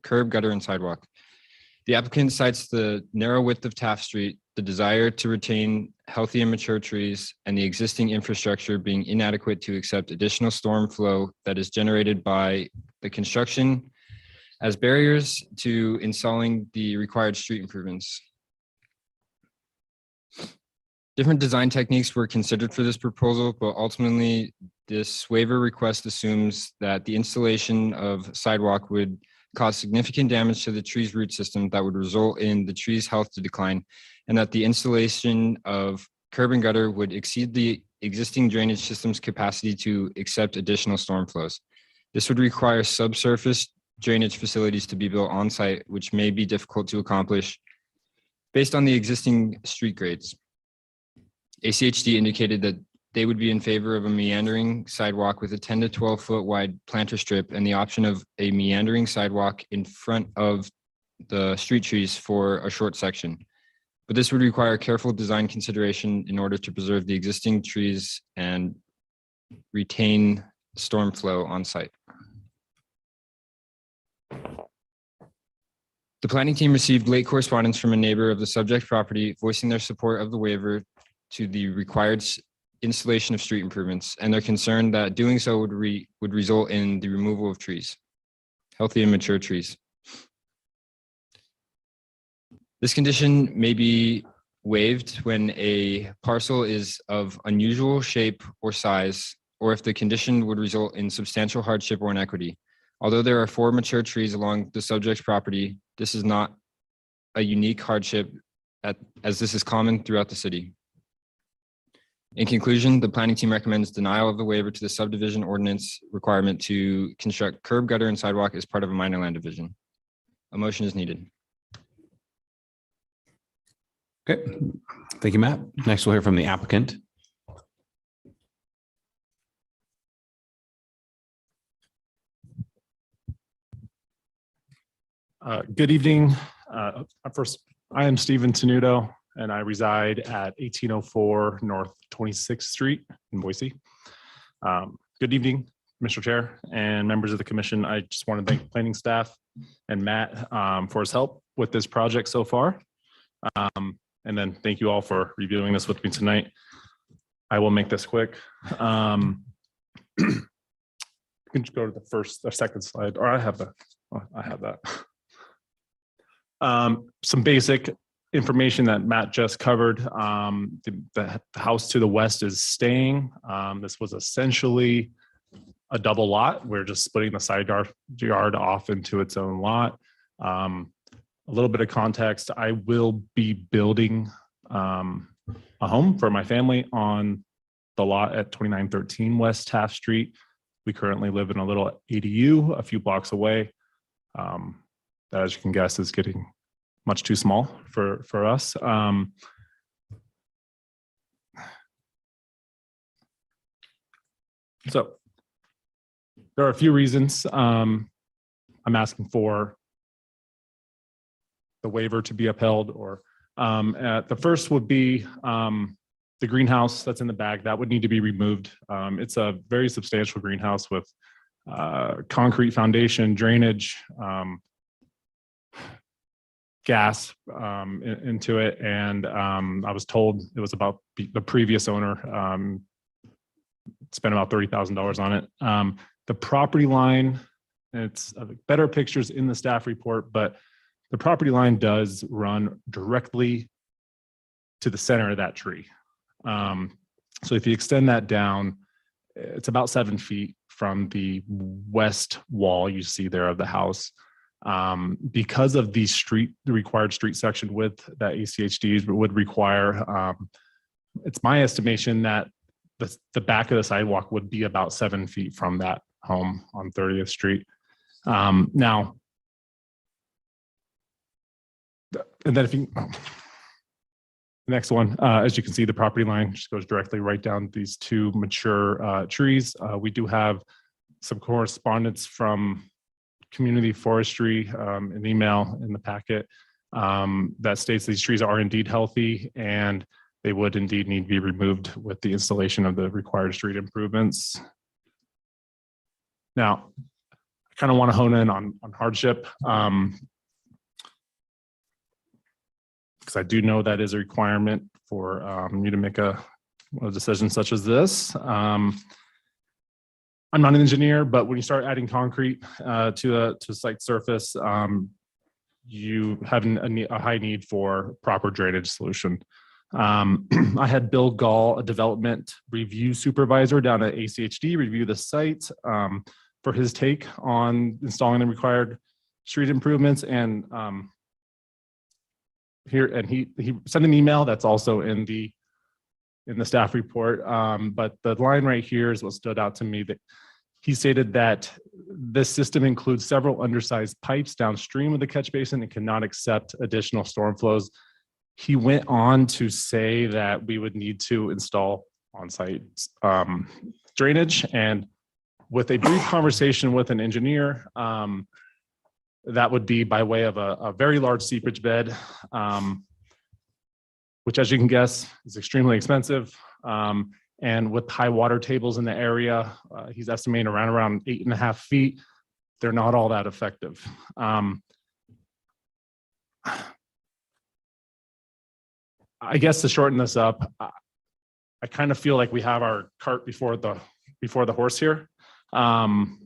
curb, gutter, and sidewalk. The applicant cites the narrow width of Taft Street, the desire to retain healthy and mature trees, and the existing infrastructure being inadequate to accept additional storm flow that is generated by the construction as barriers to installing the required street improvements. Different design techniques were considered for this proposal, but ultimately this waiver request assumes that the installation of sidewalk would cause significant damage to the tree's root system that would result in the tree's health to decline, and that the installation of curb and gutter would exceed the existing drainage system's capacity to accept additional storm flows. This would require subsurface drainage facilities to be built on site, which may be difficult to accomplish based on the existing street grades. ACHD indicated that they would be in favor of a meandering sidewalk with a 10 to 12 foot wide planter strip and the option of a meandering sidewalk in front of the street trees for a short section. But this would require careful design consideration in order to preserve the existing trees and retain storm flow on site. The planning team received late correspondence from a neighbor of the subject property voicing their support of the waiver to the required installation of street improvements, and they're concerned that doing so would result in the removal of trees, healthy and mature trees. This condition may be waived when a parcel is of unusual shape or size, or if the condition would result in substantial hardship or inequity. Although there are 4 mature trees along the subject's property, this is not a unique hardship as this is common throughout the city. In conclusion, the planning team recommends denial of the waiver to the subdivision ordinance requirement to construct curb, gutter, and sidewalk as part of a minor land division. A motion is needed. Okay, thank you, Matt. Next, we'll hear from the applicant. Good evening. First, I am Stephen Tenuto, and I reside at 1804 North 26th Street in Boise. Good evening, Mr. Chair and members of the commission. I just want to thank planning staff and Matt for his help with this project so far. And then thank you all for reviewing this with me tonight. I will make this quick. You can just go to the first or second slide, or I have that. Some basic information that Matt just covered. The house to the west is staying. This was essentially a double lot. We're just splitting the side yard off into its own lot. A little bit of context, I will be building a home for my family on the lot at 2913 West Taft Street. We currently live in a little ADU a few blocks away. That, as you can guess, is getting much too small for us. So there are a few reasons I'm asking for the waiver to be upheld, or the first would be the greenhouse that's in the back that would need to be removed. It's a very substantial greenhouse with concrete foundation, drainage, gas into it, and I was told it was about the previous owner spent about $30,000 on it. The property line, it's better pictures in the staff report, but the property line does run directly to the center of that tree. So if you extend that down, it's about 7 feet from the west wall you see there of the house. Because of the required street section width that ACHD would require, it's my estimation that the back of the sidewalk would be about 7 feet from that home on 30th Street. Now, and then if you, next one, as you can see, the property line just goes directly right down these two mature trees. We do have some correspondence from Community Forestry, an email in the packet that states these trees are indeed healthy and they would indeed need to be removed with the installation of the required street improvements. Now, I kind of want to hone in on hardship, because I do know that is a requirement for you to make a decision such as this. I'm not an engineer, but when you start adding concrete to a site surface, you have a high need for proper drainage solution. I had Bill Gall, a development review supervisor down at ACHD, review the site for his take on installing the required street improvements. And he sent an email that's also in the staff report. But the line right here is what stood out to me, that he stated that this system includes several undersized pipes downstream of the catch basin and cannot accept additional storm flows. He went on to say that we would need to install on-site drainage, and with a brief conversation with an engineer, that would be by way of a very large seepage bed, which, as you can guess, is extremely expensive. And with high water tables in the area, he's estimating around 8.5 feet. They're not all that effective. I guess to shorten this up, I kind of feel like we have our cart before the horse here. And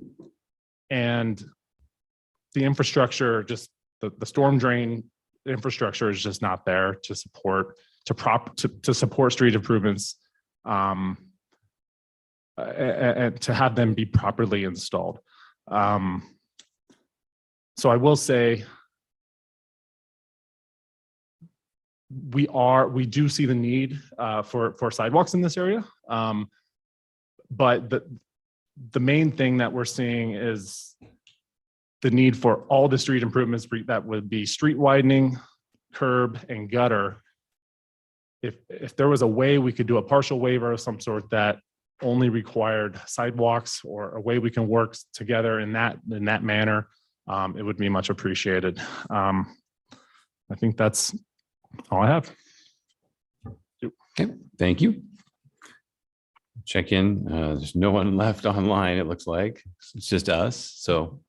the infrastructure, just the storm drain infrastructure is just not there to support street improvements, and to have them be properly installed. So I will say we do see the need for sidewalks in this area, but the main thing that we're seeing is the need for all the street improvements that would be street widening, curb, and gutter. If there was a way we could do a partial waiver of some sort that only required sidewalks, or a way we can work together in that manner, it would be much appreciated. I think that's all I have. Okay, thank you. Check in. There's no one left online, it looks like. It's just us. So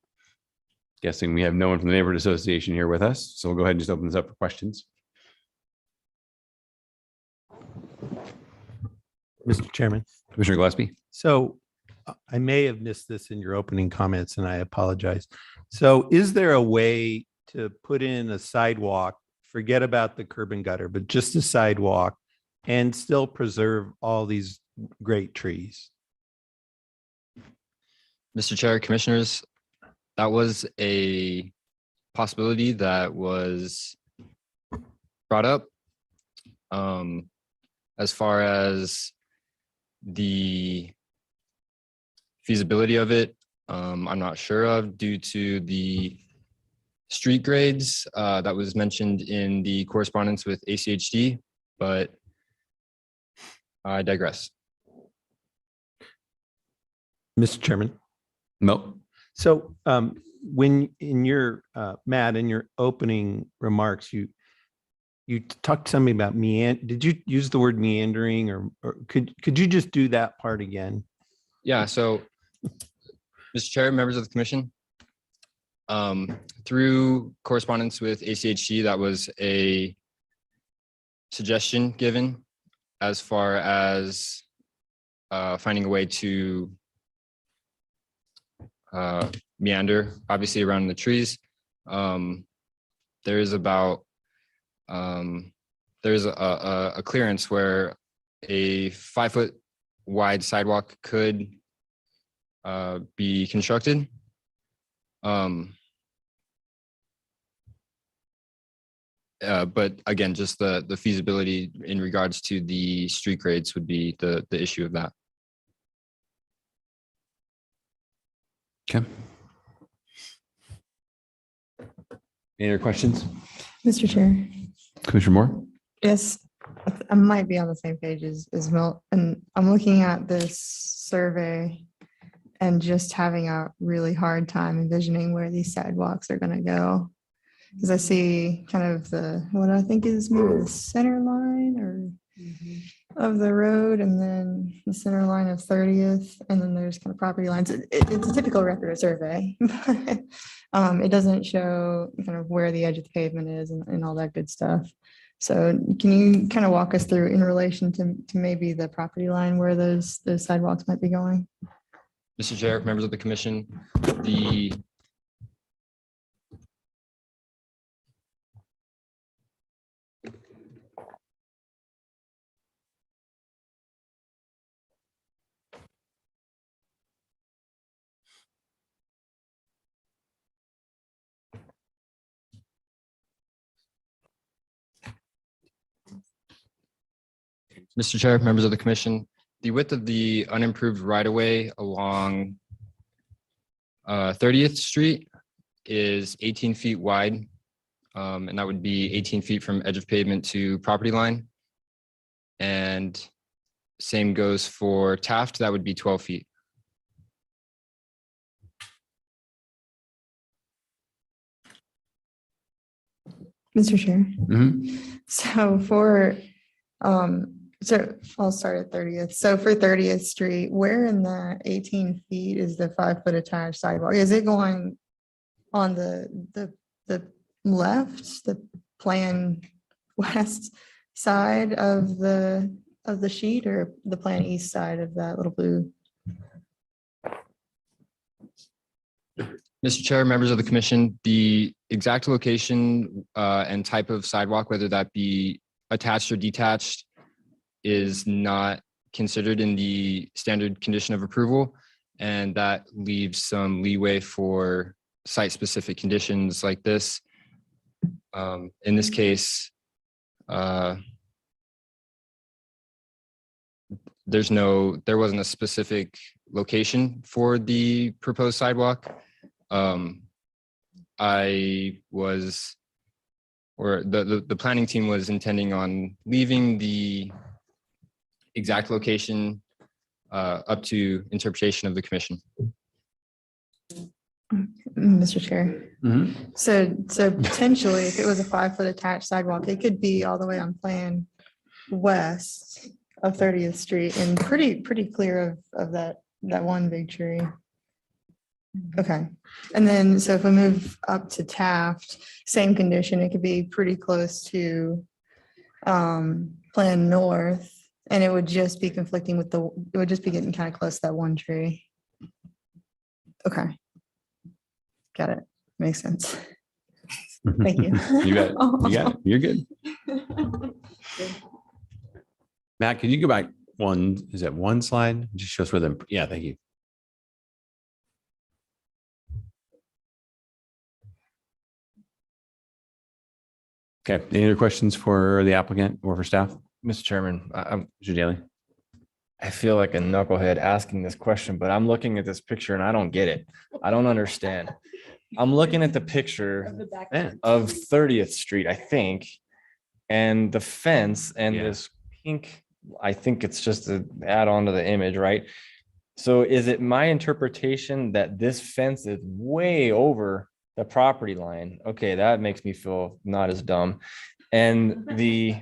guessing we have no one from the Neighborhood Association here with us. So we'll go ahead and just open this up for questions. Mr. Chairman. Commissioner Gillespie. So I may have missed this in your opening comments and I apologize. So is there a way to put in a sidewalk, forget about the curb and gutter, but just a sidewalk and still preserve all these great trees? Mr. Chair, Commissioners, that was a possibility that was brought up. As far as the feasibility of it, I'm not sure of due to the street grades that was mentioned in the correspondence with ACHD, but I digress. Mr. Chairman. No. So when in your Matt, in your opening remarks, you talked to somebody about did you use the word meandering or could you just do that part again? Yeah, so Mr. Chair, members of the commission, through correspondence with ACHD, that was a suggestion given as far as finding a way to meander, obviously around the trees. There is about there's a clearance where a 5-foot wide sidewalk could be constructed. But again, just the feasibility in regards to the street grades would be the issue of that. Okay. Any other questions? Mr. Chair. Commissioner Moore? Yes, I might be on the same page as Milt, and I'm looking at this survey and just having a really hard time envisioning where these sidewalks are gonna go. Because I see kind of what I think is maybe the center line or of the road, and then the center line of 30th, and then there's kind of property lines. It's a typical record of survey, but it doesn't show kind of where the edge of the pavement is and all that good stuff. So can you kind of walk us through in relation to maybe the property line where those sidewalks might be going? Mr. Chair, members of the commission, Mr. Chair, members of the commission, the width of the unimproved right-of-way along 30th Street is 18 feet wide, and that would be 18 feet from edge of pavement to property line. And same goes for Taft, that would be 12 feet. Mr. Chair. Mm-hmm. So so I'll start at 30th. So for 30th Street, where in that 18 feet is the 5-foot attached sidewalk? Is it going on the left, the plan west side of the sheet, or the plan east side of that little blue? Mr. Chair, members of the commission, the exact location and type of sidewalk, whether that be attached or detached, is not considered in the standard condition of approval, and that leaves some leeway for site-specific conditions like this. In this case, there wasn't a specific location for the proposed sidewalk. The planning team was intending on leaving the exact location up to interpretation of the commission. Mr. Chair. Mhm. So potentially, if it was a 5-foot attached sidewalk, it could be all the way on plan west of 30th Street and pretty clear of that one big tree. Okay. And then, so if we move up to Taft, same condition, it could be pretty close to Plan North, and it would just be conflicting with it would just be getting kind of close to that one tree. Okay. Got it. Makes sense. Thank you. You got it. You got it. You're good. Matt, can you go back one? Is that one slide? Just show us where the, yeah, thank you. Okay. Any other questions for the applicant or for staff? Mr. Chairman, Mr. Daly. I feel like a knucklehead asking this question, but I'm looking at this picture and I don't get it. I don't understand. I'm looking at the picture of 30th Street, I think, and the fence and this pink, I think it's just an add-on to the image, right? So is it my interpretation that this fence is way over the property line? Okay, that makes me feel not as dumb. And the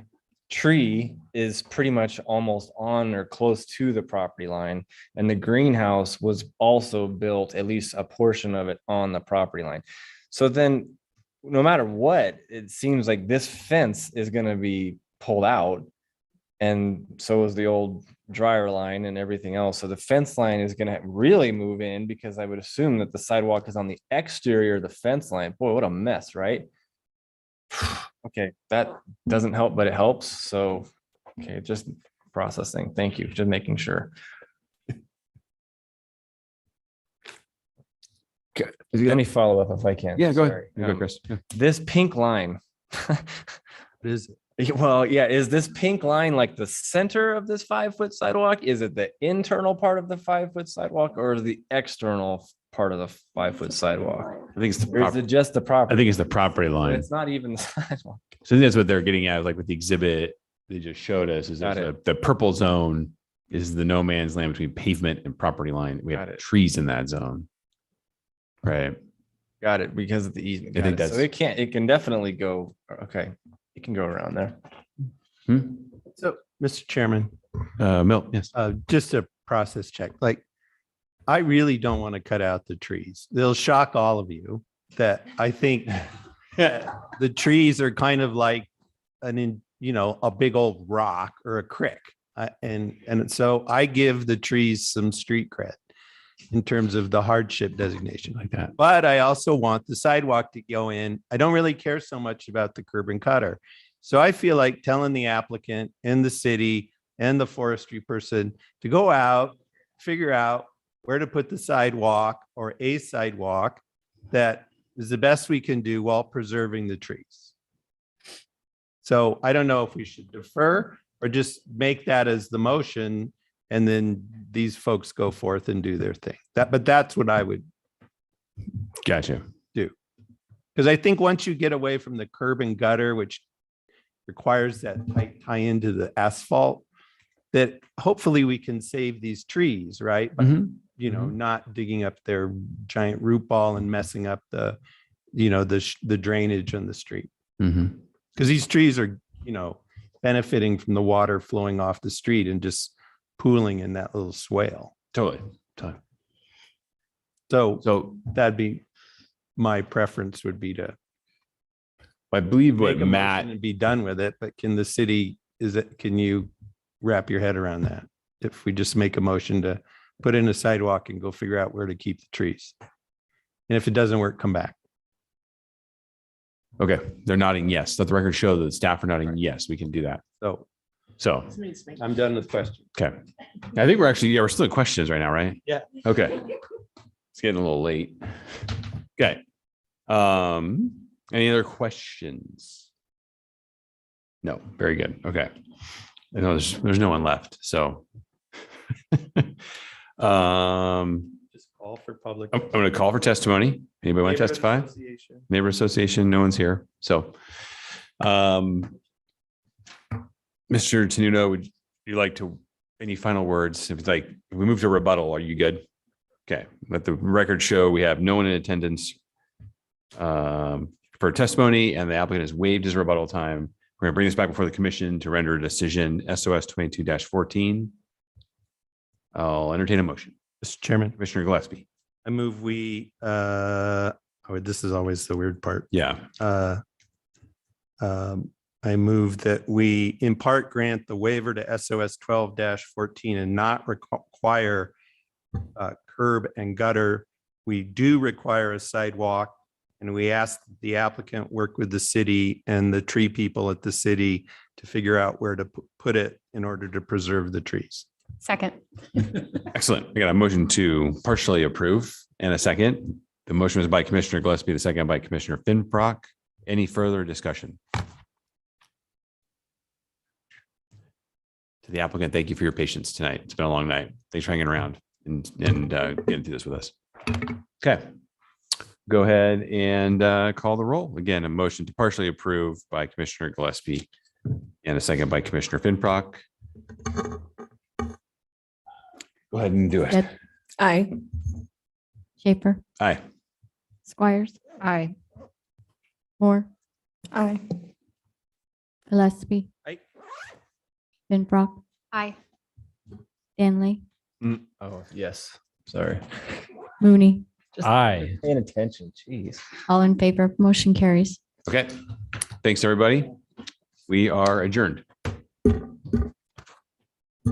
tree is pretty much almost on or close to the property line. And the greenhouse was also built, at least a portion of it, on the property line. So then no matter what, it seems like this fence is going to be pulled out. And so is the old dryer line and everything else. So the fence line is going to really move in, because I would assume that the sidewalk is on the exterior of the fence line. Boy, what a mess, right? Okay, that doesn't help, but it helps. So, okay, just processing. Thank you. Just making sure. Good. Any follow-up if I can? Yeah, go ahead. Sorry. You go, Chris. Yeah. This pink line. What is it? Well, yeah, is this pink line like the center of this 5-foot sidewalk? Is it the internal part of the 5-foot sidewalk, or the external part of the 5-foot sidewalk? I think it's the Or is it just the property? I think it's the property But line. it's not even the sidewalk. So I think that's what they're getting at, like with the exhibit they just showed us, is Got there's it. the purple zone is the no man's land between pavement and property line. We Got have it. trees in that zone. Right. Got it, because of the easement. I Got think it. So it can definitely go, okay, it can go around there. So, Mr. Chairman, Milt, yes. just a process check. Like, I really don't want to cut out the trees. They'll shock all of you that I think the trees are kind of like a big old rock or a crick. And so I give the trees some street cred in terms of the hardship designation like that. But I also want the sidewalk to go in. I don't really care so much about the curb and cutter. So I feel like telling the applicant and the city and the forestry person to go out, figure out where to put the sidewalk or a sidewalk that is the best we can do while preserving the trees. So I don't know if we should defer or just make that as the motion, and then these folks go forth and do their thing. But that's what I would Gotcha. do. Because I think once you get away from the curb and gutter, which requires that tight tie into the asphalt, that hopefully we can save these trees, right? By, not digging up their giant root ball and messing up the drainage on the street. Because these trees are, benefiting from the water flowing off the street and just pooling in that little swale. Totally. So that'd be my preference, would be to I believe what make a motion Matt, and be done with it. But can the city, can you wrap your head around that? If we just make a motion to put in a sidewalk and go figure out where to keep the trees. And if it doesn't work, come back. okay, they're nodding yes. Let the record show that the staff are nodding yes, we can do that. So I'm done with questions. okay. I think we're still in questions right now, right? Yeah. Okay. It's getting a little late. Okay. Any other questions? No, very good. Okay. I know there's no one left. So Just call for public. I'm going to call for testimony. Anybody want to testify? Neighbor association, no one's here. So Mr. Tenuto, would you like to, any final words? If we move to rebuttal, are you good? Okay, let the record show we have no one in attendance for testimony, and the applicant has waived his rebuttal time. We're going to bring this back before the commission to render a decision, SOS 22-14. I'll entertain a motion. Mr. Chairman, Commissioner Gillespie. I move we, this is always the weird part. Yeah. I move that we in part grant the waiver to SOS 12-14 and not require curb and gutter. We do require a sidewalk, and we ask the applicant work with the city and the tree people at the city to figure out where to put it in order to preserve the trees. Second. Excellent. We got a motion to partially approve and a second. The motion was by Commissioner Gillespie, the second by Commissioner Finbrock. Any further discussion? To the applicant, thank you for your patience tonight. It's been a long night. Thanks for hanging around and getting through this with us. Okay. Go ahead and call the roll. Again, a motion to partially approve by Commissioner Gillespie and a second by Commissioner Finbrock. Go ahead and do it. Good. Aye. Schaefer, Aye. Squires, Aye. Moore, Aye. Gillespie. Aye. Finbrock, Aye. Stanley, Oh, yes. Sorry. Mooney, Aye. Paying attention. Jeez. all in favor, motion carries. Okay. Thanks, everybody. We are adjourned.